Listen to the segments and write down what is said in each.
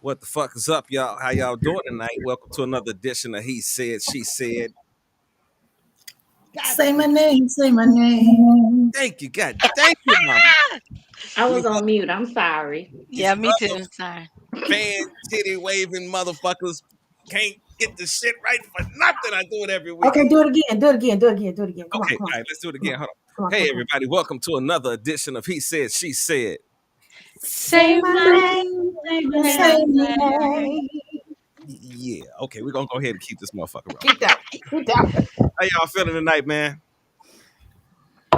What the fuck is up, y'all? How y'all doing tonight? Welcome to another edition of He Said, She Said. God, Say my name, say my name. thank you, God, thank you, Mama. I These, was on mute. I'm sorry. these Yeah, me other too. Sorry. fan titty waving motherfuckers can't get the shit right for nothing. I do it every week. Okay, do it again, do it again, do it again, do it again. Come on, Okay, come all on, right, let's do it come again. on, Hold on. come on, come Hey, on, come on. everybody, welcome to another edition of He Said, She Said. Say Say my my name, Say my say say my name. my name. name. Yeah, okay, we're gonna go ahead and keep this motherfucker rolling. Keep that, keep that. How y'all feeling tonight, man?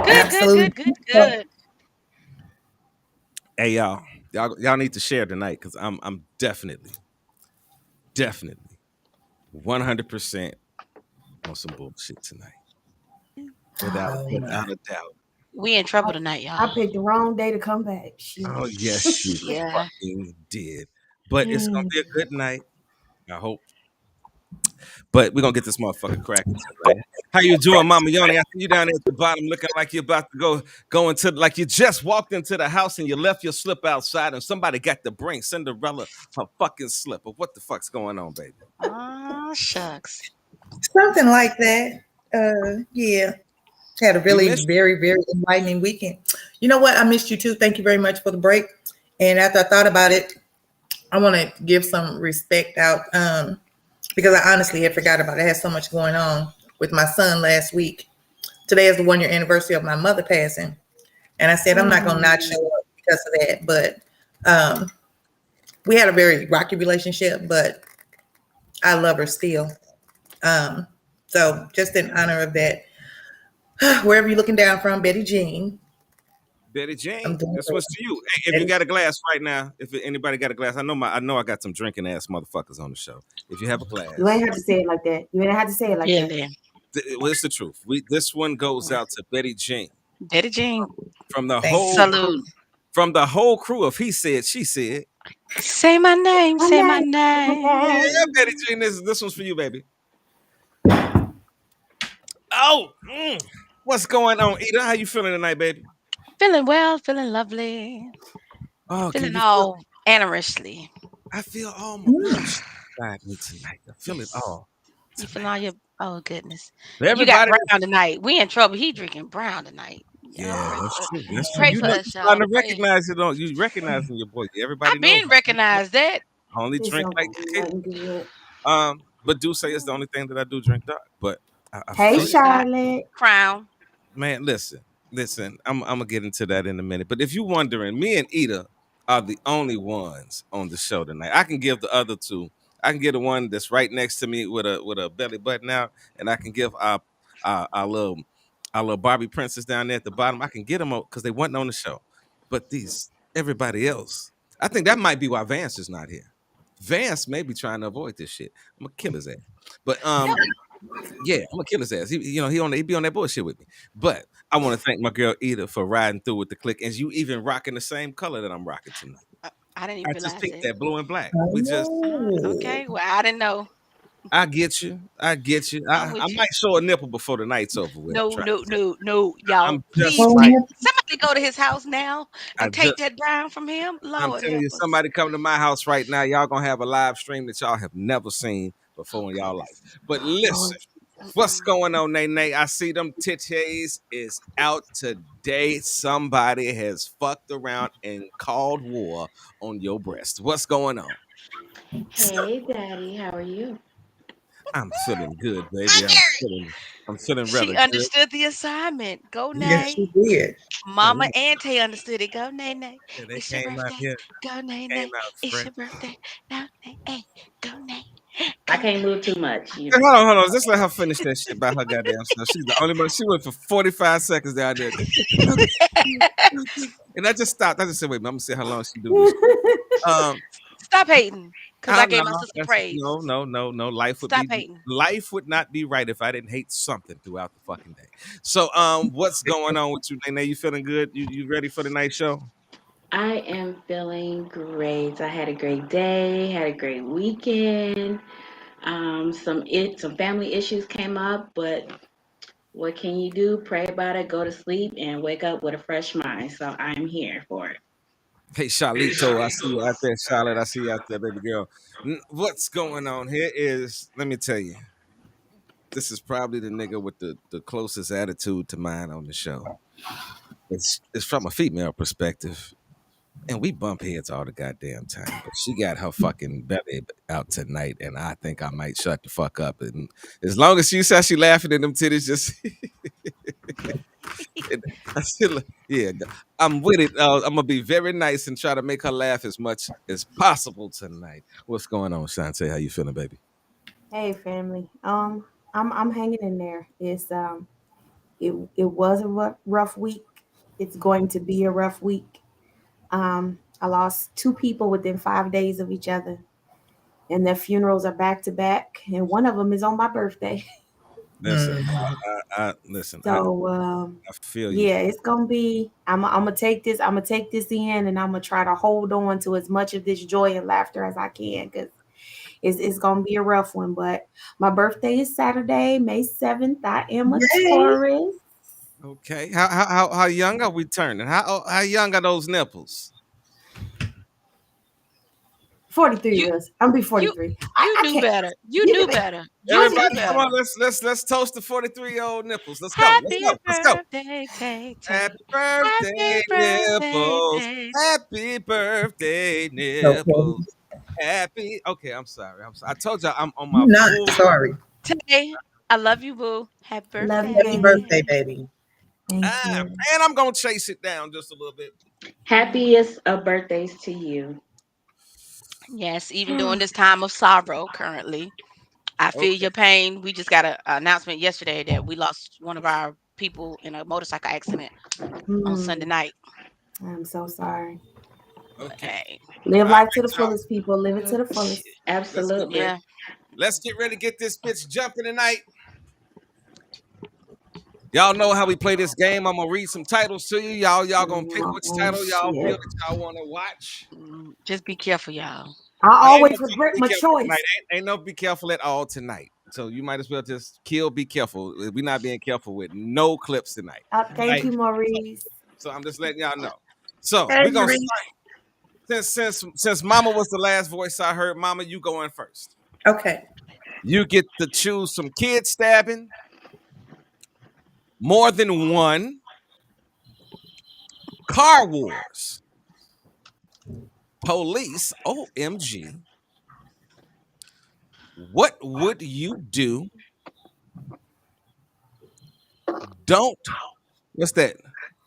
Good, good, Absolutely. good, good, good. Hey, y'all need to share tonight because I'm definitely 100% on some bullshit tonight, without Oh my! without a doubt. We in trouble tonight, I y'all. picked the wrong day to come back. Oh Shit. yes, you Yeah. fucking did. But it's gonna Mm. be a good night, I hope. But we're gonna get this motherfucker cracking tonight. How you doing, Mama Yoni? I see you down there at the bottom looking like you're about to go into, like you just walked into the house and you left your slip outside and somebody got to bring Cinderella her fucking slipper. What the fuck's going on, baby? Oh, shucks. Something like that. Yeah. Had a We really missed very, very enlightening weekend. You know what? I missed you too. Thank you very much for the break. And after I thought about it, I want to give some respect out because I honestly had forgot about it. I had so much going on with my son last week. Today is the 1 year anniversary of my mother passing. And I said, I'm not going to not show up because of that. But um, we had a very rocky relationship, but I love her still. Um, so just in honor of that, wherever you're looking down from, Betty Jean, Betty I'm Jane, doing this one's to you. Hey, if you Betty. got a glass right now, if anybody got a glass, I know I got some drinking ass motherfuckers on the show. If you have a You ain't glass, have to say it like that. You ain't have to say it like that. Really. well, it's the truth. This one goes out to Betty Jean Betty Jean. from the Thank whole you. Salute. crew, from the whole crew of He Said, She Said. Say my name, My say my name, my name. Yeah, name. Betty Jean, this one's for you, baby. Oh, what's going on, Ida? How you feeling tonight, baby? Feeling well, feeling lovely, Oh, can feeling you feel? all anorishly. I feel all my Mm. bullshit inside me tonight. I feel it Yes. all You feeling tonight. all your oh goodness. You got Everybody, brown tonight. We in trouble. He drinking brown tonight. Y'all yeah, pray that's for true. That's true. pray You for know, you us, y'all. starting to Pray. recognize it on you recognizing your boy. Everybody I've knows. been recognized that. I only This drink ain't like gonna be tequila. nothing good. But do say it's the only thing that I do drink dark. But I Hey, feel No, you, you're not. Charlotte. Crown. man. Listen. I'm gonna get into that in a minute. But if you're wondering, me and Ida are the only ones on the show tonight. I can give the other two. I can get the one that's right next to me with a belly button out, and I can give our little Barbie princess down there at the bottom. I can get them because they wasn't on the show. But these everybody else, I think that might be why Vance is not here. Vance may be trying to avoid this shit. I'm gonna kill his ass. But yeah, I'm gonna kill his ass. He be on that bullshit with me. But I want to thank my girl Ida for riding through with the click, and you even rocking the same color that I'm rocking tonight. I didn't even I just realize picked it. that blue and black. We just, Oh. Okay. Well, I didn't know. I get you, I get you. I'm I with you. might show a nipple before the night's over with. No, Try. no, no, no, y'all. I'm just Please, like somebody go to his house now I and just. take that brown from him. I'm Lord telling help you, us. somebody come to my house right now. Y'all gonna have a live stream that y'all have never seen Oh before in y'all life. goodness. But Lord. listen. What's Mm-mm. going on, Nay? I see them titties is out today. Somebody has fucked around and called war on your breast. What's going on? Hey, Daddy. How are you? I'm feeling good, baby. I'm feeling She rather good. understood the assignment. Go, Yeah, Yes, Nay. she did. yeah, Mama and Tay understood it. Go, Nay, Nay. yeah, they It's your came out birthday. here, Go, Nay, came Nay. out It's fresh. your birthday. Go, Nay. Hey, go, Nay. I Go, can't Nay. move too much, you Hey, know. hold on. Just let her finish that shit by her goddamn self. She's the only one. She went for 45 seconds down there. And I just stopped. I just said, wait, I'm gonna see how long she do this. Um, Stop hating. Because I I know gave my sister that's praise. no. Stop hating. Life would not be right if I didn't hate something throughout the fucking day. So, what's going on with you, Nene? You feeling good? You ready for the night show? I am feeling great. I had a great day, had a great weekend. Some family issues came up, but what can you do? Pray about it, go to sleep, and wake up with a fresh mind. So I'm here for it. Hey, Charlito, I see you out there. Charlotte, I see you out there, baby girl. What's going on here is, let me tell you, this is probably the nigga with the closest attitude to mine on the show. It's from a female perspective. And we bump heads all the goddamn time. But she got her fucking belly out tonight, and I think I might shut the fuck up. And as long as she says she laughing at them titties, just I still, yeah, I'm with it. I'm gonna be very nice and try to make her laugh as much as possible tonight. What's going on, Shantae? How you feeling, baby? Hey, family. I'm hanging in there. It was a rough week. It's going to be a rough week. I lost two people within 5 days of each other, and their funerals are back to back, and one of them is on my birthday. Listen, I So feel you. yeah, it's gonna be. I'm gonna take this. I'm gonna take this in, and I'm gonna try to hold on to as much of this joy and laughter as I can, because it's gonna be a rough one. But my birthday is Saturday, May 7th. I am a Yay. Taurus. Okay, how young are we turning? How young are those nipples? 43 You years. I'm gonna be you 43. you I knew can't. better. You You knew can be. better. You I, knew Everybody, come better. on, let's toast the 43-year-old nipples. Let's go, let's go, Happy let's go. birthday, Tay Tay. Happy birthday, Happy birthday, nipples. Tay. Happy birthday, Okay. nipples. Happy. Okay, I'm sorry. I'm sorry. I told y'all I'm on my I'm not full. sorry. Tay, I love you, boo. Happy love you, Happy baby. birthday, birthday. baby. Thank Ah, you. and I'm gonna chase it down just a little bit. Happiest of birthdays to you. Yes, even during this time of sorrow currently. I feel Okay, your pain. We just got an announcement yesterday that we lost one of our people in a motorcycle accident on Sunday Hmm. night. I'm so sorry. But okay. hey, Live All right, life to the y'all. fullest, people. Live it to the fullest. Let's get ready. Absolutely. yeah. Let's get ready to get this bitch jumping tonight. Y'all know how we play this game. I'm gonna read some titles to you. Y'all gonna pick which Oh title y'all feel shit! that y'all want to watch. Just be careful, y'all. I Ain't no always telling regret be my careful tonight. choice. Ain't no be careful at all tonight. So you might as well just kill. Be careful. We're not being careful with no clips tonight. Thank Right. you, Maurice. So I'm just letting y'all know. So Hey, we're gonna Marie. start since Mama was the last voice I heard. Mama, you going first. Okay. You get to choose some kid stabbing, more than one, car wars, police. OMG. What would you do? Don't. What's that?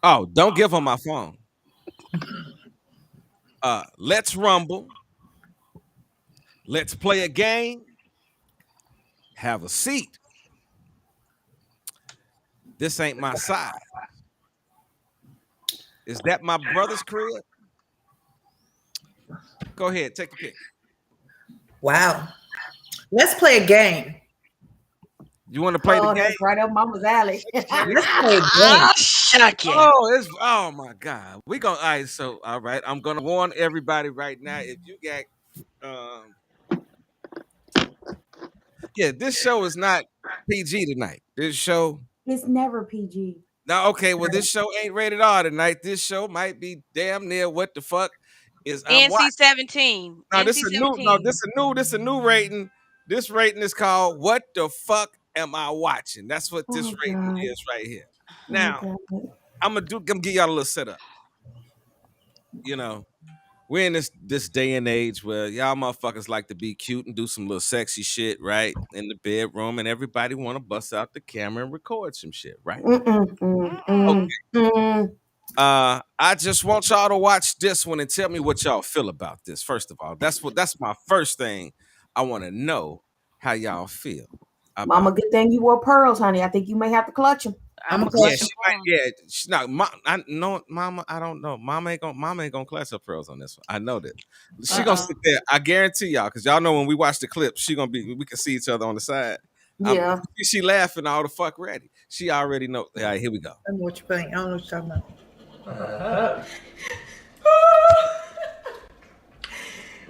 Oh, don't give her my phone. Let's rumble. Let's play a game. Have a seat. This ain't my side. Is that my brother's crib? Go ahead, take your pick. Wow. Let's play a game. You want to play the Oh, game? that's right up Mama's alley. Let's play a game. I'll shuck you. Oh my God. We gonna all right, so all right. I'm gonna warn everybody right now. If you got yeah, this show is not PG tonight. This show It's never PG. now, okay, well, this show ain't rated R tonight. This show might be damn near what the fuck is I'm watching. NC 17. Now NC this 17. a new rating. This rating is called What the Fuck Am I Watching? That's what this Oh rating God. is right here. Oh Now, God. I'm gonna give y'all a little setup. You know, we're in this day and age where y'all motherfuckers like to be cute and do some little sexy shit, right? In the bedroom, and everybody wanna bust out the camera and record some shit, right? Okay. Mm-mm. Mm. I just want y'all to watch this one and tell me what y'all feel about this. First of all, that's my first thing. I want to know how y'all feel Mama, about. good thing you wore pearls, honey. I think you may have to clutch them. I'm I'm a a Yeah, clutch clutch. and she might. pull. Yeah, she's not. I know, Mama. I don't know. Mama ain't gonna clutch her pearls on this one. I know that. She gonna Uh-oh. sit there. I guarantee y'all, because y'all know when we watch the clip, she gonna be. We can see each other on the side. Yeah. She laughing all the fuck ready. She already know. All right, here we go. I know what you're playing. I don't know what you're talking about.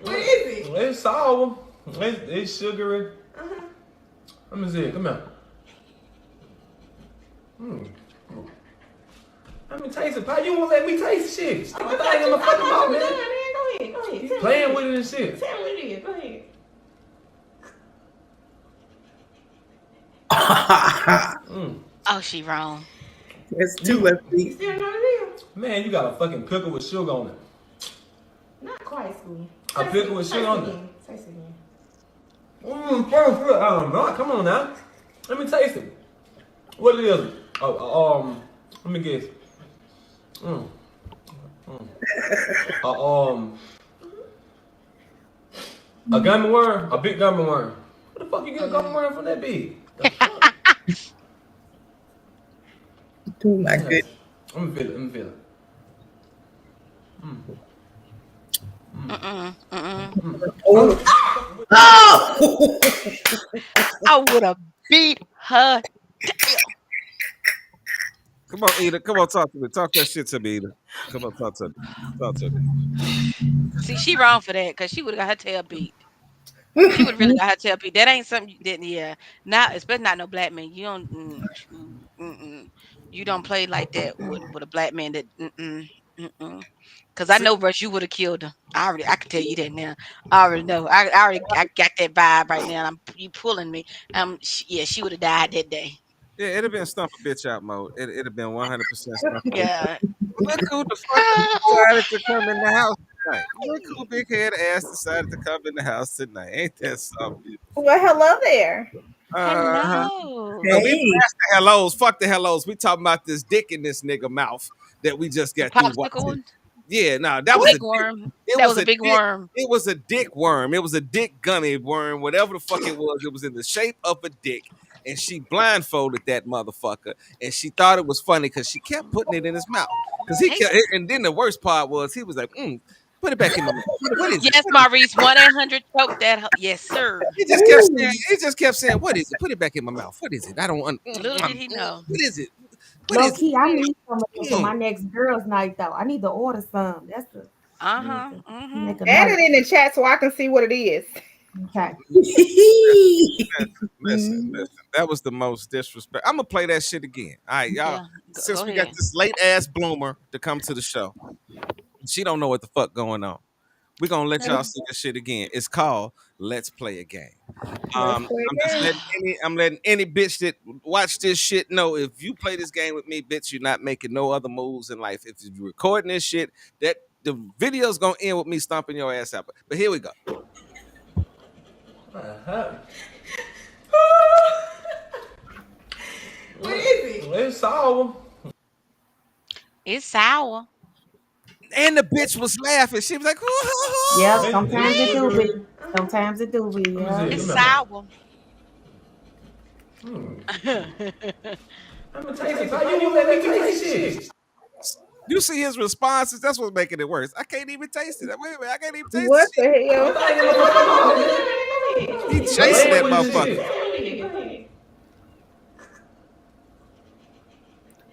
What is it? It's sour. It's sugary. Let me see it. Come here. Let me taste it, pal. You won't let me taste shit. Stick the thing in my fucking mouth, man. Go ahead. Keep playing with it and shit. Tell me what it is. Go ahead. Oh, she wrong. It's too much You sweet. still know what it is? Man, you got a fucking pickle with sugar on it. Not quite, Squeaky. A pickle with sugar on it. Taste it again. Come on now. Let me taste it. What it is? Let me guess. A gummy worm, a big gummy worm. Where the fuck you get a gummy worm from that big? The fuck? Oh my Yes. goodness. Let me feel it. Oh. Oh. I would have beat her tail. Come on, Eda. Come on, talk to me. Talk that shit to me, Eda. Come on, talk to me. Talk to me. See, she wrong for that because she would have got her tail beat. She would really got her tail beat. That ain't something you didn't. Yeah, not especially not no black man. You don't. You don't play like that with a black man. That. Because I See, know, Russ, you would have killed her. I can tell you that now. I already know. I got that vibe right now. You pulling me. Yeah, she would have died that day. yeah, it'd have been stump a bitch out mode. It'd have been 100% stump a bitch. Yeah. Look who the fuck decided to come in the house tonight. Look who big head ass decided to come in the house tonight. Ain't that something? Well, hello there. Uh-huh. Hello. No, we Hey. past the hellos. Fuck the hellos. We talking about this dick in this nigga mouth that we just The got through popsicle watching. one. Yeah, no, that The was a big dick. worm. It That was was a a big dick. worm. It was a dick worm. It was a dick gummy worm, whatever the fuck it was in the shape of a dick. And she blindfolded that motherfucker, and she thought it was funny because she kept putting it in his mouth. Because he Hey. kept, and then the worst part was he was like, "Put it back in my mouth. What is it? Yes, What is it?" Maurice. 1-800 choke that. Yes, sir. He just kept saying, Ooh. "What is it? Put it back in my mouth. What is it? I don't want. Little did he know. What is it? What Low is it? key, I need some of them for Mm." my next girls' night though. I need to order some. That's the Uh I need huh. to Mm-hmm. make a Add note. it in the chat so I can see what it is. Okay. Listen. That was the most disrespect. I'm gonna play that shit again. All right, y'all. Yeah. Go Since we got ahead. this late ass bloomer to come to the show, she don't know what the fuck going on. We're gonna let y'all see this shit again. It's called Let's Play a Game. Let's play I'm just a game. letting any bitch that watch this shit know if you play this game with me, bitch, you're not making no other moves in life. If you're recording this shit, that the video's gonna end with me stomping your ass out. But here we go. Uh-huh. What is it? It's sour. It's sour. And the bitch was laughing. She was like, Yep. It's Sometimes it do be. sugary. Sometimes it do be. Let me see. Yeah. Let It's me have sour. Let me taste it. Pal. You won't let me taste shit. you see his responses. That's what's making it worse. I can't even taste it. Wait a minute, I can't even taste What the the shit. hell? Put that in my fucking mouth, man. He Keep chasing playing that with this motherfucker. shit.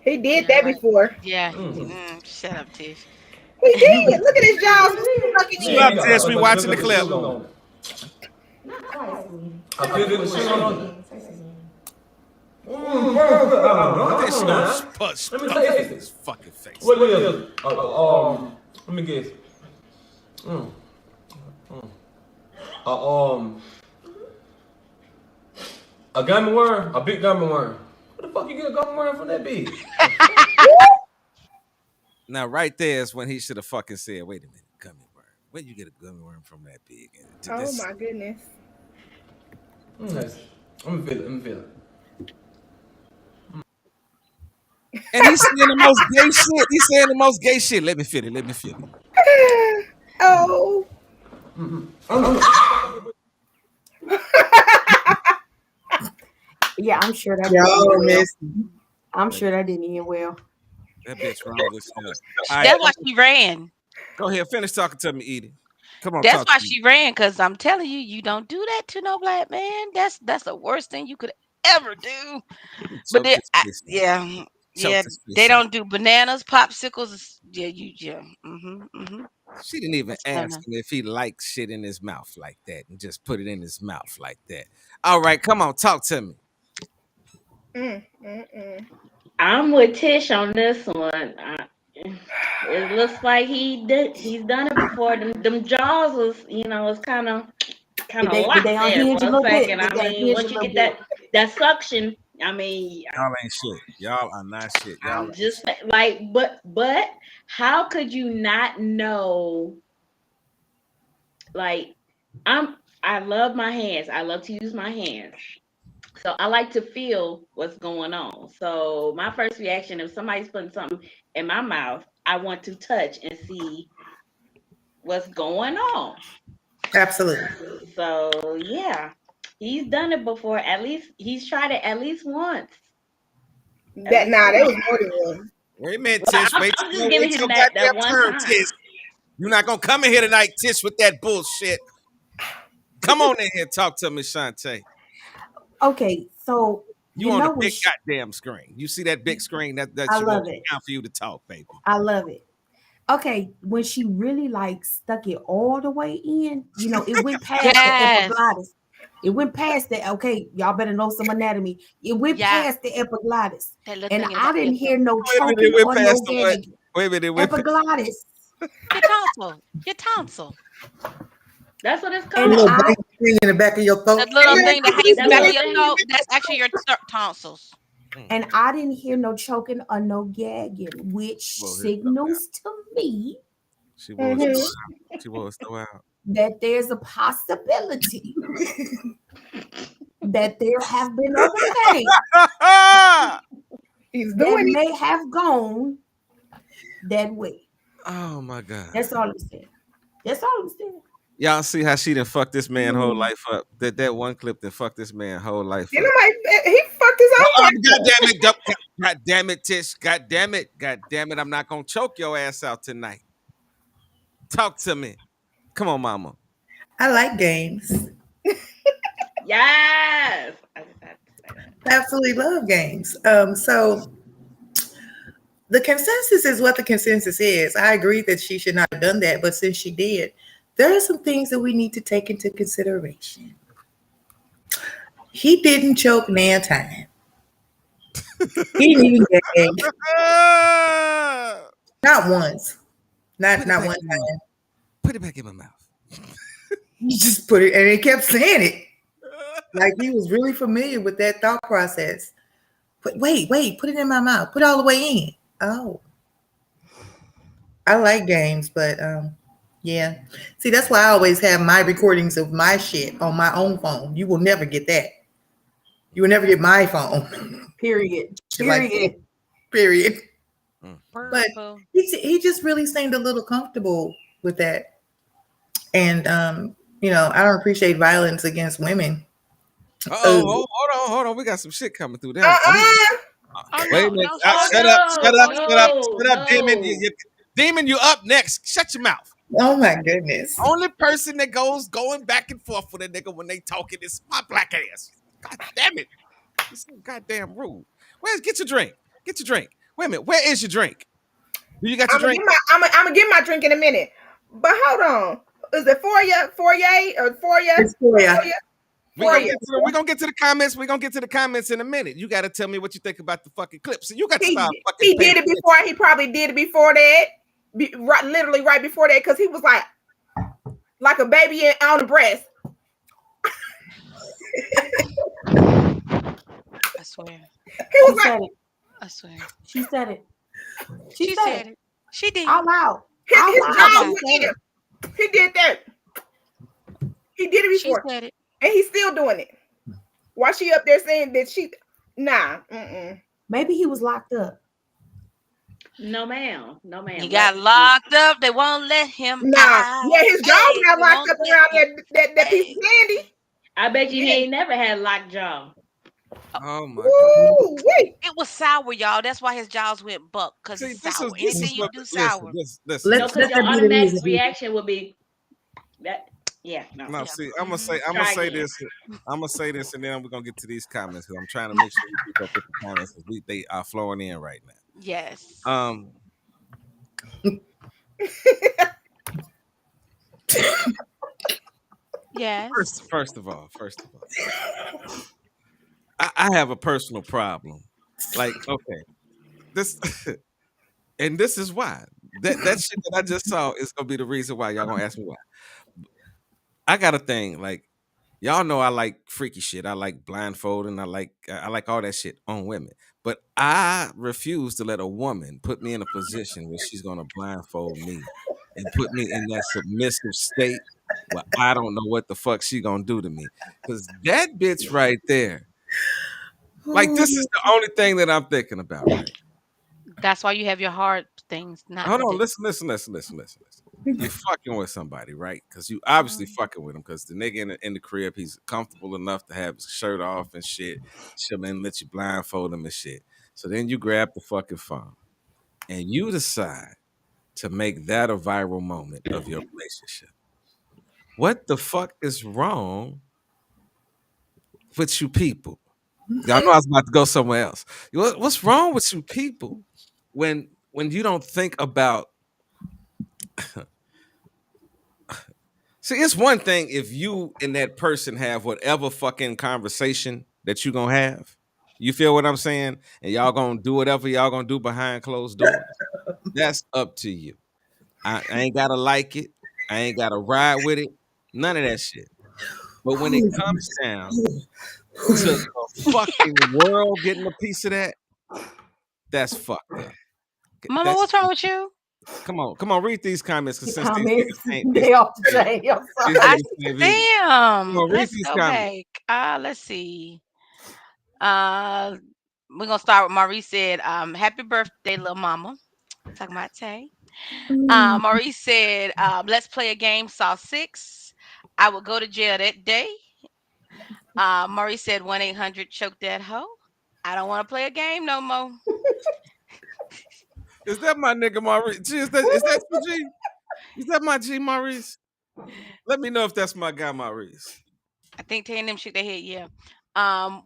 He did Yeah, that right. before. Yeah. Shut up, Tish. He did. Look at his jaws. Look at Shut Man, up, you you. got Tess. a We bunch of watching the pickle with clip. sugar on it. Not quite, Squeaky. A pickle with sugar on it. Taste it again. Then she Come on gonna now. push Let me stuff in taste his it. fucking face. What it is? Let me guess. Uh, um, a gummy worm, a big gummy worm. Where the fuck you get a gummy worm from that big? Now, right there is when he should have fucking said, "Wait a minute, gummy worm. Where you get a gummy worm from that big?" And Oh my goodness. Nice. Let me feel it. Let me feel it. and he's saying the most gay shit. He's saying the most gay shit. Let me feel it. Let me feel it. Oh. Yeah, I'm sure that didn't end Y'all well. miss. I'm sure that didn't end well. That bitch wrong as hell. All right, That's why she ran. go ahead. Finish talking to me, Edie. Come on, That's talk why to me. she ran. Cause I'm telling you, you don't do that to no black man. That's the worst thing you could ever do. But Choke his face out. yeah, Choked his they face out. don't do bananas, popsicles. Yeah. She didn't even That's ask kinda. him if he likes shit in his mouth like that and just put it in his mouth like that. All right, come on, talk to me. Mm, mm, mm. I'm with Tish on this one. It looks like he's done it before. Them jaws was, was kind of Did they locked there unhinge a for a little bit? second. Did I they mean, unhinge a once you little get bit? that suction, I mean, Y'all ain't shit. Y'all are not shit. Y'all I'm ain't just shit. like, but how could you not know? Like, I love my hands. I love to use my hands. So I like to feel what's going on. So my first reaction, if somebody's putting something in my mouth, I want to touch and see what's going on. Absolutely. So yeah, he's done it before. At least he's tried it at least once. At That least nah, that once. was more than one. Wait a minute, Well, Tish. I'm just giving Wait him your that goddamn one turn, time. Tish. You're not gonna come in here tonight, Tish, with that bullshit. Come on in here, talk to me, Shantae. Okay, so You you on know a what? big goddamn screen. You see that big screen? That I you know love it's it. time for you to talk, baby. I love it. Okay, when she really like stuck it all the way in, it went past the Yes. epiglottis. It went past the okay, y'all better know some anatomy. It went Yeah. past the epiglottis. That little And thing in the I back of your didn't throat. hear no Wait a minute, it choking went or past no the what? gagging. Wait a minute, it went past. Epiglottis. Your tonsil. Your tonsil. That's what it's A And little called. I bang thing in the back of your throat. That little thing that hangs That back of little your thing. throat, that's actually your tonsils. Mm, and I didn't hear no choking or no gagging, which well, his stuff out. signals to me She was Mm-hmm. still out. She was still out. that there's a possibility that there have been other things He's that doing it. may have gone that way. Oh my god. That's all I'm saying. That's all I'm saying. Y'all see how she done fucked this man whole life up? That one clip that fucked this man whole life You up. know, like he fucked his own Oh, life God up. damn it. God damn it, Tish. God damn it. God damn it. I'm not gonna choke your ass out tonight. Talk to me. Come on, mama. I like games. Yes. I just had to say that. Absolutely love games. So the consensus is what the consensus is. I agree that she should not have done that, but since she did, there are some things that we need to take into consideration. He didn't choke nan time. He didn't even gag. Ah! Not once. Not Put it not back one in my mouth. time. Put it back in my mouth. He just put it and he kept saying it. Like he was really familiar with that thought process. But wait, put it in my mouth. Put it all the way in. Oh. I like games, but yeah. See, that's why I always have my recordings of my shit on my own phone. You will never get that. You will never get my phone. Period. Shit like that. Period. Period. Mm. But Purple. he just really seemed a little comfortable with that. And I don't appreciate violence against women. Uh-oh, Uh, hold on. We got some shit coming through there. Uh-uh. Oh Wait no, a minute. no, Oh Shut Shirley. up, shut no, up, Oh, you shut up, no, shut up, Demon. no. Demon, you up next. Shut your mouth. oh my goodness. Only person that goes going back and forth with a nigga when they talking is my black ass. God damn it. It's so goddamn rude. Get your drink? Get your drink. Wait a minute. Where is your drink? Do you got your I'm gonna drink? get my drink in a minute. But hold on. Is it foyer or foyer? It's for ya. We're gonna Foyer. get to the, we gonna get to the comments. We're gonna get to the comments in a minute. You gotta tell me what you think about the fucking clips. So you got to He start fucking he paying did it attention. before. He probably did it before that. Literally right before that, because he was like a baby on the breast. I swear. He She was like said it. I swear. She said it. She She said it. said it. She did. Out loud. Out his loud. Out jaws She loud. were said it. in. He did that. He did it She before, said it. and he's still doing it. Why she up there saying that she? Nah. Mm-mm. Maybe he was locked up. No ma'am. No He ma'am. got locked up. They won't let him Nah. Yeah, out. his jaws Hey, got they locked won't up let around him. that piece of Hey. candy. I bet you he Yeah. ain't never had lockjaw. Oh my god. Woo, wait. It was sour, y'all. That's why his jaws went buck, because See, it's this sour. is this Anything is you what do listen, sour. listen. No, Let because let your that be the automatic reason. reaction would be that. Yeah, no. No, Yeah. see, Mm-hmm. I'm gonna Try say again. this. I'm gonna say this, and then we're gonna get to these comments because I'm trying to make sure we keep up with the comments because they are flowing in right now. Yes. Yes. First of all, I have a personal problem. Like, okay, this and this is why. That shit that I just saw is gonna be the reason why y'all gonna ask me why. I got a thing like y'all know I like freaky shit. I like blindfolding. I like all that shit on women. But I refuse to let a woman put me in a position where she's gonna blindfold me and put me in that submissive state where I don't know what the fuck she gonna do to me. Cause that bitch right there, like this is the only thing that I'm thinking about, right? That's why you have your hard things, not Hold the on, dick. listen. You fucking with somebody, right? Because you obviously fucking with him. Because the nigga in the crib, he's comfortable enough to have his shirt off and shit, chilling, let you blindfold him and shit. So then you grab the fucking phone and you decide to make that a viral moment of your relationship. What the fuck is wrong with you people? Y'all know I was about to go somewhere else. What's wrong with you people when you don't think about See, it's one thing if you and that person have whatever fucking conversation that you gonna have. You feel what I'm saying? And y'all gonna do whatever y'all gonna do behind closed doors. That's up to you. I ain't gotta like it. I ain't gotta ride with it. None of that shit. But when it comes down to the fucking world getting a piece of that, that's fucked up. Mama, That's what's wrong with you? come on, read these comments because The since these comments, niggas can't they off the chain. I'm these sorry. I niggas can't view me. Come damn. on, read Let's these go comments. back. Let's see. Uh, we're gonna start with Maurice said, "Happy birthday, little mama." Talking about Tay. Maurice said, "Let's play a game." Saw six. I would go to jail that day. Maurice said, 1-800 choke that hoe. I don't want to play a game no more. Is that my nigga Maurice? G, is that you, G? Is that my G Maurice? Let me know if that's my guy Maurice. I think Tay and them shook their head. Yeah.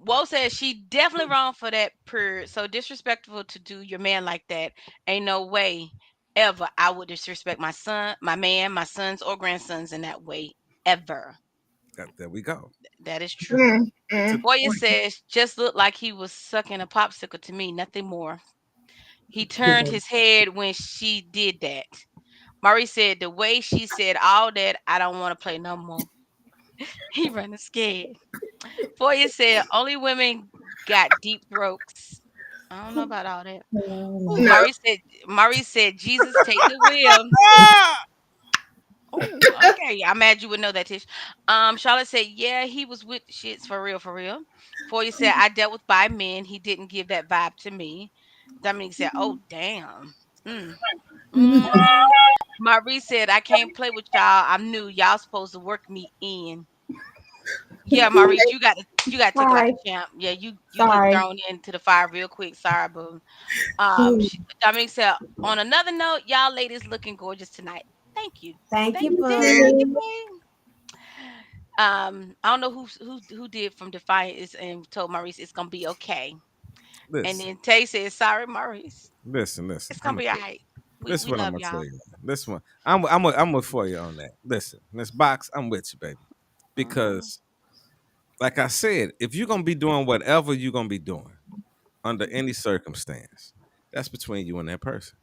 Woe says she definitely wrong for that. Per so disrespectful to do your man like that. Ain't no way ever I would disrespect my son, my man, my sons or grandsons in that way ever. There we go. That is true. Mm, mm. Boya says just looked like he was sucking a popsicle to me, nothing more. He turned his head when she did that. Marie said the way she said all that, I don't want to play no more. He running scared. Foya said only women got deep throats. I don't know about all that. Ooh, No. Marie said Jesus take the wheel. Ah! Oh, okay. I'm mad you would know that, Tish. Charlotte said, yeah, he was with shits for real, for real. Foya said, I dealt with by men. He didn't give that vibe to me. Dominique said, oh damn. Mm. Mm-hmm. Marie said, I can't play with y'all. I'm new. Y'all supposed to work me in. Yeah, Maurice, you got to take it like Sorry. a champ. Yeah, you getting Sorry. thrown into the fire real quick. Sorry, boo. Mm. Dominique said, on another note, y'all ladies looking gorgeous tonight. Thank you, Thank thank you, you, thank you, boo. babe. I don't know who did from Defiant is and told Maurice it's gonna be okay. And Listen, then Tay said, sorry, Maurice, listen. it's gonna be all right. This is We what I'm love gonna tell y'all. you. This one, I'm with for you on that. Listen, Miss Box, I'm with you, baby, Mhm. because like I said, if you're gonna be doing whatever you're gonna be doing under any circumstance, that's between you and that person.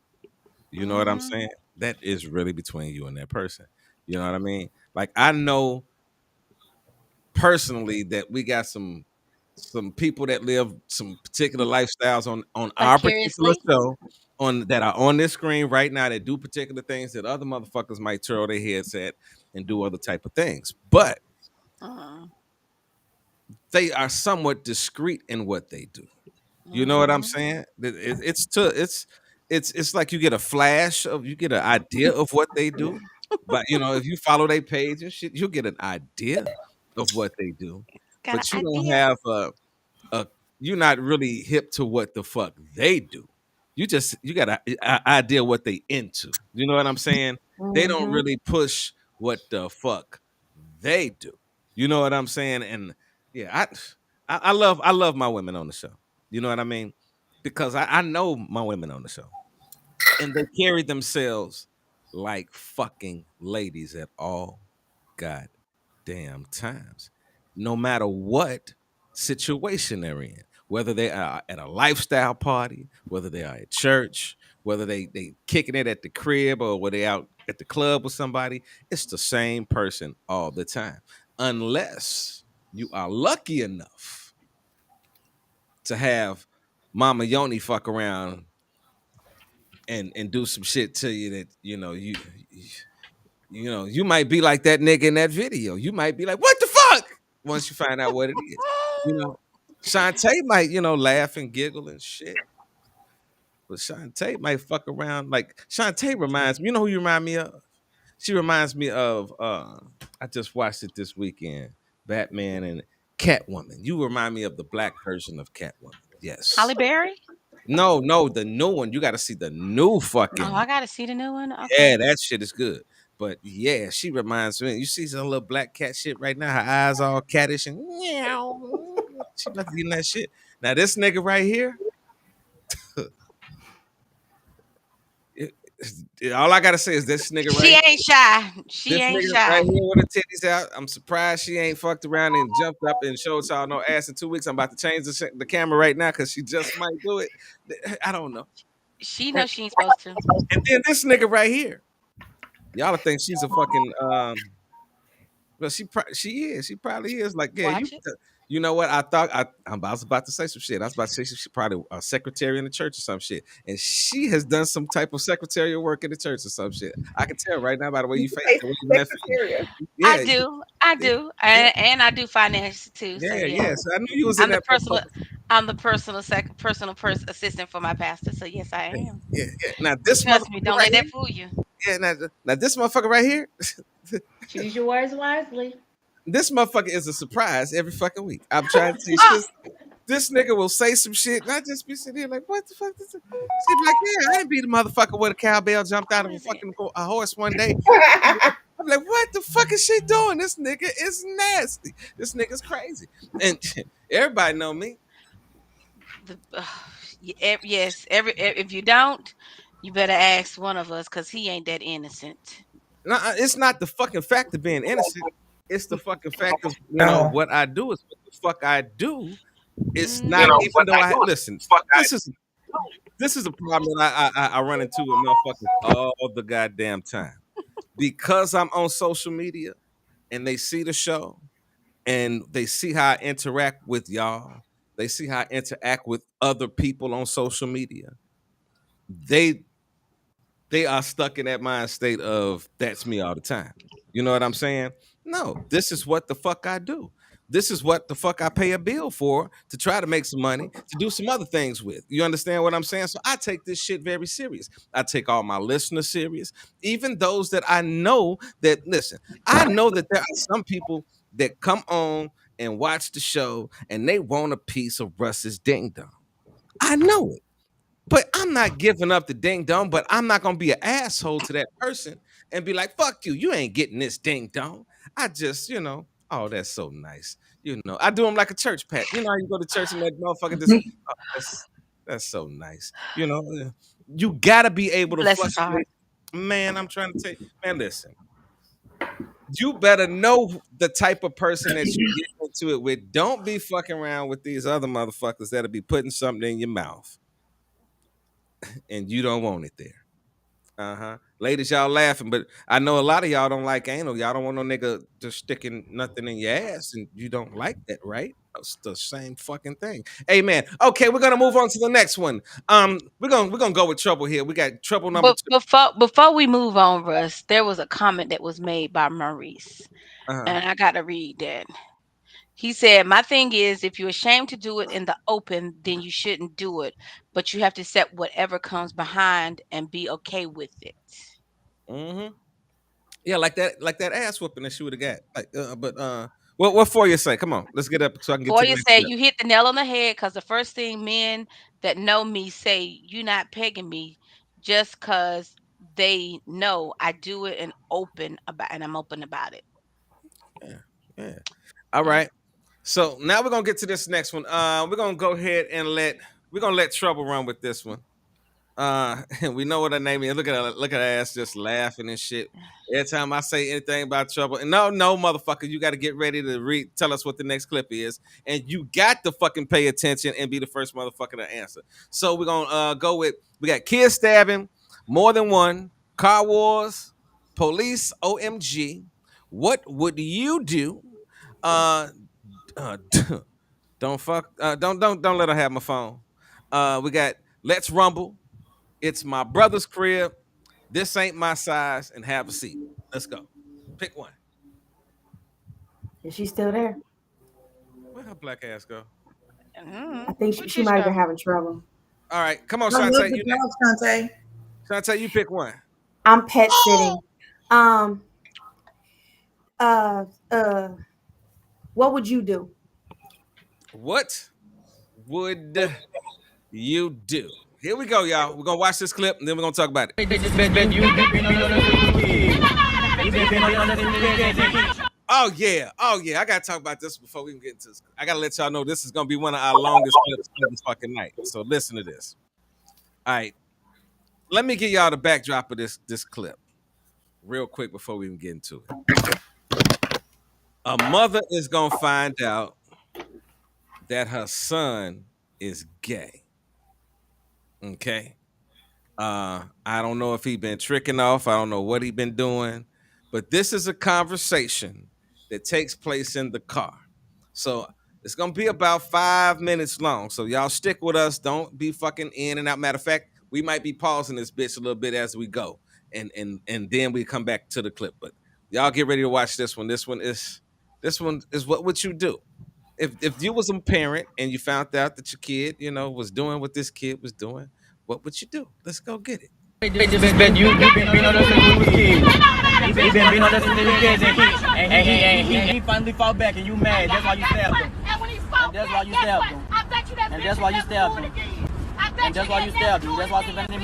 You know what I'm Mhm. saying? That is really between you and that person. You know what I mean? Like I know personally that we got some people that live some particular lifestyles on our particular Vicariously. show on that are on this screen right now that do particular things that other motherfuckers might twirl their heads at and do other type of things. But Mhm. they are somewhat discreet in what they do. You know what I'm Mhm. saying? It's like you get a flash of you get an idea of what they do, but you know if you follow their page and shit, you'll get an idea of what they do, Got but an you don't idea. have a you're not really hip to what the fuck they do. You got a idea what they into. You know what I'm saying? They don't Mm-hmm. really push what the fuck they do. You know what I'm saying? And yeah, I love my women on the show. You know what I mean? Because I know my women on the show. And they carry themselves like fucking ladies at all goddamn times. No matter what situation they're in. whether they are at a lifestyle party, whether they are at church, whether they kicking it at the crib or whether they out at the club with somebody, it's the same person all the time. Unless you are lucky enough to have Mama Yoni fuck around and do some shit to you that you might be like that nigga in that video. You might be like, what the fuck? Once you find out what it is. You know, Shantae might, laugh and giggle and shit. But Shantae might fuck around. Like Shantae reminds me, you know who you remind me of? She reminds me of I just watched it this weekend. Batman and Catwoman. You remind me of the black version of Catwoman. Holly Yes. Berry. No, the new one. You gotta see the new Oh, I fucking. gotta see the new one. Yeah, Okay. that shit is good. But yeah, she reminds me. You see some little black cat shit right now. Her eyes all cattish and meow. She about to get in that shit. Now this nigga right here, it- all I gotta say is this nigga right She here. ain't shy. She This ain't nigga right shy. here with her titties out. I'm surprised she ain't fucked around and jumped up and showed y'all no ass in 2 weeks. I'm about to change the camera right now because she just might do it. I don't know. She And, knows she ain't supposed to. and then this nigga right here. Y'all think she's a fucking but she is. She probably is. Like, yeah, Watch it. you know what? I was about to say some shit. I was about to say she probably a secretary in the church or some shit. And she has done some type of secretarial work in the church or some shit. I can tell right now by the way You you can face say the way you in that feed. Secretariat. I Yeah, do. I yeah, do. yeah, And I do finance too. So yeah, yeah. yeah. So I knew you was in I'm the that personal motherfucker. I'm the personal assistant for my pastor. So yes, I Yeah, am. yeah, yeah. Now this Trust me, motherfucker don't right let here. that fool you. Yeah, now this motherfucker right here. Choose your words wisely. This motherfucker is a surprise every fucking week. I'm trying to teach Oh, this nigga will say some shit, and I just be sitting here like, what the fuck? She be like, yeah, I didn't be the motherfucker where the cowbell jumped out who of a is it? fucking a horse one day. I'm like, what the fuck is she doing? This nigga is nasty. This nigga's crazy. And everybody know me. Yes, if you don't, you better ask one of us because he ain't that innocent. No, it's not the fucking fact of being innocent. It's the fucking fact of No. what I do is what the fuck I do. It's not Mm, even though I listen. This is this is a problem that I run into with motherfuckers all the goddamn time because I'm on social media and they see the show and they see how I interact with y'all. They see how I interact with other people on social media. They they are stuck in that mind state of that's me all the time. You know what I'm saying? No, this is what the fuck I do. This is what the fuck I pay a bill for to try to make some money to do some other things with. You understand what I'm saying? So I take this shit very serious. I take all my listeners serious, even those that I know that listen. I know that there are some people that come on and watch the show and they want a piece of Russ's ding dong. I know it. But I'm not giving up the ding dong, but I'm not gonna be an asshole to that person and be like, fuck you, you ain't getting this ding dong. I just, oh, that's so nice. I do them like a church pat. You know how you go to church and that motherfucker just, oh, that's so nice. You gotta be able to bless his fluctuate. heart. Man, I'm trying to tell you, man, listen, you better know the type of person that you get into it with. Don't be fucking around with these other motherfuckers that'll be putting something in your mouth and you don't want it there. Uh-huh. Ladies, y'all laughing, but I know a lot of y'all don't like anal. Y'all don't want no nigga just sticking nothing in your ass, and you don't like that, right? It's the same fucking thing. Amen. Okay, we're gonna move on to the next one. We're gonna go with trouble here. We got trouble number But two. before we move on, Russ, there was a comment that was made by Maurice, Uh-huh. and I got to read that. He said, "My thing is, if you're ashamed to do it in the open, then you shouldn't do it. But you have to accept whatever comes behind and be okay with it." Mm-hmm. Yeah, like that ass whooping that she would have got. What for you say? Come on, let's get up so I can get to the Foya next said, step. "You hit the nail on the head because the first thing men that know me say, you not pegging me just because they know I do it and I'm open about it." Yeah, yeah. All Yeah. right. So now we're gonna get to this next one. We're gonna go ahead and we're gonna let Trouble run with this one. And we know what her name is. Look at her ass just laughing and shit. Every time I say anything about trouble, and no, motherfucker, you got to get ready to tell us what the next clip is, and you got to fucking pay attention and be the first motherfucker to answer. So we're gonna go with we got kid stabbing, more than one, car wars, police, OMG. What would you do? Uh, uh don't let her have my phone. We got let's rumble. It's my brother's crib. This ain't my size, and have a seat. Let's go. Pick one. Is she still there? Where her black ass go? I think Where'd she Tish might have go? been having trouble. All right, come on, I love Shantae. the You next. dog, Shantae. Shantae, you pick one. I'm pet sitting. Um. Uh. Uh. What would you do? What would you do? Here we go, y'all. We're gonna watch this clip and then we're gonna talk about it. Oh yeah, I gotta talk about this before we can get into this. I gotta let y'all know this is gonna be one of our longest clips of this fucking night. So listen to this. All right, let me give y'all the backdrop of this clip real quick before we even get into it. A mother is gonna find out that her son is gay. Okay. I don't know if he been tricking off. I don't know what he been doing, but this is a conversation that takes place in the car. So it's gonna be about 5 minutes long. So y'all stick with us. Don't be fucking in and out. Matter of fact, we might be pausing this bitch a little bit as we go, and then we come back to the clip. But y'all get ready to watch this one. This one is what would you do if you was a parent and you found out that your kid, was doing what this kid was doing. What would you do? Let's go get it. You've been being on us since we was kids. You've been being on us since we was kids, and he finally fought back, and you mad. That's why you stabbed him. And that's why you stabbed him. And that's why you stabbed him. And that's why you stabbed him. That's why you stabbed him.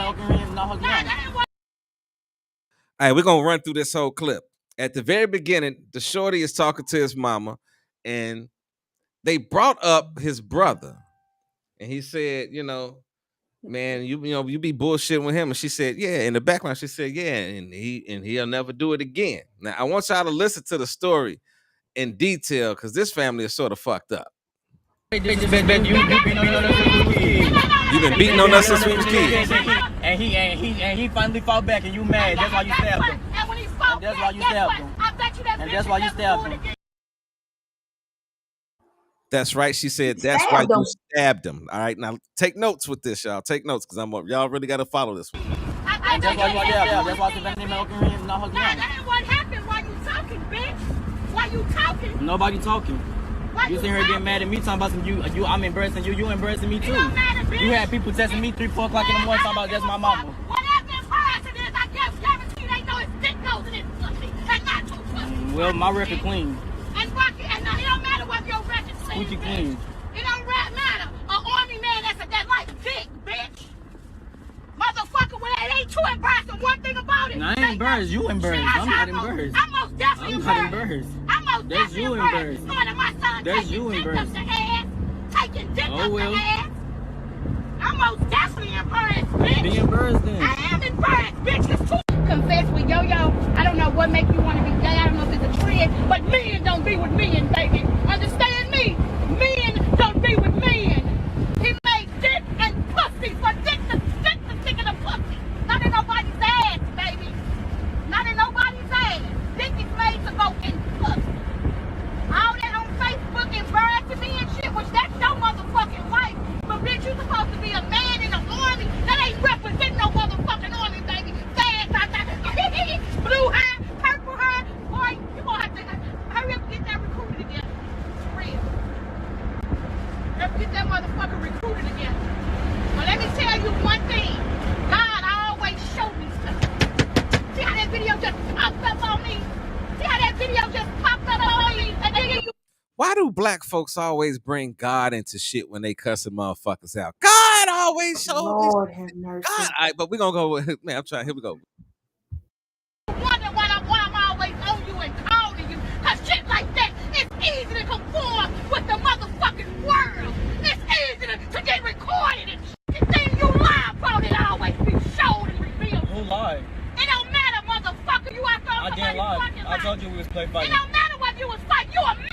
All right, we're gonna run through this whole clip. At the very beginning, the shorty is talking to his mama, and they brought up his brother, and he said, man, you be bullshitting with him. And she said, yeah. In the background, she said, yeah, and he'll never do it again. Now, I want y'all to listen to the story in detail because this family is sort of fucked up. You've been beating on us since we was kids. And he finally fought back, and you mad. That's why you stabbed him. And that's why you stabbed him. And that's why you stabbed him. That's right. She said that's why you stabbed him. All right. Now take notes with this, y'all. Take notes because y'all really got to follow this one. And that's why you stabbed him. That's why you stabbed him. That ain't what happened. Why you talking, bitch? Why you talking? Nobody talking. You sitting here getting mad at me talking about some you. I'm embarrassing you. You embarrassing me too. You had people texting me 3, 4 o'clock in the morning talking about that's my mama. Whatever embarrassing is, I guess guarantee they know his dick goes in his pussy and not too pussy. Well, my record clean. And Rocky, and it don't matter what your record says. Squeaky clean. It don't matter. An army man that like dick, bitch. Motherfucker, well, it ain't too embarrassing. One thing about it. No, I ain't embarrassed. You embarrassed. I'm not embarrassed. I'm most definitely embarrassed. I'm most That's definitely you embarrassed. Knowing that my son That's taking you dick embarrassed. up the ass. Taking dick up well. the ass. I'm most definitely embarrassed, bitch. Be embarrassed then. I am embarrassed, bitch. It's too. Confess with Yo-Yo. I don't know what makes you want to be gay. I don't know if it's a trend, but men don't be with men, baby. Understand me? Men don't be with men. He made dick and pussy for dick to stick in the pussy. Not in nobody's ass, baby. Not in nobody's ass. Dick is made to go in pussy. All that on Facebook embarrassing me and shit, which that's your motherfucking wife. But bitch, you supposed to be a man in the army. That ain't representing no motherfucking army, baby. Blue hair, purple hair. Boy, you gonna have to hurry up and get that recruiter together. For real. Hurry up and get that motherfucker recruiter together. But let me tell you one thing. God always showed me stuff. See how that video just popped up on me? See how that video just popped up on me? And then you. Why do black folks always bring God into shit when they cussing motherfuckers out? God always shows me. Lord have mercy. God, all right, but we're gonna go with man. I'm trying. Here we go. Wonder why I'm always on you and calling you. Cause shit like that, it's easy to conform with the motherfucking world. It's easy to get recorded and shit. The thing you lie about it always be play It fighting. don't matter whether you was fighting. You a man,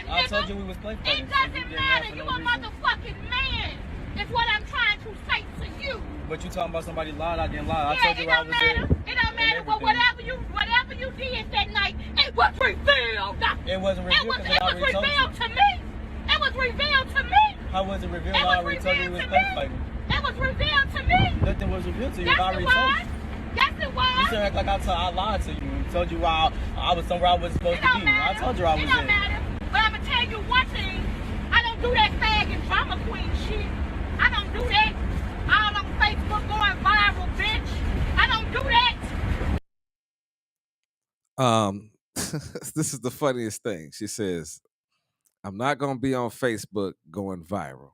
I nigga. told you we was play It fighting. doesn't matter. You a motherfucking man. It's what I'm trying to say to you. But you talking about somebody lied, I didn't lie. I Yeah, told you it where I don't was at. matter. It don't matter. But whatever you did that night, it was revealed. It wasn't revealed because I It was already told revealed you. to me. It was revealed to me. How was it revealed? It I was already told you we was revealed to play me. fighting. It was revealed to me. Nothing was revealed to you. Yes, I it already told was. you. Yes, it You was. still act like I lied to you. Told you I was somewhere I wasn't supposed It to don't be. matter. I told you I was It don't at. matter. But I'm gonna tell you one thing. I don't do that fag and drama queen shit. I don't do that. All on Facebook going viral, bitch. I don't do that. This is the funniest thing. She says, I'm not gonna be on Facebook going viral.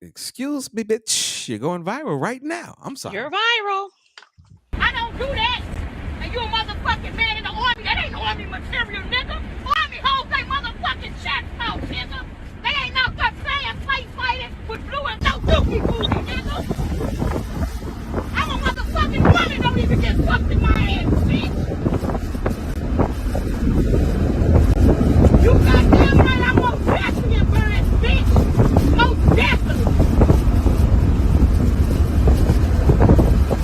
Excuse me, bitch. You're going viral right now. I'm sorry. You're viral. I don't do that. And you a motherfucking man in the army. That ain't army material, nigga. Army holds they motherfucking chest out, nigga. They ain't out there playing, play fighting with blue and no dookie booty, nigga. I'm a motherfucking woman. Don't even get fucked in my ass, bitch. You goddamn right. I'm most definitely embarrassed, bitch. Most definitely.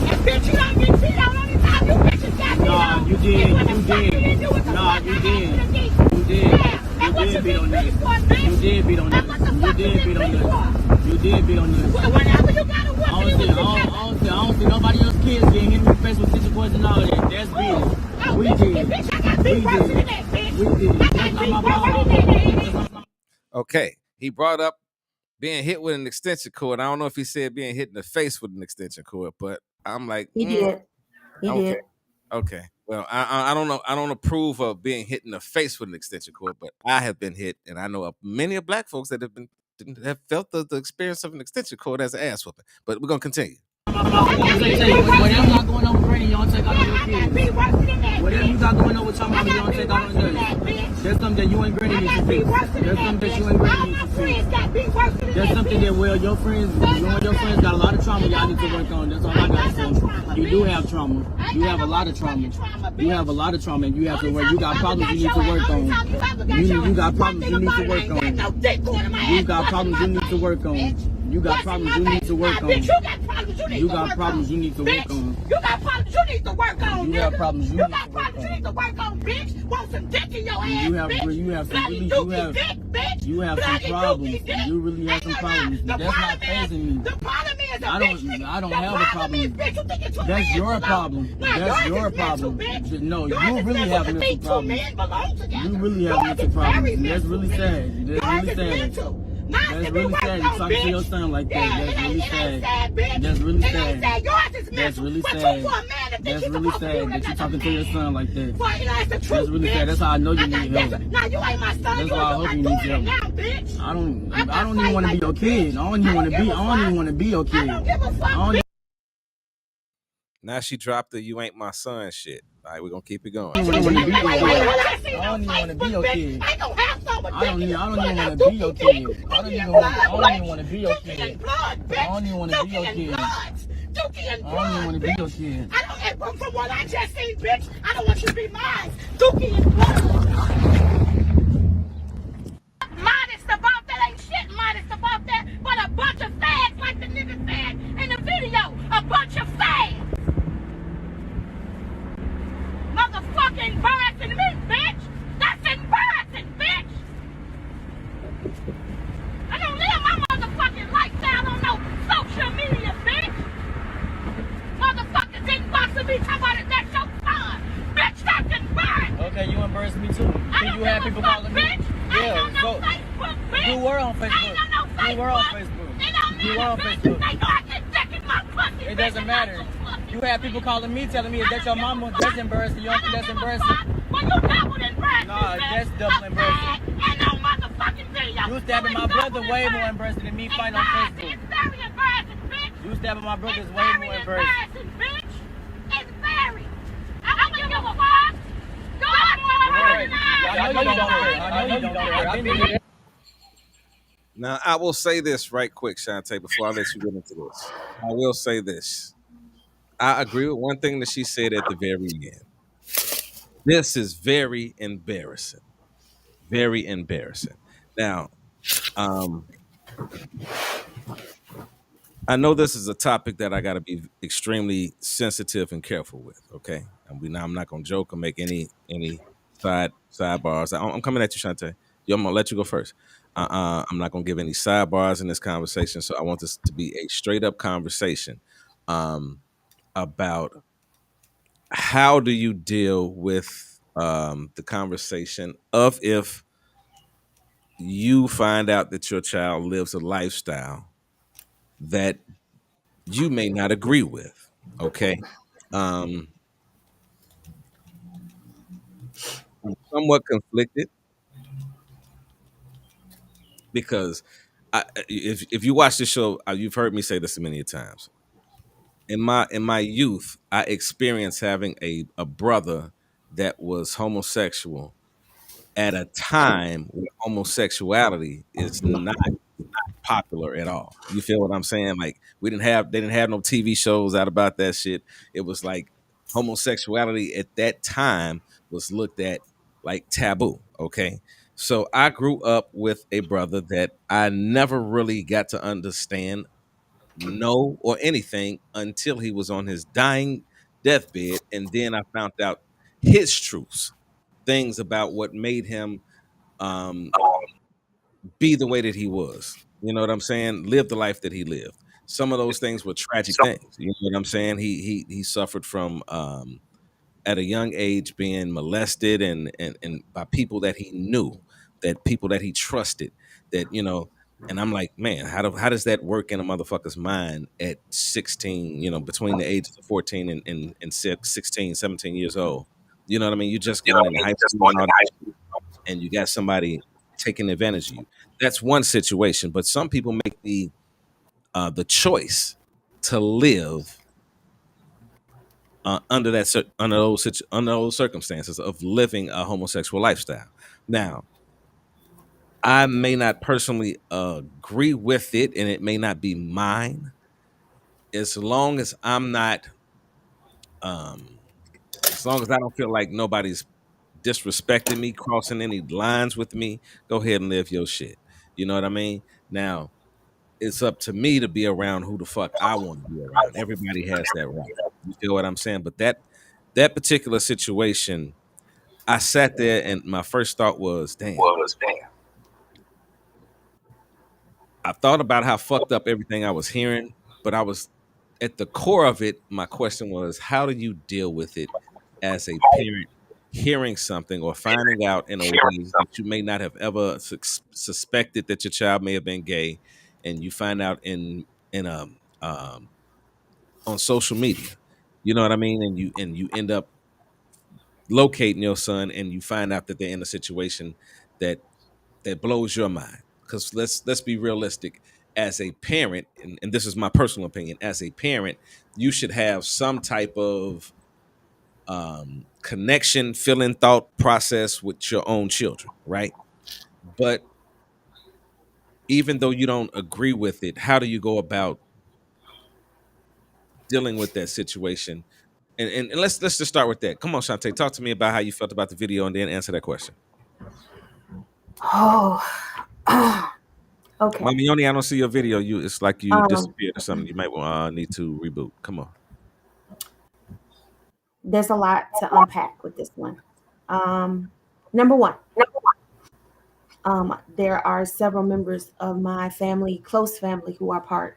And bitch, you don't get beat out any time you bitches got beat out. Nah, you did. It's when You the fuck did. you didn't do what the Nah, fuck you I asked did. you to do. You did. Yeah. And You what did you beat get on beat this. for, bitch? You did beat on And this. what the You fuck you did get beat on beat this. for? You did beat on this. Well, whenever you got a weapon, you was I don't see nobody else's kids getting hit in the face with stitching poison and all that. That's beating. Oh, We bitch, did. bitch, I got beat We worse did. than that, bitch. We did. I That's got not beat my worse than that, fault. bitch. Okay. He brought up being hit with an extension cord. I don't know if he said being hit in the face with an extension cord, but I'm like, He did. He okay. did. Okay. Well, I don't know. I don't approve of being hit in the face with an extension cord, but I have been hit, and I know of many of black folks that have felt the experience of an extension cord as an ass whooping. But we're gonna continue. Whatever you got going on with Brady, you don't take out on your kids. Whatever you got going on with your mama, you don't take out on yours. There's something that you and Granny need to fix. There's something that you and Granny need to fix. There's something that, well, you and your friends got a lot of trauma y'all need to work on. That's all I got to say. You do have trauma. You have a lot of trauma. You have a lot of trauma, and you have to work. You got problems you need to work on. You got problems you need to work on. You got problems you need to work on. You got problems you need to work on. You got problems you need to work on. You got problems you need to work on. You have problems you You need got to work problems you need to on. work on, bitch. Want some dick in your ass, You have bitch. you have some Bloody really dookie dick, bitch. you have some Bloody problems. dookie dick. You really have some problems. The That's not problem is- phasing me. The problem is, I don't have a problem. Is, bitch, you think it's two That's men your belong. problem. No, That's yours your is mental, problem. bitch. No, Yours you is really mental. have The mental two problems. men belong together. You really have Yours mental is problems. very That's mental, really bitch. sad. That's Yours really is sad. mental. Mine That's can be really worked sad. You on, talking to bitch. your son like that. Yeah, That's it really ain't sad, sad. bitch. That's really It ain't sad. sad. Yours is mental. That's really But sad. you for a man to think That's he's really supposed to be sad with that you're another talking to your man. son like that. Well, you know, it's the truth, That's really bitch. sad. That's how I know you need help. Now you ain't my son. That's You why I ain't hope my you need daughter help. now, bitch. I don't I'm not even want to be fighting your like you, kid. bitch. I don't even want to be. give a I don't even fuck. want to be your I kid. don't give a fuck, I don't bitch. Now she dropped the "you ain't my son" shit. All right, we're gonna keep it going. even want to be your Wait, kid. I see I don't even want to be your bitch. kid. I don't have some I don't even want to be your kid. I don't even want to be your Dookie kid. and blood, bitch. I don't even want to be your Dookie and kid. blood. Dookie and I blood, don't even want to be your bitch. kid. I don't, from what I just seen, bitch, I don't want you to be mine. Dookie and blood. Modest about that ain't shit modest about that, but a bunch of fags like the nigga said in the video. A bunch of fags. Motherfucking embarrassing me, bitch. That's embarrassing, bitch. I don't live my motherfucking lifestyle on no social media, bitch. Motherfuckers inboxing me talking about it, that's your son. Bitch, that's embarrassing. Okay, you embarrass me too. I don't You have give a people fuck, calling me. bitch. I ain't Yeah, on no so Facebook, bitch. you were on I ain't Facebook. on no Facebook. You were on Facebook. It don't You were matter, on bitch. Facebook. They know I get dick in my pussy. It bitch, doesn't and matter. I'm so fucking You have people calling me telling me, is that your mama? That's embarrassing. You I don't think don't that's give a embarrassing? fuck. Well, you double embarrassing, Nah, bitch. that's double I'm embarrassing. bad and no motherfucking video. You stabbing my brother way more embarrassing than me fighting on Facebook. It's very embarrassing, bitch. You stabbing my brother is It's way very more embarrassing. embarrassing, bitch. It's very. I don't give a fuck. God, Right. I know you don't care. I know you don't care. I've been there. Now I will say this right quick, Shantae, before I let you get into this. I will say this. I agree with one thing that she said at the very end. This is very embarrassing. Very embarrassing. Now, um, I know this is a topic that I got to be extremely sensitive and careful with. Okay, I'm not gonna joke or make any sidebars. I'm coming at you, Shantae. Yo, I'm gonna let you go first. I'm not gonna give any sidebars in this conversation. So I want this to be a straight up conversation um, about how do you deal with the conversation of if you find out that your child lives a lifestyle that you may not agree with. Okay. Um, I'm somewhat conflicted because if you watch the show, you've heard me say this many times. In my youth, I experienced having a brother that was homosexual at a time where homosexuality is not popular at all. You feel what I'm saying? Like they didn't have no TV shows out about that shit. It was like homosexuality at that time was looked at like taboo. Okay. So I grew up with a brother that I never really got to understand, no, or anything until he was on his dying deathbed. And then I found out his truths, things about what made him um be the way that he was. You know what I'm saying? Live the life that he lived. Some of those things were tragic things. You know what I'm saying? He suffered from at a young age being molested and by people that he knew, that people that he trusted, that and I'm like, man, how does that work in a motherfucker's mind at 16, between the ages of 14 and 16, 17 years old? You know what I mean? You're just going into high school and all that shit, and you got somebody taking advantage of you. That's one situation, but some people make the choice to live under those circumstances of living a homosexual lifestyle. Now, I may not personally agree with it, and it may not be mine, as long as I'm not, um, as long as I don't feel like nobody's disrespecting me, crossing any lines with me. Go ahead and live your shit. You know what I mean? Now, it's up to me to be around who the fuck I want to be around. Everybody has that right. You feel what I'm saying? But that particular situation, I sat there and my first thought was, damn. I thought about how fucked up everything I was hearing, but I was at the core of it, my question was, how do you deal with it as a parent hearing something or finding out in a way that you may not have ever suspected that your child may have been gay, and you find out in um on social media, you know what I mean, and you end up locating your son and you find out that they're in a situation that blows your mind. Because let's be realistic. As a parent, and this is my personal opinion, as a parent, you should have some type of connection, feeling, thought process with your own children, right? But even though you don't agree with it, how do you go about dealing with that situation? And let's just start with that. Come on, Shantae, talk to me about how you felt about the video, and then answer that question. Oh, okay. Mami Yoni, I don't see your video. It's like you Um, disappeared or something. You might need to reboot. Come on. there's a lot to unpack with this one. Number one, there are several members of my family, close family, who are part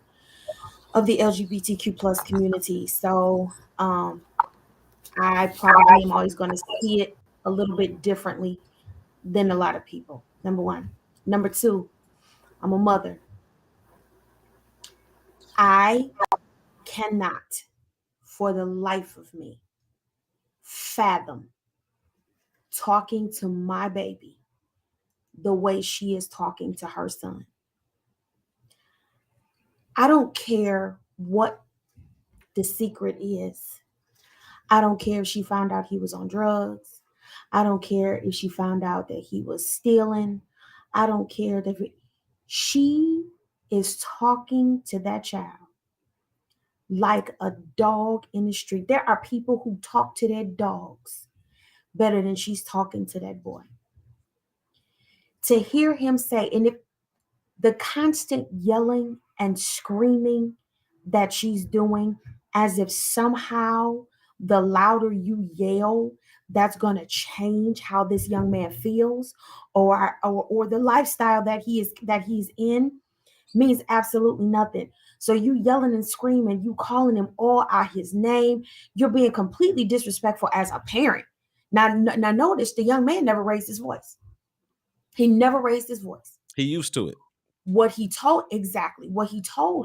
of the LGBTQ plus community. So I probably am always going to see it a little bit differently than a lot of people. Number one. Number two, I'm a mother. I cannot, for the life of me, fathom talking to my baby the way she is talking to her son. I don't care what the secret is. I don't care if she found out he was on drugs. I don't care if she found out that he was stealing. I don't care that she is talking to that child like a dog in the street. There are people who talk to their dogs better than she's talking to that boy. To hear him say, and if the constant yelling and screaming that she's doing, as if somehow the louder you yell, that's going to change how this young man feels, or the lifestyle that he's in, means absolutely nothing. So you yelling and screaming, you calling him all out his name, you're being completely disrespectful as a parent. Now notice the young man never raised his voice. He never raised his voice. He used to it. What he told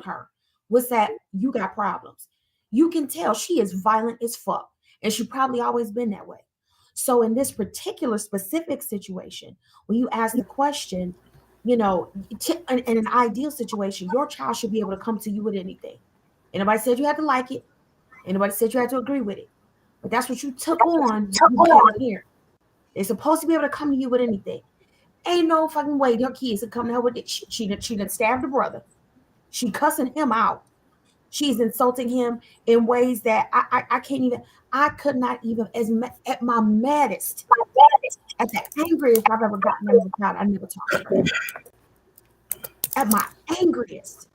her was that you got problems. You can tell she is violent as fuck, and she probably always been that way. So in this particular specific situation, when you ask the question, you know, in an ideal situation, your child should be able to come to you with anything. And nobody said you had to like it, and nobody said you had to agree with it. But that's what you took on. You became a parent. They're supposed to be able to come to you with anything. Ain't no fucking way your kids are coming to her with it. She done stabbed her brother. She cussing him out. She's insulting him in ways that I can't even. I could not even at my maddest, at the angriest I've ever gotten as a child. I never talked to her. At my angriest,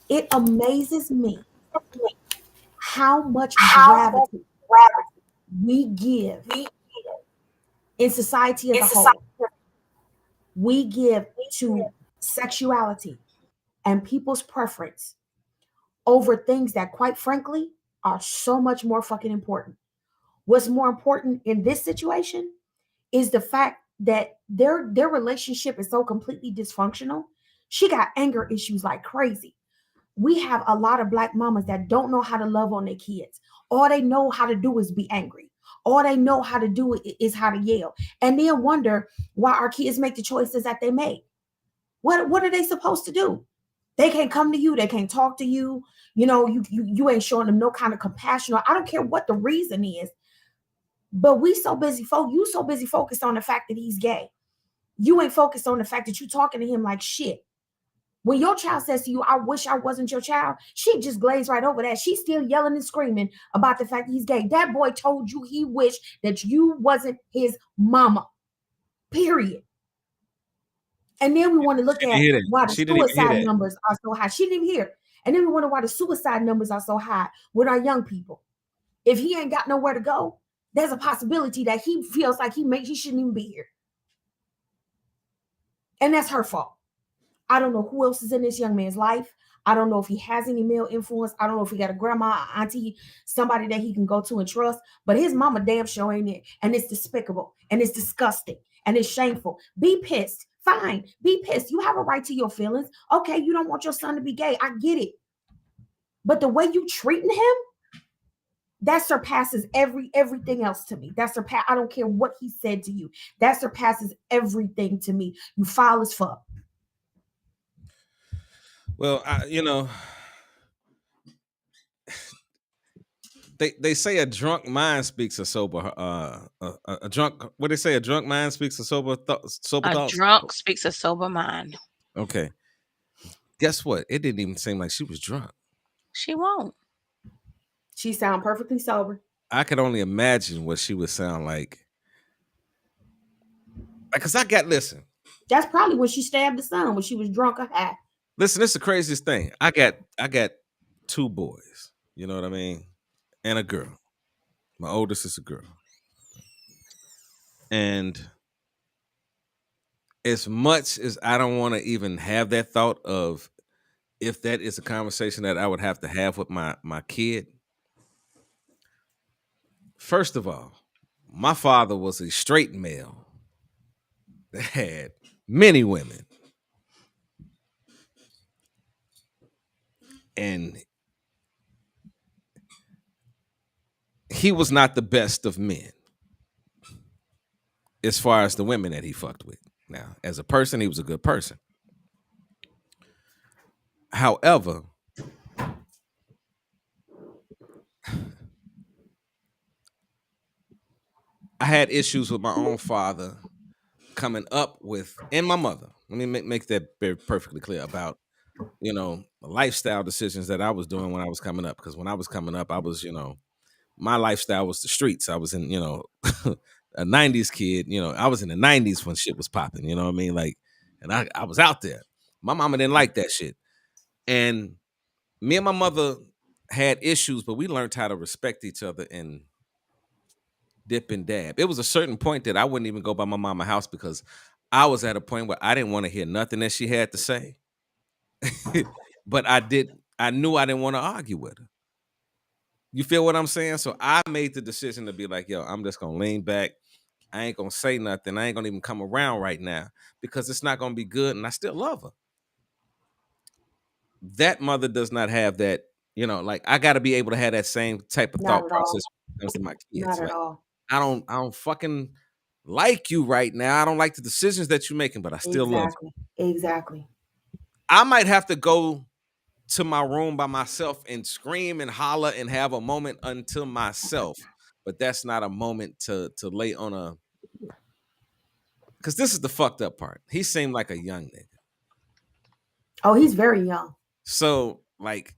it amazes me how much gravity we give in society as a whole. We give to sexuality and people's preference over things that, quite frankly, are so much more fucking important. What's more important in this situation is the fact that their relationship is so completely dysfunctional. She got anger issues like crazy. We have a lot of black mamas that don't know how to love on their kids. All they know how to do is be angry. All they know how to do is how to yell, and then wonder why our kids make the choices that they make. What are they supposed to do? They can't come to you. They can't talk to you. You know, you ain't showing them no kind of compassion. Or I don't care what the reason is, but you so busy focused on the fact that he's gay. You ain't focused on the fact that you talking to him like shit. When your child says to you, I wish I wasn't your child, she just glazed right over that. She's still yelling and screaming about the fact that he's gay. That boy told you he wished that you wasn't his mama. Period. And then we want to look at why the suicide numbers are so high. She didn't even hear. And then we wonder why the suicide numbers are so high with our young people. If he ain't got nowhere to go, there's a possibility that he feels like he shouldn't even be here. And that's her fault. I don't know who else is in this young man's life. I don't know if he has any male influence. I don't know if he got a grandma, auntie, somebody that he can go to and trust. But his mama damn sure ain't it. And it's despicable. And it's disgusting. And it's shameful. Be pissed. Fine. Be pissed. You have a right to your feelings. Okay, you don't want your son to be gay. I get it. But the way you treating him, that surpasses everything else to me. I don't care what he said to you. That surpasses everything to me. You foul as fuck. Well, they say a drunk mind speaks a sober a drunk. What they say? A drunk mind speaks a sober thoughts. A drunk speaks a sober mind. Okay. Guess what? It didn't even seem like she was drunk. She won't. She sound perfectly sober. I could only imagine what she would sound like. Because listen. That's probably when she stabbed the son, when she was drunk or high. Listen, this is the craziest thing. I got 2 boys. You know what I mean? And a girl. My oldest is a girl. And as much as I don't want to even have that thought of if that is a conversation that I would have to have with my kid. First of all, my father was a straight male that had many women. And he was not the best of men as far as the women that he fucked with. Now, as a person, he was a good person. However, I had issues with my own father coming up with, and my mother. Let me make that very perfectly clear about, the lifestyle decisions that I was doing when I was coming up. Because when I was coming up, I was, my lifestyle was the streets. I was in, a 90s kid, I was in the 90s when shit was popping, you know what I mean? Like, and I was out there. My mama didn't like that shit. And me and my mother had issues, but we learned how to respect each other and dip and dab. It was a certain point that I wouldn't even go by my mama's house because I was at a point where I didn't want to hear nothing that she had to say. But I knew I didn't want to argue with her. You feel what I'm saying? So I made the decision to be like, yo, I'm just gonna lean back. I ain't gonna say nothing. I ain't gonna even come around right now because it's not gonna be good. And I still love her. That mother does not have that, like I gotta be able to have that same type of Not thought at process all. when it comes to my kids. Not at Like, all. I don't fucking like you right now. I don't like the decisions that you're making, but I still love you. Exactly. Exactly. I might have to go to my room by myself and scream and holler and have a moment unto myself. But that's not a moment to lay on a, because this is the fucked up part. He seemed like a young nigga. Oh, he's very young. So like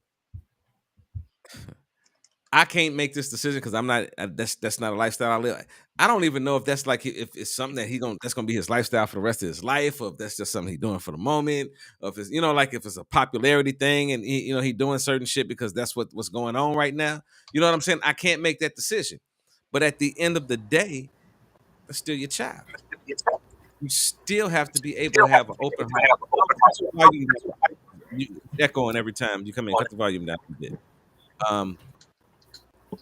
I can't make this decision because I'm not. That's not a lifestyle I live. I don't even know if that's like if it's something that that's gonna be his lifestyle for the rest of his life, or if that's just something he's doing for the moment, or if it's like if it's a popularity thing and he doing certain shit because that's what's going on right now. You know what I'm saying? I can't make that decision. But at the end of the day, that's still your child. You still have to be able to have an open heart. You echoing every time you come in. Cut the volume down a bit. Um,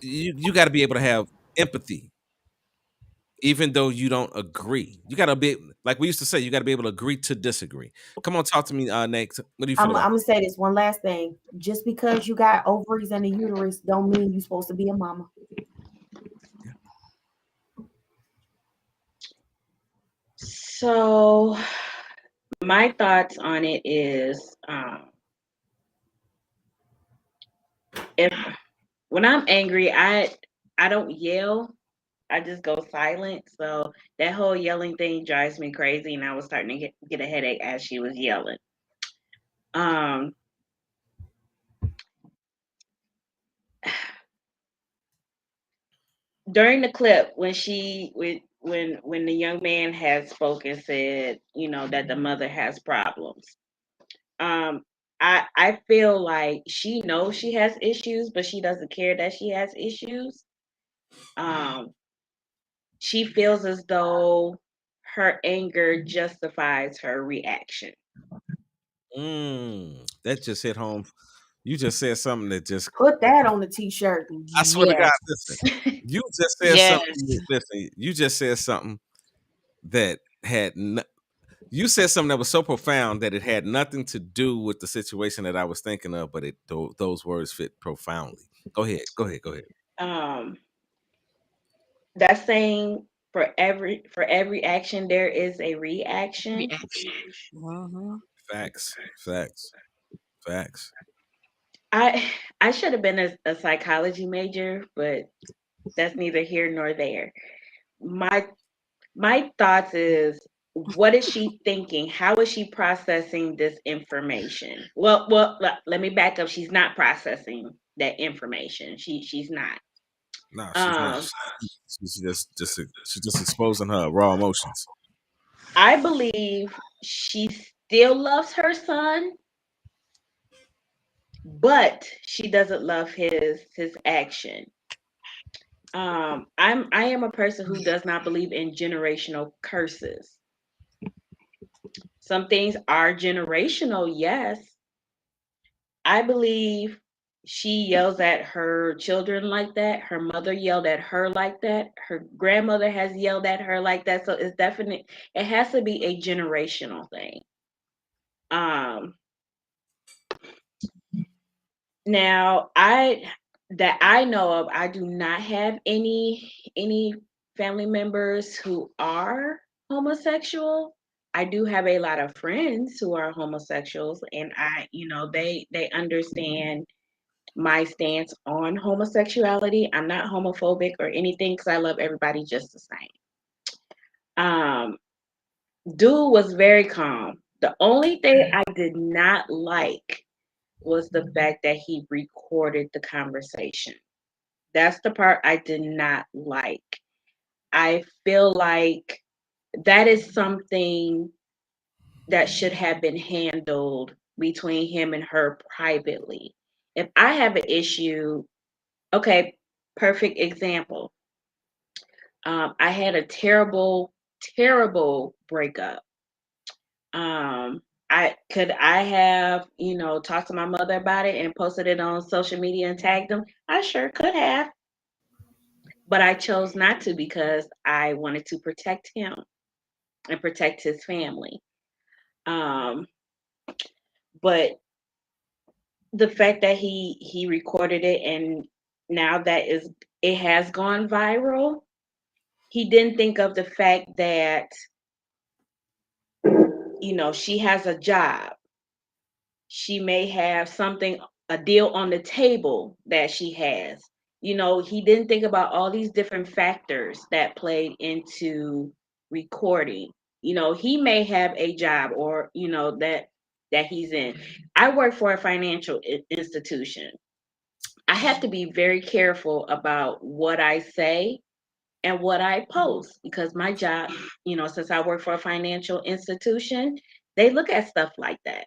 you got to be able to have empathy, even though you don't agree. You got to be like we used to say. You got to be able to agree to disagree. Come on, talk to me, Nate. What do you feel I'm about gonna say this one last thing. Just because you got ovaries and a uterus, don't mean you're supposed to be a mama. So my thoughts on it is, if when I'm angry, I don't yell. I just go silent. So that whole yelling thing drives me crazy, and I was starting to get a headache as she was yelling. Um, During the clip when when the young man had spoken, said that the mother has problems. Um, I feel like she knows she has issues, but she doesn't care that she has issues. Um, she feels as though her anger justifies her reaction. that? Just hit home. You just said something that just. Put that on the t-shirt. I swear to God, Yes. listen. You just said Yes. something. Listen, you just said something that had. You said something that was so profound that it had nothing to do with the situation that I was thinking of, but those words fit profoundly. Go ahead. Go ahead. Go ahead. Um, that's saying for every action there is a reaction. Mhm. Facts. Facts. Facts. I should have been a psychology major, but that's neither here nor there. My my thoughts is, what is she thinking? How is she processing this information? Well, let me back up. She's not processing that information. She's not. No, she's not. Um, She's just exposing her raw emotions. I believe she still loves her son, but she doesn't love his action. I am a person who does not believe in generational curses. Some things are generational, yes. I believe she yells at her children like that. Her mother yelled at her like that. Her grandmother has yelled at her like that. So it's definite. It has to be a generational thing. Um, Now, I know of, I do not have any family members who are homosexual. I do have a lot of friends who are homosexuals, and they understand my stance on homosexuality. I'm not homophobic or anything because I love everybody just the same. Um, Dude was very calm. The only thing I did not like was the fact that he recorded the conversation. That's the part I did not like. I feel like that is something that should have been handled between him and her privately. If I have an issue, okay, perfect example. I had a terrible, terrible breakup. I have, talked to my mother about it and posted it on social media and tagged them. I sure could have, but I chose not to because I wanted to protect him and protect his family. Um, but the fact that he recorded it and now that is it has gone viral, he didn't think of the fact that she has a job. She may have something, a deal on the table that she has. He didn't think about all these different factors that played into recording. He may have a job or that he's in. I work for a financial institution. I have to be very careful about what I say and what I post because my job, since I work for a financial institution, they look at stuff like that.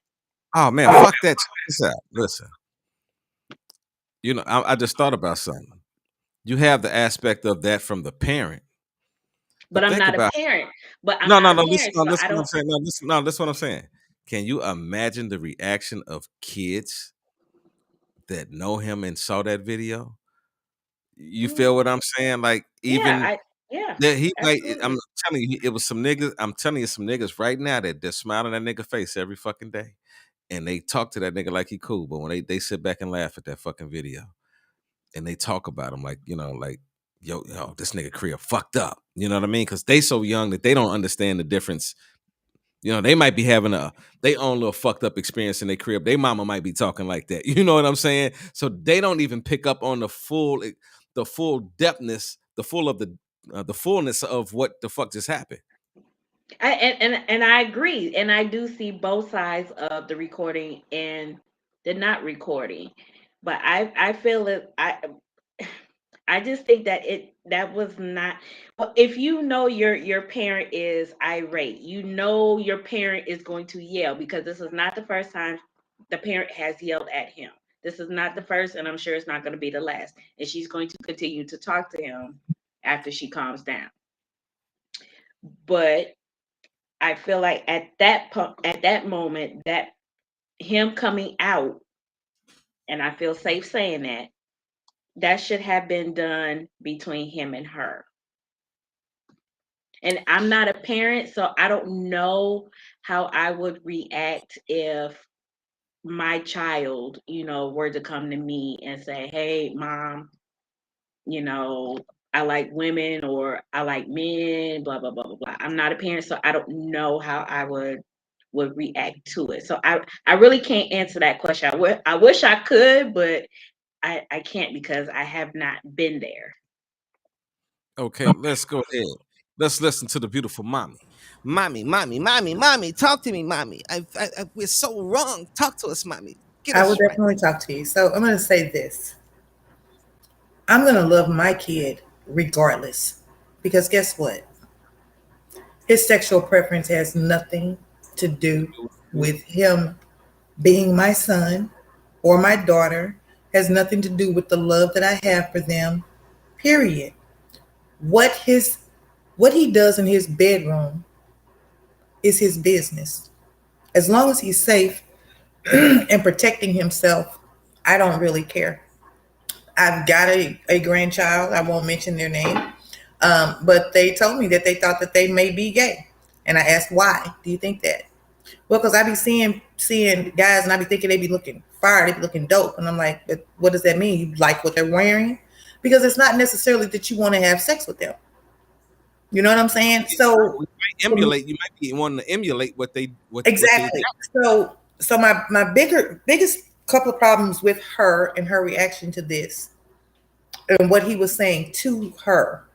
Oh man, fuck that. Check this out. Listen, I just thought about something. You have the aspect of that from the parent, But but I'm think not a about parent. But I'm no, no, not a no. Listen, parent, no, so listen I what I'm don't. saying. No, listen, no, listen what I'm saying. Can you imagine the reaction of kids that know him and saw that video? You Mm, feel what I'm saying? Like yeah, even yeah, that he might. I'm absolutely. telling you, it was some niggas. I'm telling you, some niggas right now that they're smiling at that nigga face every fucking day, and they talk to that nigga like he cool. But when they sit back and laugh at that fucking video, and they talk about him like like yo, this nigga career fucked up. You know what I mean? Because they so young that they don't understand the difference. They might be having they own little fucked up experience in their crib. Their mama might be talking like that. You know what I'm saying? So they don't even pick up on the full depthness, the fullness of what the fuck just happened. And I agree, and I do see both sides of the recording and the not recording, but I feel it. I just think that that was not. Well, if your parent is irate, your parent is going to yell because this is not the first time the parent has yelled at him. This is not the first, and I'm sure it's not going to be the last. And she's going to continue to talk to him after she calms down. But I feel like at that moment, that him coming out, and I feel safe saying that should have been done between him and her. And I'm not a parent, so I don't know how I would react if my child, were to come to me and say, "Hey, mom, you know, I like women or I like men, blah blah blah blah blah." I'm not a parent, so I don't know how I would react to it. So I really can't answer that question. I wish I could, but I can't because I have not been there. Okay, let's go ahead. Let's listen to the beautiful mommy. Mommy, talk to me, mommy. We're so wrong. Talk to us, mommy. Get I will us right. definitely talk to you. So I'm going to say this. I'm going to love my kid regardless. Because guess what? His sexual preference has nothing to do with him being my son or my daughter, has nothing to do with the love that I have for them, period. What his what he does in his bedroom is his business. As long as he's safe and protecting himself, I don't really care. I've got a grandchild. I won't mention their name. But they told me that they thought that they may be gay. And I asked, why do you think that? Well, because I be seeing guys and I be thinking they be looking fire, they be looking dope. And I'm like, but what does that mean? You like what they're wearing? Because it's not necessarily that you want to have sex with them. You know what I'm saying? So You might emulate. You might be wanting to emulate what they exactly. So my biggest couple of problems with her and her reaction to this and what he was saying to her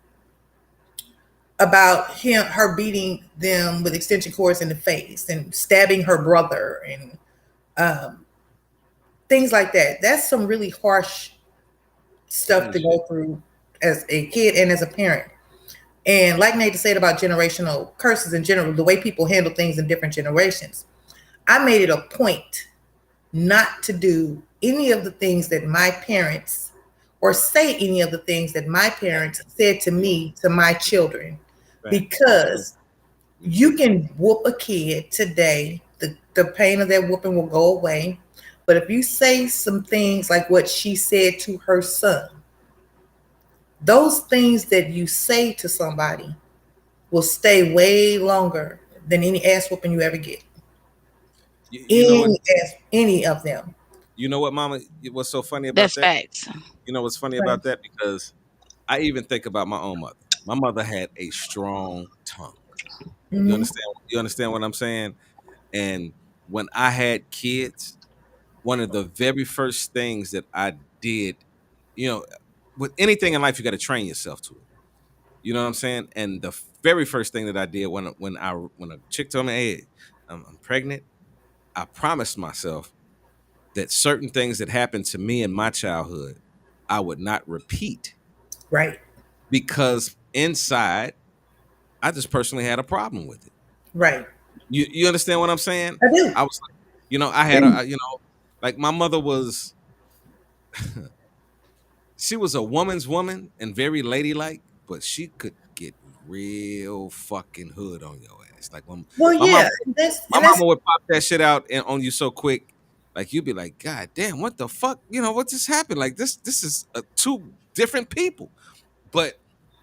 about her beating them with extension cords in the face and stabbing her brother and things like that. That's some really harsh stuff Oh to go shit. through as a kid and as a parent. And like Nate said about generational curses in general, the way people handle things in different generations, I made it a point not to do any of the things that my parents or say any of the things that my parents said to me to my children, Facts. Me too. because Me you too. can whoop a kid today, the pain of that whooping will go away. But if you say some things like what she said to her son, those things that you say to somebody will stay way longer than any ass whooping you ever get. You know what? Any of them. You know what, Mama? What's so funny about That's that? facts. You know what's funny Right. about that? Because I even think about my own mother. My mother had a strong tongue. You Mhm. understand? You understand what I'm saying? And when I had kids, one of the very first things that I did, you know, with anything in life, you got to train yourself to it. You know what I'm saying? And the very first thing that I did when a chick told me, "Hey, I'm pregnant," I promised myself that certain things that happened to me in my childhood, I would not repeat Right. because inside, I just personally had a problem with it. Right. You understand what I'm saying? I do. I was like, I had like my mother was she was a woman's woman and very ladylike, but she could get real fucking hood on your ass. Like when Well, my mom yeah, my and that's mama would pop that shit out and on you so quick, like you'd be like, God damn, what the fuck? What just happened? Like this is two different people. But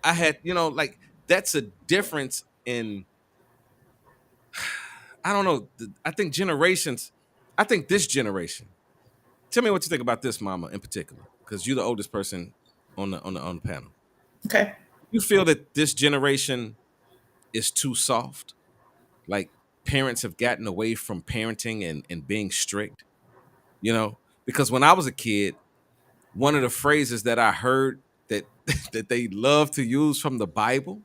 I had, like that's a difference in I don't know. I think generations. I think this generation. Tell me what you think about this, Mama, in particular, because you're the oldest person on the panel. okay. You feel that this generation is too soft? Like parents have gotten away from parenting and being strict. Because when I was a kid, one of the phrases that I heard that that they love to use from the Bible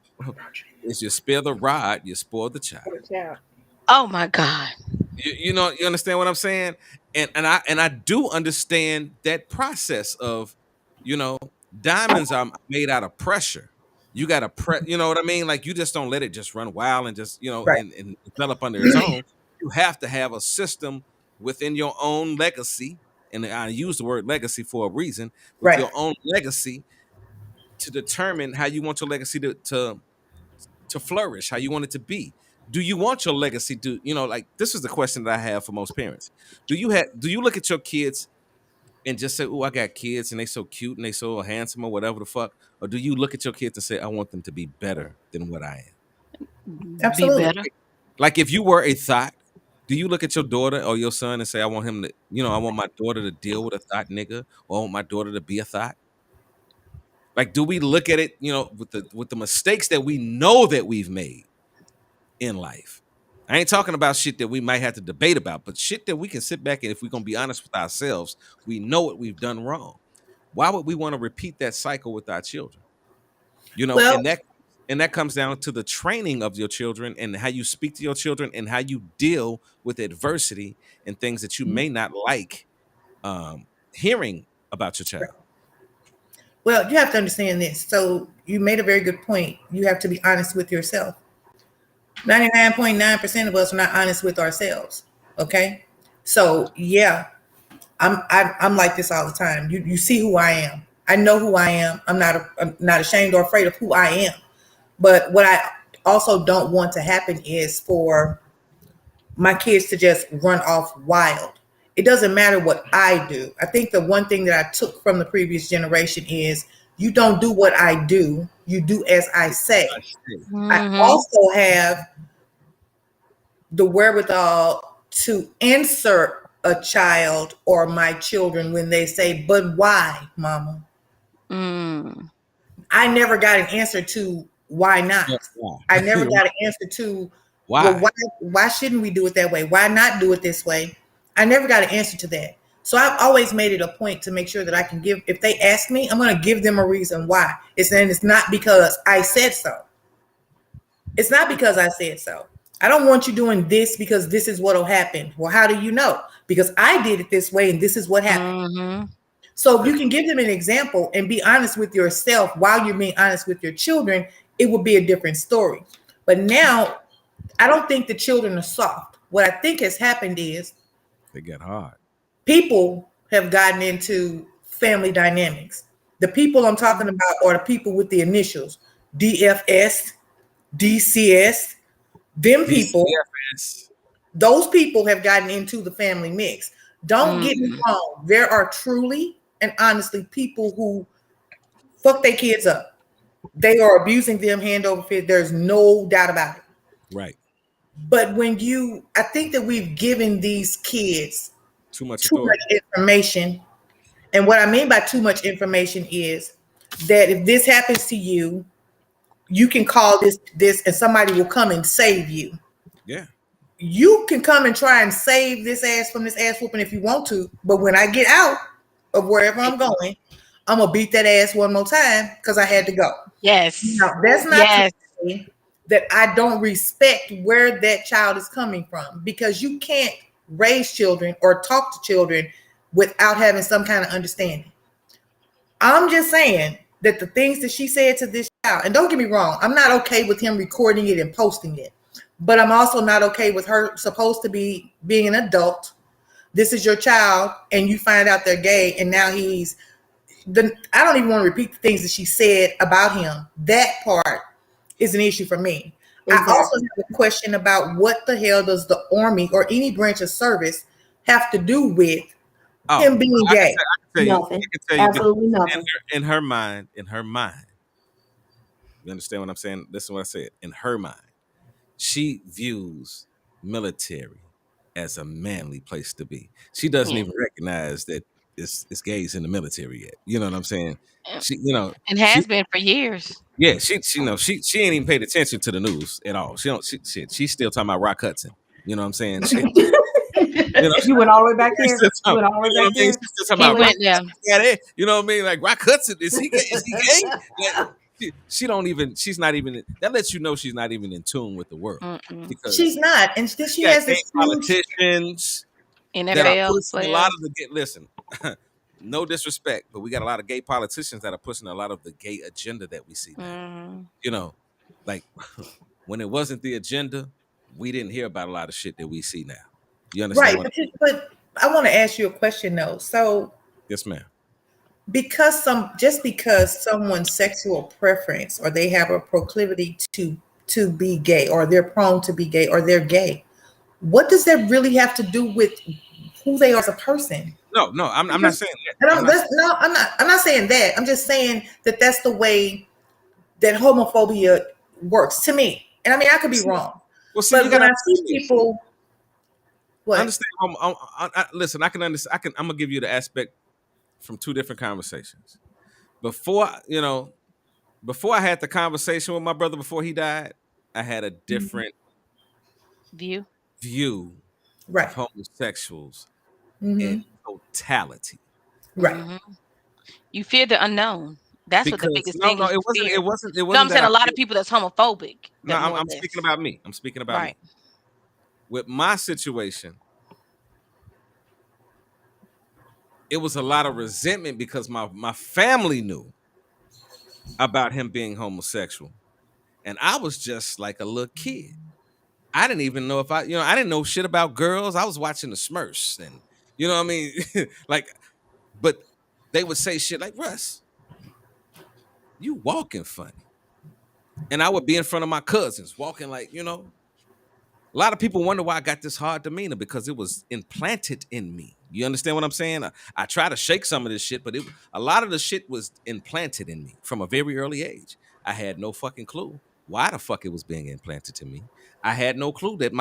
is "You spare the rod, you spoil the child." Yeah. Oh my God. You understand what I'm saying? And I do understand that process of, you know, diamonds are made out of pressure. You gotta you know what I mean? Like you just don't let it just run wild and just, Right. and develop under its own. You have to have a system within your own legacy. And I use the word legacy for a reason, with Right. your own legacy to determine how you want your legacy to flourish, how you want it to be. Do you want your legacy to, like this is the question that I have for most parents. Do you look at your kids and just say, "Oh, I got kids and they so cute and they so handsome or whatever the fuck," or do you look at your kids and say, "I want them to be better than what I am"? Be Absolutely. better. Like if you were a thought, do you look at your daughter or your son and say, "I want him to, I want my daughter to deal with a thought nigga, or I want my daughter to be a thought"? Like, do we look at it, with the mistakes that we know that we've made in life? I ain't talking about shit that we might have to debate about, but shit that we can sit back and if we're gonna be honest with ourselves, we know what we've done wrong. Why would we want to repeat that cycle with our children? You know, Well, and that comes down to the training of your children and how you speak to your children and how you deal with adversity and things that you may not like hearing about your child. well, you have to understand this. So you made a very good point. You have to be honest with yourself. 99.9% of us are not honest with ourselves. Okay. So yeah, I'm like this all the time. You see who I am. I know who I am. I'm not ashamed or afraid of who I am. But what I also don't want to happen is for my kids to just run off wild. It doesn't matter what I do. I think the one thing that I took from the previous generation is you don't do what I do, you do as I I say. see. I Mm-hmm. also have the wherewithal to insert a child or my children when they say, "But why, mama?" Mm. I never got an answer to why Yeah, not. why? I never got an answer to, well, Why? why shouldn't we do it that way? Why not do it this way? I never got an answer to that. So I've always made it a point to make sure that I can give, if they ask me, I'm going to give them a reason why. It's not because I said so. It's not because I said so. I don't want you doing this because this is what'll happen. Well, how do you know? Because I did it this way and this is what happened. Mm-hmm. So if you can give them an example and be honest with yourself while you're being honest with your children, it would be a different story. But now, I don't think the children are soft. What I think has happened is They get hard. people have gotten into family dynamics. The people I'm talking Mhm. about are the people with the initials DFS, DCS. Them people, DCFS. those people have gotten into the family mix. Don't get me Mm-hmm. wrong. There are truly and honestly people who fuck their kids up. They are abusing them hand over fist. There's no doubt about it. Right. But when I think that we've given these kids Too much too much authority. information. And what I mean by too much information is that if this happens to you, you can call this, and somebody will come and save you. Yeah. You can come and try and save this ass from this ass whooping if you want to, but when I get out of wherever I'm going, I'm gonna beat that ass one more time because I had to go. Yes. Now, that's not to Yes. say that I don't respect where that child is coming from, because you can't raise children or talk to children without having some kind of understanding. I'm just saying that the things that she said to this child, and don't get me wrong, I'm not okay with him recording it and posting it, but I'm also not okay with her supposed to be being an adult. This is your child, and you find out they're gay, and now I don't even want to repeat the things that she said about him. That part is an issue for me. I also Exactly. have a question about what the hell does the Army or any branch of service have to do with Oh, him being I can, gay? I can tell you. I Nothing. can tell you this. Absolutely nothing. In her mind. You understand what I'm saying? This is what I said. In her mind, she views military as a manly place to be. She doesn't Yeah. even recognize that it's gays in the military yet. You know what I'm saying? She, you know, And she, has been for years. yeah, she ain't even paid attention to the news at all. She don't, she's still talking about Rock Hudson. You know what I'm saying? You know, You went all the way back she's there. still You talking, went all the you way know what back I mean? there. She's still talking He about Rock went there. Hudson. Yeah, you know what I mean? Like Rock Hudson, is he gay? Is he gay? Like, she don't even. She's not even. That lets you know she's not even in tune with the world, Mm-mm. She's because not, and you she got has gay this huge. politicians that are NFL pushing a lot players. of the gay. Listen, no disrespect, but we got a lot of gay politicians that are pushing a lot of the gay agenda that we see now. Mm. You know, like when it wasn't the agenda, we didn't hear about a lot of shit that we see now. You understand Right, what? but I want to ask you a question though. So Yes, ma'am. because someone's sexual preference or they have a proclivity to be gay, or they're prone to be gay, or they're gay, what does that really have to do with who they are as a person? No, no, I'm not Because saying that. and I'm not. I'm not saying that. I'm just saying that that's the way that homophobia works to me. And I mean, I could be wrong, Well, see, you but when gotta I see understand. people, what? Understand. Listen, I can understand. I'm gonna give you the aspect from two different conversations. Before before I had the conversation with my brother before he died, I had a Mhm. different View. view of Right. homosexuals in Hmm. totality. Right. Hmm. You fear the unknown. That's what the Because biggest no, thing no, is. You fear. it No, I'm wasn't that saying I a lot of feel. people that's homophobic. No, That more or I'm less. speaking about me. I'm speaking about Right. me. With my situation, it was a lot of resentment because my family knew about him being homosexual, and I was just like a little kid. I didn't even know if I didn't know shit about girls. I was watching the Smurfs, and you know what I mean, like, but they would say shit like, "Russ, you walking funny," and I would be in front of my cousins walking like, a lot of people wonder why I got this hard demeanor because it was implanted in me. You understand what I'm saying? I try to shake some of this shit, but a lot of the shit was implanted in me from a very early age. I had no fucking clue why the fuck it was being implanted to me. I had no clue that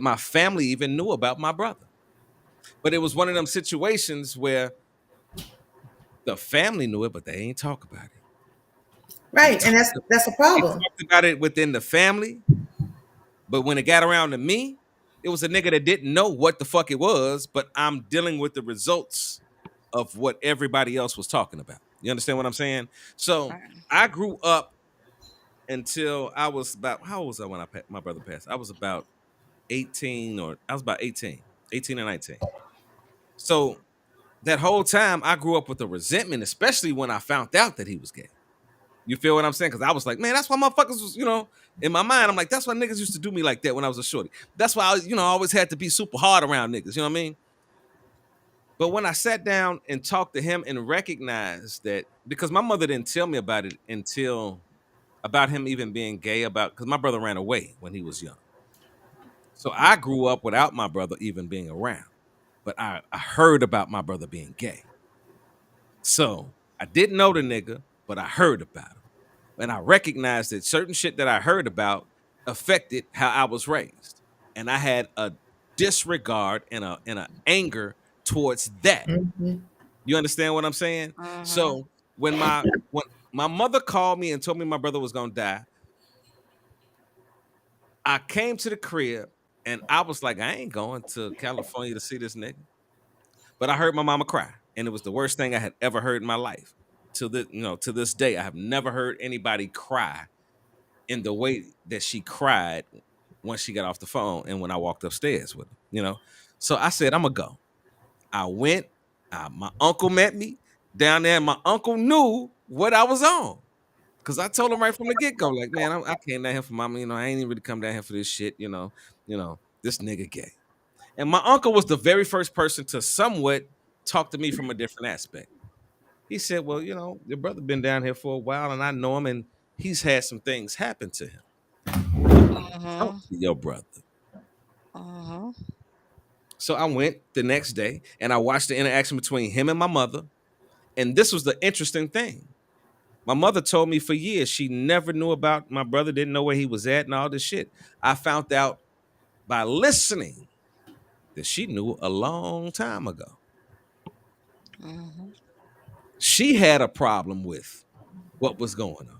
my family even knew about my brother. But it was one of them situations where the family knew it, but they ain't talk about it. They Right. And talked, that's a they problem. talked about it within the family, but when it got around to me, it was a nigga that didn't know what the fuck it was, but I'm dealing with the results of what everybody else was talking about. You understand what I'm saying? So Right. I grew up until I was about, how old was I when my brother passed? I was about 18, or I was about 18 or 19. So that whole time I grew up with a resentment, especially when I found out that he was gay. You feel what I'm saying? Because I was like, man, that's why motherfuckers was, in my mind, I'm like, that's why niggas used to do me like that when I was a shorty. That's why I always had to be super hard around niggas. You know what I mean? But when I sat down and talked to him and recognized that, because my mother didn't tell me about it until about him even being gay, because my brother ran away when he was young. So I grew up without my brother even being around. But I heard about my brother being gay. So I didn't know the nigga, but I heard about him. And I recognized that certain shit that I heard about affected how I was raised. And I had a disregard and a anger towards that. Mm-hmm. You understand what I'm saying? Mm-hmm. So when my mother called me and told me my brother was gonna die, I came to the crib and I was like, I ain't going to California to see this nigga. But I heard my mama cry, and it was the worst thing I had ever heard in my life. To this day, I have never heard anybody cry in the way that she cried when she got off the phone and when I walked upstairs with her. So I said, I'm gonna go. I went. My uncle met me down there, and my uncle knew what I was on. Cause I told him right from the get go, like, man, I came down here for mama. I ain't even really come down here for this shit. This nigga gay. And my uncle was the very first person to somewhat talk to me from a different aspect. He said, well, your brother been down here for a while, and I know him, and he's had some things happen to him. Talk Mm-hmm. to your brother. Mm-hmm. So I went the next day, and I watched the interaction between him and my mother. And this was the interesting thing. My mother told me for years she never knew about my brother, didn't know where he was at and all this shit. I found out by listening that she knew a long time ago. Mm-hmm. She had a problem with what was going on.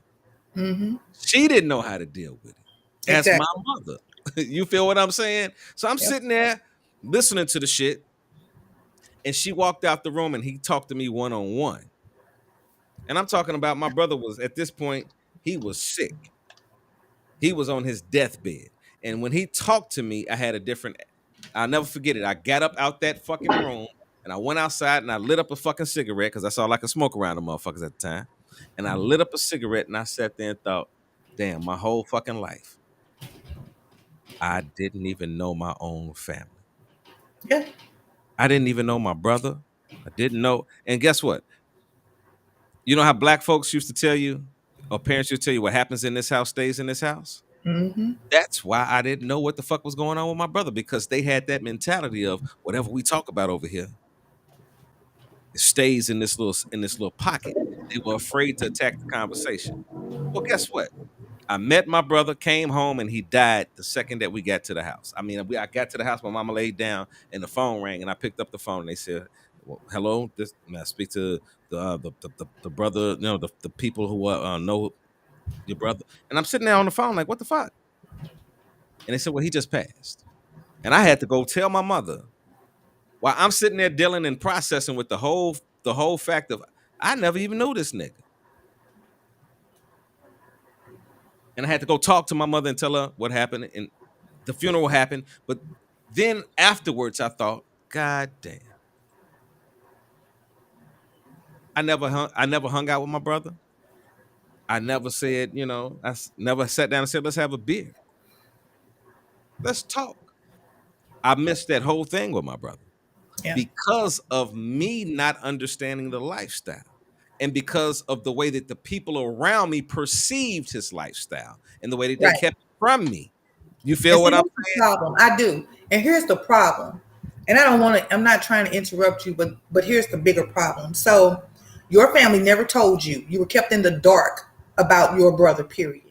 Mm-hmm. She didn't know how to deal with it as my Exactly. mother. You feel what I'm saying? So I'm Yep. sitting there listening to the shit, and she walked out the room and he talked to me one on one. And I'm talking about my brother was at this point, he was sick. He was on his deathbed. And when he talked to me, I had a different, I'll never forget it. I got up out that fucking room and I went outside and I lit up a fucking cigarette because that's all I could smoke around the motherfuckers at the time. And I lit up a cigarette and I sat there and thought, damn, my whole fucking life, I didn't even know my own family. Yeah. I didn't even know my brother. I didn't know. And guess what? You know how black folks used to tell you, or parents used to tell you, what happens in this house stays in this house? Mm-hmm. That's why I didn't know what the fuck was going on with my brother, because they had that mentality of whatever we talk about over here, it stays in this little pocket. They were afraid to attack the conversation. Well, guess what? I met my brother, came home, and he died the second that we got to the house. I mean, I got to the house, my mama laid down, and the phone rang, and I picked up the phone, and they said, well, "Hello, may I speak to the brother? The people who know your brother." And I'm sitting there on the phone, like, "What the fuck?" And they said, "Well, he just passed." And I had to go tell my mother while I'm sitting there dealing and processing with the whole fact of I never even knew this nigga. And I had to go talk to my mother and tell her what happened. And the funeral happened. But then afterwards, I thought, God damn. I never hung out with my brother. I never said, never sat down and said, let's have a beer. Let's talk. I missed that whole thing with my brother Yeah. because of me not understanding the lifestyle and because of the way that the people around me perceived his lifestyle and the way that they Right. kept it from me. You And feel see, what I'm here's the saying? problem. I do. And here's the problem. And I don't want to, I'm not trying to interrupt you, but here's the bigger problem. So your family never told you. You were kept in the dark about your brother, period.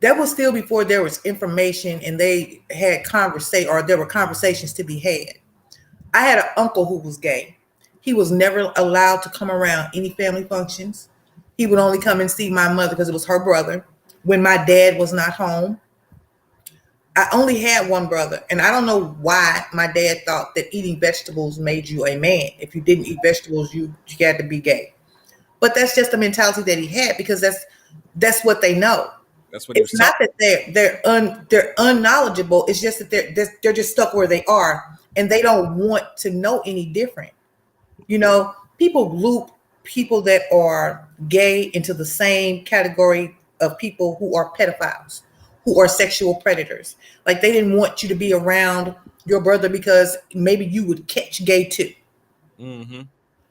That was still before there was information and they had conversation or there were conversations to be had. I had an uncle who was gay. He was never allowed to come around any family functions. He would only come and see my mother because it was her brother when my dad was not home. I only had one brother, and I don't know why my dad thought that eating vegetables made you a man. If you didn't eat vegetables, you had to be gay. But that's just the mentality that he had because that's what they know. That's what he It's was not talking. that they're unknowledgeable. It's just that they're just stuck where they are, and they don't want to know any different. You know, people loop people that are gay into the same category of people who are pedophiles, who are sexual predators. Like they didn't want you to be around your brother because maybe you would catch gay too. Mm-hmm.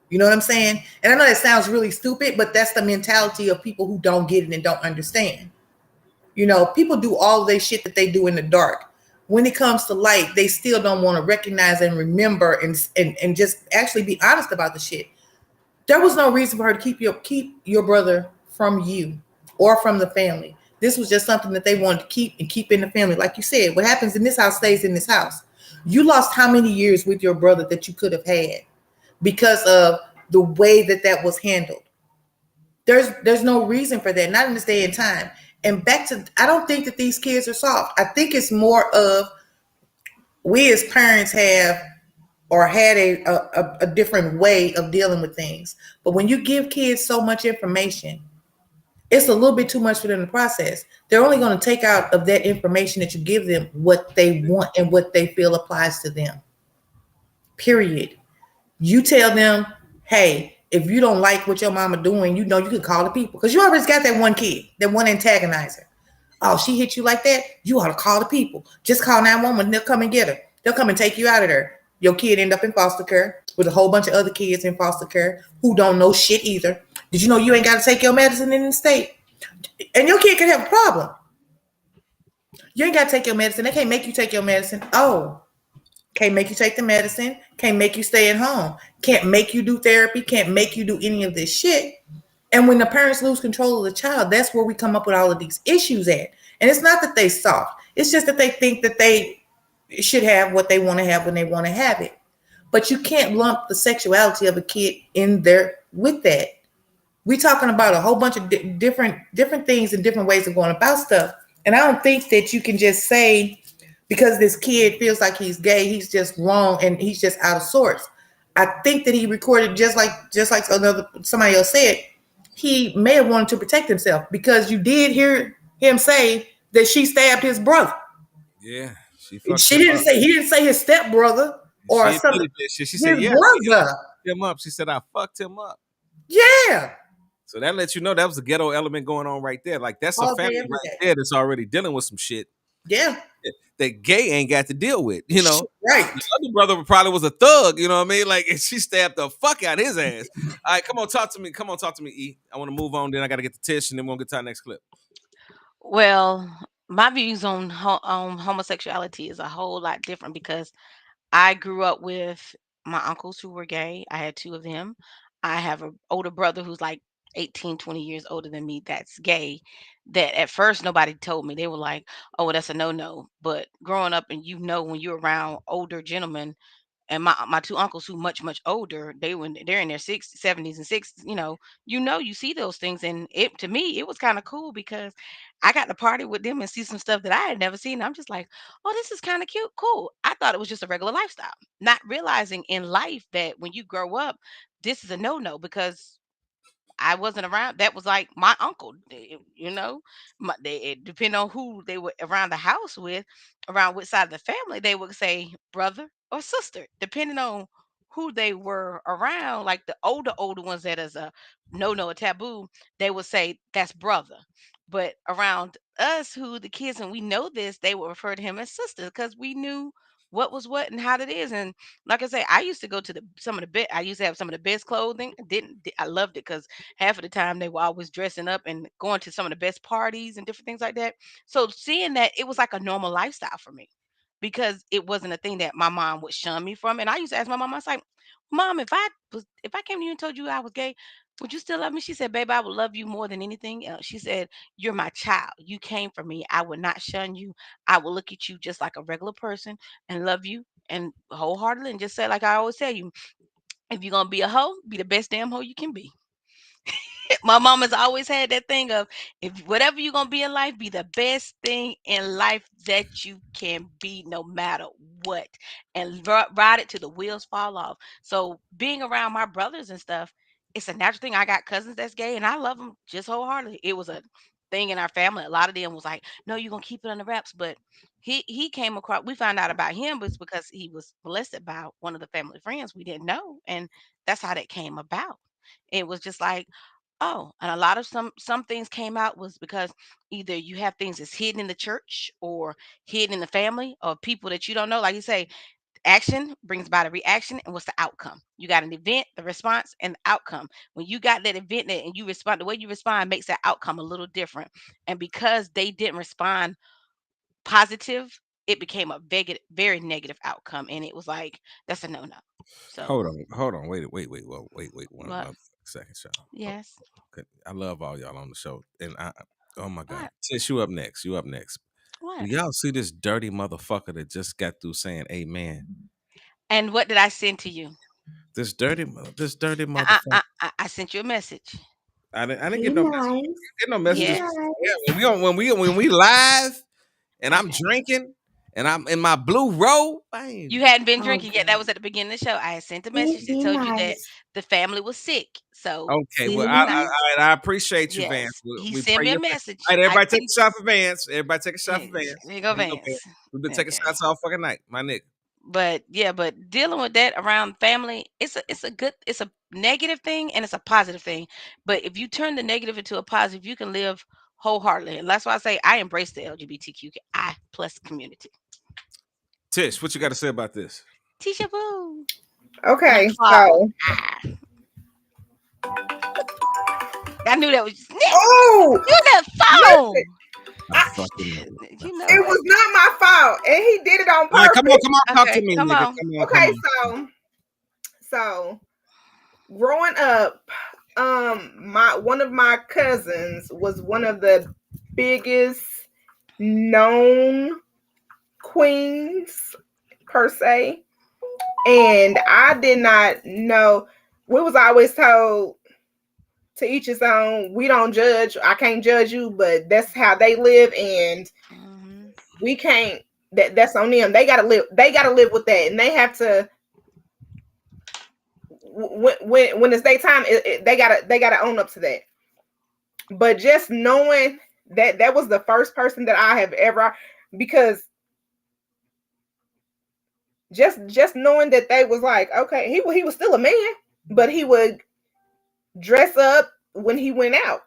You know what I'm saying? And I know that sounds really stupid, but that's the mentality of people who don't get it and don't understand. You know, people do all this shit that they do in the dark. When it comes to light, they still don't want to recognize and remember and just actually be honest about the shit. There was no reason for her to keep your brother from you or from the family. This was just something that they wanted to keep and keep in the family. Like you said, what happens in this house stays in this house. You lost how many years with your brother that you could have had because of the way that that was handled. There's no reason for that, not in this day and time. And back to, I don't think that these kids are soft. I think it's more of we as parents have or had a different way of dealing with things. But when you give kids so much information, it's a little bit too much for them to process. They're only going to take out of that information that you give them what they want and what they feel applies to them. Period. You tell them, hey, if you don't like what your mama doing, you know you can call the people. Because you always got that one kid, that one antagonizer. Oh, she hit you like that? You ought to call the people. Just call 911. They'll come and get her. They'll come and take you out of there. Your kid end up in foster care with a whole bunch of other kids in foster care who don't know shit either. Did you know you ain't got to take your medicine in the state? And your kid can have a problem. You ain't got to take your medicine. They can't make you take your medicine. Oh, can't make you take the medicine. Can't make you stay at home. Can't make you do therapy. Can't make you do any of this shit. And when the parents lose control of the child, that's where we come up with all of these issues at. And it's not that they soft. It's just that they think that they should have what they want to have when they want to have it. But you can't lump the sexuality of a kid in there with that. We talking about a whole bunch of different things and different ways of going about stuff. And I don't think that you can just say because this kid feels like he's gay, he's just wrong and he's just out of sorts. I think that he recorded just like another somebody else said, he may have wanted to protect himself because you did hear him say that she stabbed his brother. Yeah, she fucked She him didn't up. say he didn't say his stepbrother or She something. admitted that shit. She said, His "Yeah, brother. him up." She said, "I fucked him up." Yeah. So that lets you know that was a ghetto element going on right there. Like that's a All day, family every right day. there that's already dealing with some shit Yeah. that gay ain't got to deal with. You know, the Right. other brother probably was a thug. You know what I mean? Like and she stabbed the fuck out his ass. All right, come on, talk to me. Come on, talk to me. E. I want to move on. Then I got to get to Tish, and then we'll get to our next clip. Well, my views on homosexuality is a whole lot different because I grew up with my uncles who were gay. I had two of them. I have an older brother who's like 18, 20 years older than me that's gay. That at first nobody told me. They were like, oh, well, that's a no no. But growing up, and when you're around older gentlemen, and my two uncles who much older, they're in their 60s, 70s and 60s, you see those things, and it to me it was kind of cool because I got to party with them and see some stuff that I had never seen. I'm just like, oh, this is kind of cute, cool. I thought it was just a regular lifestyle, not realizing in life that when you grow up, this is a no-no because I wasn't around. That was like my uncle, it depend on who they were around the house with, around which side of the family, they would say brother or sister, depending on who they were around. Like the older ones that is a no, a taboo, they would say that's brother. But around us, who the kids, and we know this, they would refer to him as sister because we knew what was what and how it is. And like I say, I used to go to the some of the best. I used to have some of the best clothing. I loved it because half of the time they were always dressing up and going to some of the best parties and different things like that. So seeing that, it was like a normal lifestyle for me because it wasn't a thing that my mom would shun me from. And I used to ask my mom, I was like, Mom, if I came to you and told you I was gay, would you still love me? She said, Baby, I would love you more than anything else. She said, You're my child. You came from me. I would not shun you. I will look at you just like a regular person and love you and wholeheartedly and just say, like I always tell you, if you're gonna be a hoe, be the best damn hoe you can be. My mom has always had that thing of, if whatever you're gonna be in life, be the best thing in life that you can be, no matter what, and ride it till the wheels fall off. So being around my brothers and stuff, it's a natural thing. I got cousins that's gay, and I love them just wholeheartedly. It was a thing in our family. A lot of them was like, "No, you're gonna keep it under wraps." But he came across. We found out about him was because he was molested by one of the family friends we didn't know, and that's how that came about. It was just like, oh, and a lot of some things came out was because either you have things that's hidden in the church or hidden in the family or people that you don't know. Like you say, action brings about a reaction, and what's the outcome? You got an event, the response, and the outcome. When you got that event and you respond, the way you respond makes that outcome a little different. And because they didn't respond positive, it became a very negative outcome, and it was like that's a no no. So Hold on, wait, what? one second, y'all. Yes. Okay, I love all y'all on the show, and oh my god, What? Tish, you up next. You up next. Do What? y'all see this dirty motherfucker that just got through saying amen? And what did I send to you? This dirty I motherfucker. I, I sent you a message. I didn't He get no message. nice. Get no He messages. Yes. Yeah, nice. when we live and I'm Okay. drinking and I'm in my blue robe, I ain't. You hadn't been drinking yet. That Okay. was at the beginning of the show. I had sent a message that He told you that nice. the family was sick. So Okay, He well, this is how. nice. I appreciate you, Vance. Yes, he We sent pray me a your. message. All right, I everybody take couldn't. a shot for Vance. Everybody take a shot for Hey, Vance. there you go, Here you go, Vance. Vance. We've been taking Okay, shots all fucking night, my nigga. but yeah, but dealing with that around family, it's a negative thing and it's a positive thing. But if you turn the negative into a positive, you can live wholeheartedly, and that's why I say I embrace the LGBTQI plus community. Tish, what you got to say about this? Tisha Boo and Okay, applause. so Ah, I knew that was oh, you that listen, phone. I fucking know it. I You know it fucking. was what? not my fault, and he did it on All right, purpose. come on, talk to Okay, me, come nigga. on. Come Okay, on. so growing up, my one of my cousins was one of the biggest known queens per se, and I did not know. We was always told to each his own. We don't judge. I can't judge you, but that's how they live, and Hmm. we can't. That's on them. They gotta live. They gotta live with that, and they have to. When it's daytime, they gotta own up to that. But just knowing that was the first person that I have ever, because just knowing that they was like, okay, he was still a man, but he would dress up when he went out.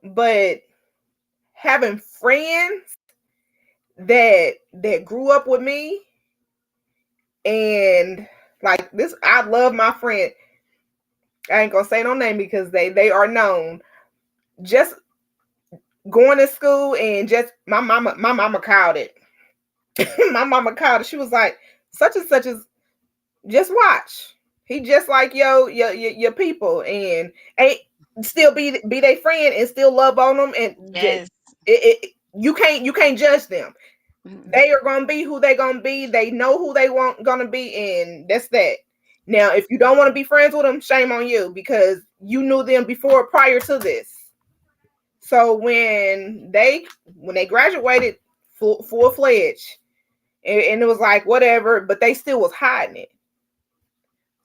But having friends that grew up with me, and like this, I love my friend. I ain't gonna say no name because they are known. Just going to school and just my mama called it. My mama called it. She was like, such and such is just watch. He just like your people, and ain't still be their friend and still love on them, and just, Yes. you can't judge them. Mm-mm. They are gonna be who they gonna be. They know who they want gonna be, and that's that. Now, if you don't want to be friends with them, shame on you because you knew them before prior to this. So when they graduated full fledged, and it was like whatever, but they still was hiding it.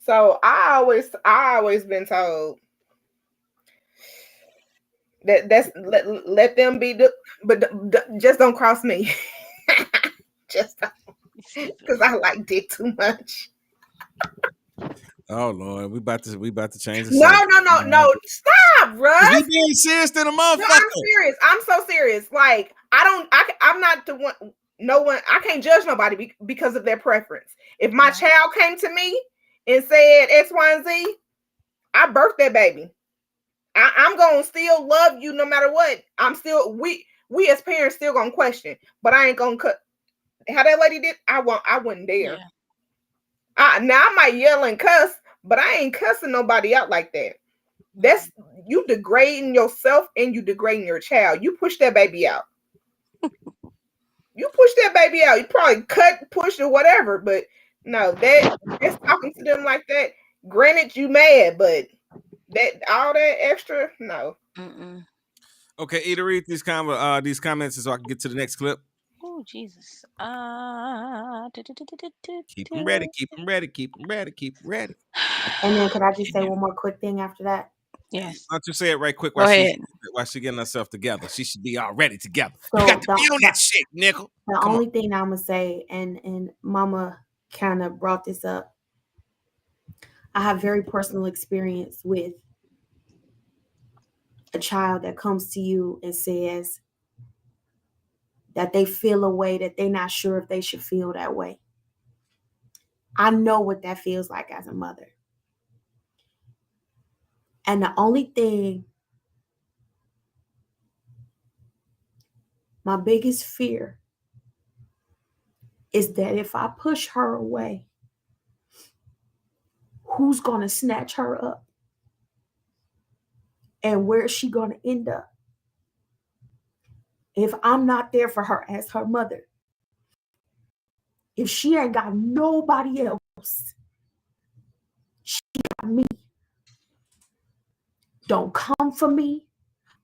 So I always been told that's let them be the, but just don't cross me. Just You stupid. because I like dick too much. Oh Lord, we about to change the No, subject. no, no, no. Stop, He Russ. being serious than a No, I'm motherfucker. serious. I'm so serious. Like I'm not the one. No one. I can't judge nobody because of their preference. If my Right. child came to me and said X, Y, and Z, I birthed that baby. I'm gonna still love you no matter what. I'm still we as parents still gonna question, but I ain't gonna cut how that lady did. I wouldn't dare. Yeah. Now I might yell and cuss, but I ain't cussing nobody out like that. That's you degrading yourself and you degrading your child. You push that baby out. You push that baby out. You probably cut, push, or whatever. But no, that's talking to them like that. Granted, you mad, but that all that extra, no. Mm-mm. Okay, Ida, read these comments so I can get to the next clip. Oh Jesus. Keep them ready. Keep them ready. Keep them ready. Keep them ready. And then could I just say one more quick thing after that? Yes. Why don't you say it right quick Go ahead. while she getting herself together. She should be already together. You got So to be on that shit, nickel. the Come on. only thing I'm gonna say, and Mama kind of brought this up. I have very personal experience with a child that comes to you and says that they feel a way that they're not sure if they should feel that way. I know what that feels like as a mother. And the only thing, my biggest fear is that if I push her away, who's going to snatch her up? And where is she going to end up? If I'm not there for her as her mother, if she ain't got nobody else, she got me. Don't come for me.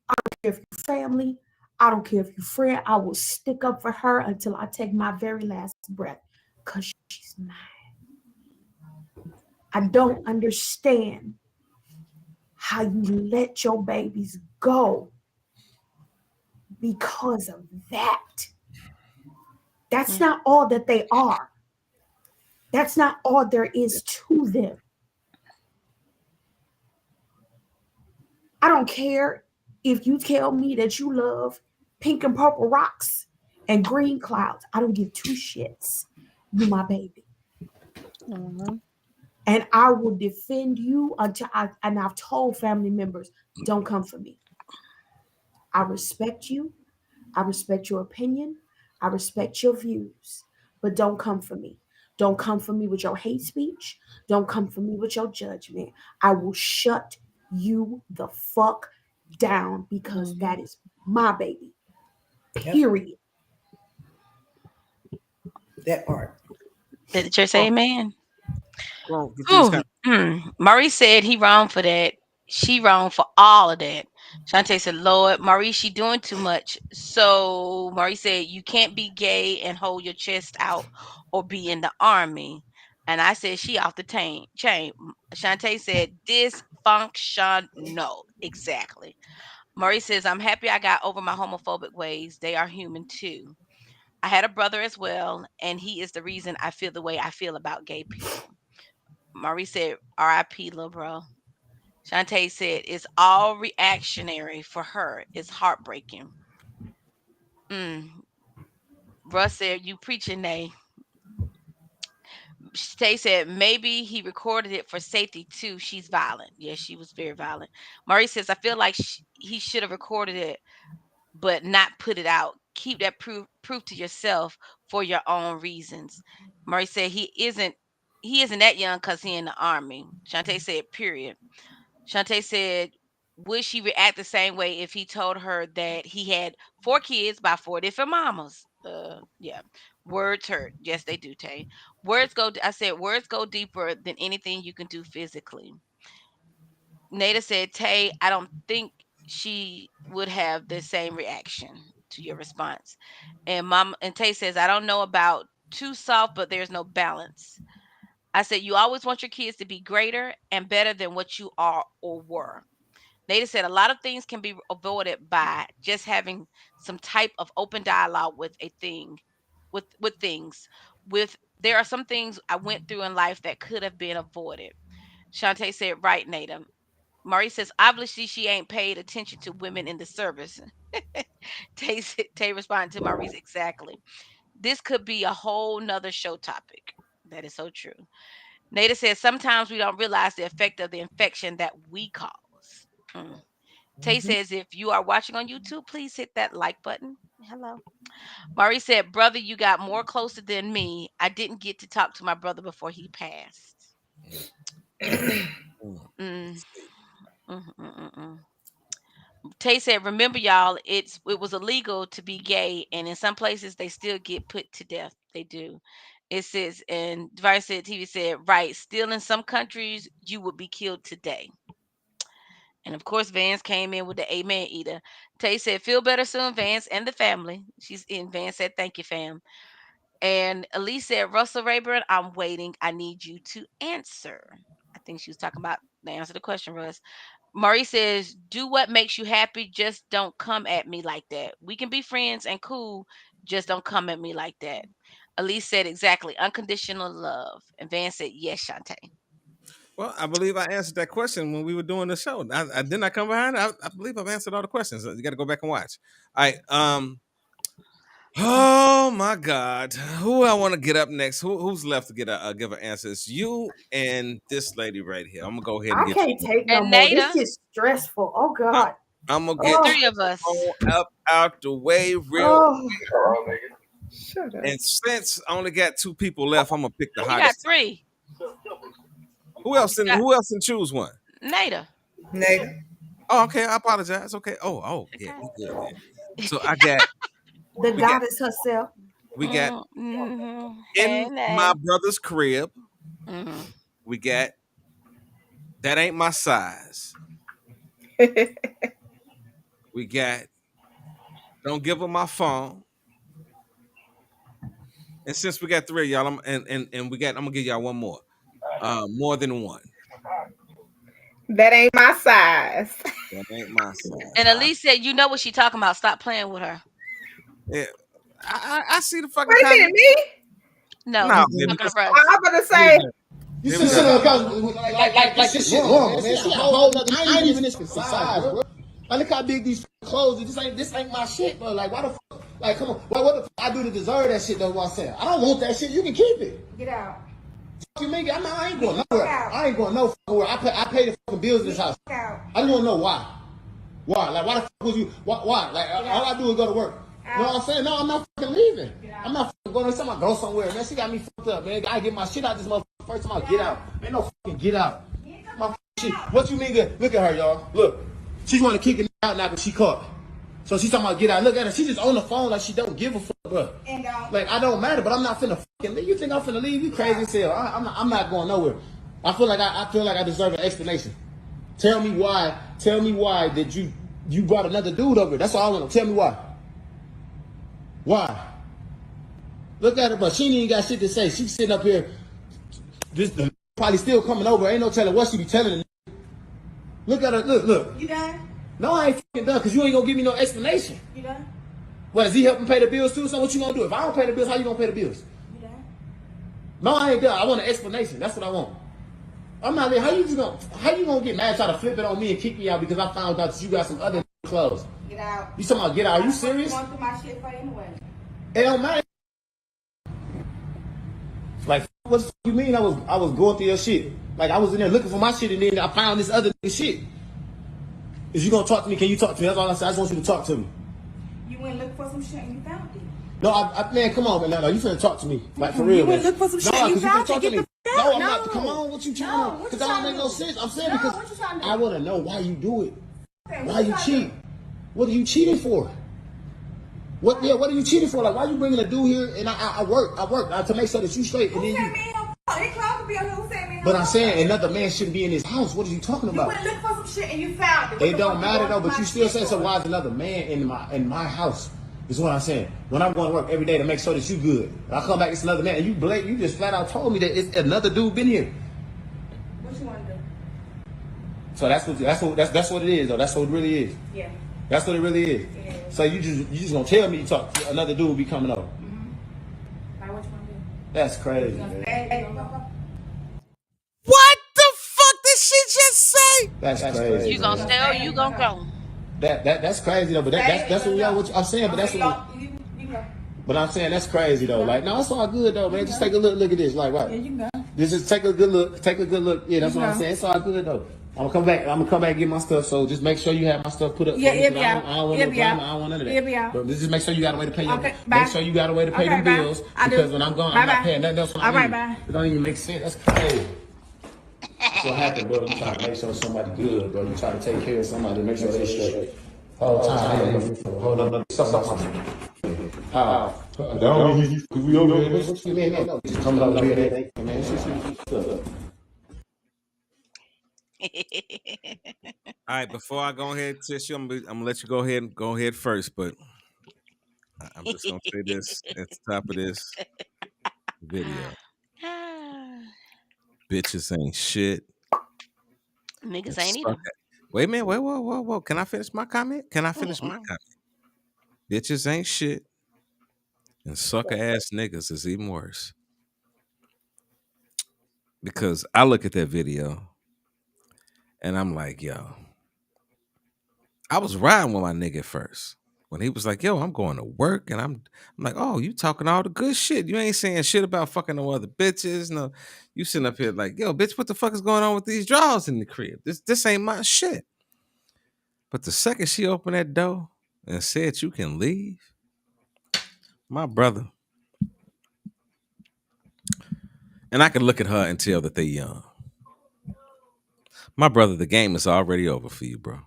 I don't care if you're family. I don't care if you're friend. I will stick up for her until I take my very last breath because she's mine. I don't understand how you let your babies go because of that. That's not all that they are. That's not all there is to them. I don't care if you tell me that you love pink and purple rocks and green clouds. I don't give two shits. You my baby. Mm-hmm. And I will defend you until and I've told family members, don't come for me. I respect you. I respect your opinion. I respect your views, but don't come for me. Don't come for me with your hate speech. Don't come for me with your judgment. I will shut you the fuck down because Mm-hmm. that is my baby. Yep, Period. that part. Let the church say Oh, amen. well, get these Ooh, kind. Maurice said he wrong for that. She wrong for all of that. Shantae said, Lord, Maurice, she doing too much. So Maurice said, you can't be gay and hold your chest out or be in the army. And I said, she off the chain. Shantae said, dysfunctional. Exactly. Maurice says, I'm happy I got over my homophobic ways. They are human too. I had a brother as well, and he is the reason I feel the way I feel about gay people. Maurice said, R.I.P. little bro. Shantae said, it's all reactionary for her. It's heartbreaking. Mm. Russ said, you preaching, Nay. Shantae said, maybe he recorded it for safety too. She's violent. Yes, she was very violent. Maurice says, I feel like he should have recorded it, but not put it out. Keep that proof to yourself for your own reasons. Maurice said, he isn't that young because he in the army. Shantae said, period. Shantae said, would she react the same way if he told her that he had 4 kids by 4 different mamas? Yeah. Words hurt. Yes, they do, Tay. I said, words go deeper than anything you can do physically. Nada said, Tay, I don't think she would have the same reaction to your response. And Tay says, I don't know about too soft, but there's no balance. I said, you always want your kids to be greater and better than what you are or were. Nada said a lot of things can be avoided by just having some type of open dialogue with a thing, with things. With there are some things I went through in life that could have been avoided. Shantae said, right, Nada. Maurice says, obviously she ain't paid attention to women in the service. Tay responded to Maurice, exactly. This could be a whole nother show topic. That is so true. Nada says, sometimes we don't realize the effect of the infection that we cause. Mm. Tay Mhm. says, if you are watching on YouTube, please hit that like button. Hello. Maurice said, brother, you got more closer than me. I didn't get to talk to my brother before he passed. Mm. Mm. Mm, mm, mm, mm. Tay said, remember, y'all, it was illegal to be gay, and in some places they still get put to death. They do. It says, and Device said, TV said, right, still in some countries you would be killed today. And of course, Vance came in with the amen eater. Tay said, feel better soon, Vance and the family. She's in. Vance said, thank you, fam. And Elise said, Russell Rayburn, I'm waiting. I need you to answer. I think she was talking about They answer the question, Russ. Maurice says, "Do what makes you happy. Just don't come at me like that. We can be friends and cool. Just don't come at me like that." Elise said, "Exactly. Unconditional love." And Van said, "Yes, Shantae." Well, I believe I answered that question when we were doing the show. I didn't I come behind. I believe I've answered all the questions. You got to go back and watch. All right. Oh my God, who I want to get up next? Who's left to get give an answer? It's you and this lady right here. I'm gonna go ahead and I get can't you. take no And more. This Nada. is stressful. Oh I, God. I'm gonna It's get Oh, three you of us. on up out the way real. oh. Shut up. And since I only got two people left, I'm gonna pick the You got hottest. three. Who else? You got Who else can choose one? Nada. Nada. Oh, okay. I apologize. Okay. Yeah, Okay. we good then. So I got The we got goddess herself. we got Hey, in my Nay. brother's crib. Mm-hmm. We got that ain't my size. We got don't give her my phone. And since we got three of y'all, I'm gonna give y'all one more. More than one. That ain't my size. That ain't my size. And Elise said, "You know what she talking about. Stop playing with her." Yeah, I see the fucking Wait a minute, comment. me? No, No, she's baby, talking to just Russ. I'm gonna here we say, go. You Here we sit go. on the couch like this shit normal, man. She got a whole nother. I ain't even this size, bro. Like look how big these clothes. This ain't my shit, bro. Like why the fuck? Like come on, what the fuck I do to deserve that shit? Though, what I'm saying, I don't want that shit. You can keep it. Get out. You make it. I ain't going nowhere. I ain't going no fucking where. I pay the fucking bills in this house. Get out. I just want to know why. Why? Like why the fuck was you? Why? Like all I do is go to work. You know what I'm saying? No, I'm not fucking leaving. I'm not fucking going to somebody go somewhere. Man, she got me fucked up, man. I get my shit out this motherfucker first time I get out. Ain't no fucking get out. My shit. What you mean? Look at her, y'all. Look. She's want to kick it out now because she caught. So she's talking about get out. Look at her. She's just on the phone like she don't give a fuck, bro. Like I don't matter, but I'm not finna fucking leave. You think I'm finna leave? You crazy as hell. I'm not going nowhere. I feel like I deserve an explanation. Tell me why. Tell me why that you brought another dude over. That's all I want to tell me why. Why? Look at her, but she ain't even got shit to say. She's sitting up here, just probably still coming over. Ain't no telling what she be telling. Look at her. Look. You done? No, I ain't fucking done because you ain't gonna give me no explanation. You done? What, is he helping pay the bills too? So what you gonna do? If I don't pay the bills, how you gonna pay the bills? You done? No, I ain't done. I want an explanation. That's what I want. I'm not there. How you gonna get mad, try to flip it on me and kick me out because I found out that you got some other clothes? Get out. You talking about get out? Are you serious? I'm going through my shit for anyway. It don't matter. Like, what the fuck you mean I was going through your shit? Like, I was in there looking for my shit and then I found this other shit. Is you gonna talk to me? Can you talk to me? That's all I said. I just want you to talk to me. You went look for some shit and you found it. No, man, come on, man. No, you finna talk to me. Like, for real, You man. went look for some shit No, and you because you found finna talk it. to me. Get the fuck No, out. I'm not. No. Come on, what you trying No, to? what you Because that don't trying make to no do? sense. I'm saying No, because what you trying to do? I want to know why you do it. Okay, Why you cheat? What are you cheating for? What are you cheating for? Like, why you bringing a dude here and I work to make sure that you straight and then you. But I'm saying another man shouldn't be in his house. What are you talking about? You went look for some shit and you found it. It don't matter though, but you still say so. Why is another man in my house? Is what I'm saying. When I'm going to work every day to make sure that you good, and I come back, it's another man, and you just flat out told me that it's another dude been here. What you want to do? So that's what it is though. That's what it really is. Yeah. That's what it really is. Yeah. So you just gonna tell me you talk another dude will be coming over? Like, what you want to do? That's crazy, man. What the fuck did she just say? That's crazy. You gonna man. stay or you gonna go? That's crazy though. But that's what I'm saying. But that's what. But I'm saying that's crazy though. Like, no, it's all good though, man. Just take a look at this. Like, right? Yeah, you can go. Just take a good look. Take a good look. Yeah, that's what I'm saying. It's all good though. I'm gonna come back and get my stuff. So just make sure you have my stuff put up. Yeah, for me, it'll 'cause be I out. don't want no It'll be drama. out. I don't want none of It'll be that. out. But just make sure you got a way to pay your. Okay, bye. Make sure you got a way to pay Okay, them bye. bills I do. because when I'm gone, Bye, I'm not bye. paying nothing else. When I All right, leave. bye. It don't even make sense. That's crazy. That's what happened, bro. You trying to make sure somebody good, bro. You try to take care of somebody, make sure they straight. Whole time. Hold on. Don't mean because we over here. What you mean? No, just coming over here, man. All right, before I go ahead, Tissue, I'm gonna let you go ahead first, but I'm just gonna say this at the top of this video. Bitches ain't shit. Niggas ain't Suck either. it. Wait a minute. Wait, whoa, whoa, whoa. Can I finish my comment? Can I finish my Mm-mm. comment? Bitches ain't shit, and sucker ass niggas is even worse. Because I look at that video and I'm like, yo, I was riding with my nigga at first. When he was like, yo, I'm going to work, and I'm like, oh, you talking all the good shit. You ain't saying shit about fucking no other bitches. No, you sitting up here like, yo, bitch, what the fuck is going on with these drawers in the crib? This ain't my shit. But the second she opened that door and said you can leave, my brother, and I can look at her and tell that they young. My brother, the game is already over for you, bro.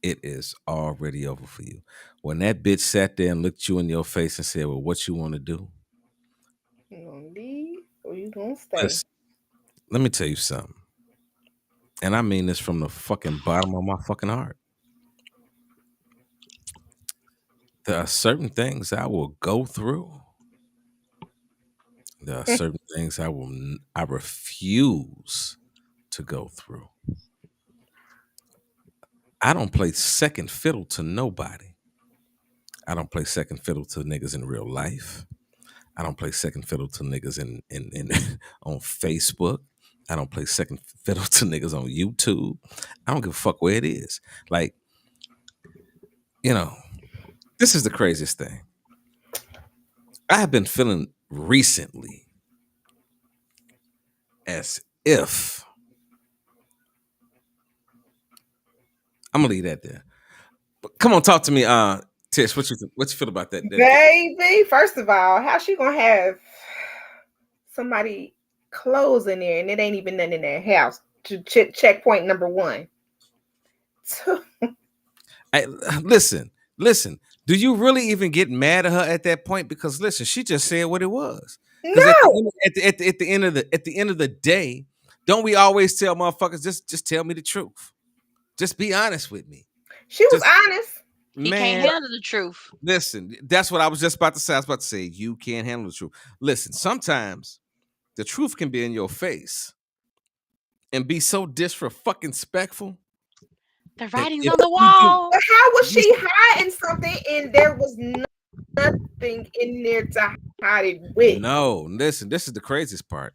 It is already over for you. When that bitch sat there and looked you in your face and said, well, what you want to do? You gonna leave or you gonna stay? Listen, let me tell you something. And I mean this from the fucking bottom of my fucking heart. There are certain things I will go through. There are certain things I refuse to go through. I don't play second fiddle to nobody. I don't play second fiddle to niggas in real life. I don't play second fiddle to niggas in on Facebook. I don't play second fiddle to niggas on YouTube. I don't give a fuck where it is. Like, you know, this is the craziest thing. I have been feeling recently as if I'm gonna leave that there. But come on, talk to me, Tish. What you feel about that? Baby, first of all, how she gonna have somebody clothes in there and it ain't even nothing in their house? To checkpoint number one. Listen. Do you really even get mad at her at that point? Because listen, she just said what it was. Because No, at the end of the day, don't we always tell motherfuckers just tell me the truth? Just be honest with me. she was Just honest. He can't man, handle the truth. listen. That's what I was just about to say. I was about to say you can't handle the truth. Listen, sometimes the truth can be in your face and be so disrespectful The that writing's if on the you do, wall. But how was listen, she hiding something and there was nothing in there to hide it with? no, listen. This is the craziest part.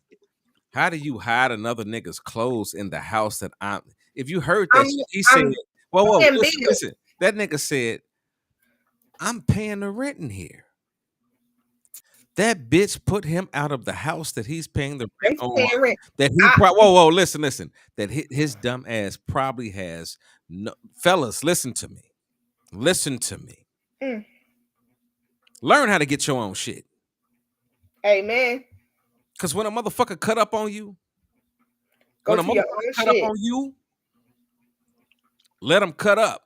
How do you hide another nigga's clothes in the house that I'm? If you heard I'm that, he said, I'm whoa, paying listen, bills. listen. That nigga said, I'm paying the rent in here. That bitch put him out of the house that he's paying the rent They on. paying rent. That he, I, whoa, listen. That his dumb ass probably has no. Fellas, listen to me. Listen to me. mm, Learn how to get your own shit. amen. Cause when a motherfucker cut up on you, Go when a to your motherfucker own cut up shit. on you, let him cut up.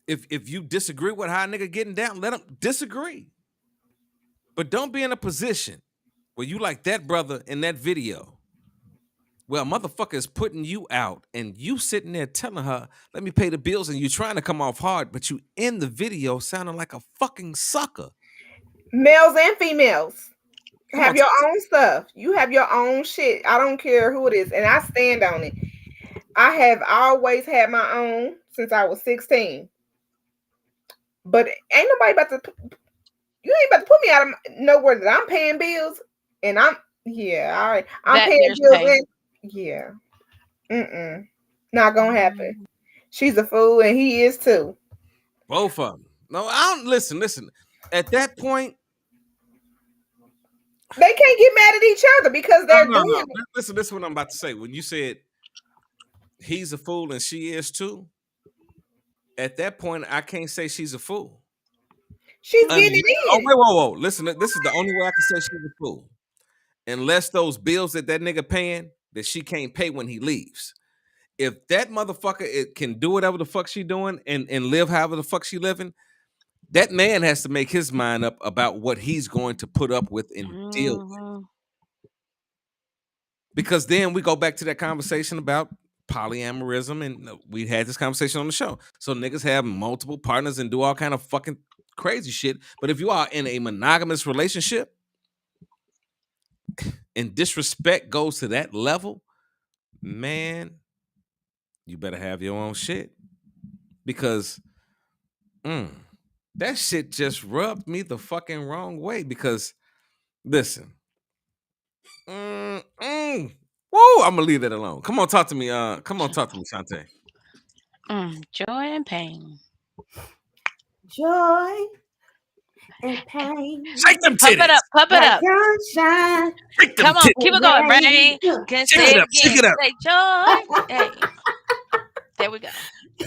If you disagree with how a nigga getting down, let him disagree. But don't be in a position where you like that brother in that video. Well, a motherfucker is putting you out and you sitting there telling her, let me pay the bills, and you trying to come off hard, but you in the video sounding like a fucking sucker. Males and females. Come on, Have your own stuff. You have your own shit. I don't care who it is. And I stand on it. I have always had my own since I was 16. But ain't nobody about to you ain't about to put me out of nowhere that I'm paying bills. And yeah, all right. I'm That paying there's bills pay. and yeah. Not gonna happen. Mhm. She's a fool and he is too. both of them. No, I don't listen. At that point, They can't get mad at each other because no, they're no, no. doing it. Listen, this is what I'm about to say. When you said he's a fool and she is too, at that point, I can't say she's a fool. She's getting Unless, it oh, in. wait, whoa. Listen, this is the only way I can say she's a fool. Unless those bills that nigga paying that she can't pay when he leaves. If that motherfucker can do whatever the fuck she doing and live however the fuck she living, that man has to make his mind up about what he's going to put up with and deal with. Mhm. Because then we go back to that conversation about polyamorism, and we had this conversation on the show. So niggas have multiple partners and do all kind of fucking crazy shit. But if you are in a monogamous relationship and disrespect goes to that level, man, you better have your own shit because mm, that shit just rubbed me the fucking wrong way. Because listen, mm, mm, woo, I'm gonna leave that alone. Come on, talk to me. Come on, talk to me, Shantae. Joy and pain. Joy and pain Shake them Pump it titties. up. Pump it like up. sunshine Shake them Come on. titties. Keep and it going. rain. Brain. Can Shake say it it up. Shake again. it up. Say joy. Hey. There we go.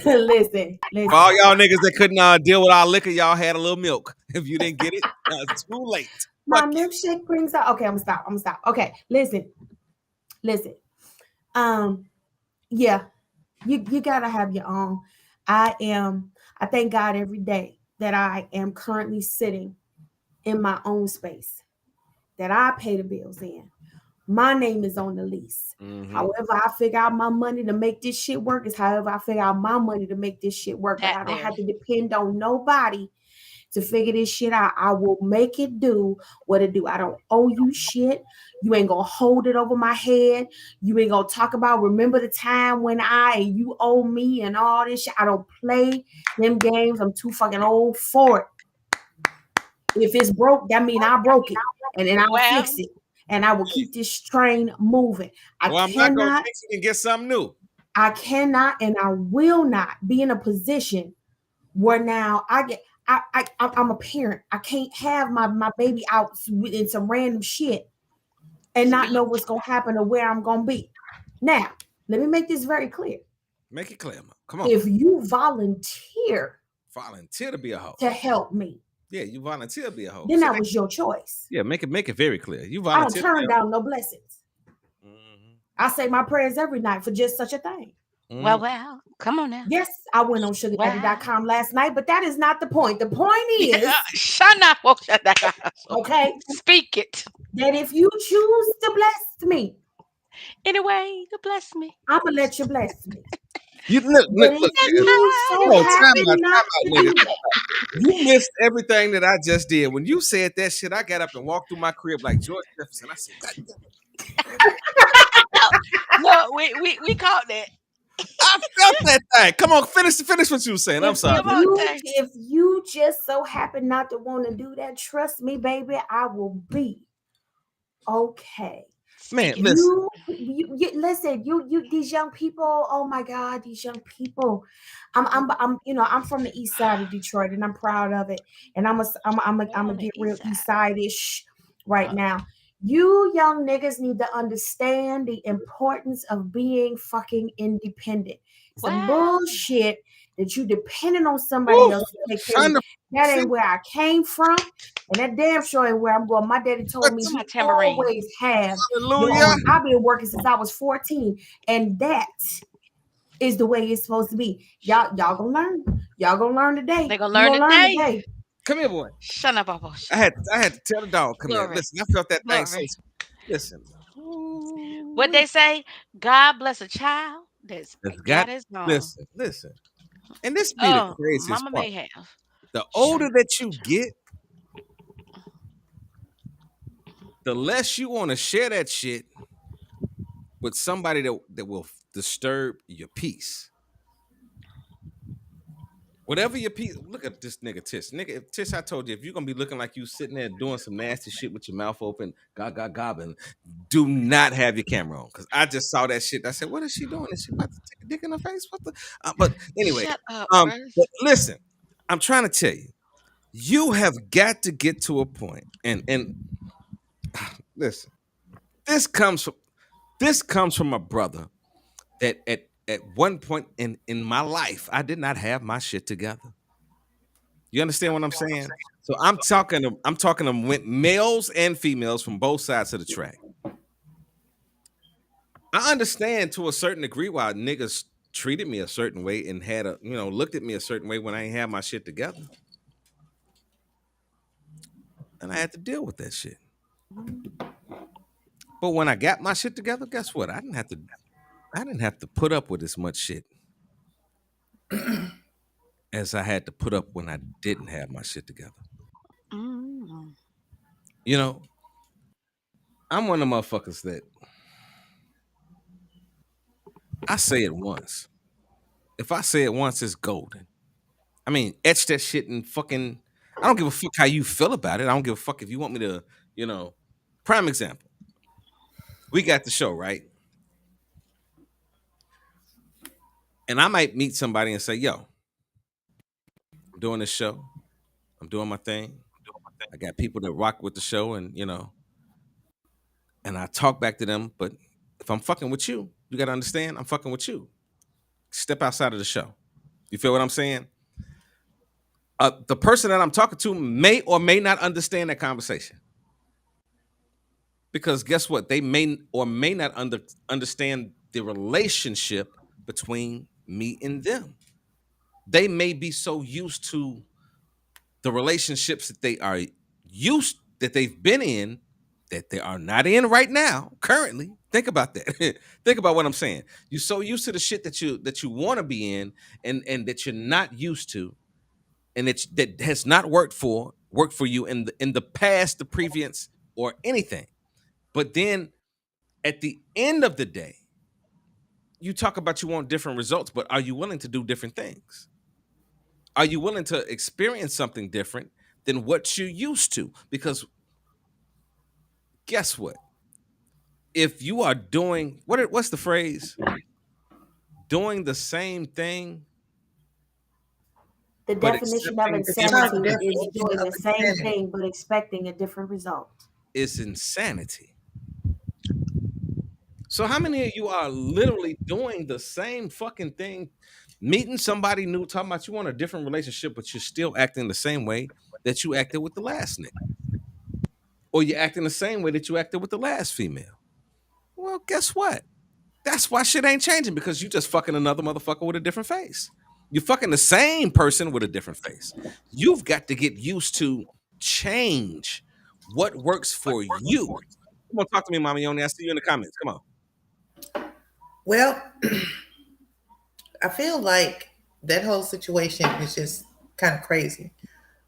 Listen, For all listen. y'all niggas that couldn't deal with our liquor, y'all had a little milk. If you didn't get it, too late. My Fuck you. milkshake brings out. Okay, I'm gonna stop. I'm gonna stop. Okay, listen, listen. Um, yeah, you gotta have your own. I am. I thank God every day that I am currently sitting in my own space, that I pay the bills in. My name is on the lease. Mm-hmm. However, I figure out my money to make this shit work is however I figure out my money to make this shit work. But That I don't there. have to depend on nobody to figure this shit out. I will make it do what it do. I don't owe you shit. You ain't gonna hold it over my head. You ain't gonna talk about remember the time when you owe me and all this shit. I don't play them games. I'm too fucking old for it. If it's broke, that mean I broke it. And then I'll Well, fix it. And I will keep this train moving. Well, I'm not gonna fix it and get something new. I cannot and I will not be in a position where now I'm a parent. I can't have my baby out in some random shit and not speak. know what's gonna happen or where I'm gonna be. Now, let me make this very clear. Make it clear, man. Come on. If you volunteer Volunteer to be a hoe. to help me, Yeah, you volunteer to be a hoe. then that was your choice. Yeah, make it very clear. You I don't volunteer to be turn a hoe. down no blessings. Mm-hmm. I say my prayers every night for just such a thing. Well. Come on now. Yes, I went on Wow. sugardaddy.com last night, but that is not the point. The point is, Shana. okay, Speak it. that if you choose to bless me, Anyway, you bless me. I'm gonna let you bless me. You look, But look, if nigga. you so Hold on, happen time not out, to nigga. do that, You missed everything that I just did. When you said that shit, I got up and walked through my crib like George Jefferson. I said, God damn it. No, we caught that. I felt that thing. Come on, finish what you were saying. I'm if sorry. if Come on, you Tay. if you just so happen not to want to do that, trust me, baby, I will be okay. Man, Speak it. listen. You listen, you these young people, oh my God, these young people. I'm from the east side of Detroit and I'm proud of it. And I'm We're gonna on the get real east east side. side-ish right now. You young niggas need to understand the importance of being fucking independent. Some Well, bullshit that you depending on somebody Woo, else to take care of trying you. to That see ain't where I came from. And that damn sure ain't where I'm going. My daddy told me where's you my tambourine? always have your hallelujah. own. I've been working since I was 14, and that is the way it's supposed to be. Y'all gonna learn. Y'all gonna learn today. They're gonna You learn gonna learn today. today. Come here, boy. Shana Baba. I had to tell the dog, come here. Glory. Listen, I felt that thing so Glory. listen. What Ooh-wee. they say, God bless a child that's It's got got his own. listen. And this be the Oh, craziest Mama part. may have. The older Shana. that you get, the less you want to share that shit with somebody that will disturb your peace. Whatever your peace, look at this nigga Tish. Nigga, if Tish, I told you, if you're gonna be looking like you sitting there doing some nasty shit with your mouth open, gobbling, do not have your camera on. Cause I just saw that shit. I said, what is she doing? Is she about to take a dick in her face? What the but anyway, Shut up, but Russ. listen, I'm trying to tell you, you have got to get to a point, and listen, this comes from a brother that at one point in my life, I did not have my shit together. You understand what I'm saying? So I'm talking to males and females from both sides of the track. I understand to a certain degree why niggas treated me a certain way and had looked at me a certain way when I ain't had my shit together. And I had to deal with that shit. But when I got my shit together, guess what? I didn't have to put up with as much shit as I had to put up when I didn't have my shit together. Mm. You know, I'm one of the motherfuckers that I say it once. If I say it once, it's golden. I mean, etch that shit and fucking. I don't give a fuck how you feel about it. I don't give a fuck if you want me to, you know. Prime example. We got the show, right? And I might meet somebody and say, yo, I'm doing this show. I'm doing my thing. I got people that rock with the show and, and I talk back to them. But if I'm fucking with you, you got to understand, I'm fucking with you. Step outside of the show. You feel what I'm saying? The person that I'm talking to may or may not understand that conversation. Because guess what? They may or may not understand the relationship between me and them. They may be so used to the relationships that that they've been in that they are not in right now currently. Think about that. Think about what I'm saying. You're so used to the shit that you want to be in and that you're not used to and that has not worked for you in the past, the previous, or anything. But then at the end of the day, you talk about you want different results, but are you willing to do different things? Are you willing to experience something different than what you're used to? Because guess what? If you are doing what's the phrase? Doing the same thing, The but definition of accepting It's called the insanity different is definition doing of the same insanity. thing but expecting a different result. is insanity. So how many of you are literally doing the same fucking thing, meeting somebody new, talking about you want a different relationship, but you're still acting the same way that you acted with the last nigga? Or you're acting the same way that you acted with the last female? Well, guess what? That's why shit ain't changing because you just fucking another motherfucker with a different face. You're fucking the same person with a different face. You've got to get used to change what works for you. Come on, talk to me, Mama Yoni. I see you in the comments. Come on. Well, I feel like that whole situation is just kind of crazy.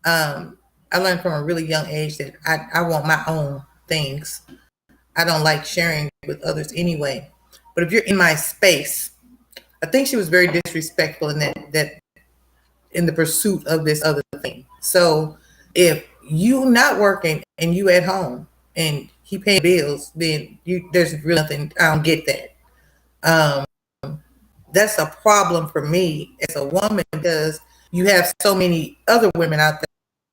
I learned from a really young age that I want my own things. I don't like sharing with others anyway. But if you're in my space, I think she was very disrespectful in that in the pursuit of this other thing. So if you not working and you at home and he paying bills, then there's really nothing. I don't get that. Um, that's a problem for me as a woman because you have so many other women out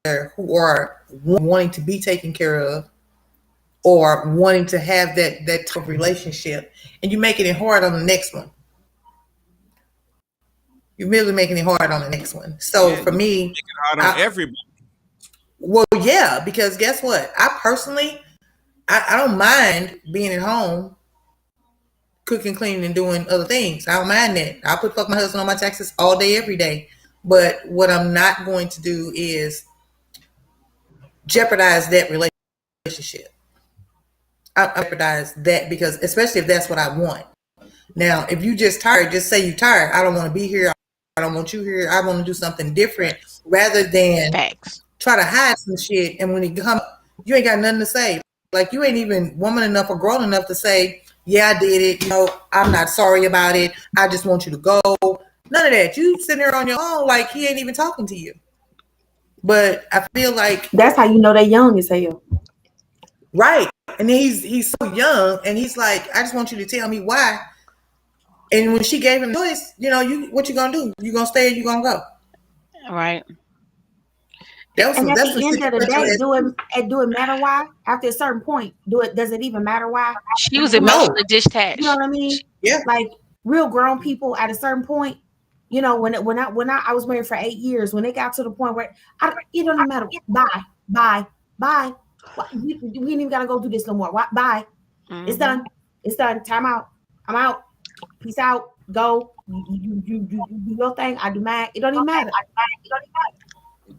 there who are wanting to be taken care of or wanting to have that type of relationship, and you're making it hard on the next one. You're really making it hard on the next one. So Yeah, for you me, make it hard on I, everybody. well, yeah, because guess what? I personally, I don't mind being at home, cooking, cleaning, and doing other things. I don't mind that. I put fuck my husband on my taxes all day, every day. But what I'm not going to do is jeopardize that relationship. I jeopardize that because, especially if that's what I want. Now, if you just tired, just say you tired. I don't want to be here. I don't want you here. I want to do something different Facts. rather than Facts. try to hide some shit. And when it come, you ain't got nothing to say. Like you ain't even woman enough or grown enough to say, "Yeah, I did it. I'm not sorry about it. I just want you to go." None of that. You sitting there on your own, like he ain't even talking to you. But I feel like That's how you know they young as hell. right, and then he's so young, and he's like, "I just want you to tell me why." And when she gave him the choice, you what you gonna do? You gonna stay or you gonna go? Right. And at That's what the she end of the day, do it matter why? After a certain point, does it even matter why? She was no, emotionally You know detached. what I mean? yeah, Like real grown people at a certain point, when I was married for 8 years, when it got to the point where it don't even matter. Bye, bye, bye. We ain't even gotta go through this no more. Bye. It's done. It's done. Time out. I'm out. Peace out. Go. You do your thing. I do mine. It don't even matter.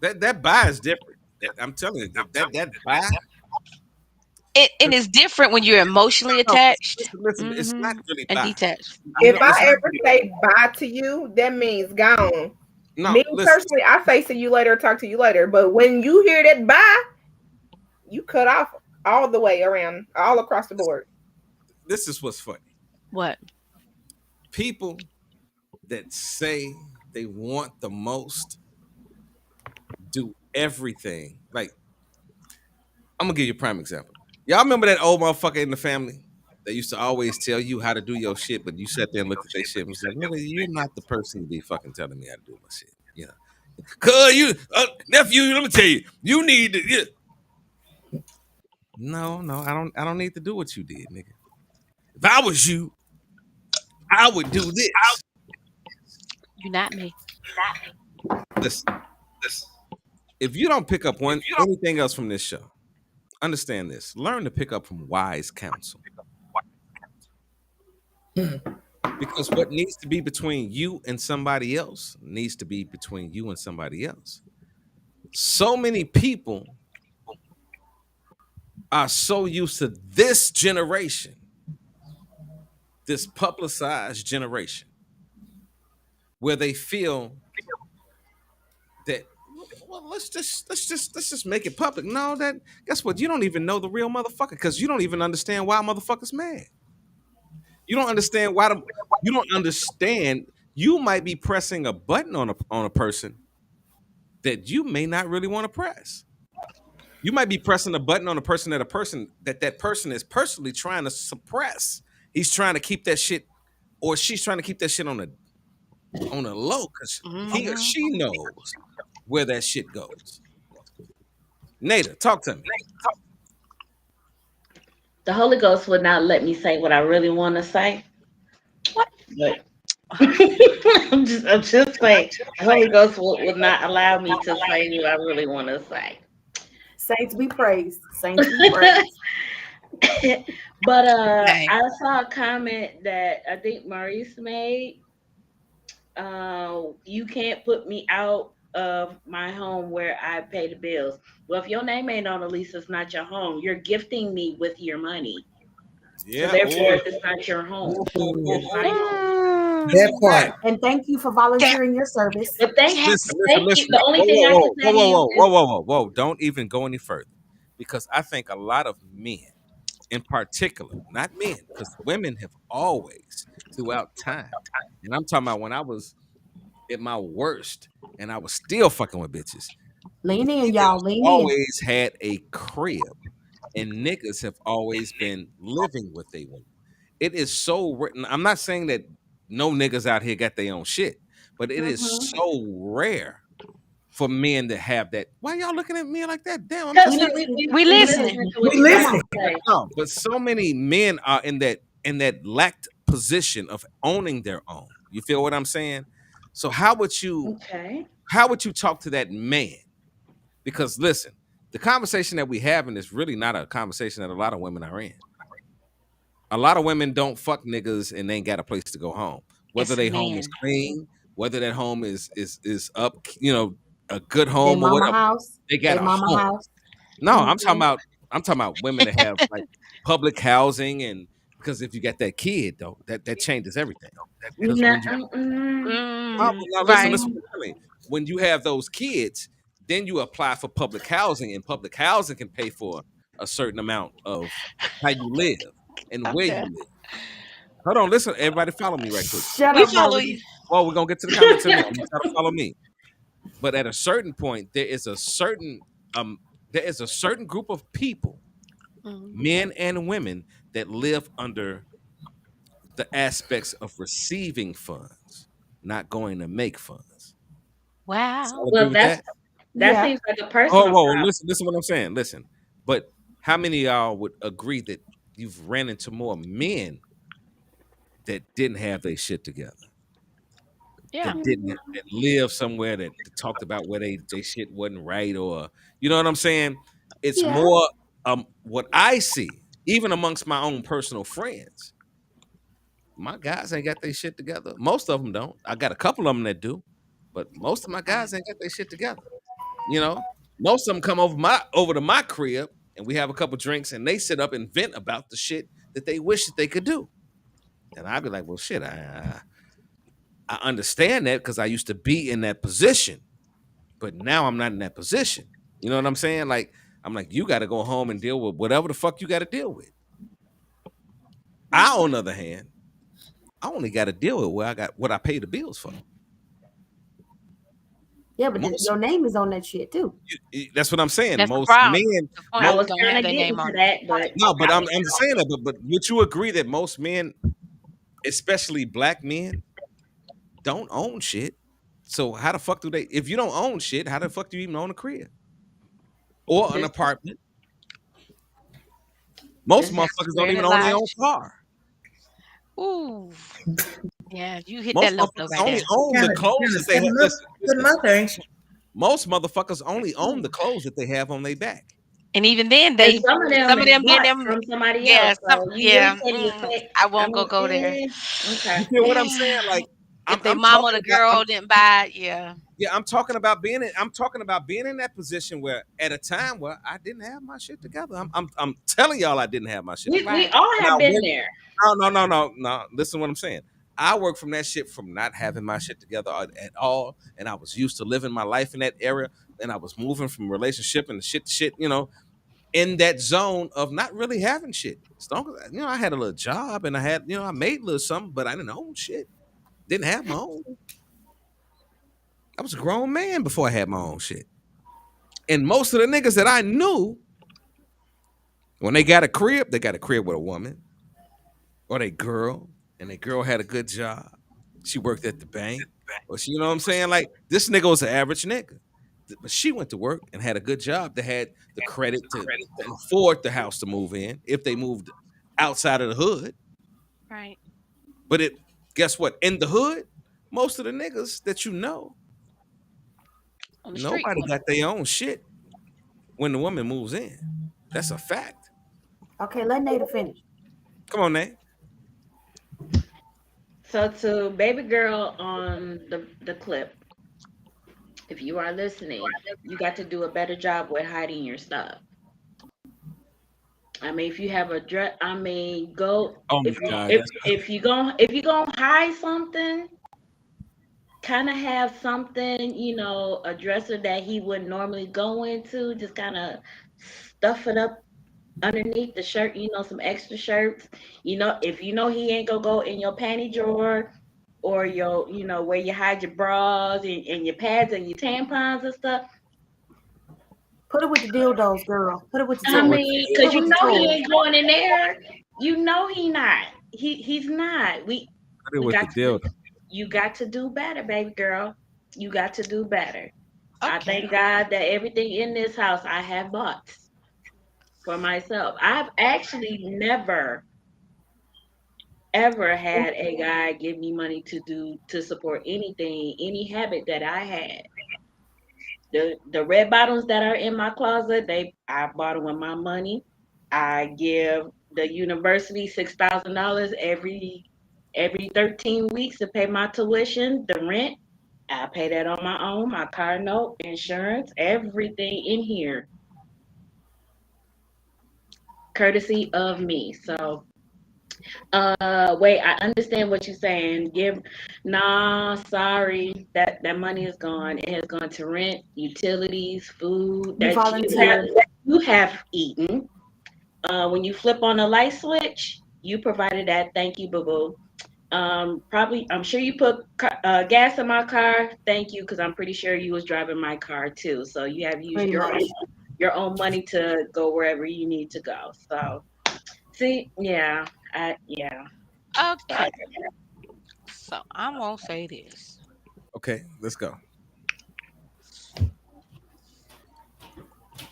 That buy is different. I'm telling you, that buy. And it's different when you're emotionally No, attached, listen, it's not really and buy. detached. If No, I it's not ever really say bye to you, that means gone. no. Me Listen, personally, I say see you later, talk to you later. But when you hear that bye, you cut off all the way around, all across the board. this is what's funny. What? People that say they want the most do everything. Like, I'm gonna give you a prime example. Y'all remember that old motherfucker in the family that used to always tell you how to do your shit, but you sat there and looked at their shit and was like, nigga, you're not the person to be fucking telling me how to do my shit. Yeah. Cause you, nephew, let me tell you, you need to. Yeah. No, no, I don't need to do what you did, nigga. If I was you, I would do this. You're not me. Listen, if you don't pick up one anything else from this show, understand this. Learn to pick up from wise counsel. Because what needs to be between you and somebody else needs to be between you and somebody else. So many people are so used to this generation, this publicized generation, where they feel that, well, let's just make it public. No, that guess what? You don't even know the real motherfucker because you don't even understand why motherfuckers mad. You don't understand why you don't understand. You might be pressing a button on a person that you may not really want to press. You might be pressing a button on a person is personally trying to suppress. He's trying to keep that shit, or she's trying to keep that shit on a low because he or Hmm. she knows where that shit goes. Nada, talk to me. The Holy Ghost would not let me say what I really want to say. What? But I'm just saying, the Holy Ghost would not allow me to say what I really want to say. Saints be praised. Saints be praised. But Dang. I saw a comment that I think Maurice made. You can't put me out of my home where I pay the bills. Well, if your name ain't on the lease, it's not your home. You're gifting me with your money. So Yeah. therefore, Oh, it's not your home. It's Ooh, my home. that Mm, part. And thank you for that volunteering your service. But thank you, listen, yes. listen, thank you. listen. The only Whoa, thing I can whoa, say whoa, to whoa, you whoa, whoa, is whoa, whoa, whoa! Don't even go any further, because I think a lot of men, in particular, not men, because women have always, throughout time, and I'm talking about when I was at my worst and I was still fucking with bitches. Lean in, y'all. Females Lean in. always had a crib, and niggas have always been living with a woman. It is so written. I'm not saying that no niggas out here got their own shit, but it is mm-hmm. so rare for men to have that. Why y'all looking at me like that? Damn, I'm Because We just listening. We we Come listening. listening on. to We what you Come got listening. to on. say. no. But so many men are in that lacked position of owning their own. You feel what I'm saying? So Okay. how would you talk to that man? Because listen, the conversation that we having is really not a conversation that a lot of women are in. A lot of women don't fuck niggas and they ain't got a place to go home. Whether It's a they home is man. clean, whether that home is up, a good They home or mama whatever, house. they got They a mama home. house. No, Mm-hmm. I'm talking about women that have like public housing, and because if you got that kid though, that changes everything. Because No, when you now listen, Right. listen what I'm telling you. When you have those kids, then you apply for public housing, and public housing can pay for a certain amount of how you live and I'm where you done. live. Hold on, listen, everybody follow me right quick. Shut We up, follow you. Maurice. Well, we're gonna get to the comments in a minute. I want y'all to follow me. But at a certain point, um there is a certain group of people, Mhm. men and women, that live under the aspects of receiving funds, not going to make funds. So Wow. I agree well, with that. that Yeah. seems like a Oh, personal whoa, problem. listen what I'm saying. Listen, but how many of y'all would agree that you've ran into more men that didn't have their shit together, Yeah. that lived somewhere that talked about where they shit wasn't right, or you know what I'm saying? It's Yeah. more what I see, even amongst my own personal friends. My guys ain't got their shit together. Most of them don't. I got a couple of them that do, but most of my guys ain't got their shit together. You know, most of them come over to my crib and we have a couple drinks and they sit up and vent about the shit that they wish that they could do. And I'd be like, well, shit, I understand that because I used to be in that position, but now I'm not in that position. You know what I'm saying? Like, I'm like, you got to go home and deal with whatever the fuck you got to deal with. I, on the other hand, I only got to deal with where I got what I pay the bills for. Yeah, but Most your name is on that shit too. that's what I'm saying. That's the Most problem. men, The point I is was most don't kind have of their getting name to on it. that, but no, but I I'm just saying that. But would you agree that most men, especially black men, don't own shit? So how the fuck do they? If you don't own shit, how the fuck do you even own a crib or an this apartment? Most this is motherfuckers don't Wherein even it own their lies. own car. Ooh, yeah, you hit that Most low blow motherfuckers right only there. own the clothes Kind of that they have. setting them up Listen, good listen. mother, ain't you? Most motherfuckers only own the Ooh. clothes that they have on their back. And even then, and they some some of is them get bought them. from somebody else. Yeah, some So you really yeah. can't even say. I I won't mean, go there. okay. You feel what I'm saying? Like If they I'm mama or talking the about. girl didn't buy it, yeah. Yeah, I'm talking about being in. I'm talking about being in that position where, at a time where I didn't have my shit together. I'm telling y'all, I didn't have my shit We together. Right. all And I have been went. there. No. Listen, to what I'm saying. I work from that shit from not having my shit together at all, and I was used to living my life in that area, and I was moving from relationship and shit to shit. In that zone of not really having shit. As long as I had a little job and I had, I made a little something, but I didn't own shit. Didn't have my own. I was a grown man before I had my own shit. And most of the niggas that I knew, when they got a crib with a woman or they girl, and they girl had a good job. She worked at the bank. Or she, you know what I'm saying? Like this nigga was an average nigga. But she went to work and had a good job that had the credit to afford the house to move in if they moved outside of the hood. Right. But guess what? In the hood, most of the niggas that On the street. nobody got their own shit when the woman moves in. That's a fact. Okay, let Nada finish. Come on, Nate. So to baby girl on the clip, if you are listening, you got to do a better job with hiding your stuff. I mean, if you have a dress, I mean, go Oh my if you God, that's if you gonna hide something, kind of have something, a dresser that he wouldn't normally go into, just kind of stuff it up underneath the shirt, some extra shirts. If he ain't gonna go in your panty drawer or your, where you hide your bras and your pads and your tampons and stuff. Put it with the dildos, girl. Put it with the I put it toys. with mean, the Put because it with the he toys. ain't going in there. He not. He's not. put it We with the got to do. dildo. You got to do better, baby girl. You got to do better. I Okay. thank God that everything in this house I have bought for myself. I've actually never ever had a guy give me money to support anything, any habit that I had. The red bottoms that are in my closet, I bought them with my money. I give the university $6,000 every 13 weeks to pay my tuition, the rent. I pay that on my own, my car note, insurance, everything in here, courtesy of me. So wait, I understand what you're saying. Nah, sorry, that money is gone. It has gone to rent, utilities, food You that volunteered. you have eaten. When you flip on the light switch, you provided that. Thank you, boo boo. Probably, I'm sure you put gas in my car. Thank you, because I'm pretty sure you was driving my car too. So you have used Pretty much. your own money to go wherever you need to go. So see, yeah, yeah. Okay. So I won't say this. Okay, let's go.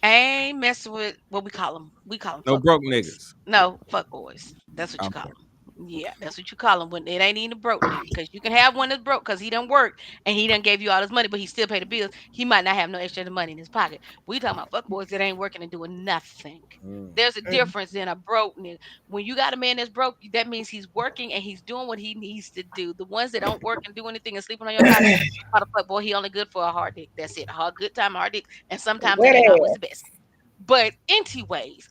I ain't messing with what we call them. We call them No fuck broke boys. niggas. No, fuck boys. That's what you call Okay. them. Yeah, that's what you call them when it ain't even a broke nigga. Because you can have one that's broke because he done work and he done gave you all his money, but he still pay the bills. He might not have no extra money in his pocket. We talking about fuck boys that ain't working and doing nothing. Mm. There's a difference in a broke nigga. When you got a man that's broke, that means he's working and he's doing what he needs to do. The ones that don't work and do anything and sleeping on your couch, call the fuck boy. He only good for a hard dick. That's it. A hard good time, hard dick, and sometimes it ain't always Well, the best. But anyways,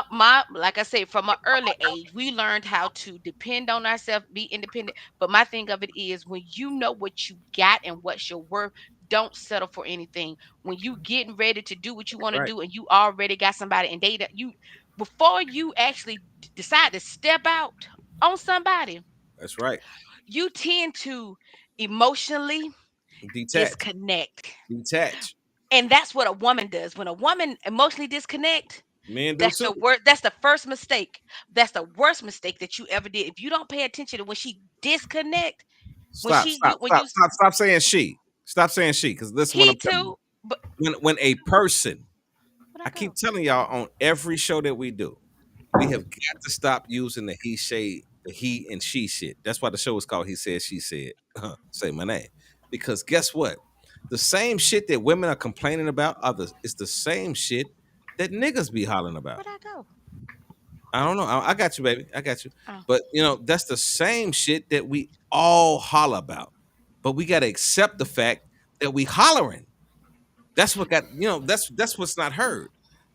my like I said, from an early age, we learned how to depend on ourselves, be independent. But my thing of it is, when you know what you got and what's your worth, don't settle for anything. When you getting ready to do what you want to Right. do, and you already got somebody, and you before you actually decide to step out on somebody, That's right. You tend to emotionally Detach. disconnect. Detach. And that's what a woman does. When a woman emotionally disconnect, Men do that's too. the worst. That's the first mistake. That's the worst mistake that you ever did. If you don't pay attention to when she disconnect, when Stop, she stop, you when stop, you stop, stop saying she. Stop saying she, because listen what he I'm telling you. too, but When a person, where'd I I keep go? telling y'all on every show that we do, we have got to stop using the he shade, the he and she shit. That's why the show is called He Said, She Said. Say my name. Because guess what? The same shit that women are complaining about is the same shit that niggas be hollering about. Where'd I go? I don't know. I got you, baby. I got you. Oh, But that's the same shit that we all holler about. But we gotta accept the fact that we hollering. That's what got that's what's not heard.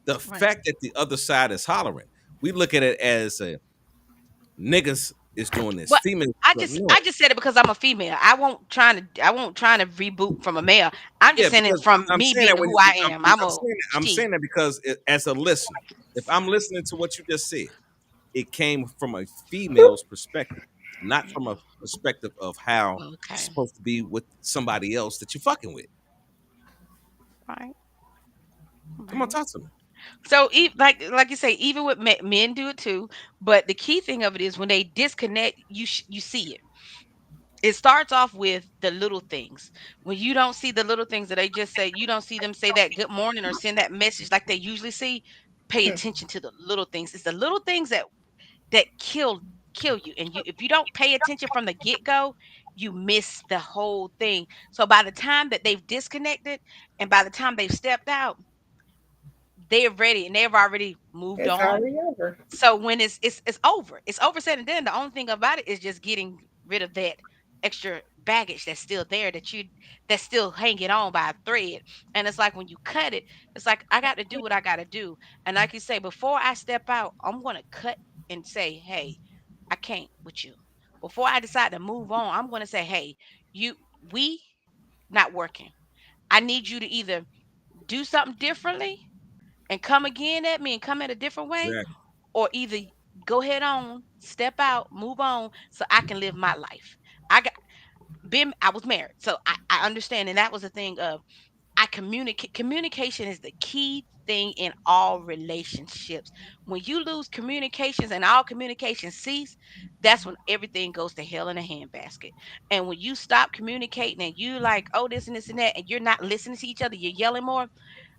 The right. fact that the other side is hollering. We look at it as niggas is doing this. But Females I don't just know. I just said it because I'm a female. I won't trying to reboot from a male. I'm Yeah, just saying it because from I'm me saying that being when who I am. I'm I'm a saying that, I'm she. saying that because as a listener, if I'm listening to what you just said, it came from a female's perspective, not Yeah. from a perspective of how you're Okay. supposed to be with somebody else that you're fucking with. Right. Come on, Right. talk to me. So, like you say, even with men do it too. But the key thing of it is when they disconnect, you see it. It starts off with the little things. When you don't see the little things that they just say, you don't see them say that good morning or send that message like they usually see. Pay attention to the little things. It's the little things that kill you. And if you don't pay attention from the get go, you miss the whole thing. So by the time that they've disconnected and by the time they've stepped out, they're ready and they've already moved It's on. already over. So when it's over, it's over said and done. The only thing about it is just getting rid of that extra baggage that's still there that's still hanging on by a thread. And it's like when you cut it, it's like I got to do what I got to do. And like you say, before I step out, I'm gonna cut and say, hey, I can't with you. Before I decide to move on, I'm gonna say, hey, we not working. I need you to either do something differently and come again at me and come at a different way, Exactly. or either go head on, step out, move on so I can live my life. I was married. So I understand. And that was the thing of I communicate. Communication is the key thing in all relationships. When you lose communications and all communication cease, that's when everything goes to hell in a handbasket. And when you stop communicating and you like, oh, this and this and that, and you're not listening to each other, you're yelling more,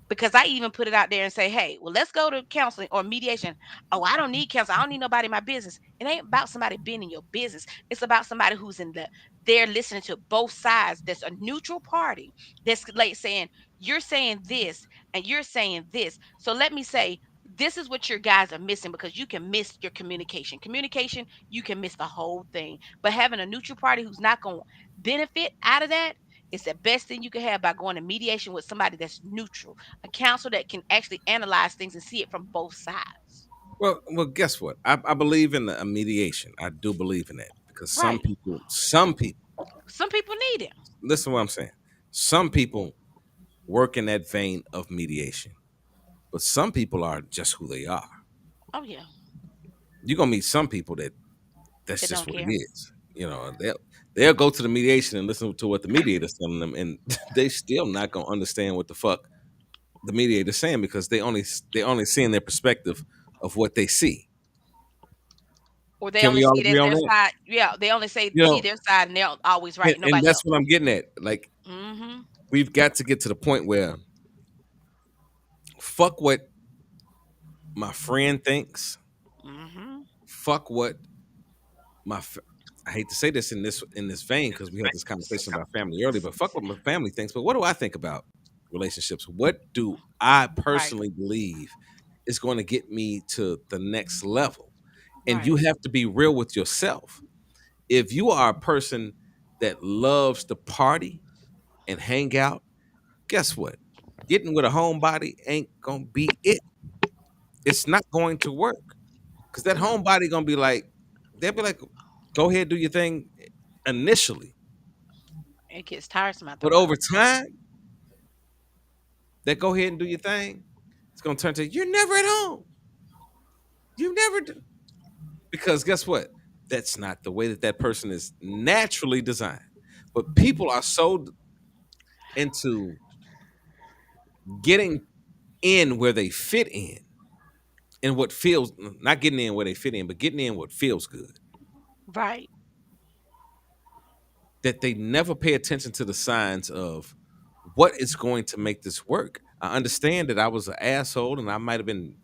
because I even put it out there and say, hey, well, let's go to counseling or mediation. Oh, I don't need counseling. I don't need nobody in my business. It ain't about somebody being in your business. It's about somebody who's they're listening to both sides. There's a neutral party that's like saying, you're saying this and you're saying this. So let me say, this is what your guys are missing because you can miss your communication. Communication, you can miss the whole thing. But having a neutral party who's not going to benefit out of that, it's the best thing you can have by going to mediation with somebody that's neutral, a counselor that can actually analyze things and see it from both sides. Well, guess what? I believe in a mediation. I do believe in that because Right. some people, Some people need it. listen to what I'm saying. Some people work in that vein of mediation, but some people are just who they are. Oh yeah. You're gonna meet some people that's They just don't what it care. is. They'll go to the mediation and listen to what the mediator's telling them, and they still not gonna understand what the fuck the mediator's saying because they only seeing their perspective of what they see. Or they Can only we all see it as agree on their that? side. Yeah, they only You see know, their side and they're always and, right. and Nobody that's else. what I'm getting at. Like Mm-hmm. we've got to get to the point where fuck what my friend thinks. Mm-hmm. Fuck what my f- I hate to say this in this vein because we had this conversation about family earlier, but fuck what my family thinks. But what do I think about relationships? What do I Right. personally believe is going to get me to the next level? And Right. you have to be real with yourself. If you are a person that loves to party and hang out, guess what? Getting with a homebody ain't gonna be it. It's not going to work because that No. homebody gonna be like, they'll be like, go ahead, do your thing initially. It gets tiresome after a But over while. time, that go ahead and do your thing, it's gonna turn to you're never at home. You never do. Because guess what? That's not the way that that person is naturally designed. But people are so into getting in where they fit in and what feels, not getting in where they fit in, but getting in what feels good, Right. that they never pay attention to the signs of what is going to make this work. I understand that I was an asshole and I might have been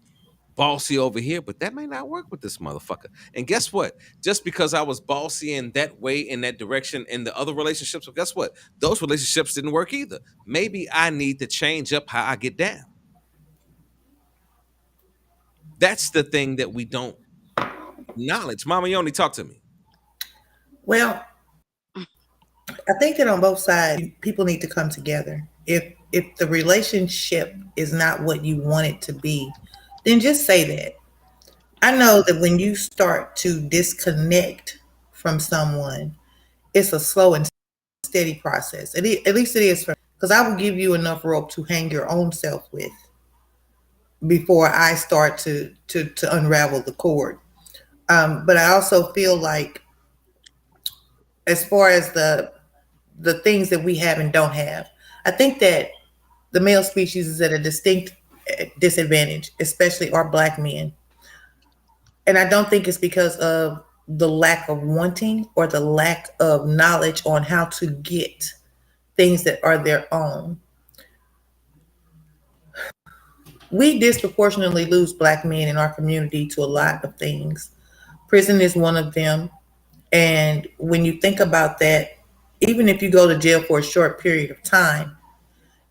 bossy over here, but that may not work with this motherfucker. And guess what? Just because I was bossy in that way, in that direction, in the other relationships, well, guess what? Those relationships didn't work either. Maybe I need to change up how I get down. That's the thing that we don't acknowledge. Mama, you only talk to me. Well, I think that on both sides, people need to come together. If the relationship is not what you want it to be, then just say that. I know that when you start to disconnect from someone, it's a slow and steady process. At least it is for, because I will give you enough rope to hang your own self with before I start to unravel the cord. But I also feel like, as far as the things that we have and don't have, I think that the male species is at a distinct disadvantage, especially our black men. And I don't think it's because of the lack of wanting or the lack of knowledge on how to get things that are their own. We disproportionately lose black men in our community to a lot of things. Prison is one of them. And when you think about that, even if you go to jail for a short period of time,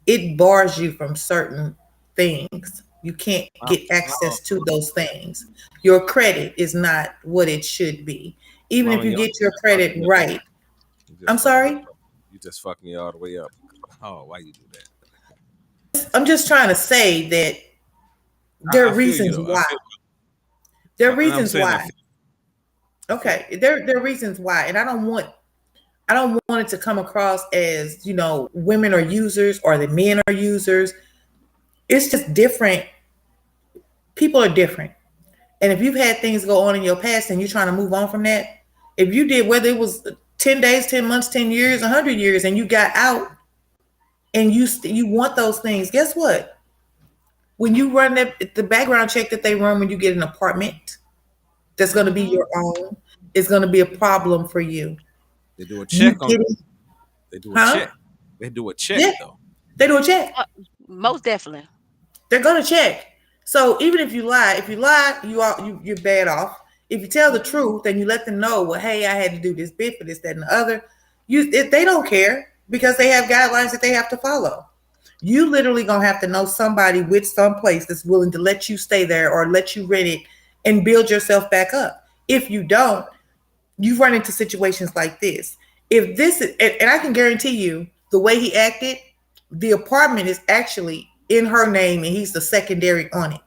it bars you from certain things. You can't Mama, get access to those things. Your credit is not what it should be. Even if Mama, you you get your just fucked credit me up. right. You just I'm fucked me sorry. up. You just fucked me all the way up. Oh, why you do that? I'm just trying to say that there I are feel you reasons though. I why. feel, There are and I'm reasons saying why. I feel you. Okay. There are reasons why. And I don't want it to come across as, women are users or the men are users. It's just different. People are different. And if you've had things go on in your past and you're trying to move on from that, if you did, whether it was 10 days, 10 months, 10 years, 100 years, and you got out and you want those things, guess what? When you run the background check that they run when you get an apartment that's going to be Mm-hmm. your own, is going to be a problem for you. They do a You check on getting, they do a huh? check. They do a check Yeah, though. they do a check. Uh, Most definitely. They're gonna check. So even if you lie, you're bad off. If you tell the Mm-hmm. truth and you let them know, well, hey, I had to do this bit for this, that, and the other, they don't care because they have guidelines that they have to follow. You literally gonna have to know somebody with some place that's willing to let you stay there or let you rent it and build yourself back up. If you don't, you run into situations like this. If this is, and I can guarantee you, the way he acted, the apartment is actually in her name, and he's the secondary on it.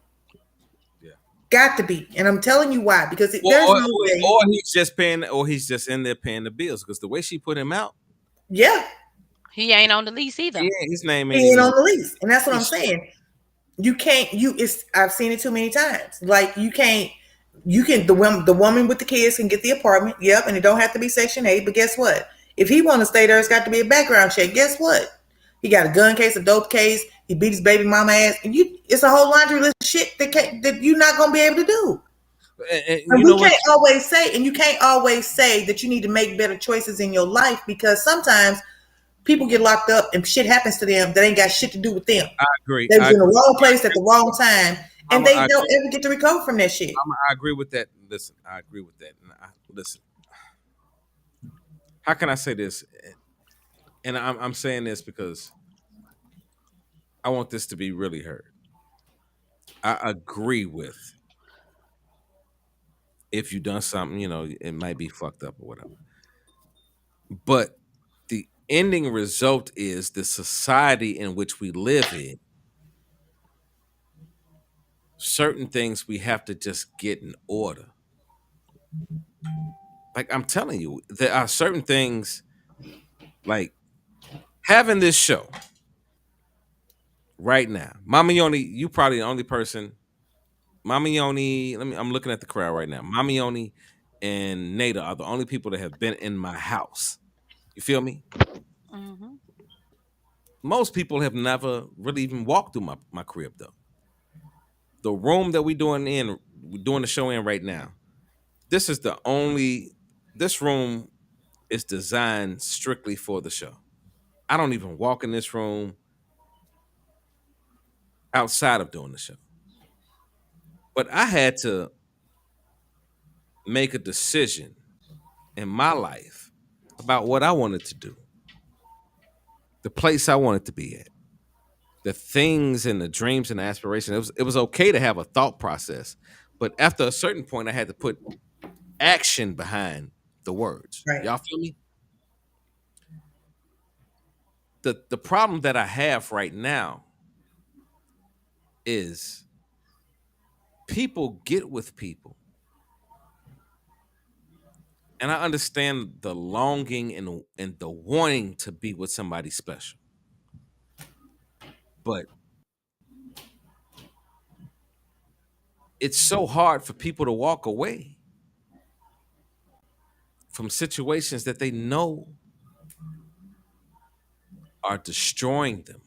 Yeah. Got to be, and I'm telling you why. Because Or, there's or, no way. or he's just paying, or he's just in there paying the bills. Because the way she put him out, Yeah, He ain't on the lease either. yeah, his name ain't he ain't even on on. the lease, and that's what I'm He's saying. You can't. It's. I've seen it too many times. Like you can't. You can the woman with the kids can get the apartment. Yep, and it don't have to be Section 8. But guess what? If he want to stay there, it's got to be a background check. Guess what? He got a gun case, a dope case. He beat his baby mama ass, and it's a whole laundry list of shit that you're not gonna be able to do. and And you know we what? can't always say, and you can't always say that you need to make better choices in your life because sometimes people get locked up and shit happens to them that ain't got shit to do with them. I agree. They I was in the agree. wrong place at the wrong time, and Mama, they I don't agree. ever get to recover from that shit. Mama, I agree with that. Listen, I agree with that. Listen, how can I say this? And I'm saying this because I want this to be really heard. I agree with if you done something, it might be fucked up or whatever. But the ending result is the society in which we live in. Certain things we have to just get in order. Like I'm telling you, there are certain things like having this show right now. Mama Yoni, you probably the only person. Mama Yoni, I'm looking at the crowd right now. Mama Yoni, and Nada are the only people that have been in my house. You feel me? Hmm. Most people have never really even walked through my crib though. The room that we're doing the show in right now. This is the only this room is designed strictly for the show. I don't even walk in this room outside of doing the show. But I had to make a decision in my life about what I wanted to do, the place I wanted to be at, the things and the dreams and the aspirations. It was okay to have a thought process, but after a certain point, I had to put action behind the words. Right. Y'all feel me? The problem that I have right now is people get with people, and I understand the longing and the wanting to be with somebody special, but it's so hard for people to walk away from situations that they know are destroying them,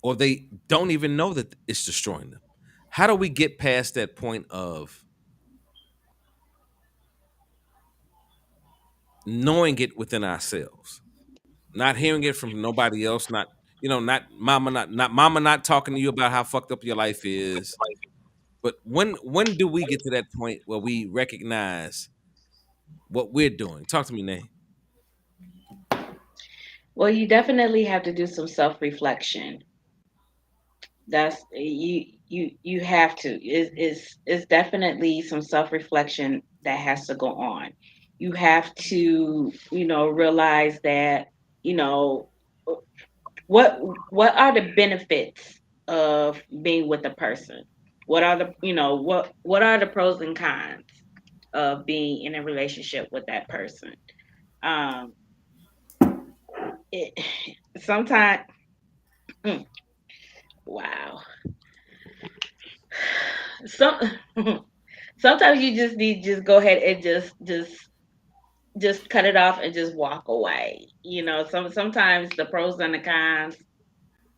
or they don't even know that it's destroying them. How do we get past that point of knowing it within ourselves, not hearing it from nobody else, not not mama not talking to you about how fucked up your life is, but when do we get to that point where we recognize what we're doing? Talk to me, Nay. Well, you definitely have to do some self-reflection. You have to. It's definitely some self-reflection that has to go on. You have to, realize that, you know, what what are the benefits of being with a person? What are what are the pros and cons of being in a relationship with that person? Um, it sometimes, wow. Some sometimes you just need to just go ahead and just cut it off and just walk away. Sometimes the pros and the cons.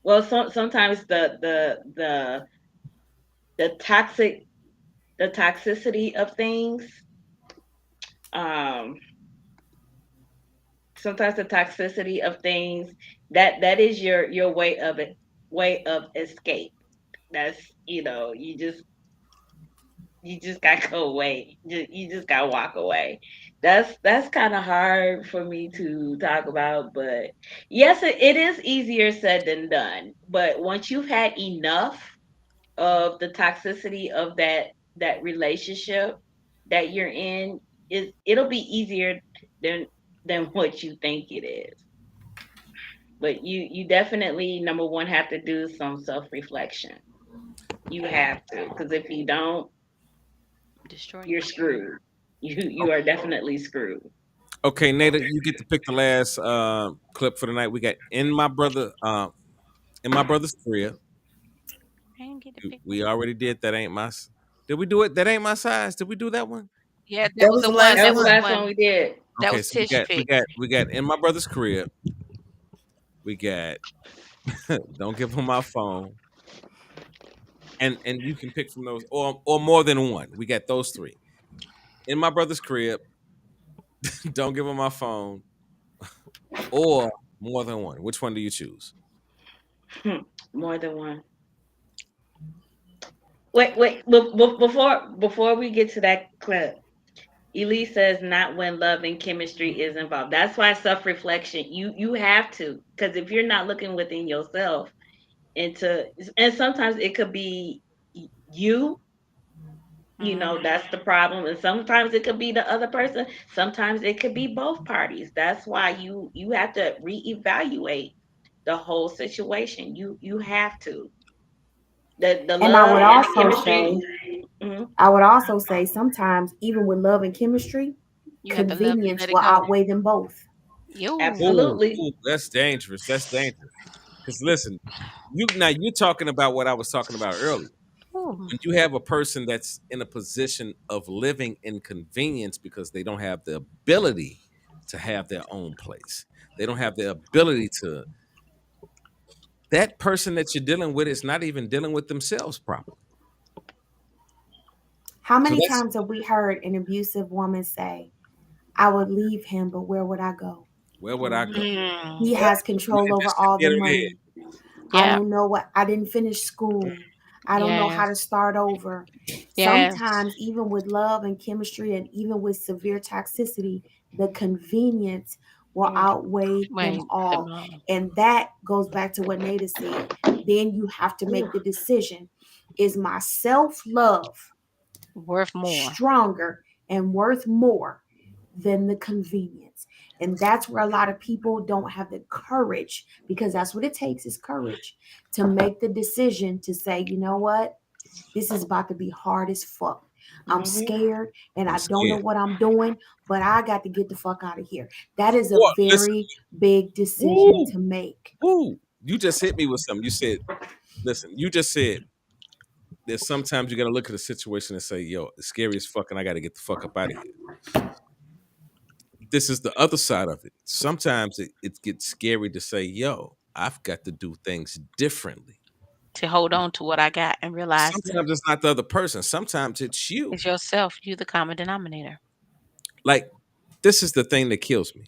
Well, sometimes the toxic the toxicity of things. Um, Sometimes the toxicity of things, that is your way of escape. That's you just gotta go away. You just gotta walk away. That's kind of hard for me to talk about, but yes, it is easier said than done. But once you've had enough of the toxicity of that relationship that you're in, it'll be easier than what you think it is. But you definitely, number one, have to do some self reflection. You have to, because if you don't, Destroy you're you. screwed. You are definitely screwed. Okay, Nada, you get to pick the last clip for the night. We got in my brother's crib. I didn't get to pick We one. already did that. Ain't my. Did we do it? That ain't my size. Did we do that one? Yeah, that That was was the the one. last That That was the was one. the last one one. we did. That Okay, was so we Tish got we pick. got we got in my brother's crib. We got don't give him my phone, and you can pick from those or more than one. We got those three in my brother's crib. Don't give him my phone or more than one. Which one do you choose? More than one. Wait. Before we get to that clip, Elise says not when love and chemistry is involved. That's why self reflection. You have to, because if you're not looking within yourself into, and sometimes it could be you. Hmm. That's the problem, and sometimes it could be the other person. Sometimes it could be both parties. That's why you have to reevaluate the whole situation. You have to the And I love would and the also chemistry. say, Mhm. sometimes even with love and chemistry, You have to love to convenience let it will go. outweigh them both. Yo. Oh, Absolutely. that's dangerous. That's dangerous. Because listen, you're talking about what I was talking about earlier. Ooh. When you have a person that's in a position of living in convenience because they don't have the ability to have their own place, they don't have the ability to. That person that you're dealing with is not even dealing with themselves properly. How So many that's times have we heard an abusive woman say, I would leave him, but where would I go? where would I go? Mhm. He Mm. Yeah, has control man, over just hit all me the on the head. money. I Yeah. don't know what, I didn't finish school. I don't know how to Yes. start over. Yes. Sometimes, even with love and chemistry, and even with severe toxicity, the convenience will Mm. outweigh them Wait. The all. mom. And that goes back to what Nada said. Then you have to make Ooh. the decision: is my self love Worth more. stronger and worth more than the convenience? And that's where a lot of people don't have the courage, because that's what it takes, is courage to make the decision to say, you know what, this is about to be hard as fuck. I'm Mhm. scared and I'm I don't know scared. what I'm doing, but I got to get the fuck out of here. That is a Boy, listen. very big decision Woo, to make. woo. You just hit me with something. You said, listen, you just said that sometimes you got to look at a situation and say, yo, it's scary as fuck, and I got to get the fuck up out of here. This is the other side of it. Sometimes it gets scary to say, yo, I've got to do things differently. To hold on to what I got and realize that Sometimes it's not the other person. Sometimes it's you. it's yourself. You the common denominator. Like, this is the thing that kills me.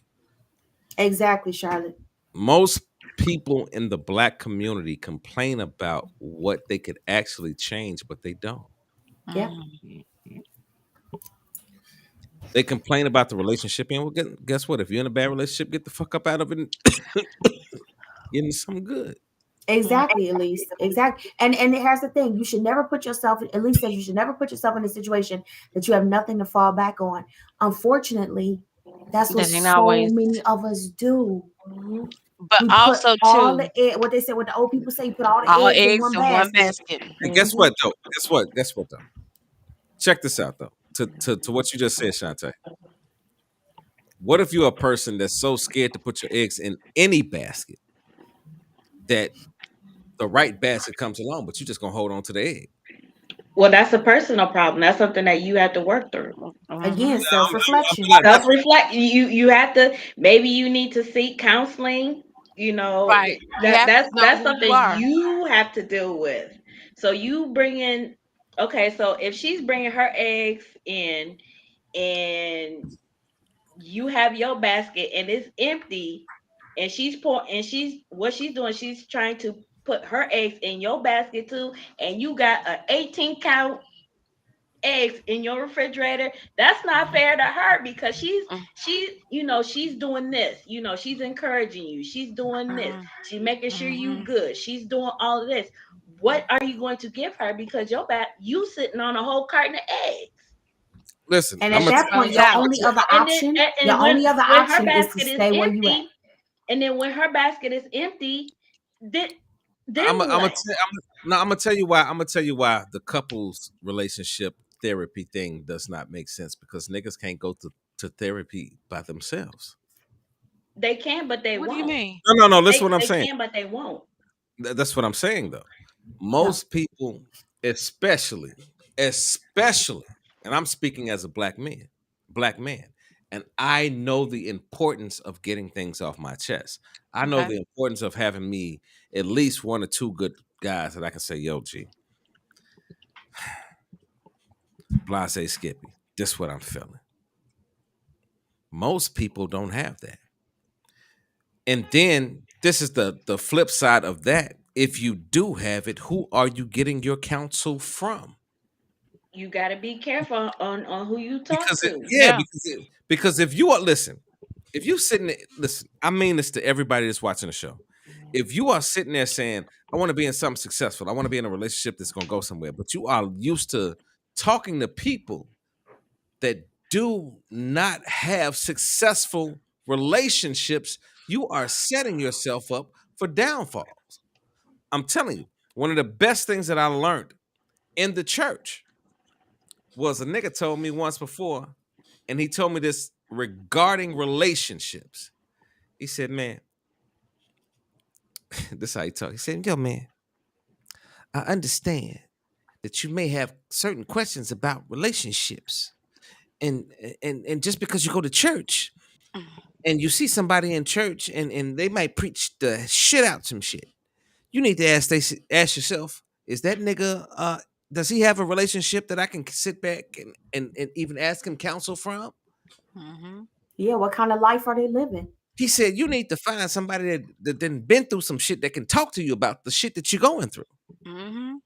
Exactly, Charlotte. Most people in the black community complain about what they could actually change, but they don't. Yep. Mm. They complain about the relationship, and well, guess what? If you're in a bad relationship, get the fuck up out of it and get into something good. Mm. Exactly, Elise. Exactly. And here's the thing: you should never put yourself. Elise says you should never put yourself in a situation that you have nothing to fall back on. Unfortunately, that's what That ain't so always. many of us do. Mhm. But We put also all too, the egg. What they say, what the old people say, you put all the all eggs in eggs one in one basket. basket. And guess Hmm. what though? Guess what? Guess what though? Check this out though. To what you just said, Shantae. What if you're a person that's so scared to put your eggs in any basket that the right basket comes along, but you just gonna hold on to the egg? Well, that's a personal problem. That's something that you have to work through. Again, Mm-hmm. self I feel reflection. like Self reflect. You have to. Maybe you need to seek counseling. You know Right. You that have to that's know that's who you something are. you have to deal with. So you bring in. Okay, so if she's bringing her eggs in, and you have your basket and it's empty, and she's what she's doing, she's trying to put her eggs in your basket too, and you got a 18 count eggs in your refrigerator. That's not fair to her, because she's doing this, she's encouraging you, she's doing this, she's making sure you Mm-hmm. good, she's doing all of this. What are you going to give her? Because you sitting on a whole carton of eggs. listen. And I'm at gonna. that T- Spell point, it your I'm out. gonna only tell. other And then option, and when her is to basket is stay where you at. empty, and then when her basket is empty, then I'm then gonna. I'm gonna. what? No, I'm gonna tell you why. I'm gonna tell you why the couples relationship therapy thing does not make sense, because niggas can't go to therapy by themselves. They can, but they What do you won't. mean? No, no, no. Listen, They what I'm they saying. can, but they won't. That's what I'm saying though. Yeah. Most people, especially, and I'm speaking as a black man, and I know the importance of getting things off my chest. I know Okay. the importance of having me at least one or two good guys that I can say, yo, G, blase Skippy, this what I'm feeling. Most people don't have that. And then this is the flip side of that. If you do have it, who are you getting your counsel from? You got to be careful on who you talk Because it, to. yeah, Yeah. because if you are listen, if you sitting there, listen, I mean this to everybody that's watching the show. If you are sitting there saying, I want to be in something successful, I want to be in a relationship that's gonna go somewhere, but you are used to talking to people that do not have successful relationships, you are setting yourself up for downfalls. I'm telling you, one of the best things that I learned in the church was a nigga told me once before, and he told me this regarding relationships. He said, man, this is how he talk. He said, yo, man, I understand that you may have certain questions about relationships. And just because you go to church and you see somebody in church and they might preach the shit out some shit, you need to ask yourself, is that nigga does he have a relationship that I can sit back and even ask him counsel from? Mm-hmm. Yeah, what kind of life are they living? He said you need to find somebody that then been through some shit that can talk to you about the shit that you're going through. Mm-hmm.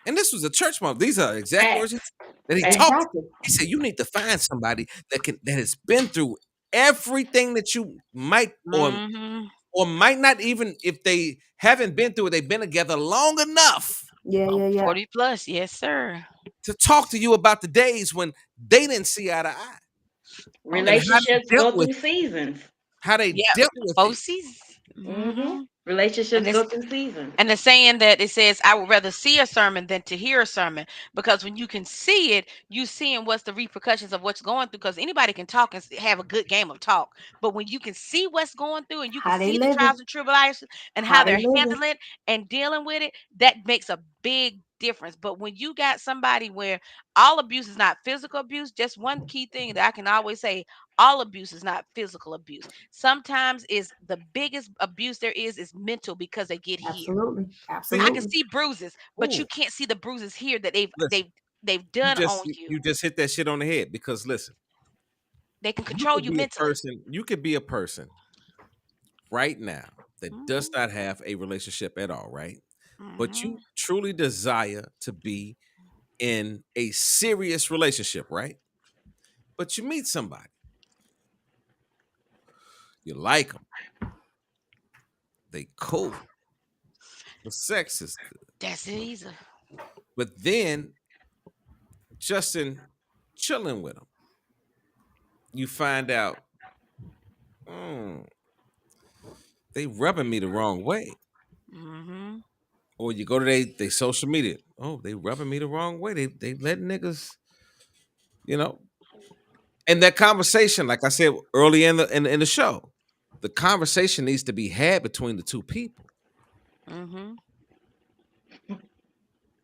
And this was a church mom. These are exact words Facts. that he Facts. talked. Exactly. He said you need to find somebody that has been through everything that you might Mm-hmm. or might not, even if they haven't been through it, they've been together long enough Yeah, Oh, yeah, yeah. 40 plus, yes, sir. to talk to you about the days when they didn't see eye to eye Oh, and yes. how they Relationships dealt go with through seasons. Yeah. it. Both seasons. Hmm. Mm-hmm. And Relationships it's go through seasons. And the saying that it says, I would rather see a sermon than to hear a sermon. Because when you can see it, you seeing what's the repercussions of what's going through. Because anybody can talk and have a good game of talk. But when you can see what's going through and you can How they see the living? trials and tribulations and how How they they're living? handling and dealing with it, that makes a big difference. But when you got somebody where all abuse is not physical abuse, just one key thing that I can always say, all abuse is not physical abuse. Sometimes is the biggest abuse there is mental because they get here. Absolutely. See, I can Absolutely. see bruises, but you ooh, can't see the bruises here that they've listen, they've they've done on you. you just hit that shit on the head because listen, They can control you mentally. you could be a person right now that does Mhm, not have a relationship at all, right? But mhm, you truly desire to be in a serious relationship, right? But you meet somebody, you like them, they cool, the sex is good, that's it easy. but then just in chilling with them, you find out, mm, they rubbing me the wrong way. Mhm, Or you go to they social media. Oh, they rubbing me the wrong way. They let niggas, you know. And that conversation, like I said early in the show, the conversation needs to be had between the two people. mhm.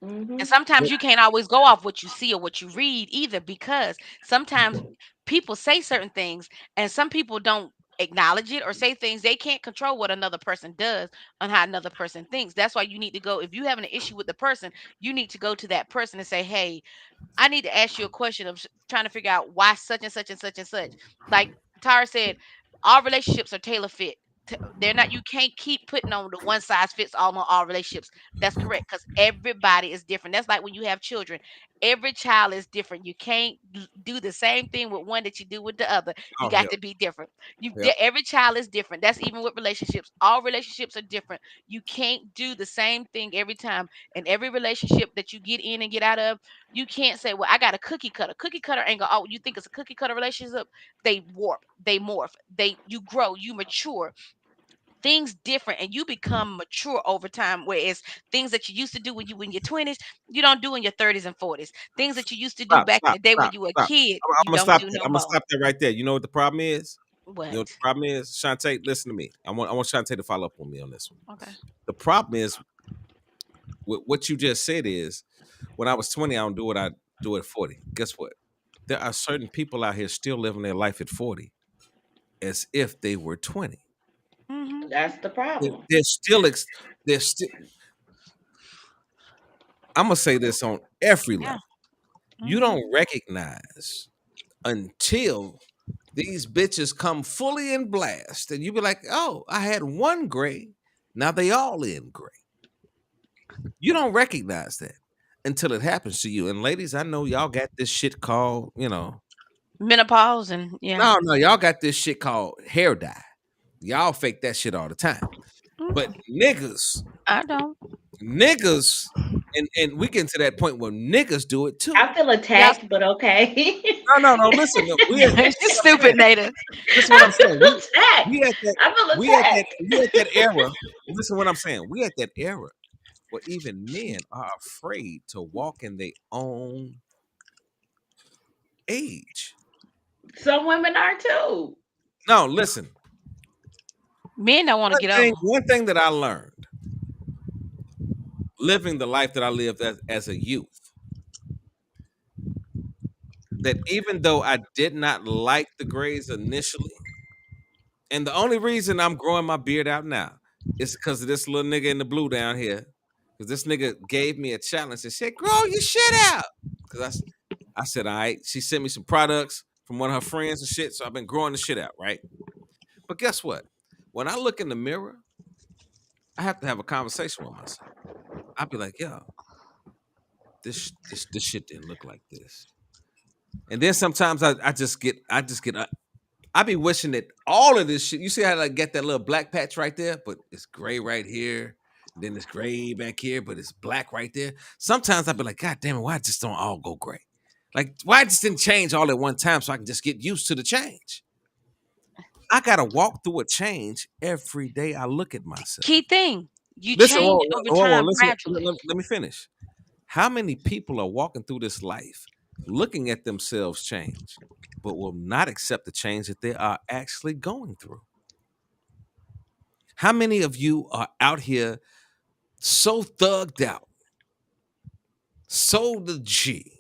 Hmm. And sometimes you can't always go off what you see or what you read either, because sometimes people say certain things and some people don't acknowledge it or say things they can't control what another person does and how another person thinks. That's why you need to go, if you have an issue with the person, you need to go to that person and say, hey, I need to ask you a question of trying to figure out why such and such and such and such. Like Tara said, all relationships are tailor fit. They're not. You can't keep putting on the one size fits all on all relationships. That's correct, because everybody is different. That's like when you have children. Every child is different. You can't do the same thing with one that you do with the other. You Oh got hell, to be different. hell. Every child is different. That's even with relationships. All relationships are different. You can't do the same thing every time. And every relationship that you get in and get out of, you can't say, well, I got a cookie cutter. Cookie cutter ain't gonna, oh, you think it's a cookie cutter relationship? They warp, they morph, you grow, you mature. Things different and you become mature over time. Whereas things that you used to do when you in your 20s, you don't do in your 30s and 40s. Things that you used to do Stop, back in stop, the day when stop, you were a stop. kid, I'm you gonna don't stop do that. no I'm gonna more. stop that right there. You know what the problem is? You know what the What? problem is? Shantae, listen to me. I want Shantae to follow up on me on this one. Okay. The problem is what you just said is when I was 20, I don't do what I do at 40. Guess what? There are certain people out here still living their life at 40 as if they were 20. Hmm. That's the problem. They're still they're still I'm gonna say this on every Yeah. level. You Hmm. don't recognize until these bitches come fully in blast, and you be like, "Oh, I had one gray, now they all in gray." You don't recognize that until it happens to you. And ladies, I know y'all got this shit called, Menopause and yeah. no, y'all got this shit called hair dye. Y'all fake that shit all the time. But Mm, I don't. niggas, and we get to that point where niggas do it too. I feel Y'all, attacked, but okay. No. Listen, no, you're stupid, Nada. listen what I I'm saying. feel attacked. We at that I feel attacked. we at that era. Listen what I'm saying. We at that era where even men are afraid to walk in their own age. Some women are too. No, listen. Men don't want to get over. One thing that I learned living the life that I lived as a youth. that even though I did not like the grades initially, and the only reason I'm growing my beard out now is because of this little nigga in the blue down here. Because this nigga gave me a challenge and said, "Grow your shit out." Because I said, "All right." She sent me some products from one of her friends and shit, so I've been growing the shit out, right? But guess what? When I look in the mirror, I have to have a conversation with myself. I'll be like, "Yo, this shit didn't look like this." And then sometimes I be wishing that all of this shit. You see how I get that little black patch right there, but it's gray right here. Then it's gray back here, but it's black right there. Sometimes I be like, God damn it, why it just don't all go gray? Like, why it just didn't change all at one time so I can just get used to the change? I gotta walk through a change every day I look at myself. Key thing, you Listen, change over hold on, time listen, gradually. let me finish. How many people are walking through this life looking at themselves change, but will not accept the change that they are actually going through? How many of you are out here so thugged out, so the G,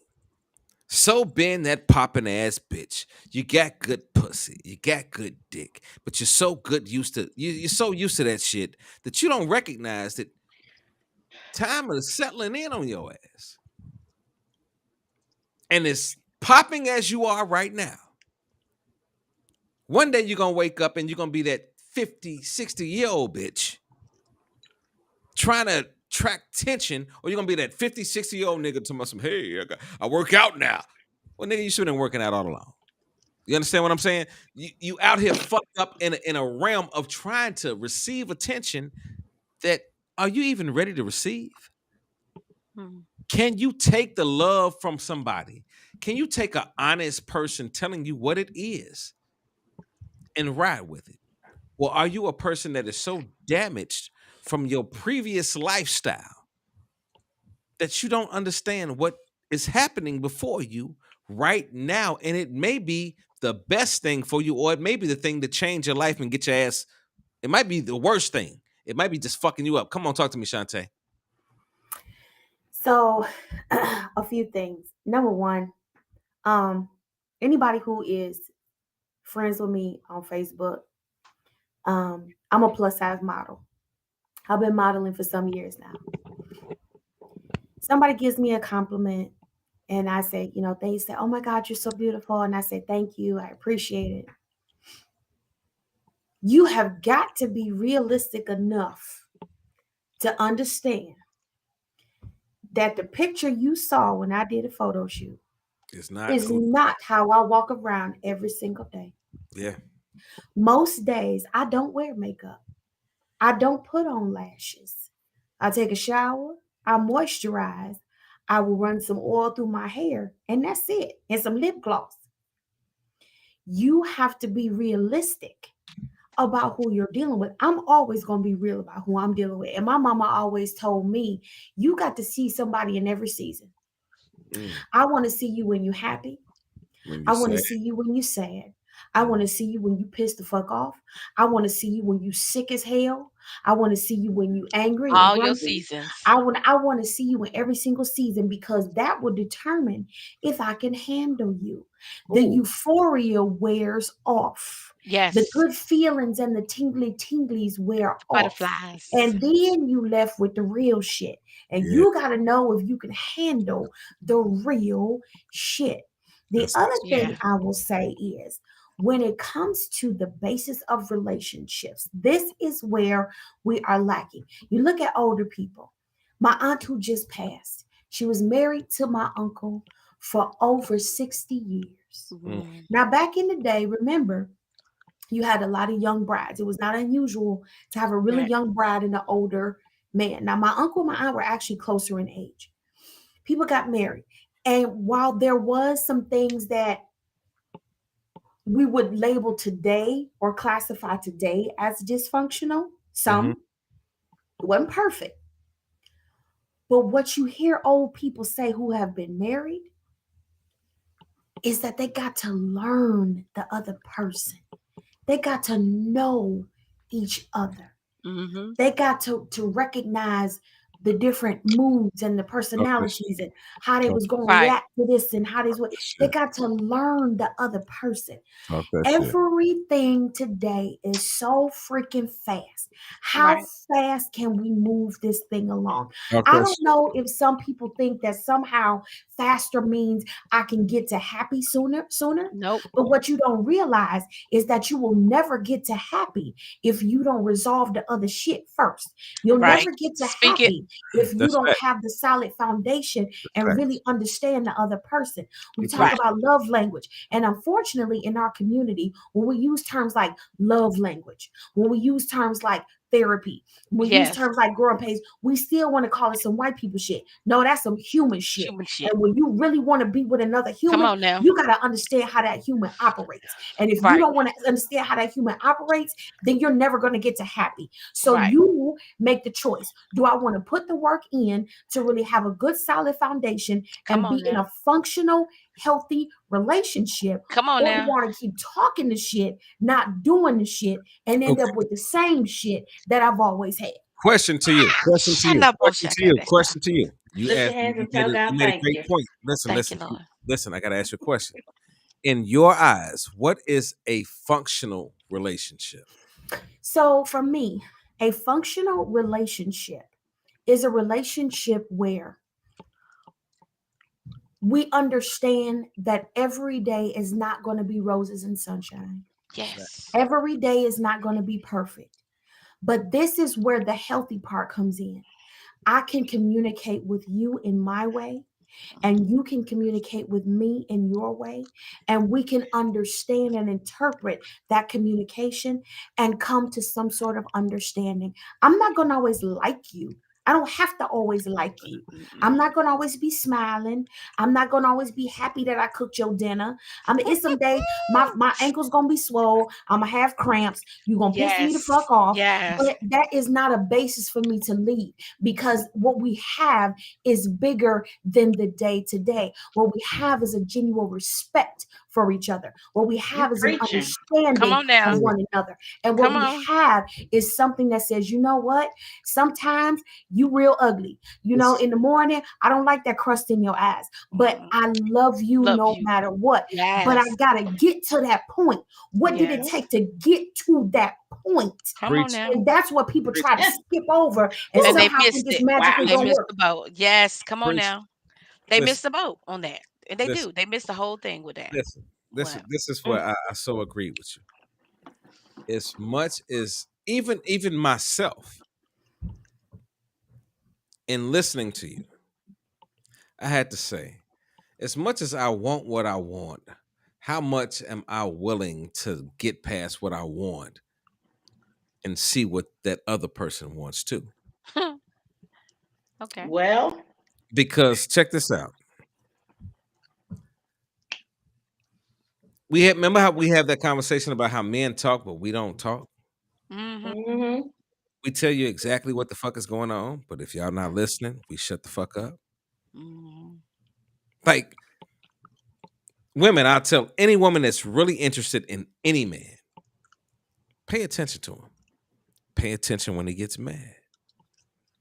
so being that popping ass bitch? You got good pussy, you got good dick, but you're so good used to you're so used to that shit that you don't recognize that time is settling in on your ass. And as popping as you are right now, one day you're gonna wake up and you're gonna be that 50, 60-year-old bitch trying to track tension, or you're gonna be that 50, 60-year-old nigga talking about some, hey, I work out now. Well, nigga, you should have been working out all along. You understand what I'm saying? You out here fucked up in a realm of trying to receive attention that are you even ready to receive? Hmm. Can you take the love from somebody? Can you take an honest person telling you what it is and ride with it? Or are you a person that is so damaged from your previous lifestyle that you don't understand what is happening before you right now? And it may be the best thing for you, or it may be the thing to change your life and get your ass. It might be the worst thing. It might be just fucking you up. Come on, talk to me, Shantae. So, a few things. Number one, um, anybody who is friends with me on Facebook, I'm a plus size model. I've been modeling for some years now. Somebody gives me a compliment and I say, they say, "Oh my God, you're so beautiful." And I say, "Thank you. I appreciate it." You have got to be realistic enough to understand that the picture you saw when I did a photo shoot It's not is who. not how I walk around every single day. Yeah. Most days I don't wear makeup. I don't put on lashes. I take a shower, I moisturize, I will run some oil through my hair, and that's it, and some lip gloss. You have to be realistic about who you're dealing with. I'm always going to be real about who I'm dealing with. And my mama always told me, you got to see somebody in every season. I want to see you when you're happy. When you I want say to see you when you're sad. I want to see you when you piss the fuck off. I want to see you when you sick as hell. I want to see you when you angry and All your grumpy. seasons. I want to see you in every single season, because that will determine if I can handle you. The euphoria wears off. The Yes. good feelings and the tinglies wear off. Butterflies. And then you left with the real shit. And yeah, you got to know if you can handle the real shit. The that's other awesome. thing Yeah. I will say is, when it comes to the basis of relationships, this is where we are lacking. You look at older people. My aunt who just passed, she was married to my uncle for over 60 years. Mm, Mhm. Now, back in the day, remember, you had a lot of young brides. It was not unusual to have a really Right. young bride and an older man. Now, my uncle and my aunt were actually closer in age. People got married. And while there was some things that we would label today or classify today as dysfunctional, mm-hmm. some, it wasn't perfect. But what you hear old people say who have been married is that they got to learn the other person. They got to know each other. Mhm. They got to recognize the different moods and the Talk that shit. personalities and how they Talk was going to Right. react to this and how they was. that They shit. got to learn the other person. Talk that shit. Everything today is so freaking fast. How Right. fast can we move this thing along? Talk I that don't shit. know if some people think that somehow faster means I can get to happy sooner. Nope. But what you don't realize is that you will never get to happy if you don't resolve the other shit first. You'll Right. never get to Speak it. happy if you That's don't fact. have the solid foundation and Facts. really understand the other person. We Big talk Right. facts. about love language. And unfortunately, in our community, when we use terms like love language, when we use terms like therapy, when we use Yes. terms like growing pains, we still want to call it some white people shit. No, that's some human shit. Human shit. And when you really want to be with another Come human, on now. you got to understand how that human operates. And if you Right. don't want to understand how that human operates, then you're never going to get to happy. So Right. you make the choice. Do I want to put the work in to really have a good, solid foundation Come and on be in now. a functional, healthy relationship? Come on Or you now. want to keep talking the shit, not doing the shit, and end Okay. up with the same shit that I've always had. Question to you. Question to Shut you. up, Question to Oshaka. you. That's not. Question to you. You Lift your asked. hands You and made tell a. God You made a thank great you. point. Listen. Thank you, Listen. Lord. Listen. I gotta ask you a question. In your eyes, what is a functional relationship? So for me, a functional relationship is a relationship where we understand that every day is not going to be roses and sunshine. Yes. Every day is not going to be perfect. But this is where the healthy part comes in. I can communicate with you in my way, and you can communicate with me in your way, and we can understand and interpret that communication and come to some sort of understanding. I'm not going to always like you. I don't have to always like you. Mm-mm. I'm not going to always be smiling. I'm not going to always be happy that I cooked your dinner. I mean, it's some days my ankle's going to be swole. I'm going to have cramps. You're going to piss me the Yes. fuck off. Yes. But that is not a basis for me to leave, because what we have is bigger than the day to day. What we have is a genuine respect for each other. What we You have is an preaching. Come understanding on of now. one another. And what Come we on. have is something that says, you know what? Sometimes you real ugly. You know, It's in the morning, I don't like that crust in your eyes, but Mm-mm. I love you Love no you. matter what. But I Yes. got to get to that point. What did it Yes. take to get to that point? Come on preach. now. And that's what people Preach. try to skip over and And they somehow think missed it's it. magically Wow. They gonna missed work. the boat. Yes. Come on Preach. now. They Listen. missed the boat on that. And they Listen. do. They missed the whole thing with that. Listen. This is What? this is Mm. where I so agree with you. As much as even myself in listening to you, I had to say, as much as I want what I want, how much am I willing to get past what I want and see what that other person wants too? Okay. Well, Because check this out. Remember how we have that conversation about how men talk, but we don't talk? Mm-hmm. mm-hmm. We tell you exactly what the fuck is going on, but if y'all not listening, we shut the fuck up. Mm-hmm. Like women, I'll tell any woman that's really interested in any man, pay attention to him. Pay attention when he gets mad.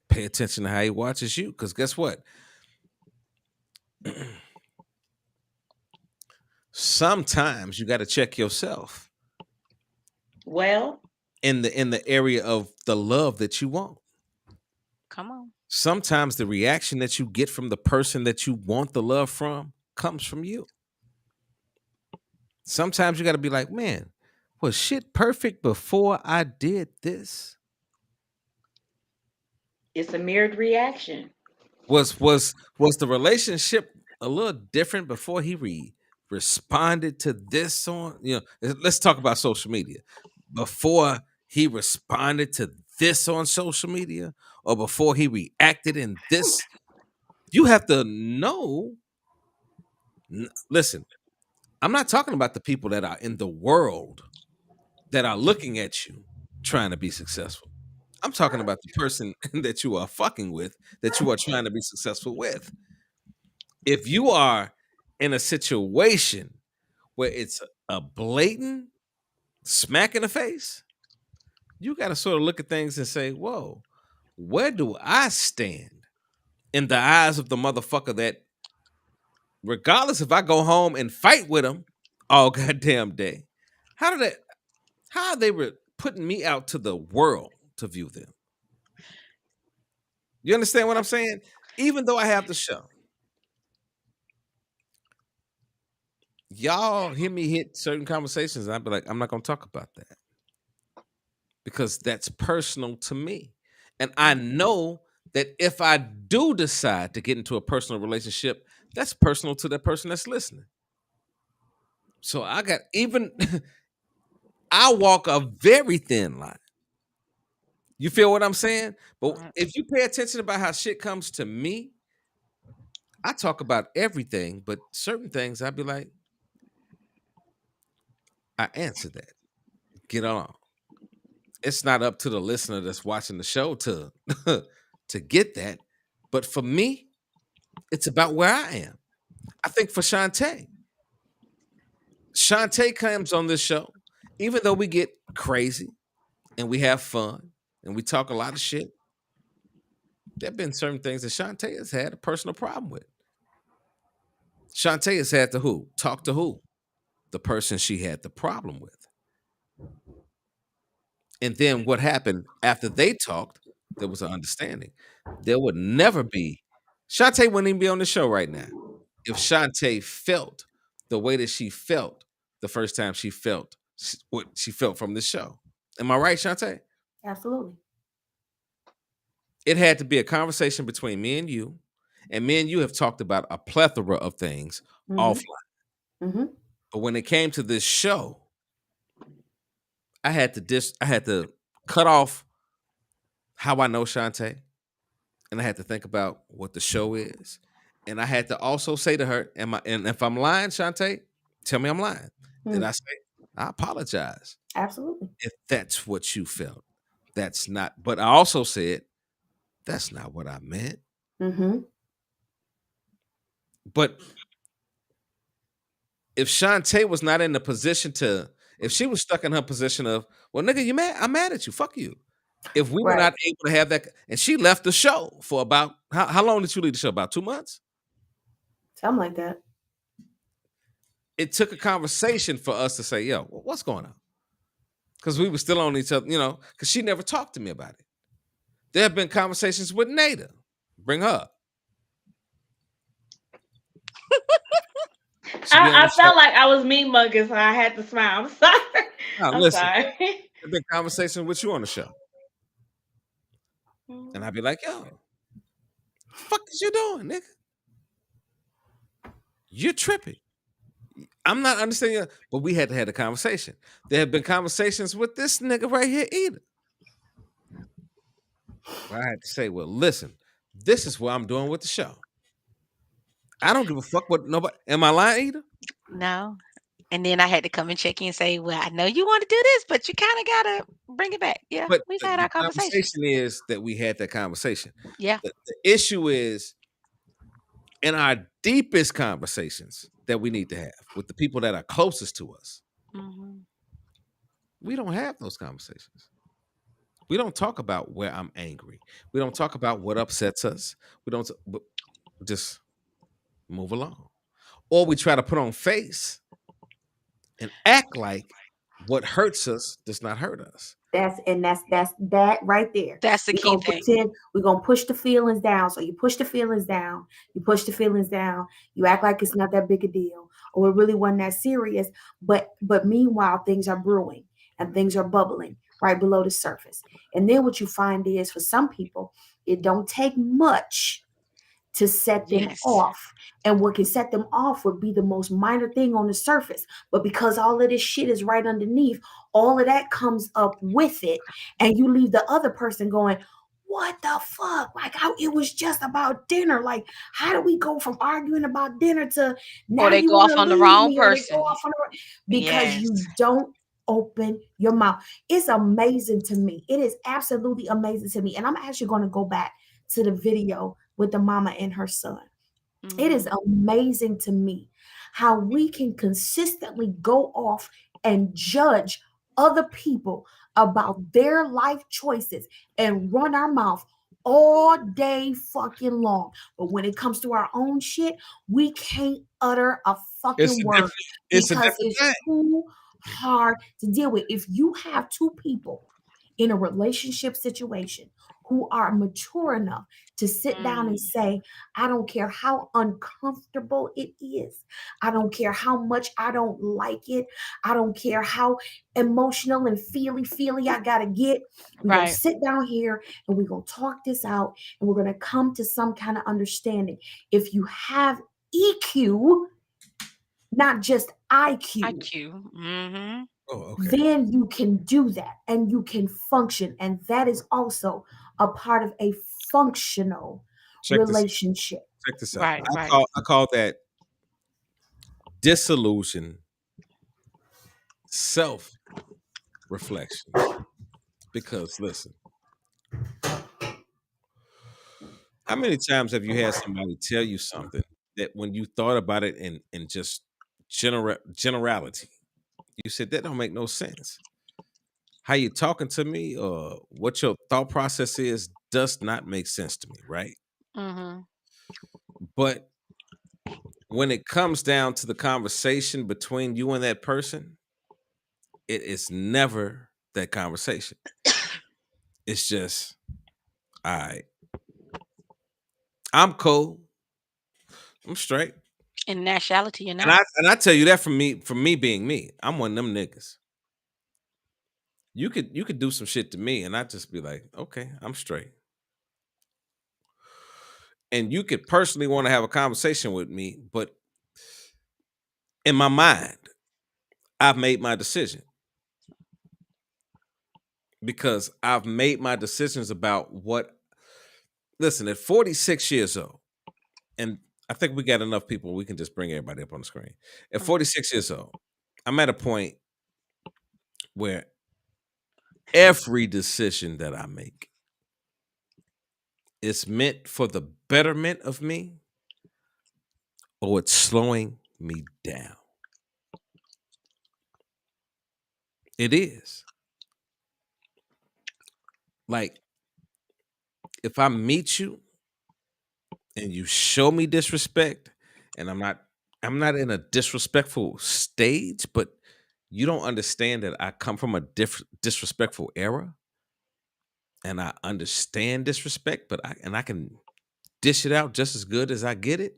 Pay attention to how he watches you. Because guess what? Sometimes you got to check yourself Well, in the area of the love that you want. Come on. Sometimes the reaction that you get from the person that you want the love from comes from you. Sometimes you got to be like, man, was shit perfect before I did this? it's a mirrored reaction. Was the relationship a little different before he responded to this on, let's talk about social media. Before he responded to this on social media, or before he reacted in this, you have to know. Listen, I'm not talking about the people that are in the world that are looking at you trying to be successful. I'm talking about the person that you are fucking with, that you are trying to be successful with. If you are in a situation where it's a blatant smack in the face, you got to sort of look at things and say, whoa, Where do I stand in the eyes of the motherfucker that, regardless if I go home and fight with him all goddamn day, how do they, how are they putting me out to the world to view them? You understand what I'm saying? Even though I have the show, y'all hear me hit certain conversations, and I'd be like, I'm not gonna talk about that because that's personal to me. And I know that if I do decide to get into a personal relationship, that's personal to that person that's listening. So I got even I walk a very thin line. You feel what I'm saying? But Right. if you pay attention about how shit comes to me, I talk about everything, but certain things I'd be like, I answer that. Get on. It's not up to the listener that's watching the show to to get that. But for me, it's about where I am. I think for Shantae comes on this show, even though we get crazy and we have fun and we talk a lot of shit, there have been certain things that Shantae has had a personal problem with. Shantae has had to who? Talk to who? The person she had the problem with. And then what happened after they talked, there was an understanding. There would never be, Shantae wouldn't even be on the show right now if Shantae felt the way that she felt the first time she felt what she felt from this show. Am I right, Shantae? Absolutely. It had to be a conversation between me and me and you have talked about a plethora of things Mm-hmm. offline. Mm-hmm. But when it came to this show, I had to cut off how I know Shantae, and I had to think about what the show is. And I had to also say to her, and if I'm lying, Shantae, tell me I'm lying. Did I say, I apologize Absolutely. if that's what you felt. That's not, but I also said, that's not what I meant. Mm-hmm. But if Shantae was not in the position to, if she was stuck in her position of, well, nigga, you mad? I'm mad at you. Fuck you. If we were Right. not able to have that, and she left the show for about, how long did you leave the show? About 2 months? Something like that. It took a conversation for us to say, yo, what's going on? Because we were still on each other, because she never talked to me about it. There have been conversations with Nada. Bring her up. She be on I the show. felt like I was mean mugging, so I had to smile. I'm sorry. Now, I'm listen, sorry. there have been conversations with you on the show. And I'd be like, yo, fuck is you doing, nigga? You're tripping. I'm not understanding, but we had to have a conversation. There have been conversations with this nigga right here either. Where I had to say, well, listen, this is what I'm doing with the show. I don't give a fuck what nobody. Am I lying either? No. And then I had to come and check in and say, well, I know you want to do this, but you kind of got to bring it back. Yeah, But we've had the our conversations. conversation is that we had that conversation. Yeah. The issue is in our deepest conversations that we need to have with the people that are closest to us. Mm-hmm. We don't have those conversations. We don't talk about where I'm angry. We don't talk about what upsets us. We don't just move along. Or we try to put on face and act like what hurts us does not hurt us. That's that right there. That's the We're key gonna thing. pretend we're gonna push the feelings down. So you push the feelings down, you push the feelings down, you act like it's not that big a deal, or it really wasn't that serious. But meanwhile, things are brewing and things are bubbling right below the surface. And then what you find is for some people, it don't take much to set them Yes. off. And what can set them off would be the most minor thing on the surface. But because all of this shit is right underneath, all of that comes up with it. And you leave the other person going, what the fuck? Like, it was just about dinner. Like, how do we go from arguing about dinner to now Or they you go want off to on the leave wrong me, or they go person. off on because Yes. you don't open your mouth. It's amazing to me. It is absolutely amazing to me. And I'm actually going to go back to the video with the mama and her son. It is amazing to me how we can consistently go off and judge other people about their life choices and run our mouth all day fucking long. But when it comes to our own shit, we can't utter a It's fucking a word different. It's a because different it's thing. too hard to deal with. If you have two people in a relationship situation who are mature enough to sit down and Mm, say, I don't care how uncomfortable it is. I don't care how much I don't like it. I don't care how emotional and feely I got to get. We're going to right. sit down here and we're going to talk this out and we're going to come to some kind of understanding. If you have EQ, not just IQ, IQ. Mm-hmm. Oh, okay. then you can do that and you can function. And that is also a part of a functional Check this. relationship. Check this out. Right, I right. call I call that disillusion self reflection. Because listen, how many times have you had somebody tell you something that when you thought about it in just generality, you said that don't make no sense. How you talking to me or what your thought process is does not make sense to me, right? Mm-hmm. But when it comes down to the conversation between you and that person, it is never that conversation. It's just, all right, I'm cool. I'm straight. In nationality, you're And not. I tell you that from me being me. I'm one of them niggas. You could do some shit to me and I just be like, okay, I'm straight. And you could personally want to have a conversation with me, but in my mind, I've made my decision because I've made my decisions about what. Listen, at 46 years old, and I think we got enough people. We can just bring everybody up on the screen. At Mm, 46 years old, I'm at a point where every decision that I make is meant for the betterment of me or it's slowing me down. It is. Like, if I meet you and you show me disrespect, and I'm not in a disrespectful stage, but you don't understand that I come from a disrespectful era and I understand disrespect, but I can dish it out just as good as I get it.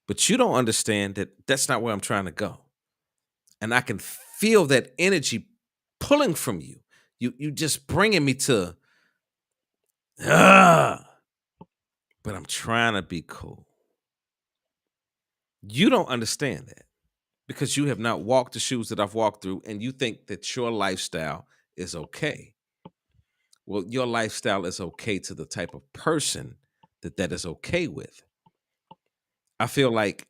But you don't understand that that's not where I'm trying to go. And I can feel that energy pulling from you. You just bringing me to ah, but I'm trying to be cool. You don't understand that because you have not walked the shoes that I've walked through and you think that your lifestyle is okay. Well, your lifestyle is okay to the type of person that is okay with. I feel like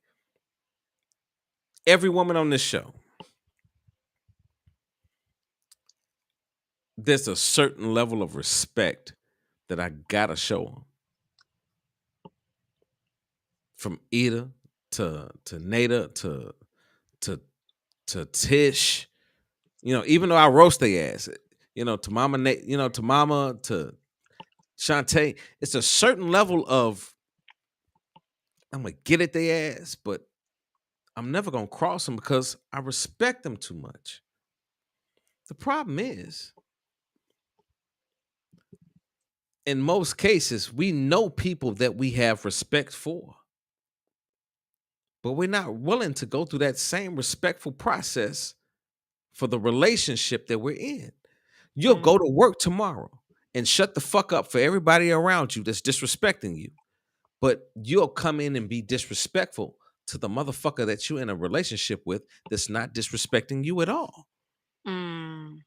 every woman on this show, there's a certain level of respect that I gotta show them. From Ida to Nada to to Tish, even though I roast their ass, to Mama Nate, to Mama to Shantae, it's a certain level of I'm gonna get at their ass, but I'm never gonna cross them because I respect them too much. The problem is, in most cases, we know people that we have respect for, but we're not willing to go through that same respectful process for the relationship that we're in. You'll mm, go to work tomorrow and shut the fuck up for everybody around you that's disrespecting you, but you'll come in and be disrespectful to the motherfucker that you're in a relationship with that's not disrespecting you at all. mm.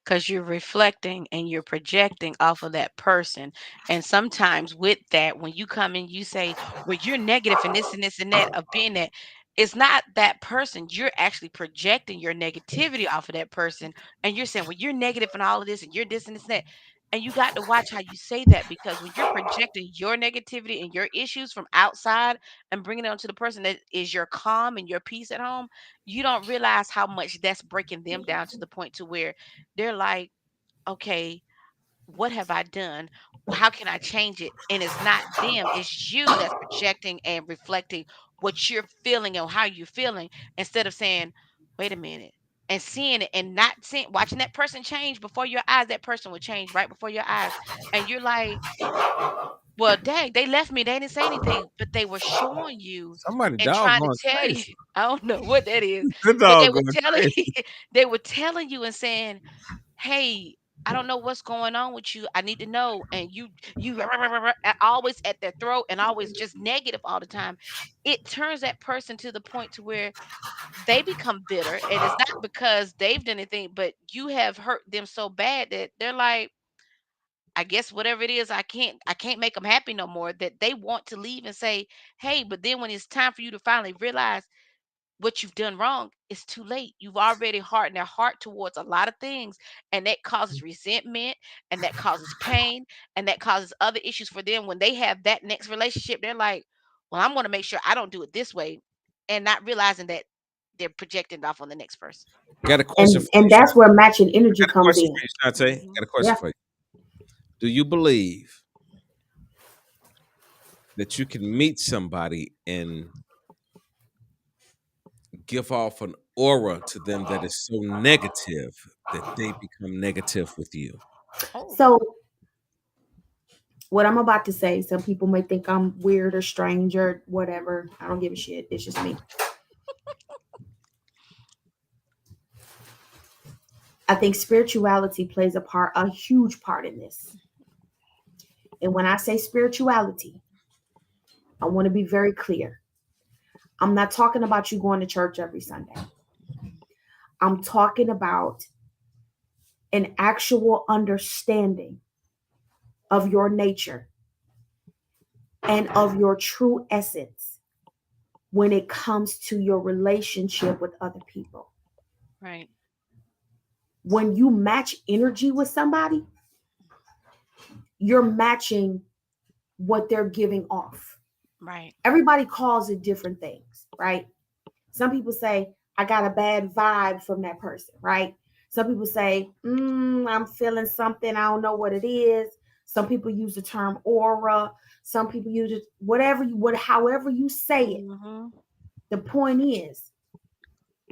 Because you're reflecting and you're projecting off of that person. And sometimes with that, when you come in, you say, well, you're negative and this and this and that of being that. It's not that person. You're actually projecting your negativity off of that person. And you're saying, well, you're negative and all of this and you're this and this and that. And you got to watch how you say that because when you're projecting your negativity and your issues from outside and bringing it onto the person that is your calm and your peace at home, you don't realize how much that's breaking them down to the point to where they're like, okay, what have I done? How can I change it? And it's not them, it's you that's projecting and reflecting what you're feeling and how you're feeling instead of saying, wait a minute, and seeing it and not seeing, watching that person change before your eyes. That person will change right before your eyes. And you're like, well, dang, they left me. They didn't say anything, but they were showing you Somebody and dog trying to going tell you. crazy. I don't know what that is, The but they dog were going telling crazy. they were telling you and saying, "Hey, I don't know what's going on with you. I need to know." And you always at their throat and always just negative all the time. It turns that person to the point to where they become bitter, and it's not because they've done anything, but you have hurt them so bad that they're like, I guess whatever it is, I can't make them happy no more. That they want to leave and say, "Hey," but then when it's time for you to finally realize what you've done wrong, it's too late. You've already hardened their heart towards a lot of things, and that causes resentment, and that causes pain, and that causes other issues for them. When they have that next relationship, they're like, "Well, I'm going to make sure I don't do it this way," and not realizing that they're projecting off on the next person. Got a question and for and you. that's where matching I energy got a comes question in. for you, Shantae. Hmm. Got a question Yeah. for you. Do you believe that you can meet somebody and give off an aura to them that is so negative that they become negative with you? Oh, So what I'm about to say, some people may think I'm weird or strange or whatever. I don't give a shit. It's just me. I think spirituality plays a huge part in this. And when I say spirituality, I want to be very clear. I'm not talking about you going to church every Sunday. I'm talking about an actual understanding of your nature and of your true essence when it comes to your relationship with other people. right, When you match energy with somebody, you're matching what they're giving off. right. Everybody calls it different things, right? Some people say, I got a bad vibe from that person, right? Some people say, I'm feeling something. I don't know what it is. Some people use the term aura. Some people use it, however you say it. Hmm. The point is,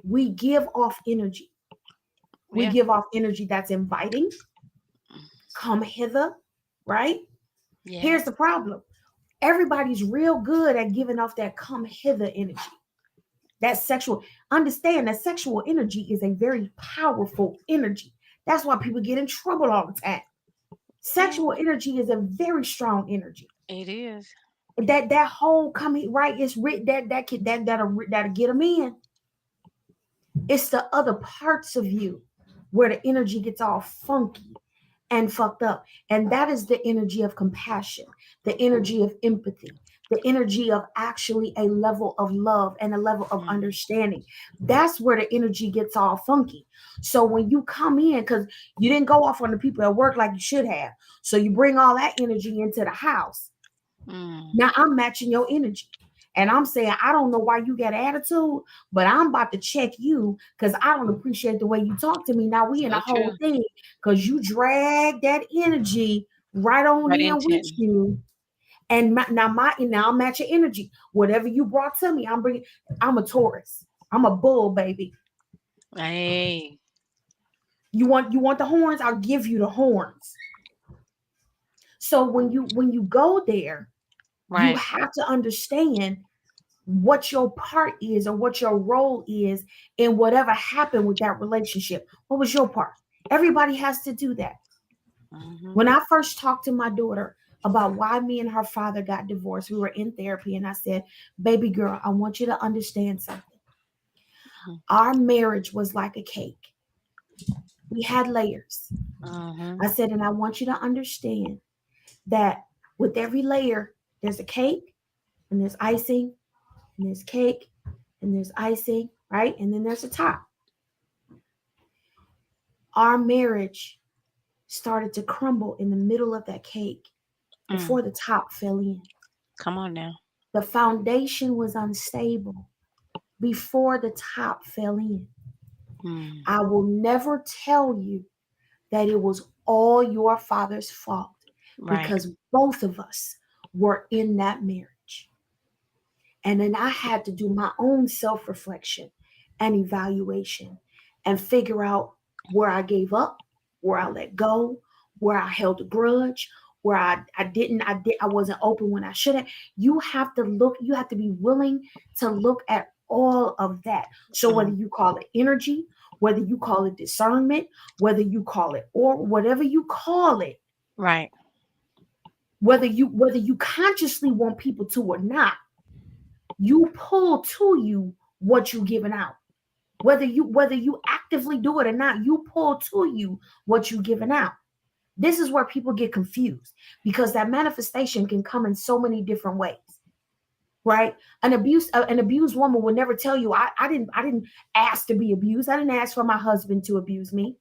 we give off energy. We Yeah. give off energy that's inviting. Come hither, right? Here's Yes. the problem. Everybody's real good at giving off that come hither energy. That sexual, understand that sexual energy is a very powerful energy. That's why people get in trouble all the time. Yeah, Sexual energy is a very strong energy. it is. That whole coming right is written that'll get them in. It's the other parts of you where the energy gets all funky and fucked up. And that is the energy of compassion, the energy of empathy, the energy of actually a level of love and a level of Mm. understanding. That's where the energy gets all funky. So when you come in, because you didn't go off on the people at work like you should have, so you bring all that energy into the house. Mm. Now I'm matching your energy. And I'm saying, I don't know why you got attitude, but I'm about to check you because I don't appreciate the way you talk to me. Now we in a So whole true. thing because you drag that energy right on Right in into with it. you. And now I'm matching energy. Whatever you brought to me, I'm bringing. I'm a Taurus. I'm a bull, baby. Hey. You want the horns? I'll give you the horns. So when you go there, you Right. have to understand what your part is or what your role is in whatever happened with that relationship. What was your part? Everybody has to do that. Hmm. When I first talked to my daughter about why me and her father got divorced, we were in therapy, and I said, baby girl, I want you to understand something. Our marriage was like a cake, we had layers. Hmm. I said, and I want you to understand that with every layer, there's a cake, and there's icing, and there's cake, and there's icing, right? And then there's a top. Our marriage started to crumble in the middle of that cake Mm. before the top fell in. Come on now. The foundation was unstable before the top fell in. Mm. I will never tell you that it was all your father's fault Right. because both of us were in that marriage. And then I had to do my own self reflection and evaluation and figure out where I gave up, where I let go, where I held a grudge, where I wasn't open when I should have. You have to look, you have to be willing to look at all of that. So whether Mm, you call it energy, whether you call it discernment, whether you call it or whatever you call it, right. whether you consciously want people to or not, you pull to you what you're giving out. Whether you actively do it or not, you pull to you what you're giving out. This is where people get confused because that manifestation can come in so many different ways, right? An abused woman will never tell you, I didn't ask to be abused. I didn't ask for my husband to abuse me.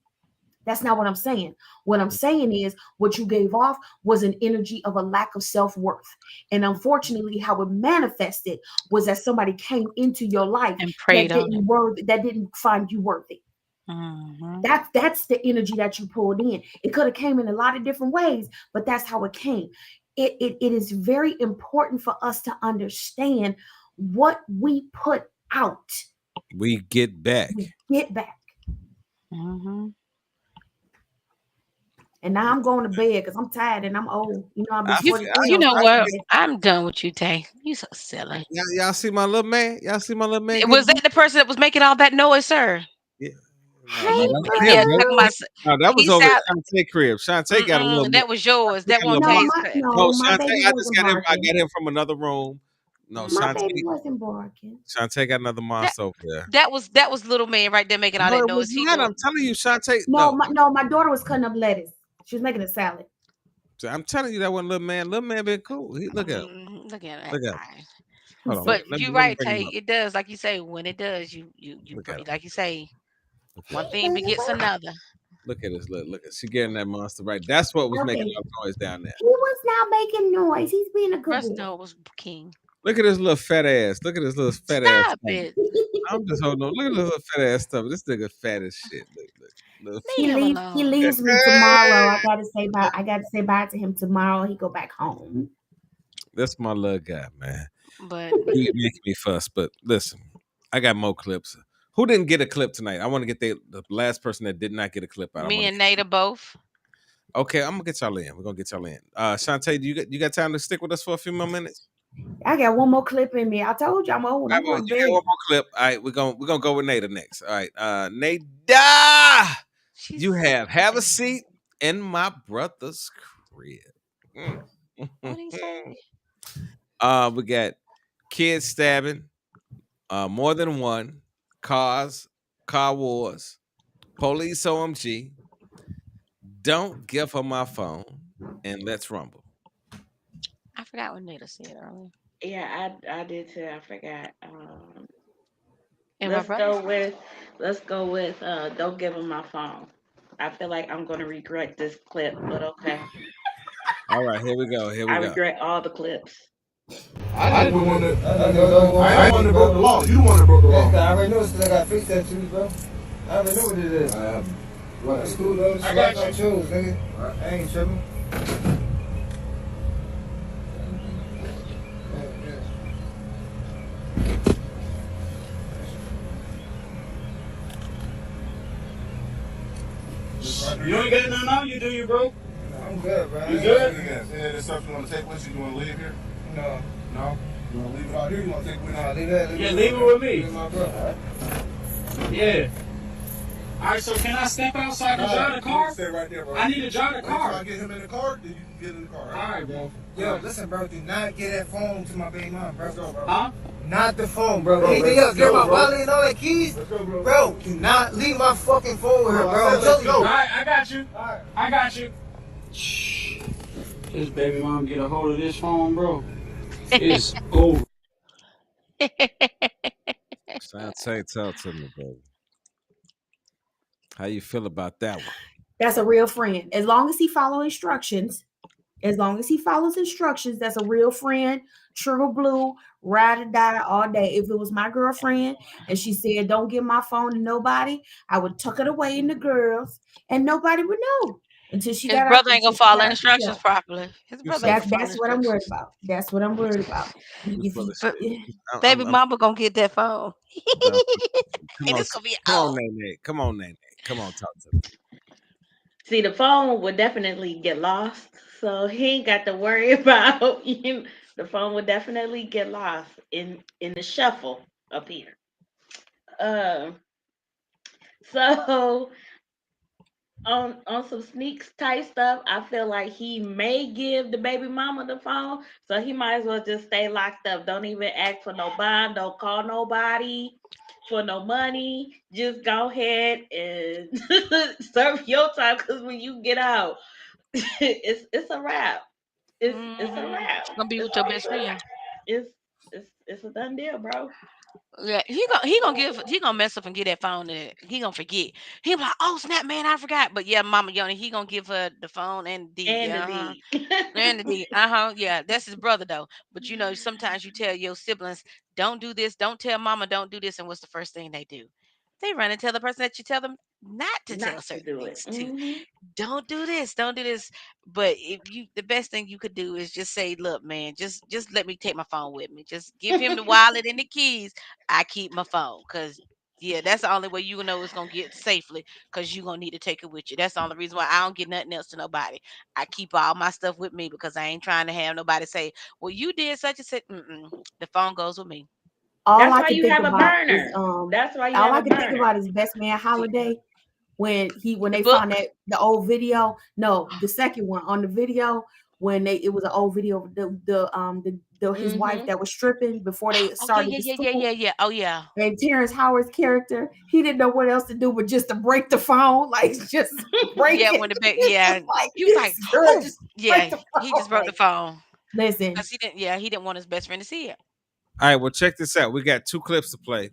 That's not what I'm saying. What I'm saying is what you gave off was an energy of a lack of self-worth. And unfortunately, how it manifested was that somebody came into your life And prayed on it. that didn't find you worthy. Hmm. That's the energy that you pulled in. It could have came in a lot of different ways, but that's how it came. It is very important for us to understand what we put out, We get back. we get back. Hmm. And now I'm going to bed because I'm tired and I'm old. I've been I, You, fe- I, 43 you on know I what? Saturday. I'm done with you, Tay. You so silly. y'all see my little man? Y'all see my little man Was getting that beat? the person that was making all that noise, sir? Yeah. No, Hey, that was him. Yeah, That, talking about. no, that was He over said, at Shantae crib. Shantae got a little. that was yours. He That got a won't little no, monster. Tay's my cut. No, no, my Shantae, baby I just wasn't got him. I barking. got him from another room. No, My Hmm. baby Shantae. wasn't barking. Shantae got another That monster over there. that was little man right there making all No, that it was noise. He not. know. I'm telling you, Shantae. No, No, my daughter was cutting up lettuce. She was making a salad. I'm telling you that one little man. Little man been cool. He look at him. Look at that. Look at him. Hold He's on. so But Let me cute. you're let me right, bring him Tay. up. It does, like you say, when it does, you Look at him. like you say, Look at one him. thing begets another. Look at this. Look at she getting that monster right. That's what was making Okay. all the noise down there. He was not making noise. He's being a good Rest boy. know it was king. Look at this little fat ass. Look at this little fat ass Stop stomach. it. I'm just holding on. Look at this little fat ass stomach. This nigga fat as shit. Look. Little he Leave him leaves he alone. leaves me tomorrow. I gotta say bye to him tomorrow. He go back home. That's my little guy, man. But He making me fuss. But listen, I got more clips. Who didn't get a clip tonight? I want to get the last person that did not get a clip out. I me want to and get. Nada both. Okay, I'm gonna get y'all in. We're gonna get y'all in. Shantae, you got time to stick with us for a few more minutes? I got one more clip in me. I told you I'm old. All I'm right, well, going to you got bed. one more clip. All right, we're gonna go with Nada next. All right, Nada, you She's have a seat in my brother's crib. Mm. what did he say? We got kids stabbing, more than one, cars, car wars, police OMG. Don't give her my phone, and let's rumble. I forgot what Nada said earlier. Yeah, I did too. I forgot. And my Let's brother go said, with don't give him my phone. I feel like I'm gonna regret this clip, but okay. All right, here we go. Here I we go. regret all the clips. I didn't want to. I ain't one that broke the law. You the one that broke the law. I already know it's I got face tattoos, bro. I already know what it is. It's cool, though. I got you. Shoes, nigga. I ain't tripping. You ain't got nothing on you, do you, bro? I'm good, bro. You good? Yes. Any of the stuff you want to take with you? You want to leave here? No. No. You want to leave it out here? You want to take it with you? No, leave that. Yeah, leave it with me. Leave my bro. Yeah. All right, so can I step out so I can drive the car? Stay right there, bro. I need to drive the car. If I get him in the car, then you can get in the car. All right, bro. Yo, listen, bro. Do not get that phone to my baby mom, bro. Let's go, bro. Huh? Not the phone, bro. Bro, Anything let's else? Get go, my bro. wallet and all that keys. Let's go, bro. Bro, do not leave my fucking phone with her, bro. I'm telling you. All right, I got you. All right. I got you. Shh. This baby mom get a hold of this phone, bro. It's over. Shantae, talk to me, baby. How you feel about that one? That's a real friend. As long as he follow instructions, as long as he follows instructions, that's a real friend. Trigger blue, ride or die all day. If it was my girlfriend and she said, "Don't give my phone to nobody," I would tuck it away in the girls, and nobody would know. until she His got out. brother ain't Until gonna she follow got out the instructions jail. properly. His brother ain't gonna follow That's what I'm worried instructions. about. That's what I'm worried about. This If brother, he, But I'm, baby I'm mama gonna get that phone. done. Come And on, it's gonna be come on, oh. Nene. Come on, Nene. Come on, talk to me. See, the phone would definitely get lost, so he ain't got to worry about the phone would definitely get lost in the shuffle up here. Um, so on some sneaks type stuff, I feel like he may give the baby mama the phone, so he might as well just stay locked up. Don't even ask for no bond. Don't call nobody for no money. Just go ahead and serve your time. Cause when you get out, it's a wrap. It's a wrap. Gonna be It's with your best friend. it's it's a done deal, bro. Yeah, he gonna mess up and get that phone and he gonna forget. He be like, oh snap, man, I forgot. But yeah, Mama Yoni, he gonna give her the phone and the And the yeah, deed. and the yeah, that's his brother though. But you know, sometimes you tell your siblings, don't do this, don't tell mama, don't do this, and what's the first thing they do? They run and tell the person that you tell them not to Not tell to certain do it. things to. Hmm. Don't do this, don't do this. But if you the best thing you could do is just say, look, man, just let me take my phone with me. Just give him the wallet and the keys. I keep my phone. Cause yeah, that's the only way you know it's gonna get safely because you're gonna need to take it with you. That's the only reason why I don't get nothing else to nobody. I keep all my stuff with me because I ain't trying to have nobody say, well, you did such and such. The phone goes with me. All That's I why can you think have a about is burner. That's why you all have I a can think burner. about is Best Man Holiday when The they book. found that the old video. No, the second one on the video when it was an old video of the his wife Hmm. that was stripping before they Oh yeah, started yeah, the yeah, yeah, school. yeah, yeah. Oh yeah. And Terrence Howard's character, he didn't know what else to do but just to break the phone, like just break Yeah, it. when the back, It's yeah, just like he was this like, girl oh just break yeah, the he phone. just broke the Like, phone listen, because he didn't. Yeah, he didn't want his best friend to see it. All right, well, check this out. We got 2 clips to play,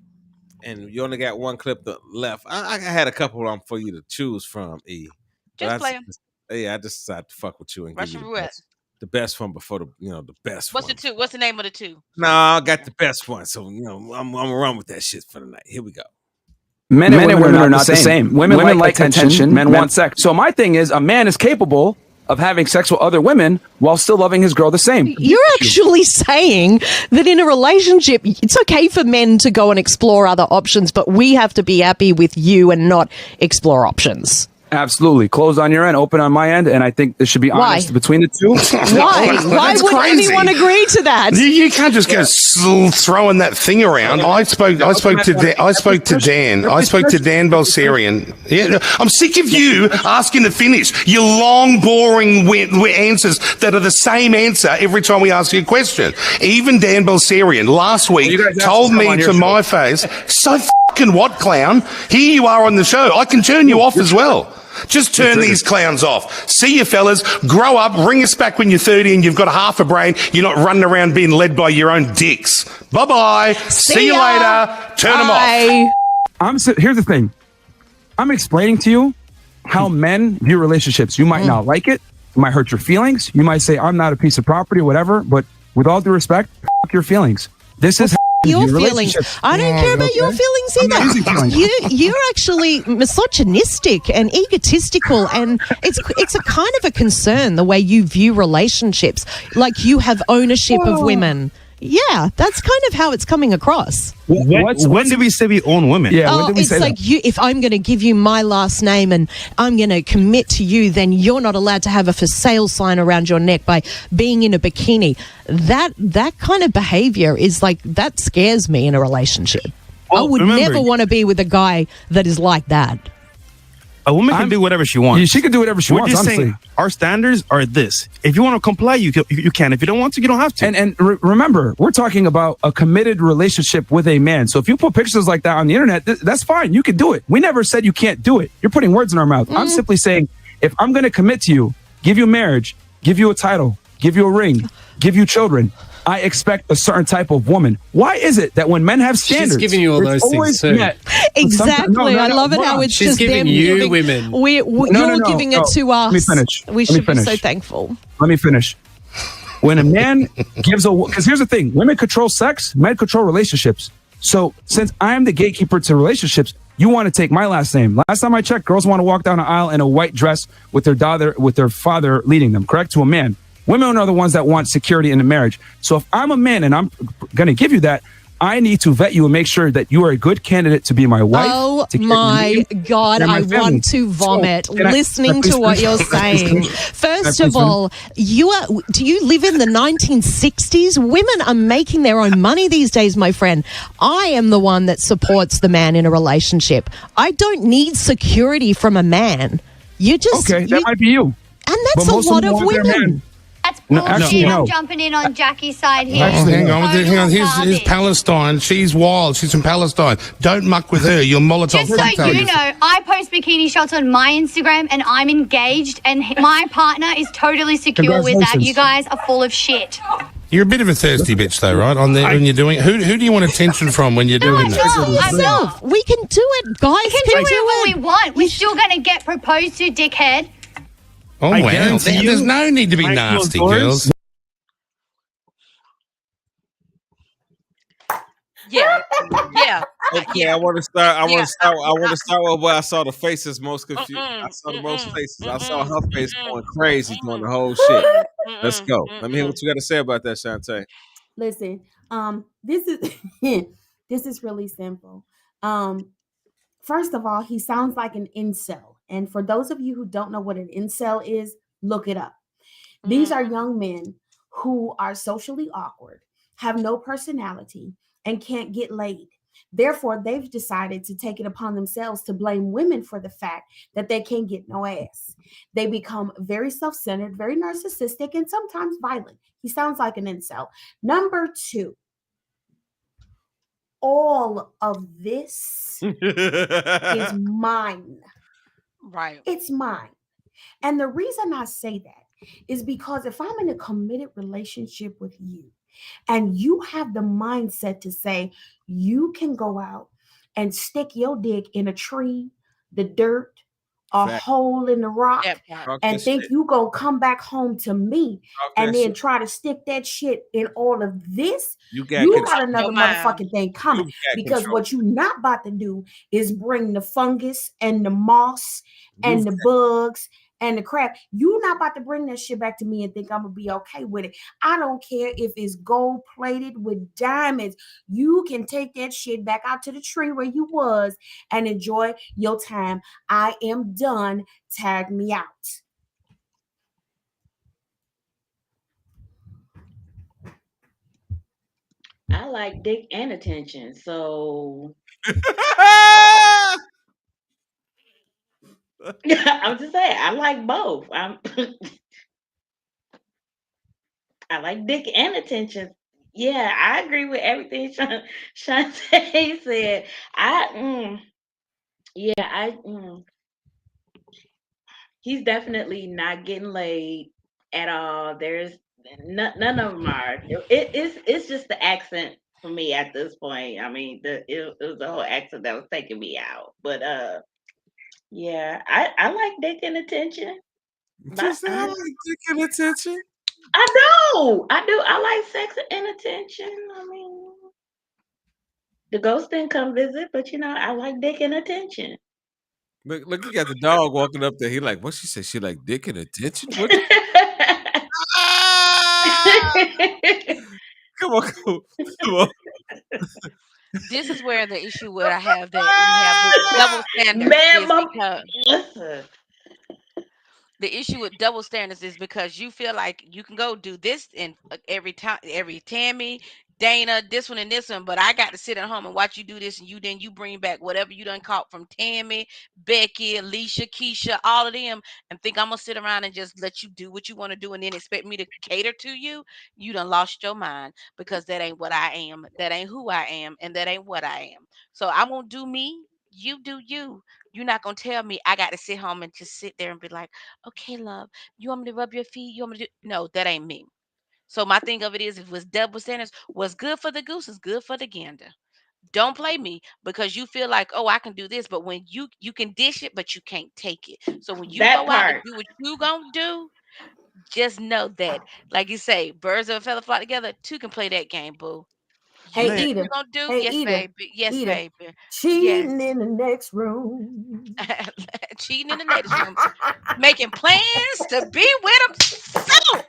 and you only got 1 clip left. I had a couple of them for you to choose from, E. But Just play him. I just decided to fuck with you and give you Russian roulette. the best one before the best What's the one. two? What's the name of the two? No, I got the best one, so I'm gonna run with that shit for the night. Here we go. Men and women are not the same. Women like attention, men want sex. So my thing is, a man is capable of having sex with other women while still loving his girl the same. You're actually saying that in a relationship, it's okay for men to go and explore other options, but we have to be happy with you and not explore options. Absolutely. Closed on your end, open on my end, and I think there should be honest between the two. Why? Why would anyone agree to that? You can't just go throwing that thing around. I spoke to Dan Balserian. Yeah, I'm sick of you asking to finish your long, boring answers that are the same answer every time we ask you a question. Even Dan Balserian last week told me to my face, so fucking what, clown? Here you are on the show. I can turn you off as well. Just turn these clowns off. See you fellas, grow up, ring us back when you're 30 and you've got half a brain. You're not running around being led by your own dicks. Bye-bye. See you later. Turn them off. Here's the thing. I'm explaining to you how men view relationships. You might not like it. It might hurt your feelings. You might say, I'm not a piece of property or whatever. But with all due respect, f*** your feelings. This is your feelings. I don't care about your feelings either. You're actually misogynistic and egotistical, and it's a kind of a concern the way you view relationships. Like you have ownership of women. Yeah, that's kind of how it's coming across. When did we say we own women? Yeah, oh, it's like if I'm going to give you my last name and I'm going to commit to you, then you're not allowed to have a for sale sign around your neck by being in a bikini. That kind of behavior is like, that scares me in a relationship. I would never want to be with a guy that is like that. A woman can do whatever she wants. She can do whatever she wants, We're just honestly. saying our standards are this. If you want to comply, you can. If you don't want to, you don't have to. And remember, we're talking about a committed relationship with a man. So if you put pictures like that on the internet, that's fine. You can do it. We never said you can't do it. You're putting words in our mouth. I'm simply saying, if I'm going to commit to you, give you marriage, give you a title, give you a ring, give you children, I expect a certain type of woman. Why is it that when men have standards, she's giving you all those things too? Exactly. I love it how it's she's just giving them you giving, women. You're giving it to us. Let me finish. We should be so thankful. Let me finish. When a man gives because here's the thing: women control sex, men control relationships. So since I'm the gatekeeper to relationships, You want to take my last name. Last time I checked, girls want to walk down an aisle in a white dress with their father leading them, correct? To a man. Women are the ones that want security in a marriage. So if I'm a man and I'm going to give you that, I need to vet you and make sure that you are a good candidate to be my wife. Oh to my God, and my I family. want to vomit So, can I listening please to what you're finish? saying. First of all, do you live in the 1960s? Women are making their own money these days, my friend. I am the one that supports the man in a relationship. I don't need security from a man. You just Okay, that might be you. And that's But a most lot them of want their women. man. That's No, bullshit. actually, no. I'm jumping in on Jackie's side here. Oh, hang on. Total Hang on. Here's garbage. Palestine. She's wild. She's from Palestine. Don't muck with her. You're Molotov Just so cocktail. you know, I post bikini shots on my Instagram and I'm engaged and my partner is totally secure with that. Congratulations. You guys are full of shit. You're a bit of a thirsty bitch, though, right? On there when you're doing it. Who do you want attention from when you're doing that? I'm not. We can do it, guys. We can do whatever we want. We're still going to get proposed to, dickhead. Oh, I wow. guarantee you, There's no need to be behind nasty, closed doors- girls. Yeah. Yeah. Okay, I want to start. I want to start. I want to start with where I saw the faces most confused. I saw the most faces. I saw her face going crazy doing the whole shit. Let's go. Let me hear what you got to say about that, Shantae. Listen, this is this is really simple. First of all, he sounds like an incel, and for those of you who don't know what an incel is, look it up. These are young men who are socially awkward, have no personality, and can't get laid. Therefore, they've decided to take it upon themselves to blame women for the fact that they can't get no ass. They become very self centered, very narcissistic, and sometimes violent. He sounds like an incel. Number two, all of this is mine. Right. It's mine. And the reason I say that is because if I'm in a committed relationship with you and you have the mindset to say you can go out and stick your dick in a tree, the dirt, a Fact. hole in the rock, That part. Talk and that think shit. you gonna come back home to me Talk and that then shit. try to stick that shit in all of this, You got you control. got another Your mind. motherfucking thing coming. You got Because control. what you not about to do is bring the fungus and the moss and You've the bugs and the crap. You not about to bring that shit back to me and think I'm gonna be okay with it. I don't care if it's gold plated with diamonds. You can take that shit back out to the tree where you was and enjoy your time. I am done. Tag me out. I like dick and attention. So I'm just saying, I like both. I like dick and attention. Yeah, I agree with everything Shantae said. Yeah, he's definitely not getting laid at all. There's none of them are. It's just the accent for me at this point. I mean, it was the whole accent that was taking me out. But yeah, I like dick and attention. But Just say I like dick and attention. I do. I like sex and attention. I mean, the ghost didn't come visit, but I like dick and attention. Look, you got the dog walking up there. He like, what she said? She like dick and attention? What? Come on, come on. This is where the issue what I have that we have with double standards Man, is because listen. the issue with double standards is because you feel like you can go do this and every time every Tammy, Dana, this one and this one, but I got to sit at home and watch you do this, and you bring back whatever you done caught from Tammy, Becky, Alicia, Keisha, all of them, and think I'm gonna sit around and just let you do what you want to do and then expect me to cater to you. You done lost your mind because that ain't what I am, that ain't who I am, and that ain't what I am. So I'm gonna do me, you do you. You're not gonna tell me I got to sit home and just sit there and be like, okay, love, you want me to rub your feet? You want me to do? No, that ain't me. So my thing of it is, if it was double standards, what's good for the goose is good for the gander. Don't play me because you feel like, oh, I can do this, but when you can dish it, but you can't take it. So when you That go out to part. do what you gonna do, just know that, like you say, birds of a feather flock together. Two can play that game, boo. Hey, That's what Eda. you gonna do? Hey, Yes, Eda. baby. Yes, Eda. baby. Yes. Cheating in the next room. Cheating in the ladies' room, making plans to be with them soon.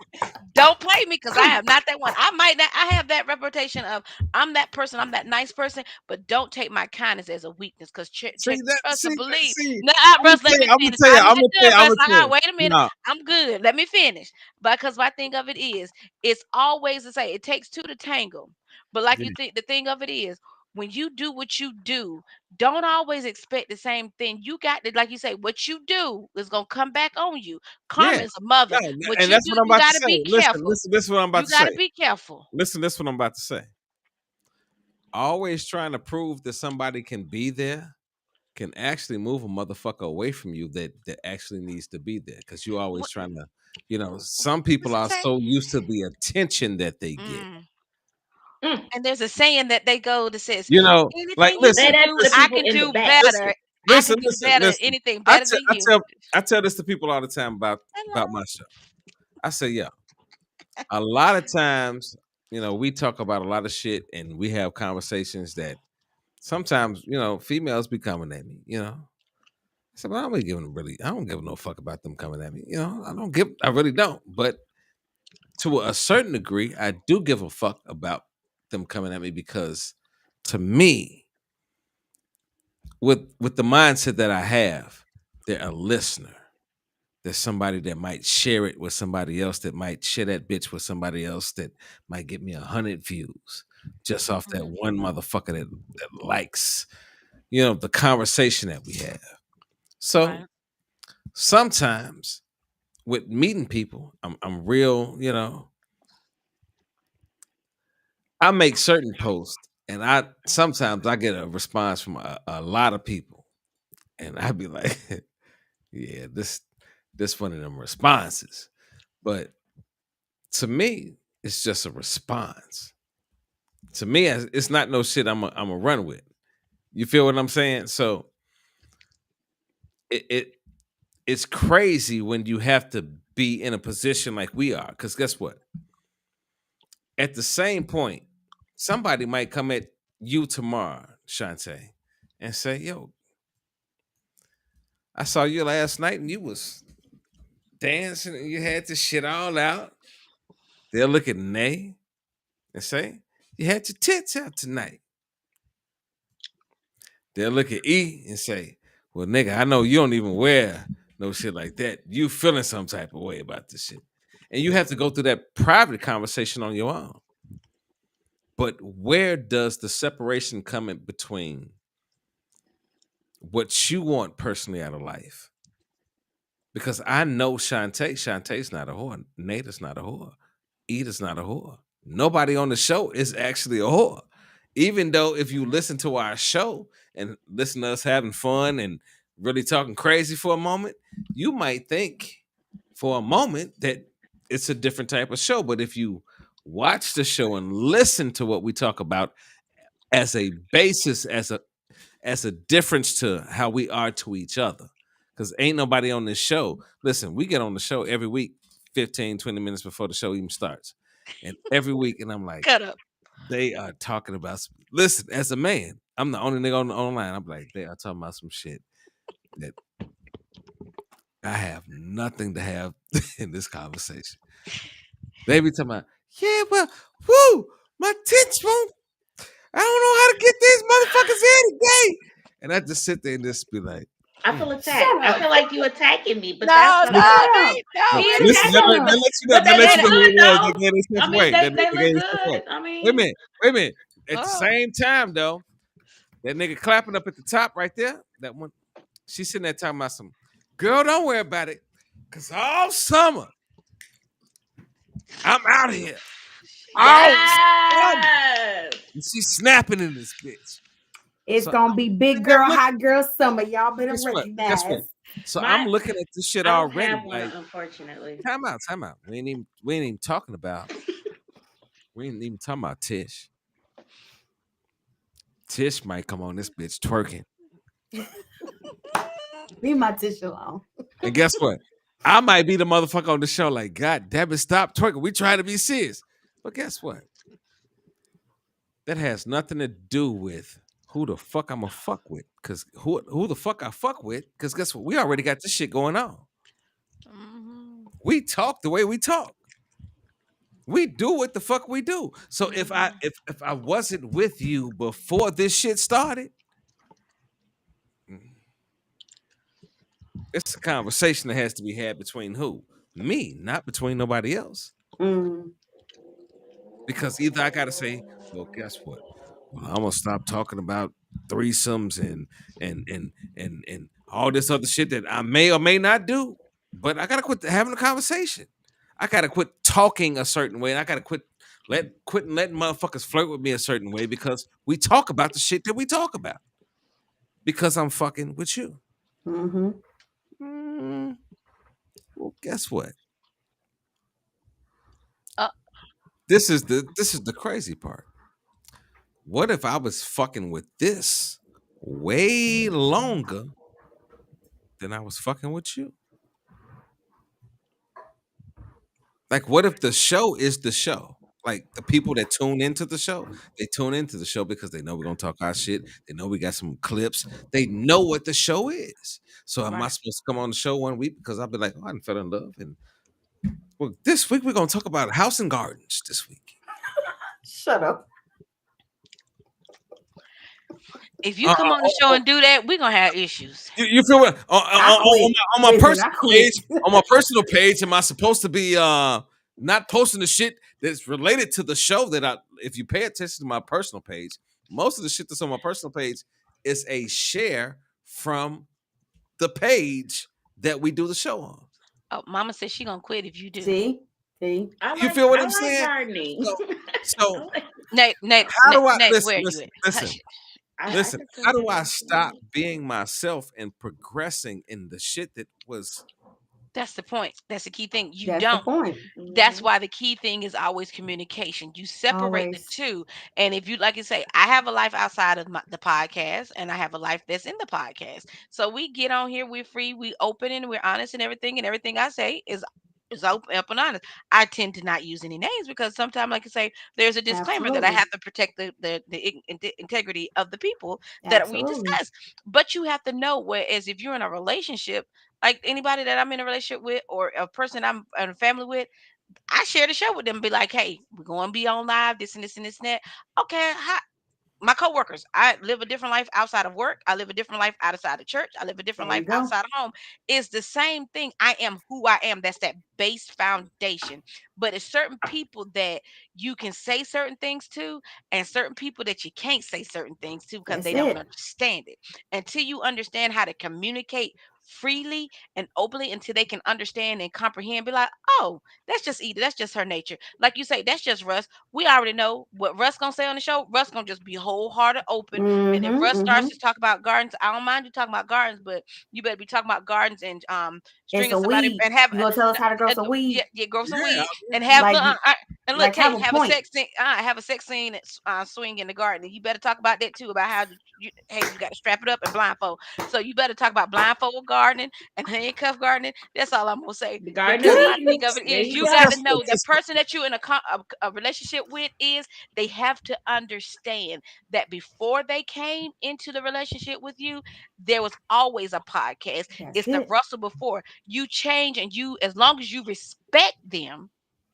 Don't play me because I am not that one. I might not. I have that reputation of I'm that person. I'm that nice person. But don't take my kindness as a weakness because See that? trust and believe. See. No, I'm gonna Russ, let tell you. me I'm gonna finish. tell you. I'm I'm not gonna tell you. done, I'm Russ. gonna tell you. Wait a minute. No. I'm good. Let me finish. Because my thing of it is, it's always to say it takes two to tangle. But like Yeah. you think, the thing of it is, when you do what you do, don't always expect the same thing. You got to, like you say, what you do is gonna come back on you. Yeah. Karma is a mother. No, What and you that's do, what I'm you about to gotta say. be Listen. careful. Listen. This is what I'm about You to say. gotta be careful. Listen. This is what I'm about to say. Always trying to prove that somebody can be there can actually move a motherfucker away from you that actually needs to be there because you're always What, trying to, some people what's the are saying? so used to the attention that they get. Mm. Mm. And there's a saying that they go that says, Like anything you Say can listen, that do, to the listen, I people can in the do back. listen, better. I can listen, do listen, better. listen. Anything better than you. I tell this to people all the time about Hello. my show. I say, yeah, a lot of times, we talk about a lot of shit and we have conversations that sometimes, females be coming at me. I said, well, I don't give no fuck about them coming at me. I really don't. But to a certain degree, I do give a fuck about them coming at me because to me, with the mindset that I have, they're a listener. There's somebody that might share it with somebody else that might share that bitch with somebody else that might get me 100 views just off that Mhm. one motherfucker that likes, the conversation that we have. So Right. sometimes with meeting people, I'm real, I make certain posts and I sometimes I get a response from a lot of people and I'd be like, yeah, this one of them responses. But to me, it's just a response. To me, it's not no shit I'm a run with. You feel what I'm saying? So it's crazy when you have to be in a position like we are. Because guess what? At the same point, somebody might come at you tomorrow, Shantae, and say, yo, I saw you last night and you was dancing and you had this shit all out. They'll look at Nay and say, you had your tits out tonight. They'll look at E and say, well, nigga, I know you don't even wear no shit like that. You feeling some type of way about this shit. And you have to go through that private conversation on your own. But where does the separation come in between what you want personally out of life? Because I know Shantae's not a whore. Nate is not a whore. Eda's not a whore. Nobody on the show is actually a whore. Even though if you listen to our show and listen to us having fun and really talking crazy for a moment, you might think for a moment that it's a different type of show. But if you watch the show and listen to what we talk about as a basis, as a difference to how we are to each other, because ain't nobody on this show. Listen, we get on the show every week 15, 20 minutes before the show even starts. And every week, and I'm like, Cut up. they are talking about listen, as a man, I'm the only nigga on the online. I'm like, they are talking about some shit that I have nothing to have in this conversation. They be talking about, yeah, well, woo, my tits won't. I don't know how to get these motherfuckers in today. And I just sit there and just be like, I feel Shut attacked. I up. fue like you attacking me, but that's No, the no, Shut whole. up. wait, no, He we ain't listen, attacking attacking that me, you. let, but that lets you know, but that they lets look you Jada, know who good it was. They though. gave their I stuff mean, away. they They look gave their stuff away. good. I Wait a mean, minute. Wait a minute. At the oh, same time, though, that nigga clapping up at the top right there, that one, she's sitting there talking about some, girl, don't worry about it. Because all summer, I'm out here. All summer. yes. And she's snapping in this bitch. It's So gonna I'm be sitting big there girl, looking. hot girl summer. Y'all better Guess what? Guess what? recognize. So I'm My, looking at this shit I don't already. have one, Like, unfortunately. time out, time out. We ain't even talking about. We ain't even talking about Tish. Tish might come on this bitch twerking. Leave my tissue alone. And guess what? I might be the motherfucker on the show like, God damn it, stop twerking. We trying to be serious. But guess what? That has nothing to do with who the fuck I'ma fuck with. Cause who the fuck I fuck with, cause guess what? We already got this shit going on. Mhm. We talk the way we talk. We do what the fuck we do. So if I wasn't with you before this shit started, it's a conversation that has to be had between who? Me, not between nobody else. Mm. Because either I gotta say, well, guess what? Well, I'm gonna stop talking about threesomes and all this other shit that I may or may not do. But I gotta quit having a conversation. I gotta quit talking a certain way, and I gotta quitting letting motherfuckers flirt with me a certain way because we talk about the shit that we talk about. Because I'm fucking with you. Mm-hmm. Well, guess what? Uh, This is the crazy part. What if I was fucking with this way longer than I was fucking with you? Like, what if the show is the show? Like the people that tune into the show, they tune into the show because they know we're gonna talk our shit. They know we got some clips. They know what the show is. So am I right. supposed to come on the show one week because I'll be like, oh, I fell in love, and well, this week we're gonna talk about house and gardens this week. Shut up. If you come on the show and do that, we're gonna have issues. You feel what? I quit. On my Listen, I personal quit. page, on my personal page, am I supposed to be not posting the shit that's related to the show that I? If you pay attention to my personal page, most of the shit that's on my personal page is a share from the page that we do the show on. Oh, Mama says she gonna quit if you do. See? You feel what I I'm like saying? gardening. So Nate, how do I Nate, listen? where are you Listen, at? listen. Hush it. Listen, could how say do I that. stop being myself and progressing in the shit that was? That's the point. That's the key thing. You That's the don't. point. That's Mhm. why the key thing is always communication. You separate the Always. two. And if you, like you say, I have a life outside of the podcast and I have a life that's in the podcast. So we get on here, we're free, we open and we're honest and everything I say is open up and honest. I tend to not use any names because sometimes, like I say, there's a disclaimer that I Absolutely. have to protect the integrity of the people that we Absolutely. discuss. But you have to know, whereas if you're in a relationship, like anybody that I'm in a relationship with or a person I'm in a family with, I share the show with them, be like, hey, we're going to be on live, this and this and this and that. Okay, my coworkers, I live a different life outside of work. I live a different life outside of church. I live a different There life you go. outside of home. It's the same thing. I am who I am. That's that base foundation. But it's certain people that you can say certain things to, and certain people that you can't say certain things to because That's they don't it. understand it. Until you understand how to communicate freely and openly, until they can understand and comprehend, be like, oh, that's just Eda. That's just her nature. Like you say, that's just Russ. We already know what Russ gonna say on the show. Russ gonna just be wholehearted open. And if Mm-hmm. Russ starts Mm-hmm. to talk about gardens, I don't mind you talking about gardens, but you better be talking about gardens and And stringing some somebody weed. and have You gonna tell us how to grow some yeah, weed? yeah, grow some Yeah, weed and have Like, and look, like have Kate, a point. have a sex scene swing in the garden. You better talk about that too, about how hey, you got to strap it up and blindfold. So you better talk about blindfold gardening and handcuff gardening. That's all I'm gonna say. The Garden of Because my Eden. thing of it There is, you you go. got to just, know the just person that you're in a relationship with is, they have to understand that before they came into the relationship with you, there was always a podcast. That's It's the it. Russell before. You change, and you, as long as you respect them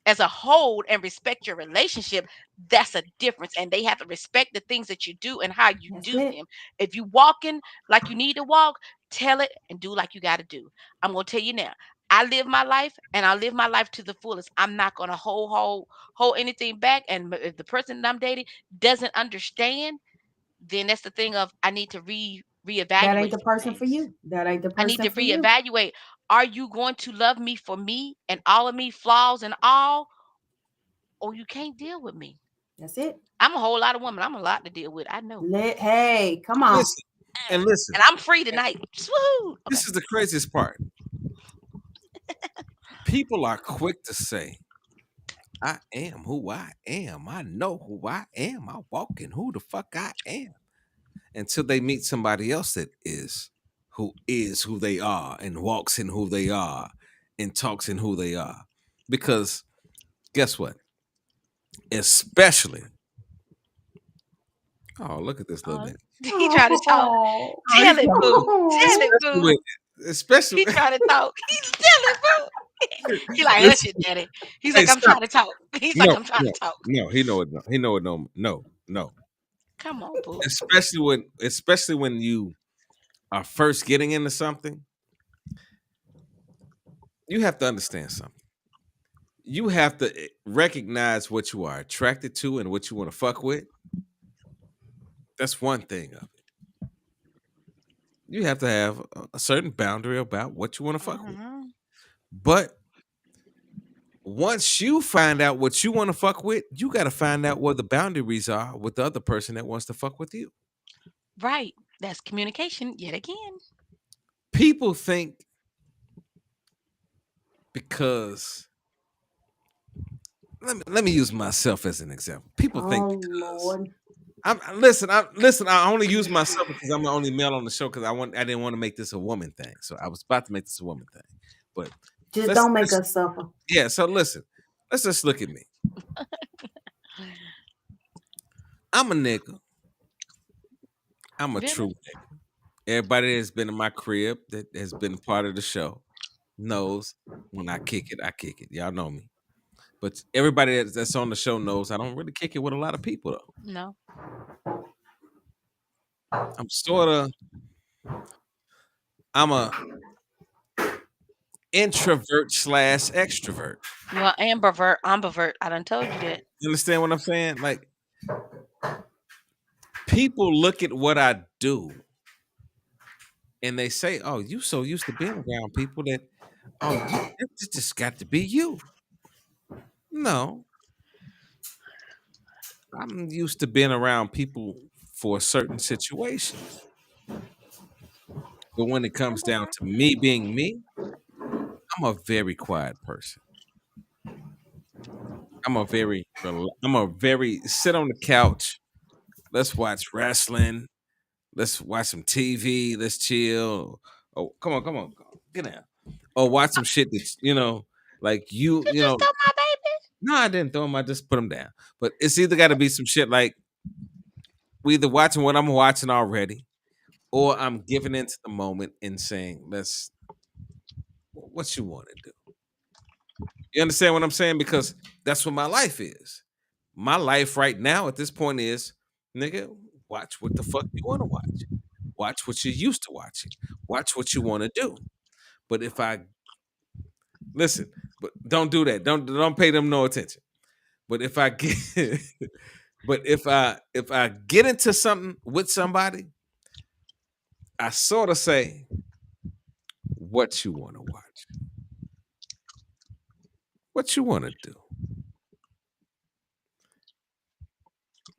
as a whole and respect your relationship, that's a difference. And they have to respect the things that you do and how you That's do it. them. If you walking like you need to walk, tell it and do like you got to do. I'm gonna tell you now. I live my life and I live my life to the fullest. I'm not gonna hold anything back. And if the person that I'm dating doesn't understand, then that's the thing of, I need to That ain't reevaluate the some person for things. you. That ain't the I need person to for you. reevaluate. Are you going to love me for me and all of me, flaws and all, or you can't deal with me? That's it. I'm a whole lot of woman. I'm a lot to deal with. I know. Hey, come on. listen and listen. And I'm free tonight. Woo! Okay. This is the craziest part. People are quick to say, I am who I am. I know who I am. I walk in who the fuck I am. Until they meet somebody else that is who they are and walks in who they are and talks in who they are. Because guess what? Especially Oh, look at this little Oh, nigga. he trying to talk. Oh, Tell it, boo. oh, Tell it, Especially boo. when, especially. He trying to talk. He's tell it, boo. He like, hush Listen, it, daddy. He's hey, like, I'm stop. trying to talk. He's like, No, I'm trying to no, talk. no. He know it. No, he know it. No, no, no. Come on, boo. Especially when you are first getting into something, you have to understand something. You have to recognize what you are attracted to and what you want to fuck with. That's one thing of it. You have to have a certain boundary about what you want to fuck with. Mm-hmm. But once you find out what you want to fuck with, you got to find out where the boundaries are with the other person that wants to fuck with you. Right. That's communication yet again. People think because let me use myself as an example. People think oh because Lord. listen. I only use myself because I'm the only male on the show because I didn't want to make this a woman thing. So I was about to make this a woman thing, but Just let's, don't make let's us suffer. yeah. So listen, let's just look at me. I'm a nigga. I'm a Really? true nigga. Everybody that's been in my crib that has been part of the show knows when I kick it, I kick it. Y'all know me. But everybody that's on the show knows I don't really kick it with a lot of people though. No. I'm sort of I'm a introvert slash extrovert. Well, ambivert. I done told you that. You understand what I'm saying? Like people look at what I do and they say, "Oh, you so used to being around people that, oh, it's just got to be you." No, I'm used to being around people for certain situations. But when it comes down to me being me, I'm a very quiet person. I'm a very sit on the couch. Let's watch wrestling. Let's watch some TV. Let's chill. Oh, come on, get down. Or watch some shit that's like You just told my baby. No, I didn't throw them. I just put them down. But it's either got to be some shit like we either watching what I'm watching already, or I'm giving into the moment and saying, "Let's what you want to do." You understand what I'm saying? Because that's what my life is. My life right now at this point is, nigga, watch what the fuck you want to watch. Watch what you're used to watching. Watch what you want to do. But if I listen, but don't do that. Don't pay them no attention. But if I get but if I get into something with somebody, I sort of say what you want to watch. What you want to do.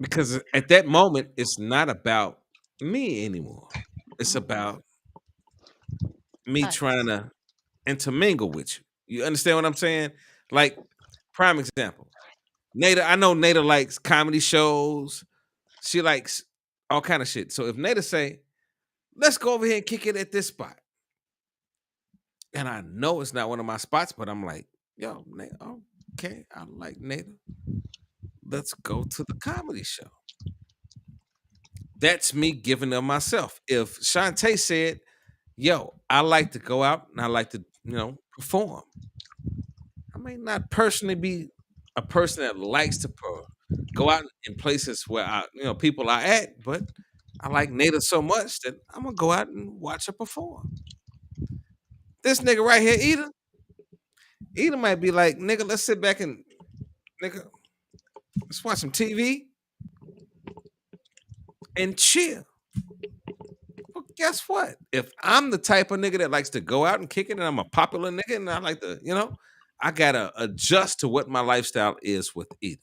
Because at that moment, it's not about me anymore. It's about me Us. trying to intermingle with you. You understand what I'm saying? Like, prime example. Nada, I know Nada likes comedy shows. She likes all kind of shit. So if Nada say, let's go over here and kick it at this spot. And I know it's not one of my spots, but I'm like, yo, Nada, okay, I like Nada. Let's go to the comedy show. That's me giving of myself. If Shantae said, yo, I like to go out and I like to, perform. I may not personally be a person that likes to go out in places where people are at, but I like Nada so much that I'm gonna go out and watch her perform. This nigga right here, Eda might be like, nigga, let's sit back and nigga, let's watch some TV and chill. Well, guess what? If I'm the type of nigga that likes to go out and kick it and I'm a popular nigga and I like to, I gotta adjust to what my lifestyle is with Eda.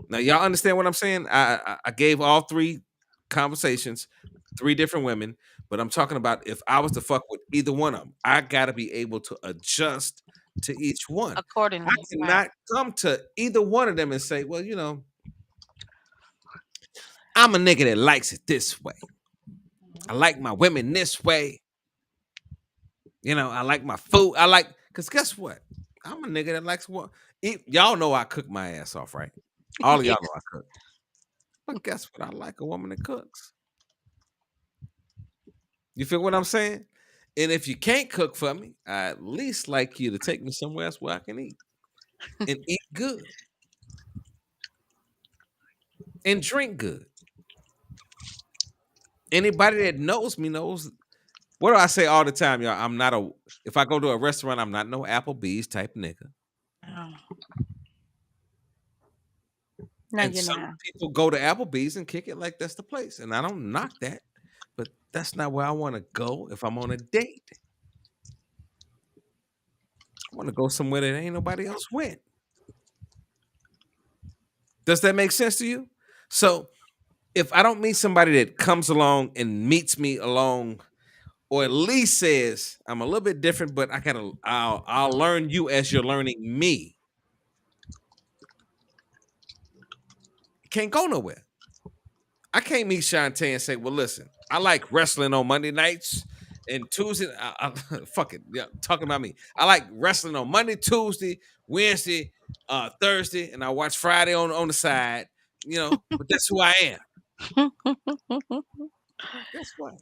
Now, y'all understand what I'm saying? I gave all three conversations, three different women, but I'm talking about if I was to fuck with either one of them, I gotta be able to adjust to each one. Accordingly. I Right. cannot come to either one of them and say, well, I'm a nigga that likes it this way. I like my women this way. I like my food. Because guess what? I'm a nigga that likes what? Y'all know I cook my ass off, right? All of y'all know I cook. But guess what? I like a woman that cooks. You feel what I'm saying? And if you can't cook for me, I at least like you to take me somewhere else where I can eat and eat good and drink good. Anybody that knows me knows. What do I say all the time, y'all? I'm not a. If I go to a restaurant, I'm not no Applebee's type nigga. Oh. No, And you're some not. people go to Applebee's and kick it like that's the place, and I don't knock that, but that's not where I want to go if I'm on a date. I want to go somewhere that ain't nobody else went. Does that make sense to you? So if I don't meet somebody that comes along and meets me along, or at least says I'm a little bit different, but I'll learn you as you're learning me. Can't go nowhere. I can't meet Shantae and say, well, listen, I like wrestling on Monday nights and Tuesday. Fuck it. Yeah, talking about me. I like wrestling on Monday, Tuesday, Wednesday, Thursday, and I watch Friday on the side, but that's who I am. Guess what?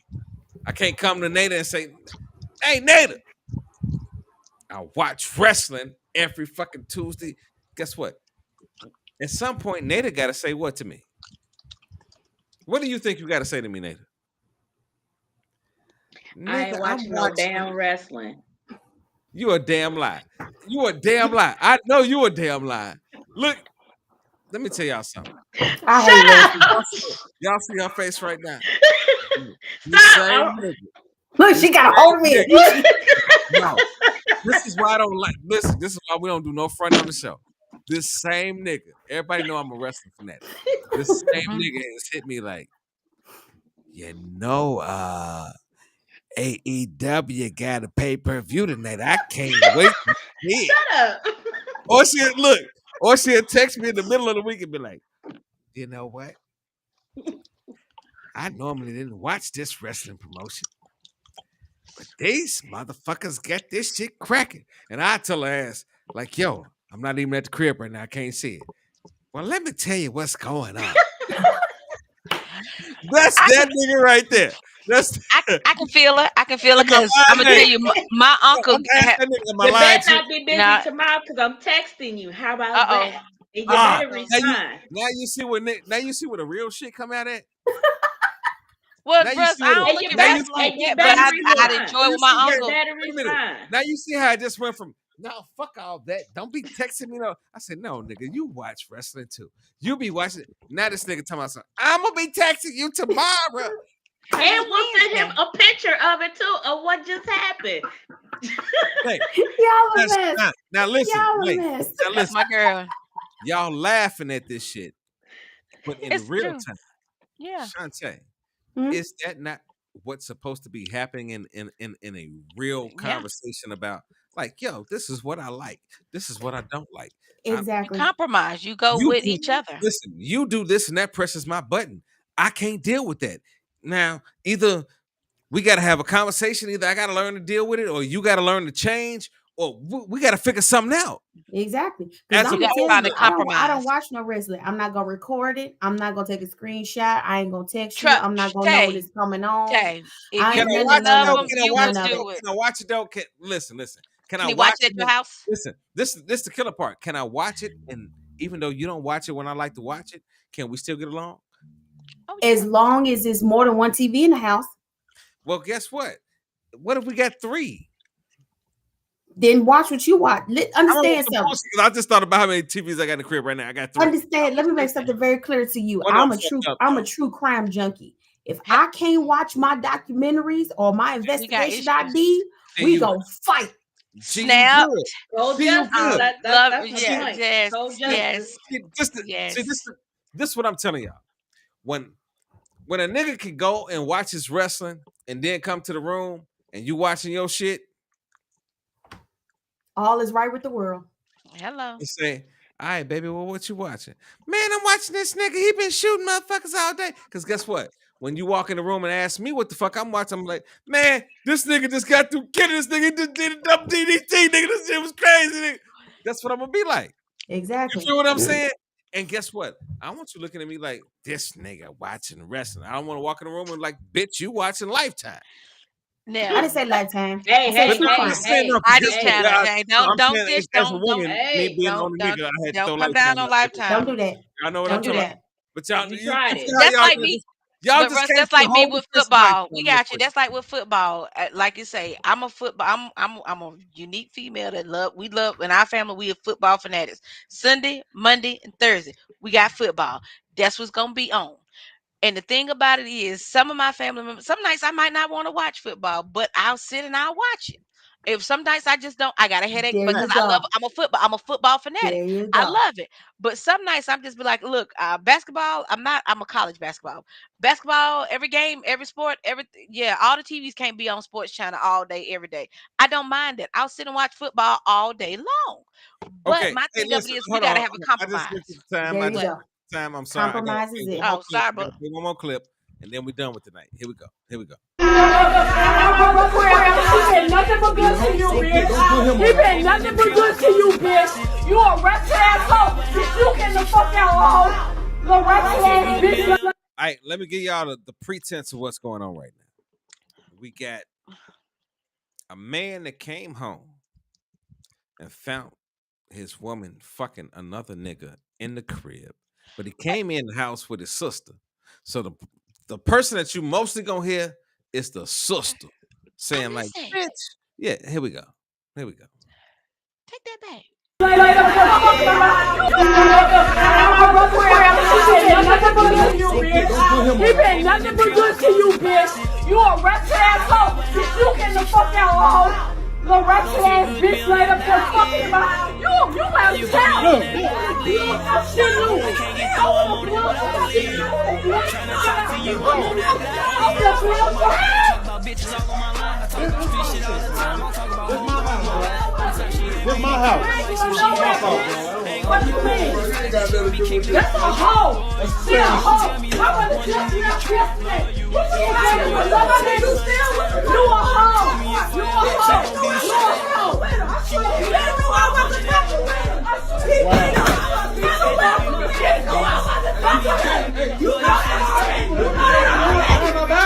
I can't come to Nada and say, hey, Nada, I watch wrestling every fucking Tuesday. Guess what? At some point, Nada got to say what to me? What do you think you got to say to me, Nada? I ain't watching no damn wrestling. You a damn lie. You a damn lie. I know you a damn lie. Look, let me tell y'all something. I hate wrestling. Y'all see her face right now. Stop. Look, she got a hold of me. No, this is why I don't like. Listen, this is why we don't do no front on the show. This same nigga, everybody know I'm a wrestling fanatic. This same nigga has hit me like, AEW got a pay-per-view tonight. I can't wait to see it. Shut up. Or she'll text me in the middle of the week and be like, you know what? I normally didn't watch this wrestling promotion, but these motherfuckers get this shit cracking. And I tell her ass, like, yo, I'm not even at the crib right now. I can't see it. Well, let me tell you what's going on. That's that nigga right there. I can feel it. I can feel it because I'm gonna tell you, my uncle. You better not be busy tomorrow because I'm texting you. How about that? And you better respond. Now you see what a real shit come out at. Well, Russ, I don't look at wrestling like that, but I'd enjoy with my uncle. Now you see how I just went from no, fuck all that. Don't be texting me. No, I said no, nigga. You watch wrestling too. You be watching. Now this nigga talking about something. I'm gonna be texting you tomorrow. And we'll send him a picture of it too, of what just happened. Hey, y'all a mess. Now listen, Now That's my girl. Y'all laughing at this shit, but in It's real true. time, Yeah. Shantae, Hmm? is that not what's supposed to be happening in a real conversation about? Like, yo, this is what I like. This is what I don't like. Exactly. You compromise. You go with each other. Listen, you do this and that presses my button. I can't deal with that. Now, either we got to have a conversation. Either I got to learn to deal with it, or you got to learn to change, or we got to figure something out. Exactly. As Because I'm opposed gonna tell to you, I don't watch no wrestling. I'm not gonna record it. I'm not gonna take a screenshot. I ain't gonna text you. I'm not gonna know when it's coming on. Tay, if I you ain't really none love of them, it. you watch would it do though? it. Can I watch it though? Listen. Can I you watch watch it at it? your house? Listen, this the killer part. Can I watch it? And even though you don't watch it when I like to watch it, can we still get along? As long as it's more than one TV in the house. Well, guess what? What if we got 3? Then watch what you watch. Understand something. I just thought about how many TVs I got in the crib right now. I got 3. Understand. Let me make something very clear to you. What I'm I'm a true crime junkie. If I can't watch my documentaries or my investigation ID, we gonna fight. Snap. Go See, you Justice. good. That's Love. the Yeah. point. Yes. Go Justice. Yes. See, this is what I'm telling y'all. When a nigga can go and watch his wrestling and then come to the room and you watching your shit, all is right with the world. Hello. and say, all right, baby, well, what you watching? Man, I'm watching this nigga. He been shooting motherfuckers all day. Because guess what? When you walk in the room and ask me what the fuck I'm watching, I'm like, man, this nigga just got through killing this nigga. He just did a double DDT, nigga. This shit was crazy, nigga. That's what I'm going to be like. Exactly. You feel what I'm saying? And guess what? I want you looking at me like this nigga watching wrestling. I don't want to walk in the room and like, bitch, you watching Lifetime. I Now, didn't say Lifetime. Hey, I said But hey, no, True I'm hey, Crime. just saying no, hey, because Heidi's guess what? hey, channel. Yeah, Okay, no, I'm don't saying dish, as a don't, woman, me hey. being the don't, only don't, nigga, I had to throw don't come down Lifetime on out there. Don't Lifetime. do that. Y'all know what I'm Don't do talking about. that. But y'all, Don't. You you tried see it. how That's y'all like just, me. y'all But just Russ, came that's to the like me whole with defensive football. We Lifetime real got you. quick. That's like with football. Like you say, I'm a football. I'm a unique female that love. We love in our family. We are football fanatics. Sunday, Monday, and Thursday, we got football. That's what's gonna be on. And the thing about it is, some of my family members, some nights I might not want to watch football, but I'll sit and I'll watch it. If some nights I just don't, I got a headache There because you go. I'm a football fanatic. There you I go. love it. But some nights I'm just be like, look, basketball, I'm a college basketball. Basketball, every game, every sport, everything. Yeah, all the TVs can't be on sports channel all day, every day. I don't mind it. I'll sit and watch football all day long. But Okay, my hey, thing of it listen, is we hold got to on. have a I just looked at compromise. the time. There I you just What? go. looked at the time. I'm sorry. I got to Compromise play is one it. more Oh, clip. sorry, I got bro. to play one more clip, and then we're done with tonight. Here we go. Here we go. He been nothing but good to you, bitch. He been nothing but good to you, bitch. You a wretched asshole. Bitch, you get the fuck out, hoe. Little wretched ass bitch. All right, let me give y'all the pretense of what's going on right now. We got a man that came home and found his woman fucking another nigga in the crib, but he came in the house with his sister. So the person that you mostly gonna hear is the sister saying like, Listen, "Bitch, yeah." Here we go. Here we go. take that back. He been nothing but good to you, bitch. You a wretched asshole. Bitch, you get the fuck out, hoe. Little wretched ass bitch laid up there fucking about you out of town. You don't have shit, you. You don't want This my house. What you mean? That's a hoe. She a hoe. My brother just left yesterday. What you saying? You a hoe. You a hoe. You a hoe. You better know I wasn't fucking with him. You know that already.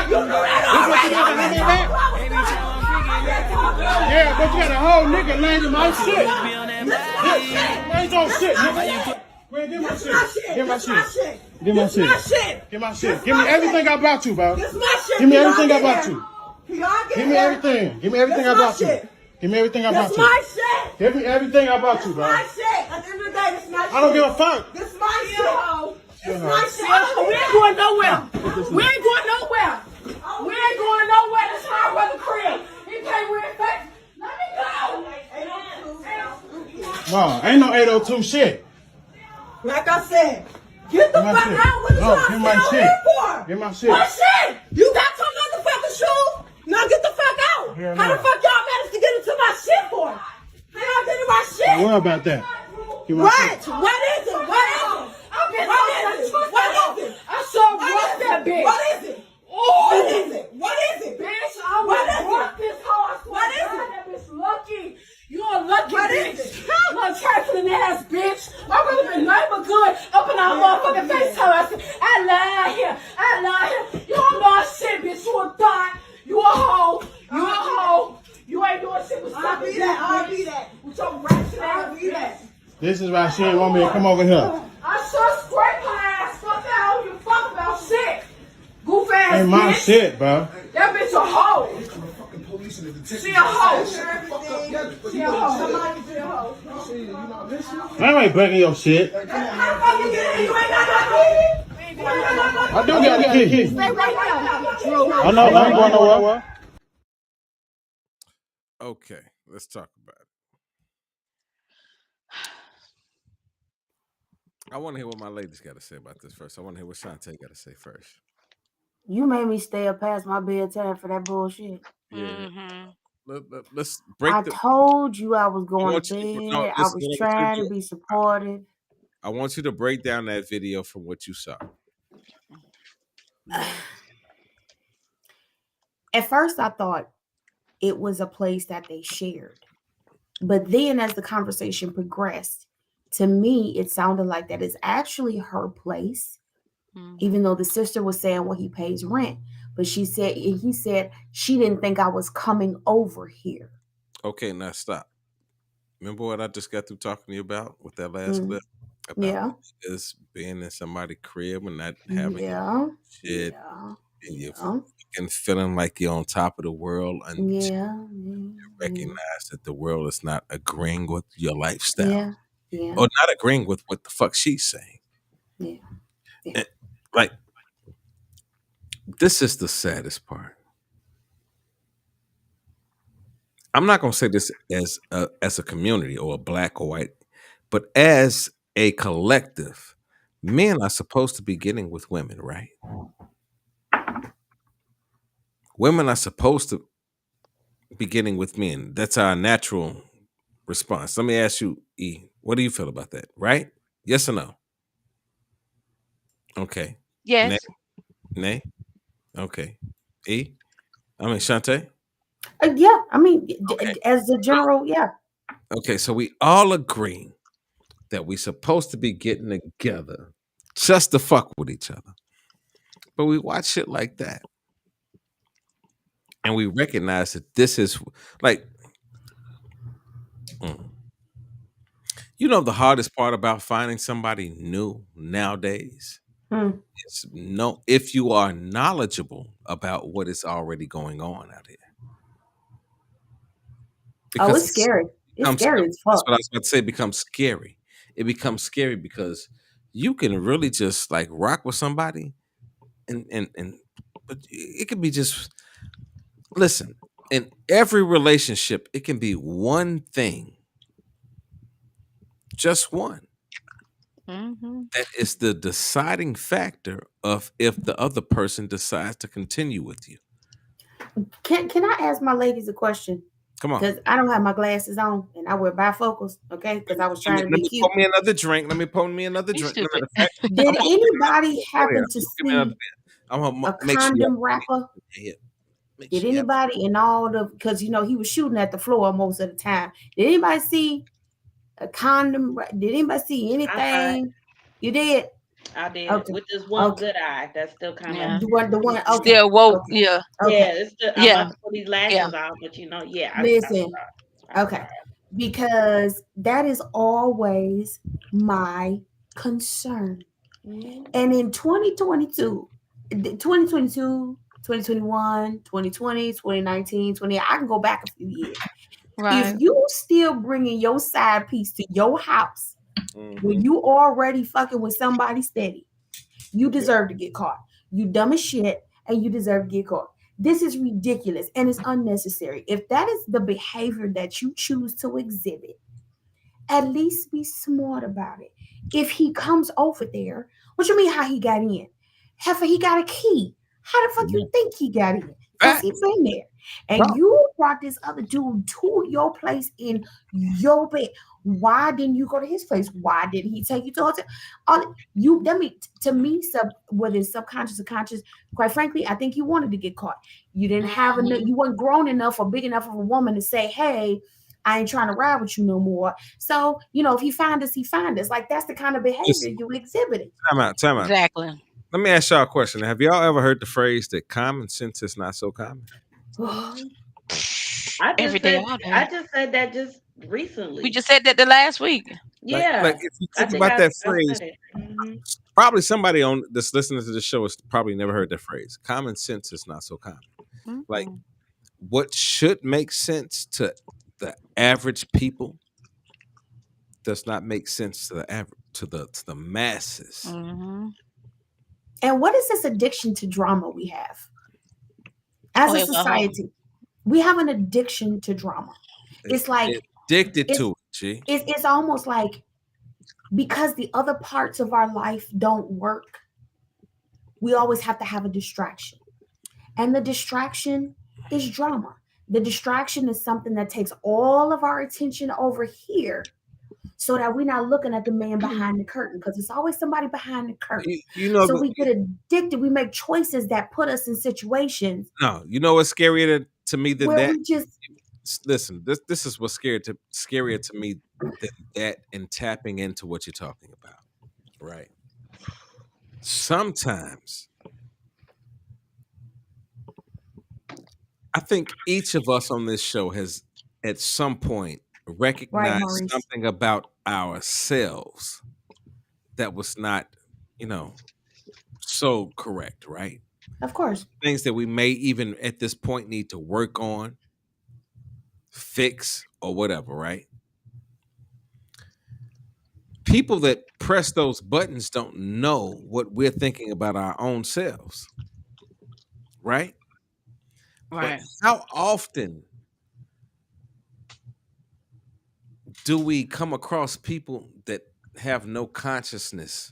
You know that already. Yeah, but you got a whole nigga laying in my shit. Ain't no shit, nigga. Man, give my shit. Give my shit. Give my shit. Give my shit. Give me everything I brought you, bro. Give me everything I brought you. Give me everything. Give me everything I brought you. Give me everything I brought you. Give me everything I brought you, bro. At the end of the day, this my shit. I don't give a fuck. This my shit. It's my shit. We ain't going nowhere. We ain't going nowhere. We ain't going nowhere. This is my brother crib. He came with his face. Let me go. No, ain't no 802 shit. Like I said, get the fuck out. What No, you give my still shit. here for? Give my shit. What shit? You got some motherfucking shoes? Now get the fuck out. Yeah, How no. the fuck y'all managed to get into my shit for? How y'all get in my shit? Don't worry about that. Give my What? shit. What is it? What is it? What is it? What is it? I saw rock that bitch. What is it? What is it? What is it? Bitch, I will rock this hoe. What is it? That bitch lucky. You a lucky bitch. You a trifling ass bitch. My brother been nothing but good up in our motherfucking face. I love him. I love him. You don't know shit, bitch. You a thought. You a hoe. You a hoe. You ain't doing shit with stuff. I'll be that. I'll be that. With your ratchet ass. I'll be that. This is why she ain't want me to come over here. I sure scrape her ass. Fuck that. I don't give a fuck about shit. Goof ass Ain't my bitch. shit, bro. That bitch a hoe. She a hoe. She a hoe. Somebody she a hoe. I ain't breaking your shit. How the fuck you get in? You ain't got no key. I do got the key. Stay right there. I know. I ain't going nowhere. Okay, let's talk about it. I want to hear what my ladies got to say about this first. I want to hear what Shantae got to say first. You made me stay up past my bedtime for that bullshit. Mm-hmm. Let's break I the. told you I was I going to want you to no, bed. I listen, was what I want you trying to to do. be supportive. I want you to break down that video from what you saw. At first, I thought it was a place that they shared. But then as the conversation progressed, To me, it sounded like that is actually her place, even though the sister was saying, well, he pays rent. But he said she didn't think I was coming over here. Okay, now stop. Remember what I just got through talking to you about with that last Mm. clip about Yeah. just being in somebody's crib and not having Yeah. shit, Yeah. and you're Yeah. fucking feeling like you're on top of the world, and Yeah. you recognize that the world is not agreeing with your lifestyle, Yeah. Yeah. or not agreeing with what the fuck she's saying. Yeah. Yeah. And, like, this is the saddest part. I'm not gonna say this as a community or a black or white, but as a collective, men are supposed to be getting with women, right? Women are supposed to be getting with men. That's our natural response. Let me ask you, E, what do you feel about that? Right? Yes or no? Okay. Nay? Yes. Nay? Okay. E? I mean, Shantae? Yeah. I mean, Okay. as a general, yeah. Okay, so we all agree that we supposed to be getting together just to fuck with each other. But we watch shit like that. And we recognize that this is like, you know, the hardest part about finding somebody new nowadays Hmm. is if you are knowledgeable about what is already going on out here. Oh, Because it's scary. It's becomes, scary as that's fuck. what I was about to say, it becomes scary. It becomes scary because you can really just like rock with somebody and but it could be just, listen, in every relationship, it can be one thing, just one, that is the deciding factor of if the other person decides to continue with you. Can I ask my ladies a question? Come on. Because I don't have my glasses on and I wear bifocals, okay? Because I was trying to Let be me cute. pour me another drink. Let me pour me another drink. No matter of fact, Did anybody go ahead. happen to Give me another see beer. I'm gonna a make sure y'all condom wrapper? yeah. Make Did sure y'all anybody in all the, because you know he was shooting at the floor most of the time. Did anybody see a condom? Did anybody see I saw it. anything? You did? I did Okay. with this one Okay. good eye that's still kind of. Yeah. The one, okay. Still woke. Okay. Yeah. Okay. Yeah, it's still. I'm Yeah. about to put these Yeah. lashes on, but yeah, I Listen. saw. Okay. Because that is always my concern. And in 2022, 2021, 2020, 2019, 20, I can go back a few years. Right. If you still bringing your side piece to your house when you already fucking with somebody steady, you deserve to get caught. You dumb as shit and you deserve to get caught. This is ridiculous and it's unnecessary. If that is the behavior that you choose to exhibit, at least be smart about it. If he comes over there, what you mean how he got in? Heifer, he got a key. How the fuck you think he got in? Because he been there. And you brought this other dude to your place in your bed. Why didn't you go to his place? Why didn't he take you to hotel? To me, whether it's subconscious or conscious, quite frankly, I think you wanted to get caught. You didn't have enough, you weren't grown enough or big enough of a woman to say, hey, I ain't trying to ride with you no more. So, if he find us, he find us. Like that's the kind of behavior you exhibited. Time out. Exactly. Let me ask y'all a question. Have y'all ever heard the phrase that common sense is not so common? Every day, all day. I just said that just recently. We just said that the last week. Yeah. Like if you think about that phrase, probably somebody on that's listening to the show has probably never heard that phrase. Common sense is not so common. Like what should make sense to the average people does not make sense to the average to the masses. And what is this addiction to drama we have as a society? We have an addiction to drama. It's like addicted to it. G. It's almost like because the other parts of our life don't work, we always have to have a distraction, and the distraction is drama. The distraction is something that takes all of our attention over here so that we're not looking at the man behind the curtain, because it's always somebody behind the curtain. So we get addicted. We make choices that put us in situations. No, you know what's scarier to me than where that? we just listen, this is what's scarier to me than that and tapping into what you're talking about. Right. Sometimes I think each of us on this show has at some point Right, recognized Maurice. something about ourselves that was not, so correct, right? Of course. Things that we may even at this point need to work on, fix, or whatever, right? People that press those buttons don't know what we're thinking about our own selves, right? But Right. how often do we come across people that have no consciousness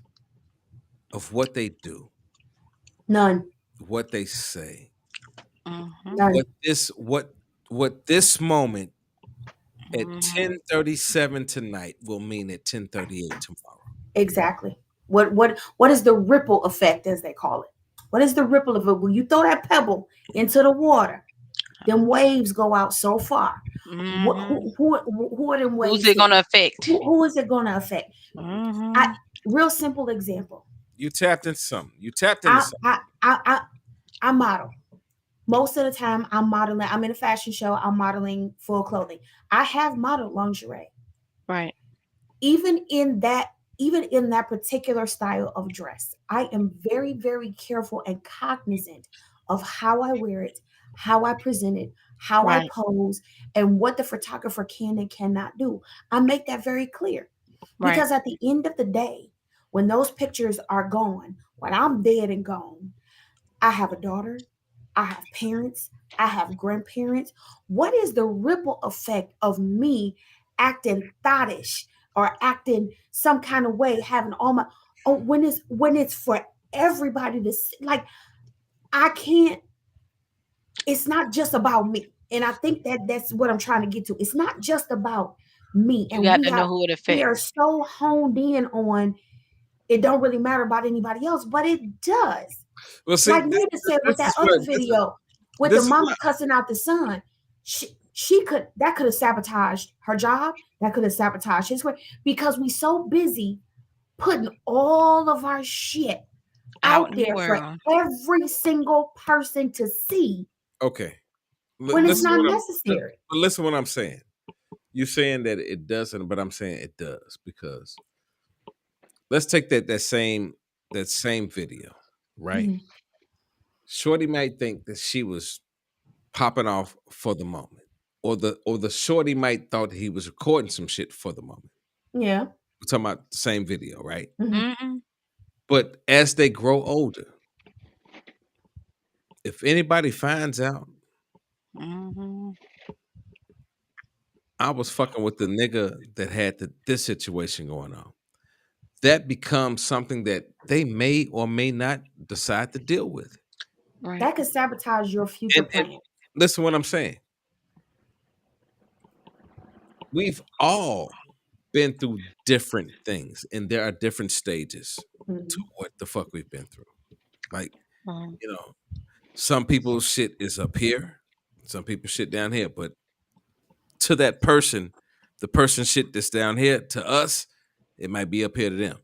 of what they do, None. what they say, None. what this moment at Mhm. 10:37 tonight will mean at 10:38 tomorrow. Exactly. What is the ripple effect, as they call it? What is the ripple effect? When you throw that pebble into the water, them waves go out so far. Mhm. Who are them Who's waves it hitting? gonna affect? Who is it going to affect? I Mhm. real simple example. You tapped into something. You tapped into I something. I I I, I model. Most of the time, I'm modeling. I'm in a fashion show. I'm modeling full clothing. I have modeled lingerie. Right. even in that even in that particular style of dress, I am very, very careful and cognizant of how I wear it, how I present it, how I Right. pose, and what the photographer can and cannot do. I make that very clear, Right. because at the end of the day, when those pictures are gone, when I'm dead and gone, I have a daughter, I have parents, I have grandparents. What is the ripple effect of me acting thottish or acting some kind of way, having all my when it's for everybody to see? Like, I can't. It's not just about me, and I think that's what I'm trying to get to. It's not just about me, You and got we to have know who it we are affects. so honed in on it. Don't really matter about anybody else, but it does. Well, see, Like Nita said with this that is other what video with the this is mama what cussing out the son. She could that could have sabotaged her job. That could have sabotaged his way, because we so busy putting all of our shit Out out in the there for world. every single person to see okay. when it's Listen not what necessary. listen what I'm saying. You're saying that it doesn't, but I'm saying it does, because let's take that same video, right? Mhm. Shorty might think that she was popping off for the moment, or the shorty might thought he was recording some shit for the moment. Yeah. We're talking about the same video, right? Mhm. Mhm. But as they grow older, if anybody finds out Mhm. I was fucking with the nigga that had this situation going on, that becomes something that they may or may not decide to deal with. Right. That could sabotage your future And plan. listen what I'm saying. We've all been through different things, and there are different stages to Mhm. what the fuck we've been through. Like, Mhm. you know, some people's shit is up here, some people's shit down here, but to that person, the person shit that's down here, to us, it might be up here to them.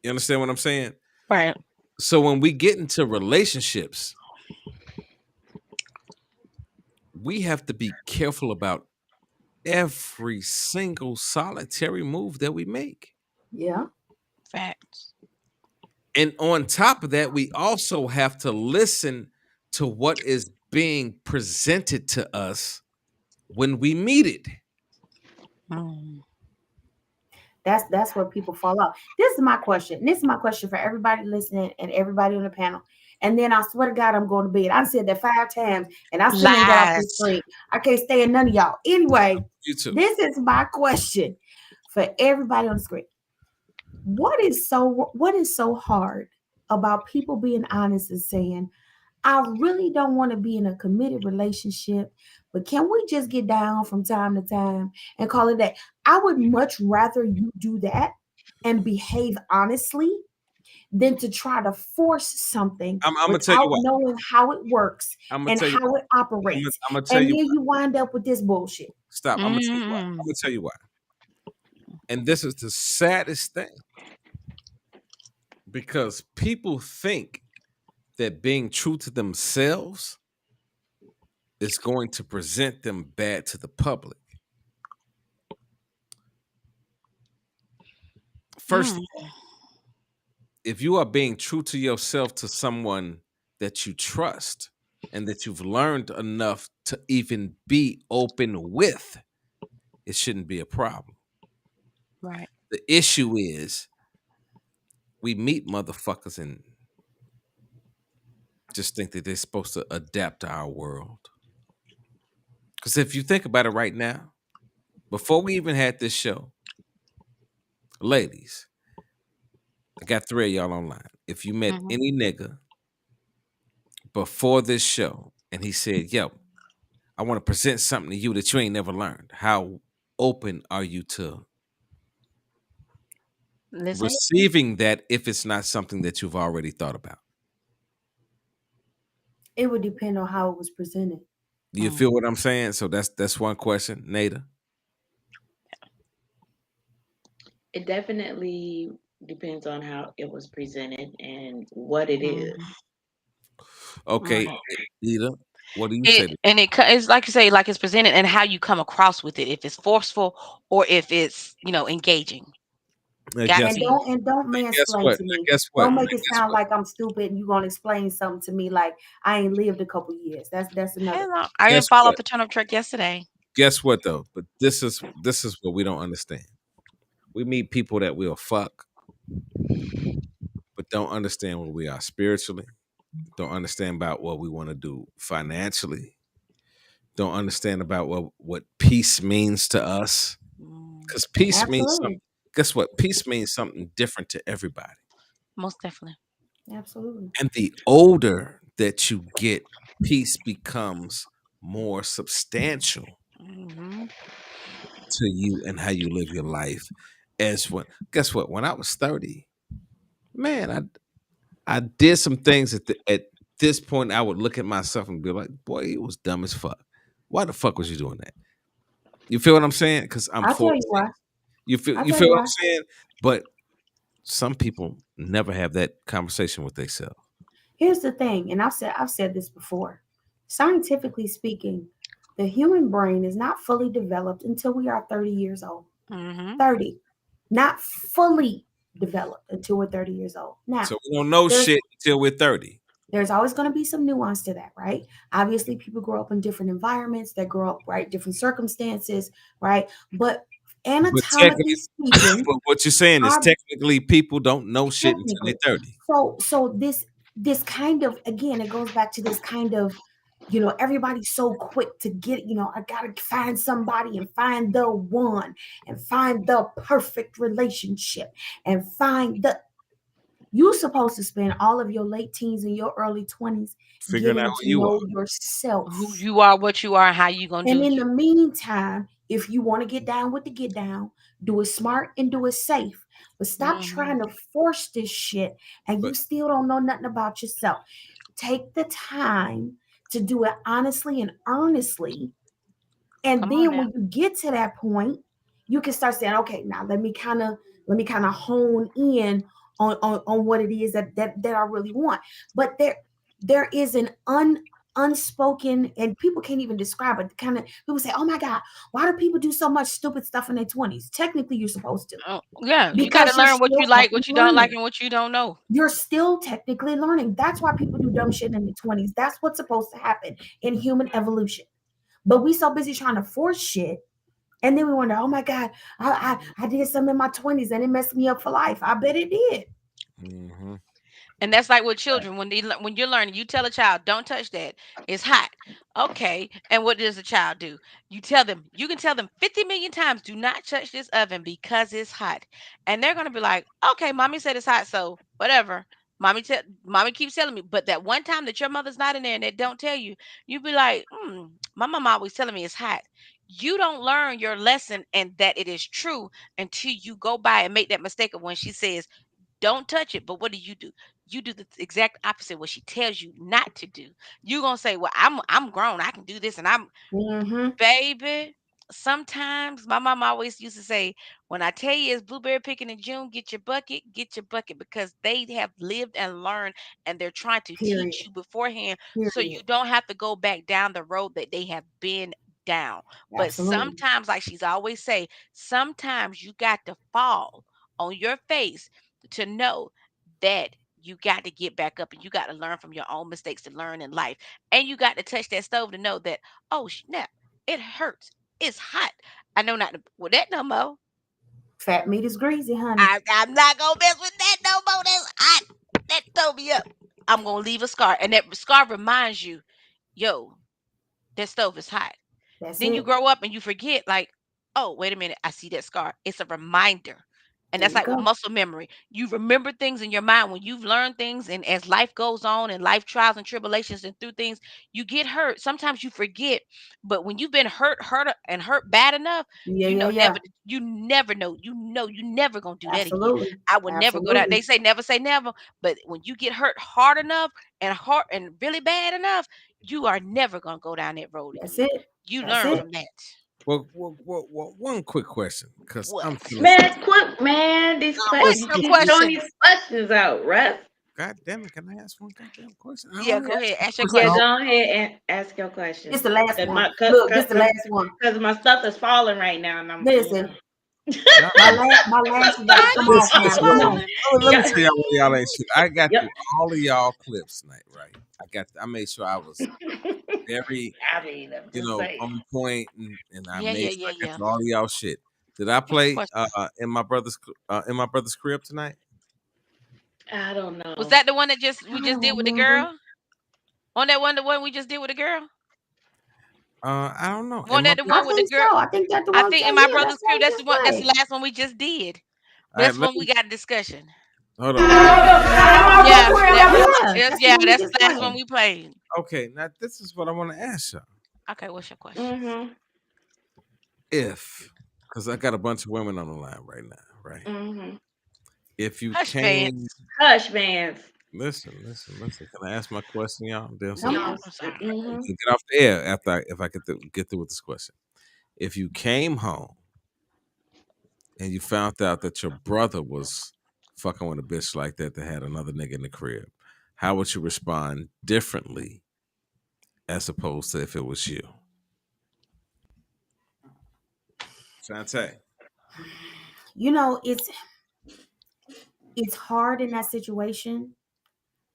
You understand what I'm saying? Right. So when we get into relationships, we have to be careful about every single solitary move that we make. Yeah. Facts. And on top of that, we also have to listen to what is being presented to us when we meet it. Mm. That's where people fall off. This is my question. This is my question for everybody listening and everybody on the panel. And then I swear to God, I'm going to bed. I said that 5 times, and I still ain't got off this Lies. screen. I can't stay in none of y'all. Anyway, You too. this is my question for everybody on the screen. What is so hard about people being honest and saying, I really don't want to be in a committed relationship, but can we just get down from time to time and call it that? I would much rather you do that and behave honestly than to try to force something I'm gonna tell you without why. knowing how it works I'm gonna and tell you. how it operates. I'm gonna tell And you then why. you wind up with this bullshit. Stop. I'm gonna tell you why. I'm Mm. gonna tell you why. And this is the saddest thing because people think that being true to themselves is going to present them bad to the public. First of Mm. all, if you are being true to yourself to someone that you trust and that you've learned enough to even be open with, it shouldn't be a problem. Right. The issue is we meet motherfuckers and just think that they're supposed to adapt to our world. Because if you think about it right now, before we even had this show, ladies, I got three of y'all online. If you met Mhm. any nigga before this show and he said, yo, I want to present something to you that you ain't never learned, how open are you to Listen. receiving that if it's not something that you've already thought about? It would depend on how it was presented. Do you feel what I'm saying? So that's one question, Nada. It definitely depends on how it was presented and what it is. Mhm. Okay, Right. Nita, what do you say? It's like you say, like it's presented and how you come across with it. If it's forceful or if it's engaging. Now Got to guess And be. don't guess mansplain what? to Now me. guess what? Don't Now make it guess sound what? like I'm stupid and you gonna explain something to me like I ain't lived a couple years. That's another Hell thing. no. I Guess didn't fall off what? the turnip truck yesterday. Guess what though? But this is what we don't understand. We meet people that we'll fuck, but don't understand where we are spiritually, don't understand about what we want to do financially, don't understand about what peace means to us. Mm, Because peace means something. Absolutely. Guess what? Peace means something different to everybody. most definitely. Absolutely. And the older that you get, peace becomes more substantial Hmm. to you and how you live your life. As when guess what? When I was 30, man, I did some things at this point. I would look at myself and be like, "Boy, you was dumb as fuck. Why the fuck was you doing that?" You feel what I'm saying? Because I'm I'll tell 40. you why. You feel I'll you tell feel you what I'm why. saying? But some people never have that conversation with themselves. Here's the thing, and I've said this before. Scientifically speaking, the human brain is not fully developed until we are 30 years old. Hmm. 30. Not fully developed until we're 30 years old. Now, So we don't know there's shit until we're 30. there's always going to be some nuance to that, right? Obviously, people grow up in different environments, they grow up, right, different circumstances, right? But But anatomically technically, speaking, but what you're saying is our technically people don't know shit until technically. they're 30. So this kind of, again, it goes back to this kind of, everybody's so quick to get, I gotta find somebody and find the one and find the perfect relationship and find the you're supposed to spend all of your late teens and your early 20s Figuring out getting who to you are. know Who yourself. you are, what you are, and how you gonna And do in you. the meantime, if you want to get down with the get down, do it smart and do it safe. But stop Hmm. trying to force this shit and you But still don't know nothing about yourself. Take the time to do it honestly and earnestly. And Come on then now. when you get to that point, you can start saying, okay, now let me kind of hone in on what it is that I really want. But there is an unspoken, and people can't even describe it. Kind of people say, oh my God, why do people do so much stupid stuff in their 20s? Technically, you're supposed to, Oh, yeah, you got to because you're learn what still you like, fucking what you don't like, learning. and what you don't know. You're still technically learning. That's why people do dumb shit in their 20s. That's what's supposed to happen in human evolution. But we so busy trying to force shit, and then we wonder, oh my God, I did something in my 20s and it messed me up for life. I bet it did. mhm. And that's like with children when you're learning, you tell a child, "Don't touch that. It's hot." Okay. And what does the child do? You can tell them 50 million times, "Do not touch this oven because it's hot." And they're going to be like, "Okay, mommy said it's hot, so whatever." Mommy keeps telling me, but that one time that your mother's not in there and they don't tell you, you be like, my mom always telling me it's hot." You don't learn your lesson and that it is true until you go by and make that mistake of when she says, don't touch it. But what do? You do the exact opposite what she tells you not to do. You're gonna say, well, I'm grown, I can do this, and I'm baby. Sometimes my mom always used to say, when I tell you it's blueberry picking in June, get your bucket, because they have lived and learned, and they're trying to Period. teach you beforehand so you Period. don't have to go back down the road that they have been down. But Absolutely. sometimes, like she's always say, sometimes you got to fall on your face to know that you got to get back up, and you got to learn from your own mistakes to learn in life. And you got to touch that stove to know that, oh snap, it hurts. It's hot. I know not to with that no more. Fat meat is greasy, honey. I'm not gonna mess with that no more. That's hot. That throw me up. I'm gonna leave a scar, and that scar reminds you, yo, that stove is hot. That's Then you it. grow up and you forget, like, oh, wait a minute, I see that scar. It's a reminder. And There that's you like with go. muscle memory. You remember things in your mind when you've learned things, and as life goes on and life trials and tribulations and through things, you get hurt. Sometimes you forget, but when you've been hurt bad enough, Yeah, you yeah, know yeah. you never know. You never gonna do that again. Absolutely. I would never go down. Absolutely. They say never, but when you get hurt hard enough and really bad enough, you are never gonna go down that road That's again. it. You That's learn it. from that. Well, one quick question, because What? I'm feeling Man, some. quick, man. What's You your keep throwing question? these questions out, Russ. God damn it! Can I ask one goddamn question? I Yeah, only go asked ahead. one Ask your question. Yeah, question. go ahead and ask your question. This the last Cause one. my cause, Look, cause, this the cause, last one. 'cause my stuff is falling right now, and Listen, Y'all my ain't- last one got to Why come you off Listen, now. listen, Come listen. on. falling? Let me yeah, tell y'all why y'all ain't shit. I got yep. through all of y'all clips tonight, right? I made sure I was very, I mean, I'm just saying. on point, and I Yeah, made yeah, sure yeah, I got yeah. through all of y'all shit. Did I What's your play question? in my brother's crib tonight? I don't Was know. that the one that just I we just don't did with the remember. girl? On that one, the one we just did with the girl? I don't know. In One my that the I one with the think girl? so. I think that's the I one. think in my Yeah, that's brother's the one crib, we that's the just one. That's the played. last one we just did. all right, That's let when we me got a discussion. hold on. Let me. Yeah, Yeah, that's the yeah, one we that's just the last one played. we played. Okay, now this is what I want to ask y'all. Okay, what's your question? Mhm. If, because I got a bunch of women on the line right now, right? Mhm. If you Hush, came, pants. Hush, man. listen. Can I ask my question, y'all? Then so Come y'all on. I'm sorry. Mhm. can get off the air after if I get through with this question. If you came home and you found out that your brother was fucking with a bitch like that had another nigga in the crib, how would you respond differently as opposed to if it was you? Shantae. You know, it's hard in that situation.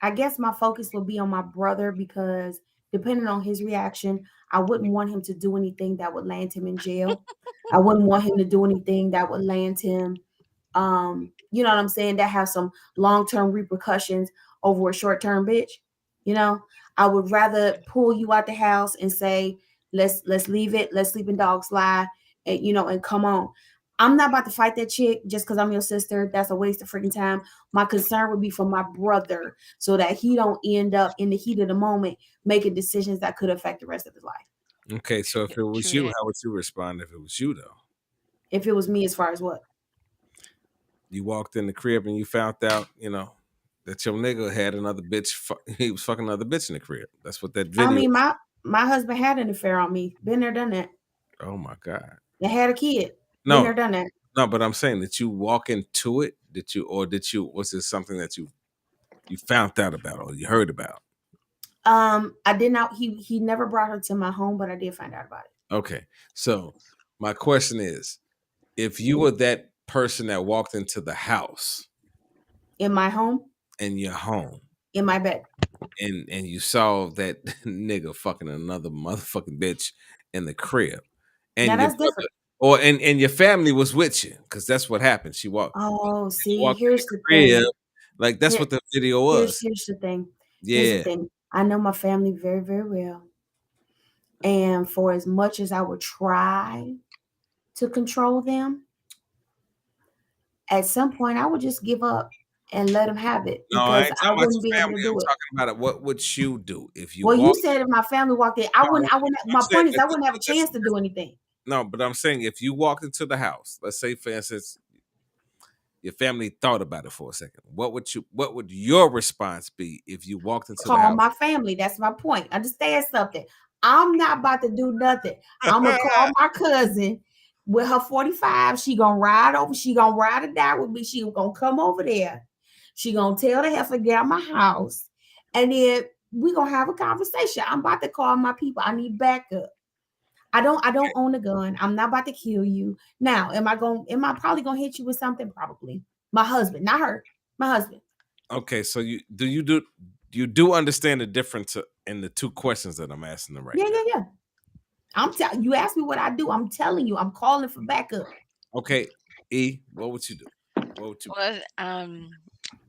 I guess my focus will be on my brother because depending on his reaction, I wouldn't want him to do anything that would land him in jail. I wouldn't want him to do anything that would land him you know what I'm saying, that has some long-term repercussions over a short-term bitch. You know, I would rather pull you out the house and say, let's leave it, let's sleep in dog slide, and and come on. I'm not about to fight that chick just because I'm your sister. That's a waste of freaking time. My concern would be for my brother so that he don't end up in the heat of the moment making decisions that could affect the rest of his life. Okay, so if it was True you, that. how would you respond if it was you though? If it was me, as far as what? You walked in the crib and you found out, that your nigga had another bitch. He was fucking another bitch in the crib. That's what that I video. mean, my husband had an affair on me. Been there, done that. Oh my god. And had a kid. Been No, there, done that. no, but I'm saying that you walk into it. Was this something that you found out about or you heard about? I did not. He never brought her to my home, but I did find out about it Okay, so my question is, if you were that person that walked into the house in my home, in your home in my bed. and you saw that nigga fucking another motherfucking bitch in the crib, Now and your that's brother different. or and your family was with you, because that's what happened. Oh, She see, walked in the here's the crib, thing. like that's Here, what the video here's was. here's the thing. Here's the Yeah. thing. I know my family very, very well. And for as much as I would try to control them, at some point I would just give up and let them have it No, I because ain't I talking about wouldn't be your able family. to I'm do it. talking about it. What would you do if you Well, you walked? said if my family walked in, No, I wouldn't. I'm My saying, point is, I wouldn't have a chance to do anything. no, but I'm saying if you walked into the house, let's say for instance, Your family thought about it for a second. What would your response be if you walked into the Call house? my family. That's my point. Understand something. I'm not about to do nothing. I'm gonna call my cousin with her 45. She gonna ride over. She gonna ride or die with me. She gonna come over there. She gonna tell the heifer get out my house, and then we gonna have a conversation. I'm about to call my people. I need backup. I don't own a gun. I'm not about to kill you. Now, am I probably gonna hit you with something? Probably. My husband, not her. My husband. Okay, so you do understand the difference in the two questions that I'm asking them right Yeah, now? yeah, yeah. I'm telling you asked me what I do. I'm telling you, I'm calling for backup. Okay, E, what would you do? What would you? Well,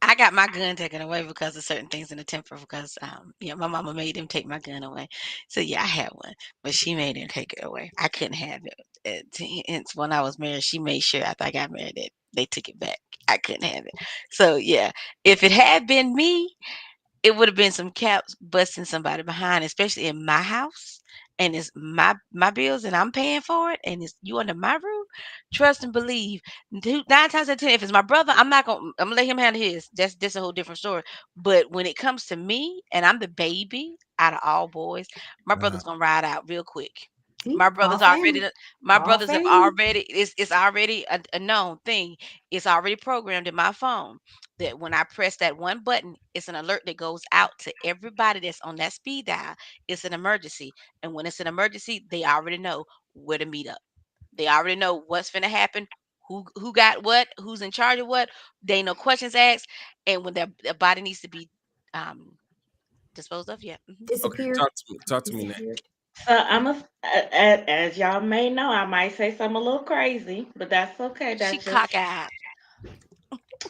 I got my gun taken away because of certain things in the temper. Because yeah, my mama made them take my gun away. So yeah, I had one, but she made them take it away. I couldn't have it. Hence, when I was married, she made sure after I got married that they took it back. I couldn't have it. So yeah, if it had been me, it would have been some caps busting somebody behind, especially in my house, and it's my bills, and I'm paying for it, and it's you under my roof. Trust and believe. 9 times out of 10, if it's my brother, I'm gonna let him handle his. That's a whole different story. But when it comes to me, and I'm the baby out of all boys, my Uh, brother's gonna ride out real quick. See, My call brothers already, family. my Call brothers have family. already. It's already a known thing. It's already programmed in my phone that when I press that one button, it's an alert that goes out to everybody that's on that speed dial. It's an emergency. And when it's an emergency, they already know where to meet up. They already know what's going to happen, who got what, who's in charge of what. They ain't no questions asked. And when their body needs to be um, disposed of, yeah. okay, Disappeared. talk to me now. Disappeared. So as y'all may know, I might say something a little crazy, but that's okay. She That's just cockeyed.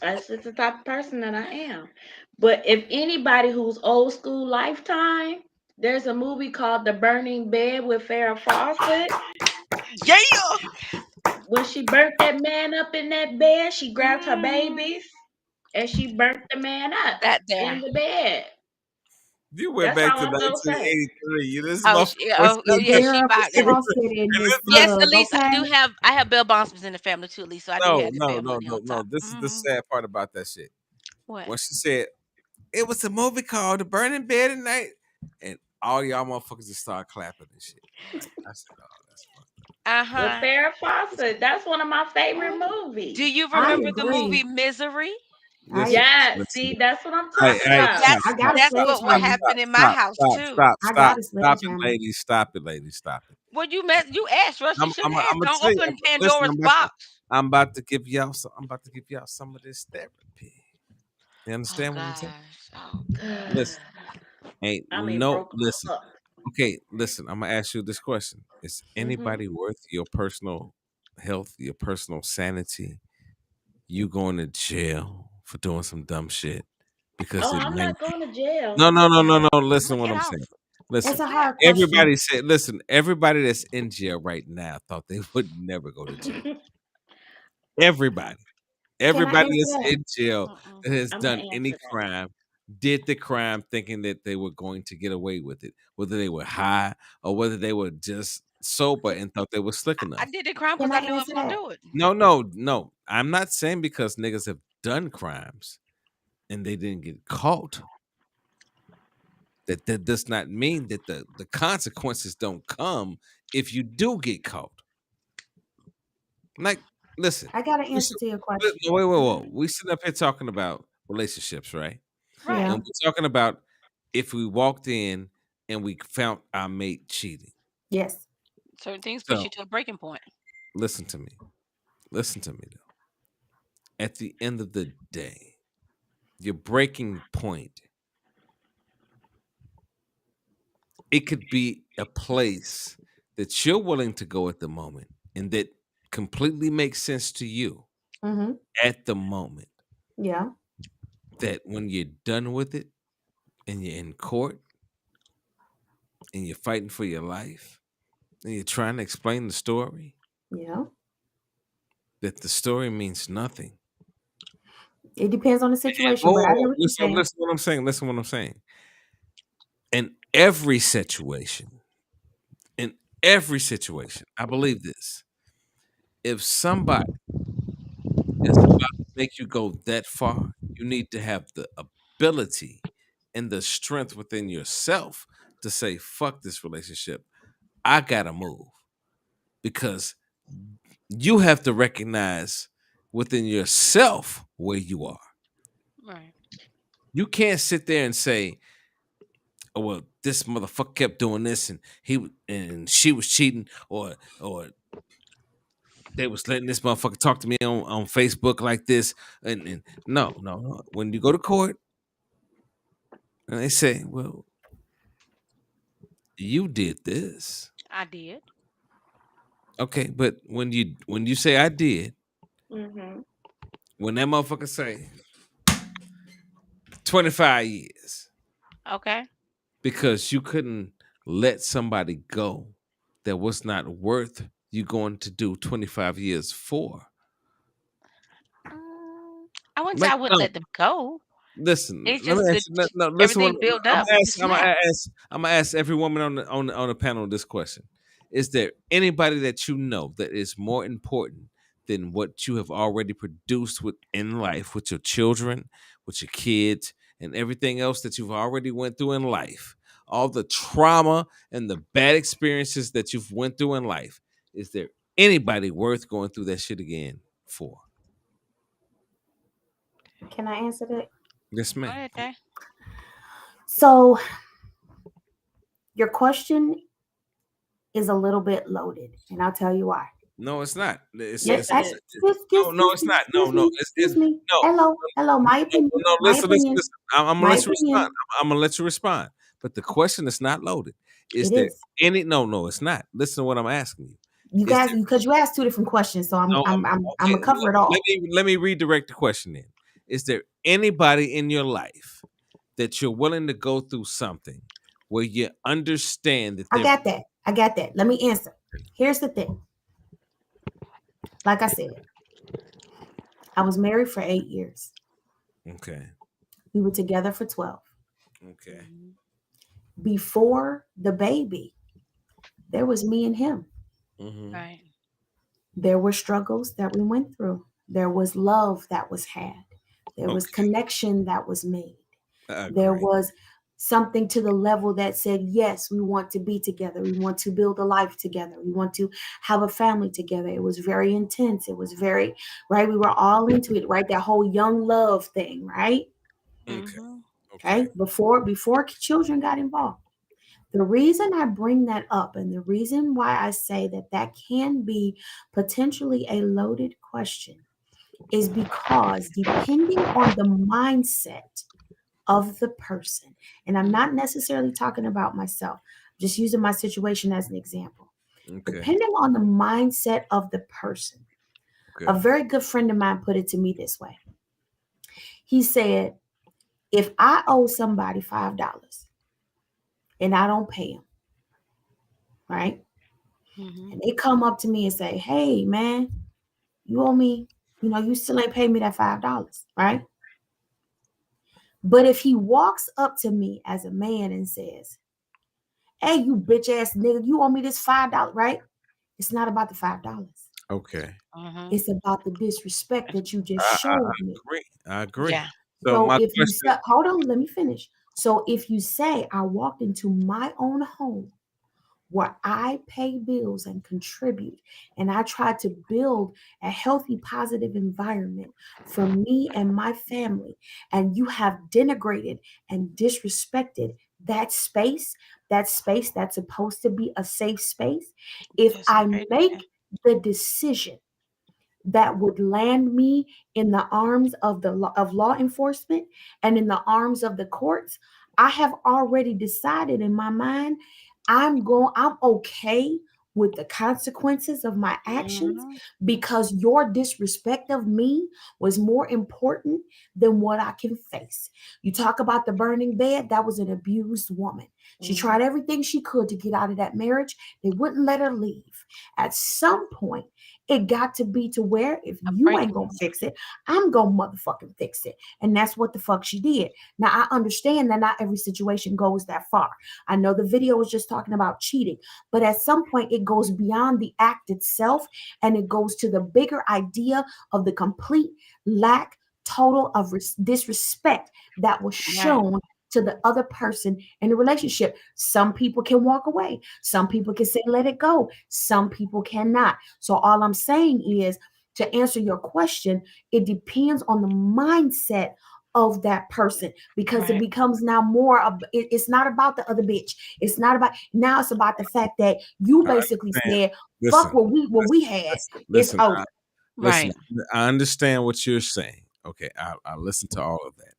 that's just the type of person that I am. But if anybody who's old school lifetime, there's a movie called The Burning Bed with Farrah Fawcett. Yeah. When she burnt that man up in that bed, she grabbed her Mm, babies and she burnt the man up that in there. the bed. You went That's back all to I'm gonna say. 1983. You this Oh, motherfucker was oh still yeah, good. she Sarah about there. Fawcett in And this Yes, mug, Elise, I okay? do have. I have Bill Bonspins in the family too, Elise. So I do no, have the no, bad no, money no, on no. top. This is the sad part about that shit. What? When she said it was a movie called The Burning Bed at Night, and all y'all motherfuckers just start clapping and shit. Like I said, oh, that's fucked up. Uh With huh. Farrah Fawcett, that's one of my favorite movies. Do you I remember the agree. movie Misery? I Listen, Yeah, listen. see, that's what I'm Hey, talking hey, about. stop, I stop, got a That's stop, what stop, sledgehammer. stop, happened in my stop, house stop, too. stop, I stop, got a stop it, sledgehammer. ladies. Stop it, ladies. Stop it. Well, you asked, Russ. You shouldn't I'm ask. gonna Don't tell you. open Listen, Pandora's box. I'm about to give y'all some. I'm about to give y'all some of this therapy. You Oh understand what I'm saying? gosh. Oh Listen, god. ain't I mean, no broke listen. up. Okay, listen. I'm gonna ask you this question: is Hmm. anybody worth your personal health, your personal sanity? You going to jail for doing some dumb shit because Oh, it I'm may. not going to jail. No, no, no, no, no. I'm Listen, gonna what get I'm off. saying. It's Listen. a Snap. hard question. Everybody said. Listen. Everybody that's in jail right now thought they would never go to jail. Everybody. Can I Everybody answer that's that? in jail Mm-mm. that has I'm gonna done answer any that. crime did the crime thinking that they were going to get away with it, whether they were high or whether they were just sober and thought they were slick I enough. did the crime Can because I I knew I was answer gonna that? do it. No, no, no. I'm not saying because niggas have done crimes and they didn't get caught. That does not mean that the consequences don't come if you do get caught. Like, listen, I got an we answer sit- to your wait, question. wait, wait, wait. Mhm. We sit up here talking about relationships, right? Right. And Yeah. we're talking about if we walked in and we found our mate cheating. Yes. Certain things push you So to a breaking point. listen to me. Listen to me though. At the end of the day, your breaking point, it could be a place that you're willing to go at the moment and that completely makes sense to you Mm-hmm. at the moment. Yeah. That when you're done with it and you're in court and you're fighting for your life and you're trying to explain the story, Yeah. that the story means nothing. It depends on the situation, but I hear what you're Listen, saying. listen what I'm saying. Listen what I'm saying. In every situation, in every situation, I believe this. If somebody that's about to make you go that far, you need to have the ability and the strength within yourself to say, fuck this relationship. I gotta move. Because you have to recognize within yourself where you are. Right. You can't sit there and say, "Oh well, this motherfucker kept doing this, and and she was cheating, or they was letting this motherfucker talk to me on Facebook like this." And no. When you go to court and they say, "Well, you did this," I did. okay, but when you say I did, Mm-hmm. when that motherfucker say 25 years. Okay. Because you couldn't let somebody go that was not worth you going to do 25 years for. I wouldn't say Like, I wouldn't no, let them go. listen. It's Let me just that ask. No, no, listen. everything built I'm up. gonna You ask. I'm gonna snap. ask. I'm gonna ask every woman on the panel this question: is there anybody that you know that is more important than what you have already produced within life, with your children, with your kids, and everything else that you've already went through in life? All the trauma and the bad experiences that you've went through in life. Is there anybody worth going through that shit again for? Can I answer that? Yes, Go ma'am. ahead, Tay. So your question is a little bit loaded, and I'll tell you why. No, it's not. Yes, it is. No, it's not. No, Excuse no, me, it's excuse me. no, Hello. My no, opinion. no. My Listen, listen, opinion. listen. I'm gonna My let you respond. opinion. I'm gonna let you respond. But the question is not loaded. Is It there is. any? No, it's not. Listen to what I'm asking you. You Is guys, there? because you asked two different questions, so No, I'm okay. gonna cover it all. Let me redirect the question. Then, is there anybody in your life that you're willing to go through something where you understand that I they're got that. I got that. Let me answer. Here's the thing. Like I said, I was married for 8 years. okay? We were together for 12. Okay. Before the baby, there was me and him. Mm-hmm. Right. There were struggles that we went through. There was love that was had. There was Okay. connection that was made. I There agree. was something to the level that said, yes, we want to be together. We want to build a life together. We want to have a family together. It was very intense. It was very, right? We were all into it, right? That whole young love thing, right? Okay. Mm-hmm. Okay. Okay. Before children got involved. The reason I bring that up and the reason why I say that that can be potentially a loaded question is because depending on the mindset of the person, and I'm not necessarily talking about myself, just using my situation as an example. Okay. Depending on the mindset of the person, a Okay. very good friend of mine put it to me this way. He said, if I owe somebody $5 and I don't pay them, right? Mm-hmm. And they come up to me and say, hey, man, you owe me, you still ain't paid me that $5, right? But if he walks up to me as a man and says, hey, you bitch ass nigga, you owe me this $5, right? It's not about the $5. Okay. Mm-hmm. It's about the disrespect that you just I showed me. agree. I agree. Yeah. So So my if you question. say, hold on, let me finish. So if you say, I walked into my own home where I pay bills and contribute, and I try to build a healthy, positive environment for me and my family, and you have denigrated and disrespected that space that's supposed to be a safe space, if That's I right. make the decision that would land me in the arms of of law enforcement and in the arms of the courts, I have already decided in my mind I'm okay with the consequences of my actions Mm-hmm. because your disrespect of me was more important than what I can face. You talk about the burning bed, that was an abused woman. She Mm-hmm. tried everything she could to get out of that marriage. They wouldn't let her leave. At some point It got to be to where if A you ain't breaking gonna fix it, I'm gonna motherfucking fix it. And that's what the fuck she did. Now I understand that not every situation goes that far. I know the video was just talking about cheating, but at some point it goes beyond the act itself and it goes to the bigger idea of the complete lack total of disrespect that was Right. shown to the other person in the relationship. Some people can walk away. Some people can say, let it go. Some people cannot. So all I'm saying is to answer your question, it depends on the mindset of that person because it Right. becomes now more of it's not about the other bitch. It's not about now, it's about the fact that you I basically understand. said, fuck Listen, what we had. It's listen, over. listen. Right. I understand what you're saying. Okay, I listened to all of that.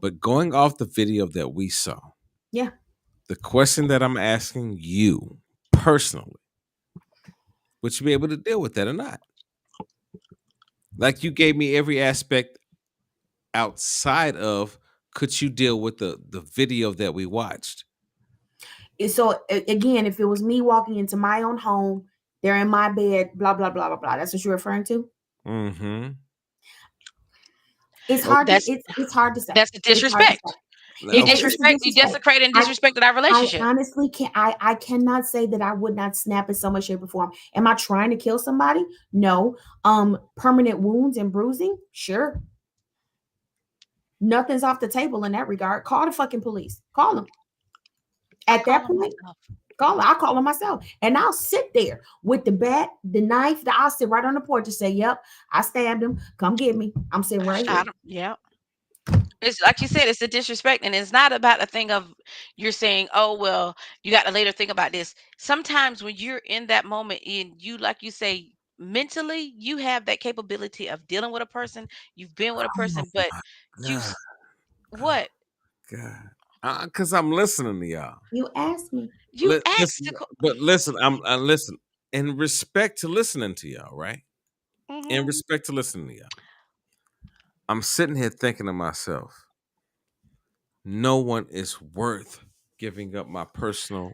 But going off the video that we saw, Yeah. the question that I'm asking you personally, would you be able to deal with that or not? Like you gave me every aspect outside of could you deal with the video that we watched? So again, if it was me walking into my own home, they're in my bed, blah blah blah blah blah. That's what you're referring to. Mm-hmm. It's Well, hard to it's hard to say. that's the It's hard to disrespect. say. You It's a disrespect. You disrespect. desecrated and I disrespected our I relationship. honestly can't. I cannot say that I would not snap in so much shape or form. Am I trying to kill somebody? No. Permanent wounds and bruising? Sure. Nothing's off the table in that regard. Call the fucking police. Call them. I At call that them point, myself. I'll call them myself. And I'll sit there with the bat, the knife, I'll sit right on the porch and say, yep, I stabbed him. Come get me. I'm sitting right I here. don't. Yeah. It's like you said. It's a disrespect, and it's not about a thing of you're saying, "Oh well, you got to later think about this." Sometimes when you're in that moment, and you, like you say, mentally, you have that capability of dealing with a person. You've been with a Oh person, but you God, what God, because I'm listening to y'all. You asked me. you Listen, asked. but listen, I listen in respect to listening to y'all, right? In Mm-hmm. respect to listening to y'all, I'm sitting here thinking to myself, no one is worth giving up my personal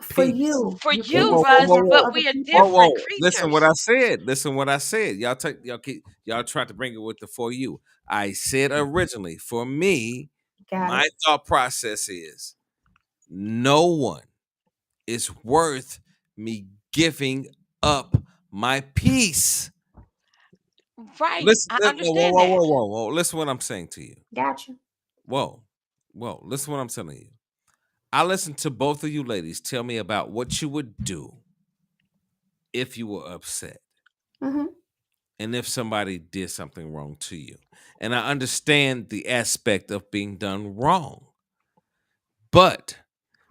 For peace. you, For you Whoa, can't you, whoa, say whoa, Russ, whoa, that for whoa, but other we are people. whoa, different whoa! Listen what creatures. I said. Listen what I said. Y'all tried to bring it with the for you. I said originally for me, Got my it. thought process is no one is worth me giving up my peace. Right. Listen, I whoa, understand whoa, that. whoa, whoa, whoa. Listen what I'm saying to you. Gotcha. Whoa, whoa. Listen what I'm telling you. I listened to both of you ladies tell me about what you would do if you were upset Mm-hmm. and if somebody did something wrong to you. And I understand the aspect of being done wrong. But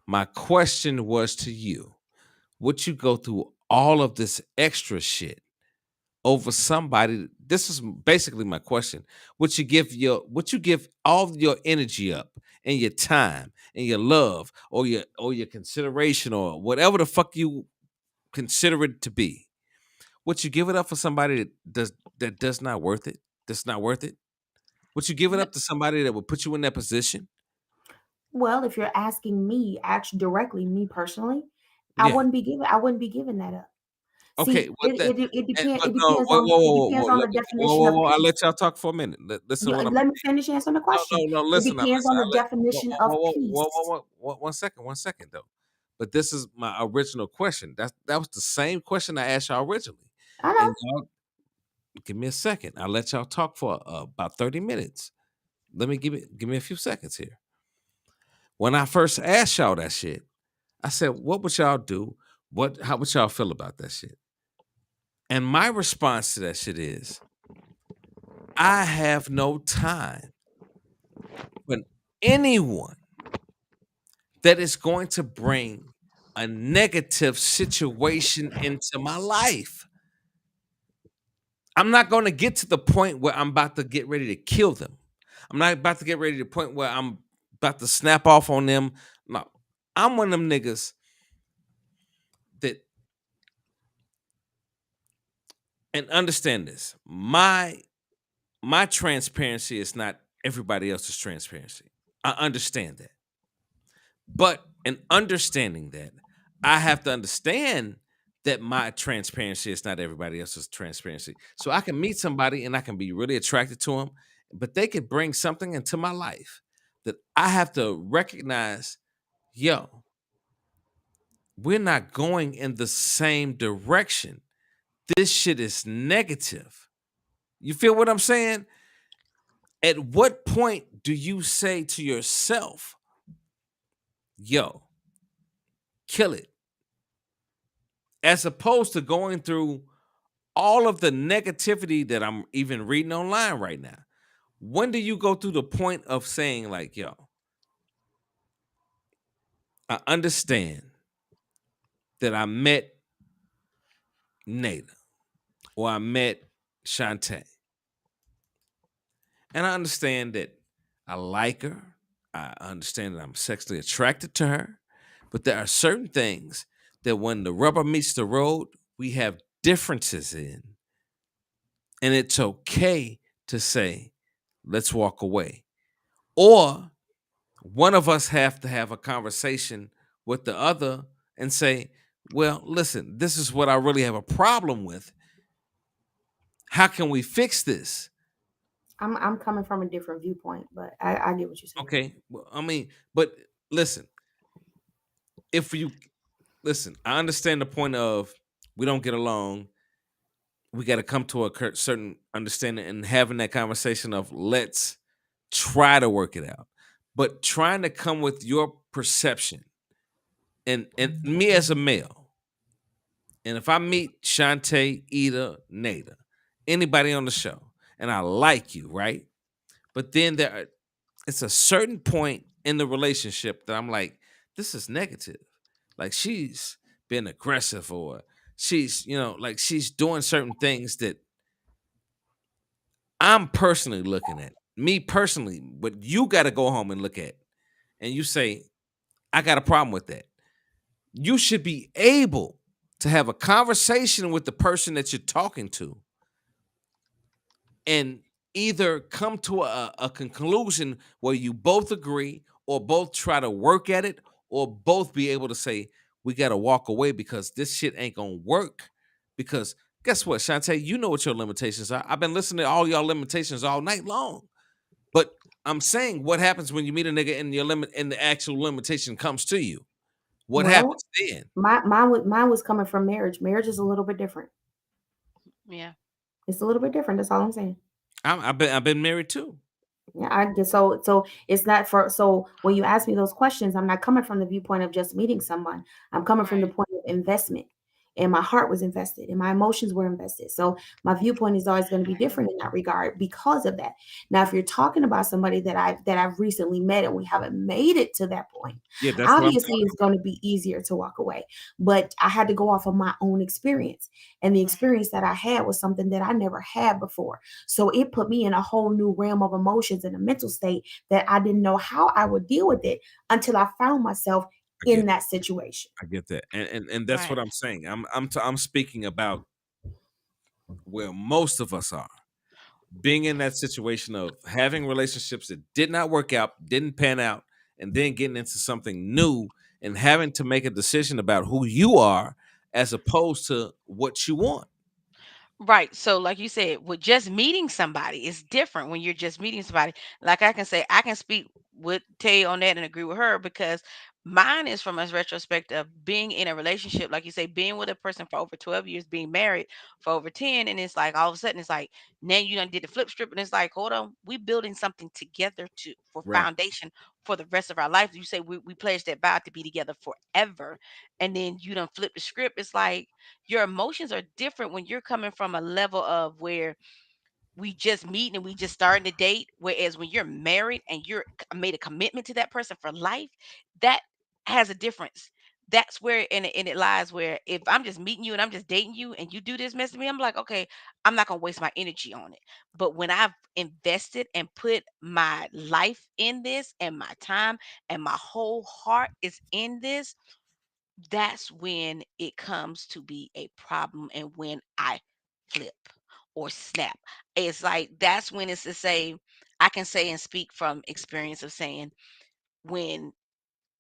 my question was to you, would you go through all of this extra shit over somebody? This is basically my question. Would you give all your energy up and your time and your love or your consideration or whatever the fuck you consider it to be? Would you give it up for somebody that does not worth it? That's not worth it? Would you give it No, up to somebody that would put you in that position? Well, if you're asking me, actually directly, me personally, Yeah. I wouldn't be giving that up. Okay. See, What that? it But no. depends Whoa, on whoa, whoa, whoa. the definition of Whoa. I'll peace. let y'all talk for a minute. Listen, what I'm. Let me finish answering the No, question. no, no. It Listen, now, depends listen. on I the let. Whoa, definition whoa, of whoa, whoa, peace. whoa, whoa, whoa, 1 second though. But this is my original question. That was the same question I asked y'all originally, I and know. y'all give me a second. I'll let y'all talk for about 30 minutes. Let me give me a few seconds here. When I first asked y'all that shit, I said, "What would y'all do? How would y'all feel about that shit?" And my response to that shit is, I have no time when anyone that is going to bring a negative situation into my life. I'm not going to get to the point where I'm about to get ready to kill them. I'm not about to get ready to the point where I'm about to snap off on them. No, I'm one of them niggas that, and understand this. My transparency is not everybody else's transparency. I understand that. But in understanding that, I have to understand that my transparency is not everybody else's transparency. So I can meet somebody and I can be really attracted to them, but they could bring something into my life that I have to recognize, yo, we're not going in the same direction. This shit is negative. You feel what I'm saying? At what point do you say to yourself, yo, kill it? As opposed to going through all of the negativity that I'm even reading online right now. When do you go through the point of saying, like, yo, I understand that I met Nada or I met Shantae, and I understand that I like her. I understand that I'm sexually attracted to her, but there are certain things that when the rubber meets the road, we have differences in, and it's okay to say, let's walk away. Or one of us have to have a conversation with the other and say, well, listen, this is what I really have a problem with. How can we fix this? I'm coming from a different viewpoint, but I get what you're saying. Okay. Well, I mean, but listen, if you listen, I understand the point of we don't get along. We got to come to a certain understanding and having that conversation of let's try to work it out. But trying to come with your perception and me as a male, and if I meet Shantae, Ida, Nada, anybody on the show, and I like you, right? But then it's a certain point in the relationship that I'm like, this is negative. Like she's been aggressive, or she's, like she's doing certain things that I'm personally looking at. Me personally, but you got to go home and look at. And you say, I got a problem with that. You should be able to have a conversation with the person that you're talking to and either come to a conclusion where you both agree or both try to work at it or both be able to say, we got to walk away because this shit ain't going to work. Because guess what, Shantae, you know what your limitations are. I've been listening to all y'all limitations all night long. But I'm saying what happens when you meet a nigga and your limit and the actual limitation comes to you? What Well, happens then? mine was coming from marriage. Marriage is a little bit different. Yeah. It's a little bit different. That's all I'm saying. I've been married too. Yeah, I just so it's not for so when you ask me those questions, I'm not coming from the viewpoint of just meeting someone. I'm coming from the Right. point of investment. And my heart was invested and my emotions were invested. So my viewpoint is always going to be different in that regard because of that. Now, if you're talking about somebody that I've recently met and we haven't made it to that point, Yeah, that's what I'm obviously talking it's going to be easier to walk away. But I had to go off of my own experience. And the experience that I had was something that I never had before. So it put me in a whole new realm of emotions and a mental state that I didn't know how I would deal with it until I found myself I in get that situation. I get that. And that's what Right. I'm saying. I'm speaking about where most of us are. Being in that situation of having relationships that did not work out, didn't pan out, and then getting into something new and having to make a decision about who you are as opposed to what you want. Right. So, like you said, with just meeting somebody, it's different when you're just meeting somebody. Like I can say, I can speak with Tay on that and agree with her because mine is from a retrospect of being in a relationship, like you say, being with a person for over 12 years, being married for over 10. And it's like all of a sudden, it's like now you done did the flip strip, and it's like, hold on, we building something together to for Right. foundation for the rest of our life. You say we pledged that vow to be together forever, and then you done flip the script. It's like your emotions are different when you're coming from a level of where we just meet and we just starting to date, whereas when you're married and you're made a commitment to that person for life, that has a difference. That's where and it lies where if I'm just meeting you and I'm just dating you and you do this mess to me, I'm like, okay, I'm not gonna waste my energy on it. But when I've invested and put my life in this and my time and my whole heart is in this, that's when it comes to be a problem and when I flip or snap. It's like that's when it's to say I can say and speak from experience of saying when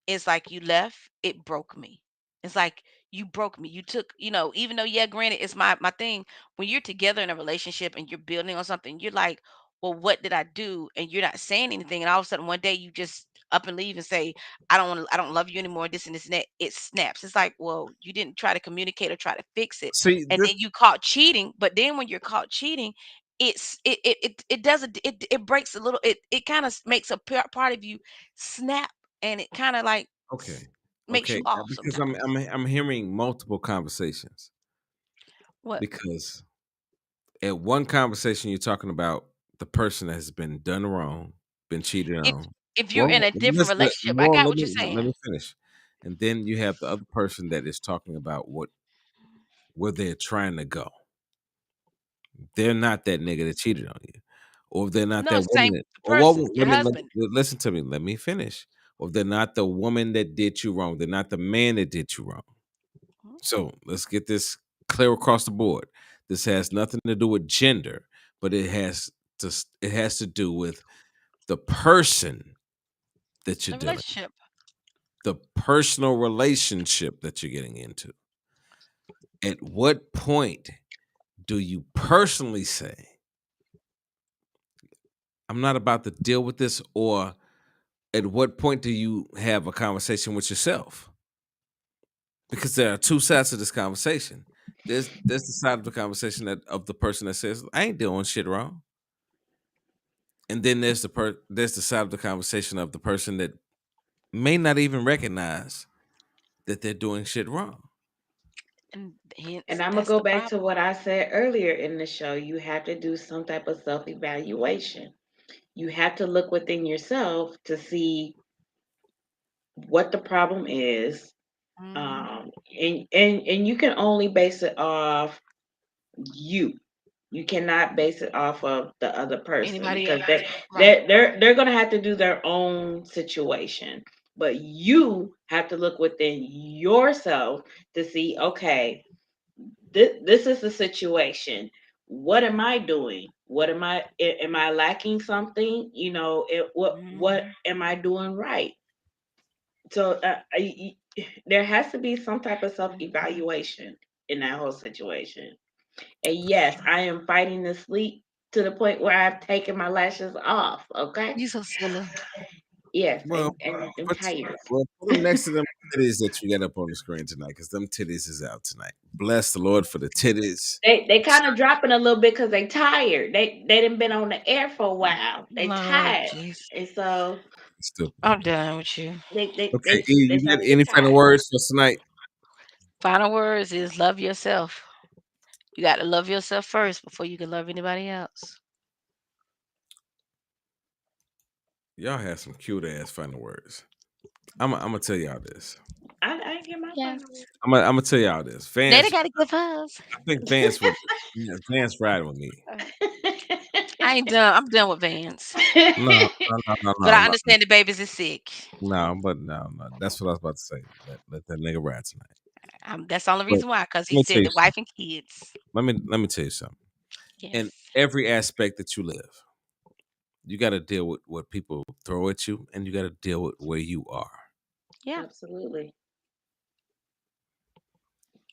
it's like you left, it broke me. It's like you broke me. You took, even though, yeah, granted, it's my thing. When you're together in a relationship and you're building on something, you're like, well, what did I do? And you're not saying anything. And all of a sudden, one day you just up and leave and say, I don't love you anymore. This and this and that. It snaps. It's like, well, you didn't try to communicate or try to fix it, See and this. then you caught cheating. But then when you're caught cheating, it does it breaks a little. It kind of makes a part of you snap, and it kind of like Okay. makes Okay. you off Because sometimes. I'm hearing multiple conversations. What? Because at one conversation you're talking about the person that has been done wrong, been cheated If on. if you're in Well, a different relationship, I got what you're let saying. me finish. And then you have the other person that is talking about where they're trying to go. They're not that nigga that cheated on you. Or if they're not No, that woman same that, or what person, your let me husband. listen to me, let me finish. Or if they're not the woman that did you wrong, they're not the man that did you wrong. Mhm. So let's get this clear across the board. This has nothing to do with gender, but it has to do with the person that you're The dealing, relationship. the personal relationship that you're getting into. At what point do you personally say, I'm not about to deal with this, or at what point do you have a conversation with yourself? Because there are two sides to this conversation. There's the side of the conversation that of the person that says, I ain't doing shit wrong. And then there's the side of the conversation of the person that may not even recognize that they're doing shit wrong. And hence, And I'm gonna that's go the back to problem. what I said earlier in the show. You have to do some type of self evaluation. You have to look within yourself to see what the problem is, Hmm. and you can only base it off you. You cannot base it off of the other person Anybody because else? Right. they're gonna have to do their own situation. But you have to look within yourself to see, okay, this is the situation. What am I doing? What am I lacking something? What Hmm. am I doing right? So there has to be some type of self Hmm. evaluation in that whole situation. And yes, I am fighting the sleep to the point where I've taken my lashes off. Okay. You so silly. Yes, Well, and I'm put tired. put them next to them titties that you got up on the screen tonight, because them titties is out tonight. Bless the Lord for the titties. They kind of dropping a little bit because they tired. They didn't been on the air for a while. They Lord tired, jeez. and so Stupid. I'm done with you. Okay, E, they you got starting to any get final tired. words for tonight? Final words is love yourself. You got to love yourself first before you can love anybody else. Y'all have some cute ass final words. I'm gonna tell y'all this. I didn't get my Yes. final word. I'm gonna tell y'all this. They Vance, got to give us. I think Vance would. Yeah, Vance riding with me. I ain't done. I'm done with Vans. No, no, no, no, But no, I no, understand the babies is sick. no, but no, no. That's what I was about to say. Let that nigga ride tonight. That's the only But reason why, because let he me tell said you the wife something. and kids. Let me tell you something. Yes. In every aspect that you live, you got to deal with what people throw at you, and you got to deal with where you are. Yeah, Absolutely.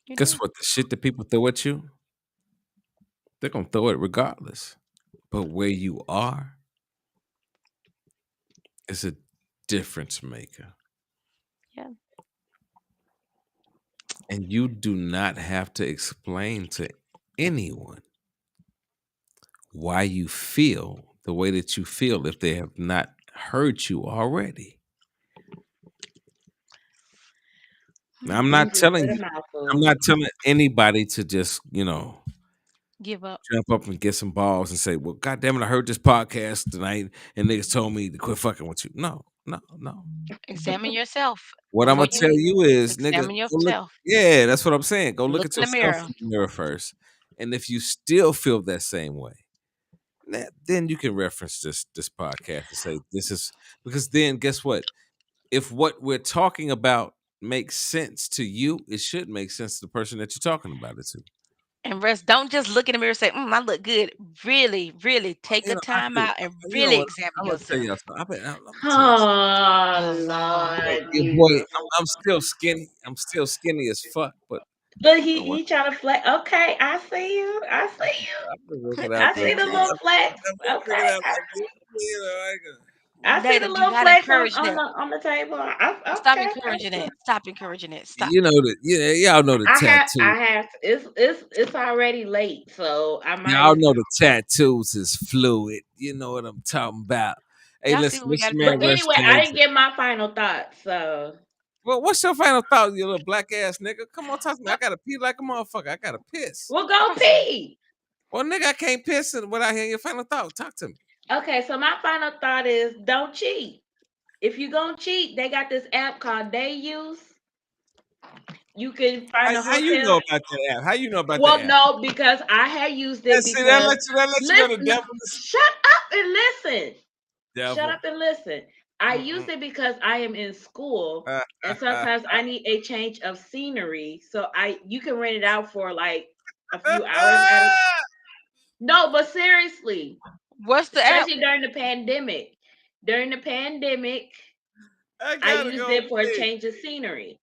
you Guess do. what? The shit that people throw at you, they're gonna throw it regardless. But where you are is a difference maker. Yeah. And you do not have to explain to anyone why you feel the way that you feel if they have not heard you already. Now, Easy but a I'm mouthful. not telling anybody to just, Give up. jump up and get some balls and say, well, God damn it, I heard this podcast tonight and niggas told me to quit fucking with you. No, no, no. Examine yourself What I'm before gonna tell you you is, nigga, examine go look. yourself. Yeah, that's what I'm saying. Go look Look at in the yourself mirror. in the mirror first, and if you still feel that same way, then you can reference this podcast and say this is because then guess what? If what we're talking about makes sense to you, it should make sense to the person that you're talking about it to. And rest. Don't just look in the mirror and say, I look good. Really, really take You a know, I time feel. out and You know really what? examine I'm gonna tell yourself. y'all something. Let me tell y'all something. Oh Oh Lord. Lord Your boy, Jesus. I'm still skinny. I'm still skinny as fuck. But Look, you know what? he trying to flex. Okay, I see you. I see I'm just working you. out I there. see the little flex. I'm just working Okay, out like this. You know, I can. I see the Native, you little gotta flex encourage that. on the table. Stop Okay, encouraging that. Stop encouraging that. Stop. You know that. Yeah, y'all know the tattoo. I have. It's already late, so I might Y'all as. know the tattoos is fluid. You know what I'm talking about. Hey, Y'all see listen, what we this gotta your But man do. Russ anyway, I James. didn't get my final thoughts. So Well, what's your final thought, you little black ass nigga? Come on, talk to me. I gotta pee like a motherfucker. I gotta piss. we'll go Russell. pee. Well, nigga, I can't piss without hearing your final thought. Talk to me. Okay, so my final thought is don't cheat. If you gonna cheat, they got this app called Day Use. You can find a How you know hotel. about that app? How you know about that Well, app? no, because I had used And it see, that because let you know the listen. devil is Shut up and listen. Shut devil. up and listen. I Mm-mm. used it because I am in school and sometimes I need a change of scenery. So you can rent it out for like a few hours at a no, but seriously, What's the app? especially during the pandemic. During the pandemic, I I gotta used go it for a pee. change of scenery.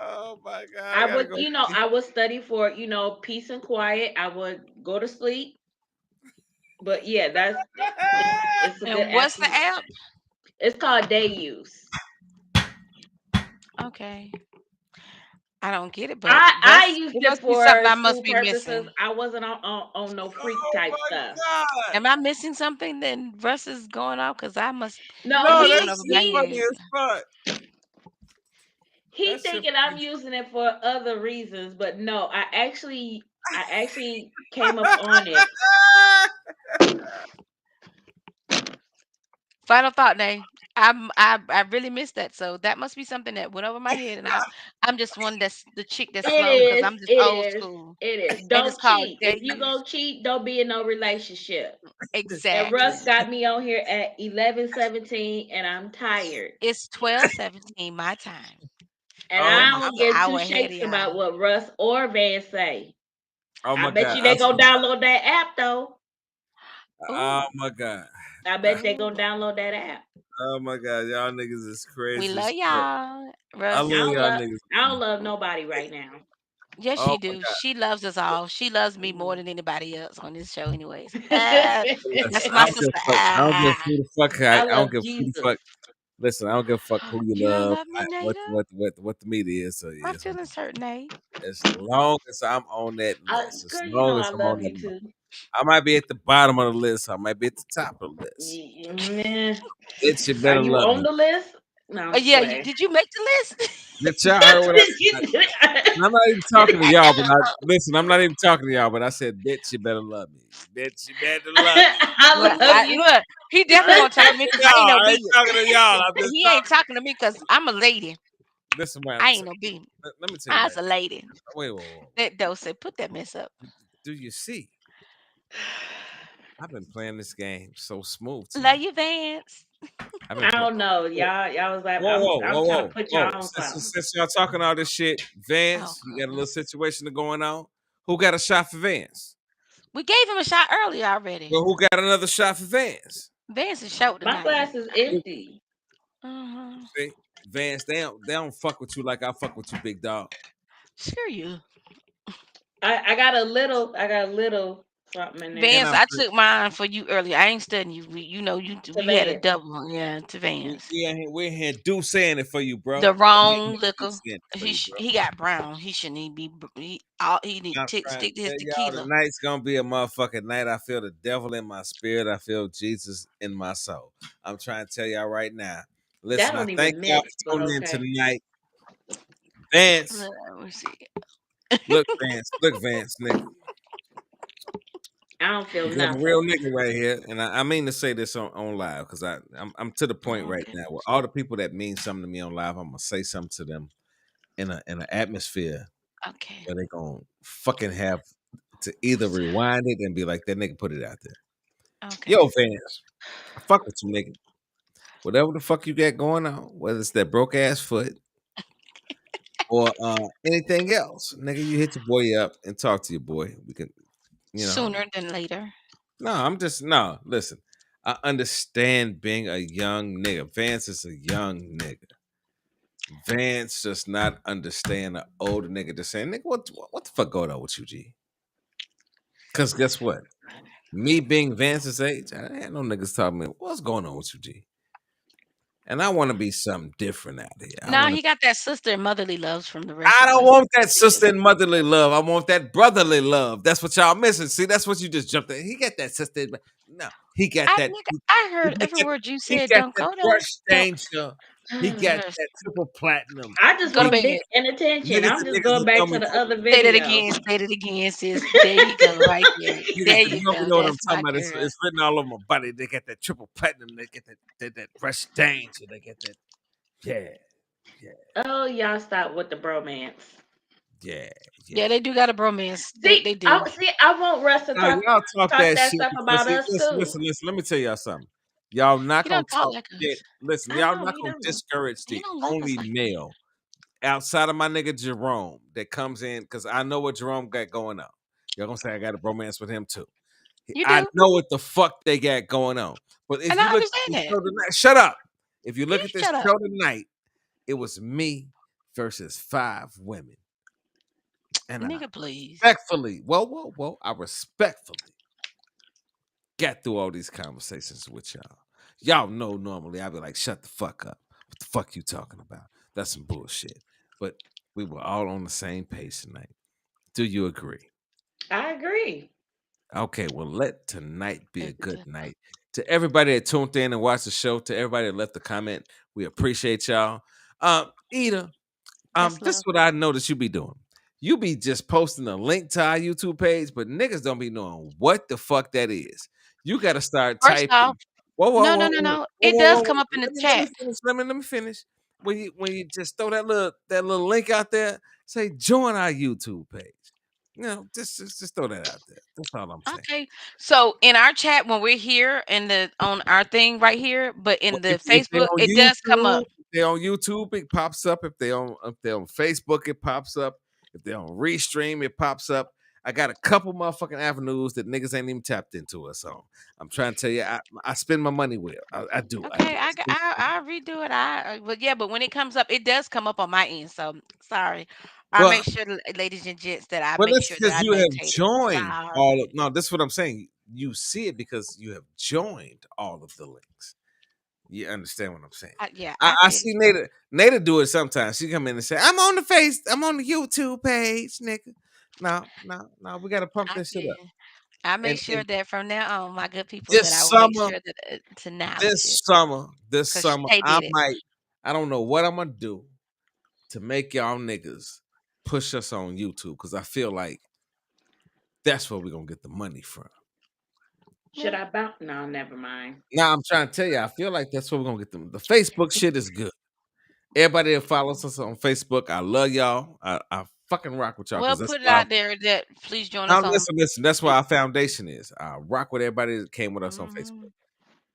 Oh my god, I I gotta would, go pee. I would study for, peace and quiet. I would go to sleep. But yeah, it's a good And app what's to the use. app? It's called Day Use. Okay. I don't get it, but I used it it must be something for I must school be purposes. missing. I wasn't on no freak Oh type my stuff. god. Am I missing something? Then Russ is going off because No, he No, must that went he over shit my he funny head. as fuck. he That shit thinking I'm using it for other reasons, but no, I actually came up on it. Final thought, Nay. I really missed that. So that must be something that went over my head, and I'm just one that's the chick that's It floating because is, I'm just it old is, school, it is. and it's Don't called cheat. day If you use. gonna cheat, don't be in no relationship. And Russ Exactly. got me on here at 11:17, and I'm tired. It's 12:17 my time. And oh I my I'm don't an give two hour ahead of shakes about y'all. what Russ or Van say. oh I my bet god. you they go download that app though. Oh Ooh, my god. I bet they ooh. gonna download that app. Oh my god. Y'all niggas is We crazy love as fuck. y'all, I Russ. love y'all niggas. I don't love nobody right now. Yes, Oh she my do. god. She loves us all. She loves me more than anybody else on this show, anyways. Listen, That's I my don't give sister. a fuck. I don't give who the fuck I I don't love give who the Jesus. fuck. Listen, I don't give a fuck who you You don't love. love me, Nada? What the media is. So My yes, feelings hurt, Nate. as long as I'm on that list, as Girl, you know long as I I'm on love that you list, too. I might be at the bottom of the list. I might be at the top of the list. Meh. Bitch, you Are better you love on me. the list? No, I'm just Yeah, playing. did you make the list? Bitch, y'all heard what I, I'm not even talking to y'all, but listen, I'm not even talking to y'all, but I said, bitch, you better love me. Bitch, you better love me. I Well, love I you. look. He I definitely ain't gonna talk to talking me to because I ain't y'all. no I ain't B. talking to y'all. I'm just He ain't talking. talking to me because I'm a lady. Listen, man. I ain't no B. Let me tell you, I man. was a lady. Wait. That doe said, "Put that mess up." Do you see? I've been playing this game so smooth Love tonight. you, Vance. I've been I playing. don't know. Y'all was like, Whoa, I'm whoa, I'm whoa, trying to whoa, put whoa. y'all on something. Since y'all talking all this shit, Oh Vance, you got a little goodness. situation going on. Who got a shot for Vance? We gave him a shot earlier already. Well, who got another shot for Vance? Vance is short My tonight. glass is empty. Uh-huh. See, Vance, they don't fuck with you like I fuck with you, big dog. Screw you, I got a little something in there. And Vance. I'm I took mine for you earlier. I ain't studying you. To We had a Vance. double. Yeah, to we Vance. we in here, we're in here do saying it for you, The bro. We in wrong here do liquor. saying it for you, bro. He got brown. He shouldn't even be. He need I'm to trying to stick to his tell y'all tequila. tonight's gonna be a motherfucking night. I feel the devil in my spirit. I feel Jesus in my soul. I'm trying to tell y'all right now. That Listen, I don't thank even y'all mix, for but tuning in okay. tonight. Vance, Let me see. look, Vance, nigga. I don't feel You got a real nothing. nigga right here, and I mean to say this on live because I'm to the point right Okay. now where all the people that mean something to me on live, I'm gonna say something to them in an atmosphere Okay. where they gonna fucking have to either rewind it and be like that nigga put it out there. Yo, Okay. Vance, I fuck with you, nigga. Whatever the fuck you got going on, whether it's that broke ass foot or anything else, nigga, you hit your boy up and talk to your boy. We can, you know. Sooner than later. No, I'm just no. Listen, I understand being a young nigga. Vance is a young nigga. Vance does not understand an older nigga just saying, nigga, what the fuck going on with you, G? Because guess what? Me being Vance's age, I had no niggas telling me what's going on with you, G. And I want to be something different out here. Now he got that sister and motherly loves from the rest I of don't us. want that sister and motherly love. I want that brotherly love. That's what y'all missing. See, that's what you just jumped in. He got that sister. No, he got I that. nigga, I He heard got every that, word you he said. got Don't that go there. brush Don't. danger. He got that triple platinum. I just Go to want He, bed. dick and attention. niggas I'm and just niggas going will back tell to me the triple. other Say that video. again. Say that again, sis. There you go. Right there. Niggas, There you you don't go. know what I'm That's talking my about. girl. It's written all over my body. They got that triple platinum. They get that brush danger. They get that. Yeah, Oh, y'all stop with the bromance. yeah, Yeah, yeah. they do got a bromance. See, They do. I want Russ to Now y'all talk talk that that shit stuff because about see, us listen, too. listen, listen. Let me tell y'all something. Y'all not He gonna don't talk talk like shit. us. Listen, I y'all know not he gonna don't. discourage He the don't love us only like that. male outside of my nigga Jerome that comes in because I know what Jerome got going on. Y'all gonna say I got a bromance with him too. You I do, know what the fuck they got going on. But if and I you look at understand this that. show tonight, shut up. If you You look at this shut up, show tonight, it was me versus 5 women. And I nigga. Please. respectfully, whoa, I respectfully got through all these conversations with y'all. Y'all know normally I'd be like, shut the fuck up. What the fuck you talking about? That's some bullshit. But we were all on the same page tonight. Do you agree? I agree. Okay, well, let tonight be a Thank you, good Jeff. night. To everybody that tuned in and watched the show, to everybody that left a comment, we appreciate y'all. Ida, Yes, this is love. what I noticed you be doing. You be just posting a link to our YouTube page, but niggas don't be knowing what the fuck that is. You got to start First off, typing. Whoa, whoa, no, whoa, no, no, whoa, no. whoa, It whoa, does whoa, come whoa. up in the Let me chat. finish. Let me finish. When you just throw that little link out there, say join our YouTube page. You know, just throw that out there. That's all I'm saying. Okay. So in our chat when we're here in the on our thing right here, but Well, in the if they Facebook, on it does come YouTube, up. if they on YouTube, it pops up. If they on Facebook, it pops up. If they on Restream, it pops up. I got a couple motherfucking avenues that niggas ain't even tapped into us on. I'm trying to tell you, I spend my money well. I do. I Okay, do. I redo it. But yeah, but when it comes up, it does come up on my end. So sorry. I Well, make sure, ladies and gents, that I well, make that's sure that because I you have maintain it. joined all Sorry. of. No, that's what I'm saying. You see it because you have joined all of the links. You understand what I'm saying? Yeah, I, I I feel see you. Nada do it sometimes. She come in and say, I'm on the YouTube page, nigga. No, we gotta pump I this shit feel up. you. I make And sure that from now on, my good people, that I this will make summer, sure that to acknowledge it this summer, this because summer, Shay did it. I don't know what I'm gonna do to make y'all niggas push us on YouTube because I feel like that's where we're gonna get the money from. Should I bounce? No, never mind. Now I'm trying to tell you, I feel like that's where we're gonna get them. The Facebook shit is good. Everybody that follows us on Facebook, I love y'all. I fucking rock with y'all Well, because that's put it why. out there that please join Now us on. listen. That's why our foundation is. I rock with everybody that came with us on Facebook. Mhm.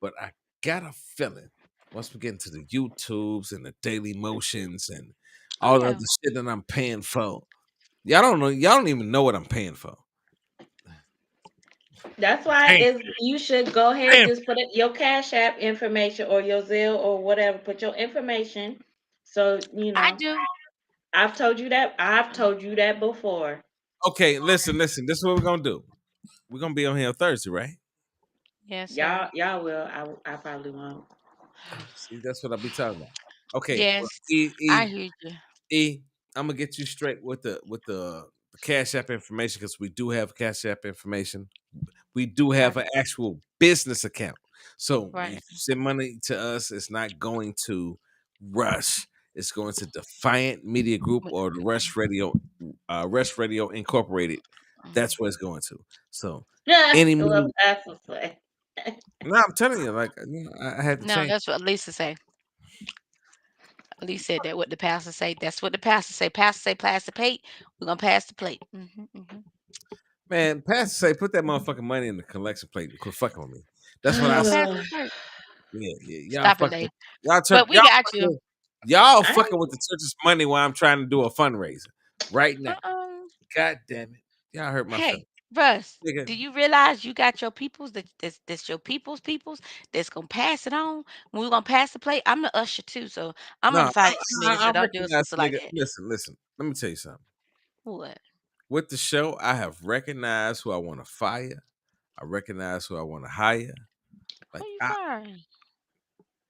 But I got a feeling once we get into the YouTubes and the Daily Motions and Oh all the yeah. other shit that I'm paying for, y'all don't know. Y'all don't even know what I'm paying for. That's why Paying, you should go ahead, paying. just put it, your Cash App information or your Zelle or whatever. Put your information. So I do. I've told you that. I've told you that before. Okay, listen. This is what we're gonna do. We're gonna be on here on Thursday, right? Yes, sir. Y'all will. I probably won't. See, that's what I'll be talking about. Okay, well, Yes, E I E hear you. E, I'm gonna get you straight with the Cash App information because we do have Cash App information. We do have Right, an actual business account. So if you right. send money to us, it's not going to Rush. It's going to Defiant Media Group With- or the Rush Radio Incorporated. mhm. That's where it's going to. So Yeah, any what money, Pastor say. no, I'm telling you, like I had to No, change. that's what Lisa say. Lisa said that. What the pastor say? That's what the pastor say. Pastor say, pass the plate. We're gonna pass the plate. Man, Pastor say put that motherfucking money in the collection plate and quit fucking with me. That's what We're I gonna say. pass the plate. Yeah, y'all Stop it, fucking Lay. y'all turn But we y'all got you. fucking Y'all I fucking with the church's money while I'm trying to do a fundraiser right now. Uh-uh. God damn it. Y'all hurt my Hey, feelings. Russ, Nigga. do you realize you got your peoples that's your peoples that's gonna pass it on? When we're gonna pass the plate, I'm the usher too, so I'm No, gonna fight it for a minute. I So don't do a recognize sister like nigga. that. Listen. Let me tell you something. What? With the show, I have recognized who I want to fire. I recognize who I want to hire. Who Like you firing?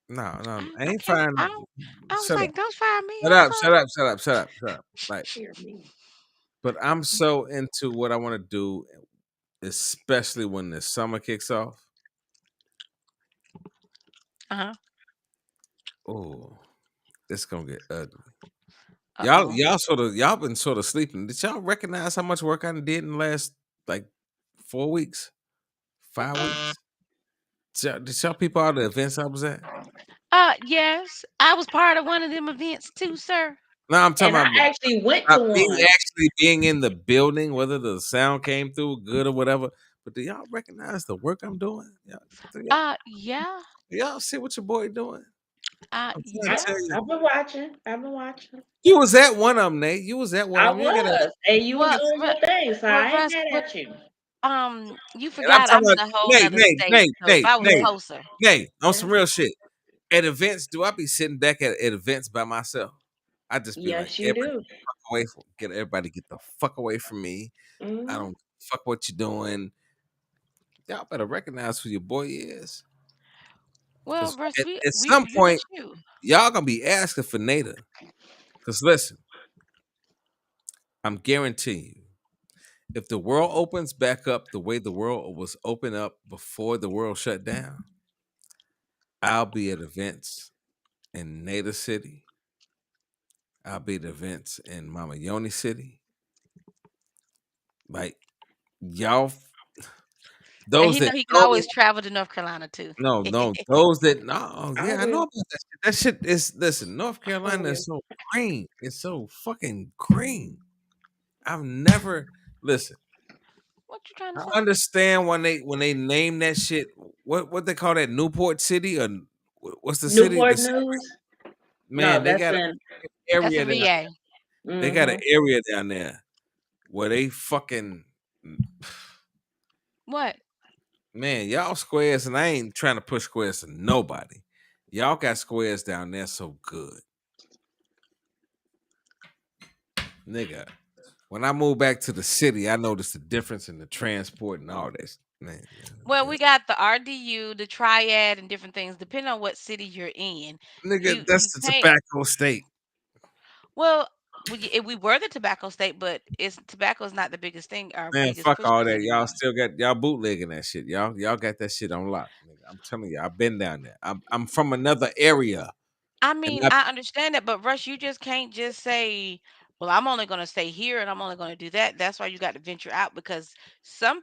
no, I I ain't can't. firing. I was Shut up. like, don't fire me. Shut I'm up. sorry. Shut up. Shut up. Shut up. Shut up. Like, hear me. but I'm so into what I want to do, especially when the summer kicks off. Uh-huh. Oh, it's gonna get ugly. Y'all, Uh-oh. y'all been sort of sleeping. Did y'all recognize how much work I did in the last like 4 weeks, 5 weeks? Did y'all people all the events I was at? Yes. I was part of one of them events too, sir. No, I'm talking And I about actually went to being one. actually being in the building, whether the sound came through good or whatever. But do y'all recognize the work I'm doing? Yeah. Do y'all see what your boy doing? I'm trying to I, Yeah. tell you. I've been watching. I've been watching. You was at one of them, Nate. You was at one I of them. You ain't gotta. was, and you was Well, doing Ru- your thing, so well, I ain't Russ, mad but at you. you And I'm forgot talking I'm about in a whole Nate, nother Nate, state. Nate, So if Nate, I was Nate, closer, Nate, on Yeah. some real shit. At events, do I be sitting back at events by myself? I just be like, Yes, you everybody do. get everybody get the fuck away from me. I Hmm. don't fuck what you doing. Y'all better recognize who your boy is. well, Cause Russ, at we some you point, that's you. y'all gonna be asking for Nada. Cause listen, I'm guaranteeing you, if the world opens back up the way the world was opened up before the world shut down, I'll be at events in Nada City. I'll be at events in Mama Yoni City. Like y'all, And those he know that he can know me. always travel to North Carolina too. No, those that no, I yeah, I know will. about that shit. That shit is listen. North I Carolina will. is so green. It's so fucking green. I've never listen. What you trying to I say? understand when they name that shit. What they call that Newport City or what's the city? The Newport city, News? No, man, they that's got in. an That's a area down. VA. They got an Hmm. area down there where they fucking What? man, y'all squares, and I ain't trying to push squares to nobody. Y'all got squares down there so good, nigga. When I moved back to the city, I noticed the difference in the transport and all this. Man, Well, yeah. we got the RDU, the Triad, and different things. Depending on what city you're in, Nigga, you that's the can't. tobacco state. Well, we were the tobacco state, but it's tobacco is not the biggest thing. Our Man, biggest fuck all pushers that. Y'all anymore. still got y'all bootlegging that shit. Y'all got that shit on lock. Nigga. I'm telling you, I've been down there. I'm from another area. I And mean, I understand that, but Rush, you just can't just say, "Well, I'm only going to stay here and I'm only going to do that." That's why you got to venture out because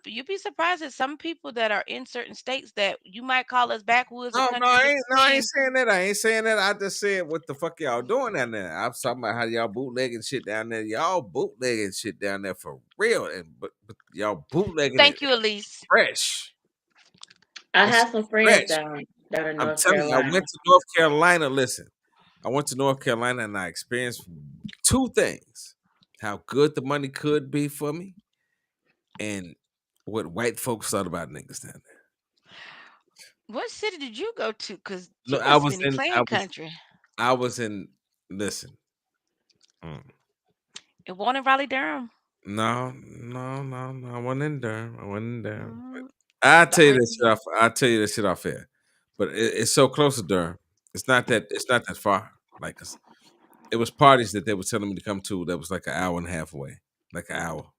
you'd be surprised at some people that are in certain states that you might call us backwoods or no, country I ain't things. saying that. I ain't saying that. I just said what the fuck y'all doing down there. I'm talking about how y'all bootlegging shit down there. Y'all bootlegging shit down there for real. And but y'all bootlegging it Thank you, Elise. fresh. I It's have some friends fresh. down in I'm North telling you, I Carolina. went to North Carolina. Listen, I went to North Carolina and I experienced two things: how good the money could be for me, and what white folks thought about niggas down there. What city did you go to? Because No, you must have been in Clan Country. I was in. Listen, mm, It wasn't in Raleigh, Durham. no. I wasn't in Durham. I wasn't in Durham. Mm, I the tell you this shit RDU. off. I tell you this shit off air, but it's so close to Durham. It's not that. It's not that far. Like it was parties that they were telling me to come to. That was like an hour and a half away. Like an hour.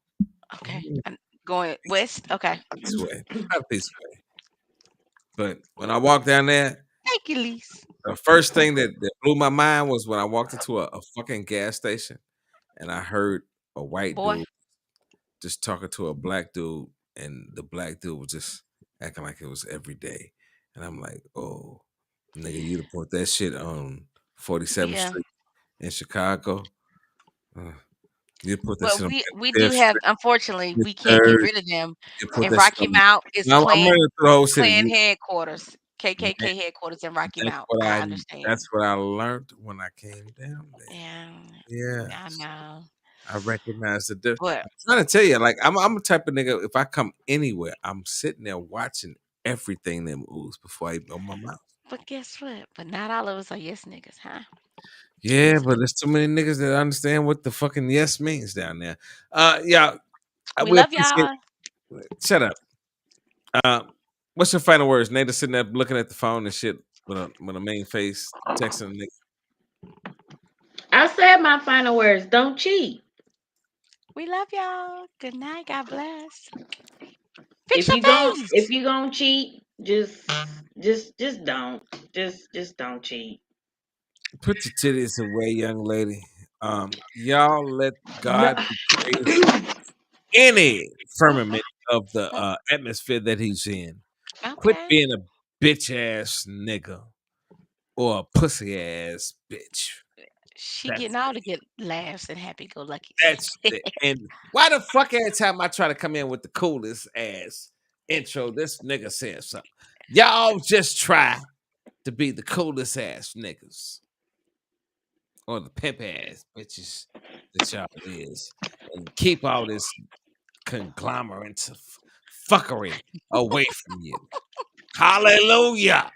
Okay, I'm going west. Okay, Piece away. About a piece away. But when I walked down there, thank you, Elise. the first thing that blew my mind was when I walked into a fucking gas station and I heard a white Boy, dude just talking to a black dude, and the black dude was just acting like it was every day. And I'm like, oh, nigga, you'd have put that shit on 47th yeah. Street in Chicago. Uh, you put that Well, shit on we do 5th have. Street, Unfortunately, Fifth we can't get Third. rid of them. You put In that shit Rocky on. Mount is I'm running through the whole city. Clan headquarters. KKK headquarters in Rocky That's Mount. what I I understand. that's what I learned when I came down there. Yeah, I Yes. know. I recognize the difference. But I'm trying to tell you, like I'm a type of nigga. If I come anywhere, I'm sitting there watching everything them ooze before I even open my mouth. guess what? But not all of us are yes niggas, huh? Yeah, but there's too many niggas that understand what the fucking yes means down there. Yeah, We we love appreciate. y'all. Shut up. Uh, what's your final words? Nate is sitting there looking at the phone and shit with a main face, texting a nigga. I said my final words. Don't cheat. We love y'all. Good night. God bless. Fix If your you gon' if face. you gonna cheat, just don't. Just don't cheat. Put your titties away, young lady. Y'all let No. God be praised any firmament of the atmosphere that he's in. Quit Okay. being a bitch ass nigga or a pussy ass bitch. She That's getting all the good laughs and happy go luckies. that's it. And why the fuck every time I try to come in with the coolest ass intro, this nigga says something. Y'all just try to be the coolest ass niggas or the pimp ass bitches that y'all is, and keep all this conglomerate of fuckery away from you. Hallelujah.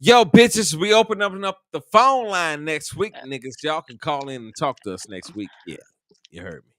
Yo, bitches, we opening up the phone line next week, niggas. Y'all can call in and talk to us next week. Yeah, you heard me.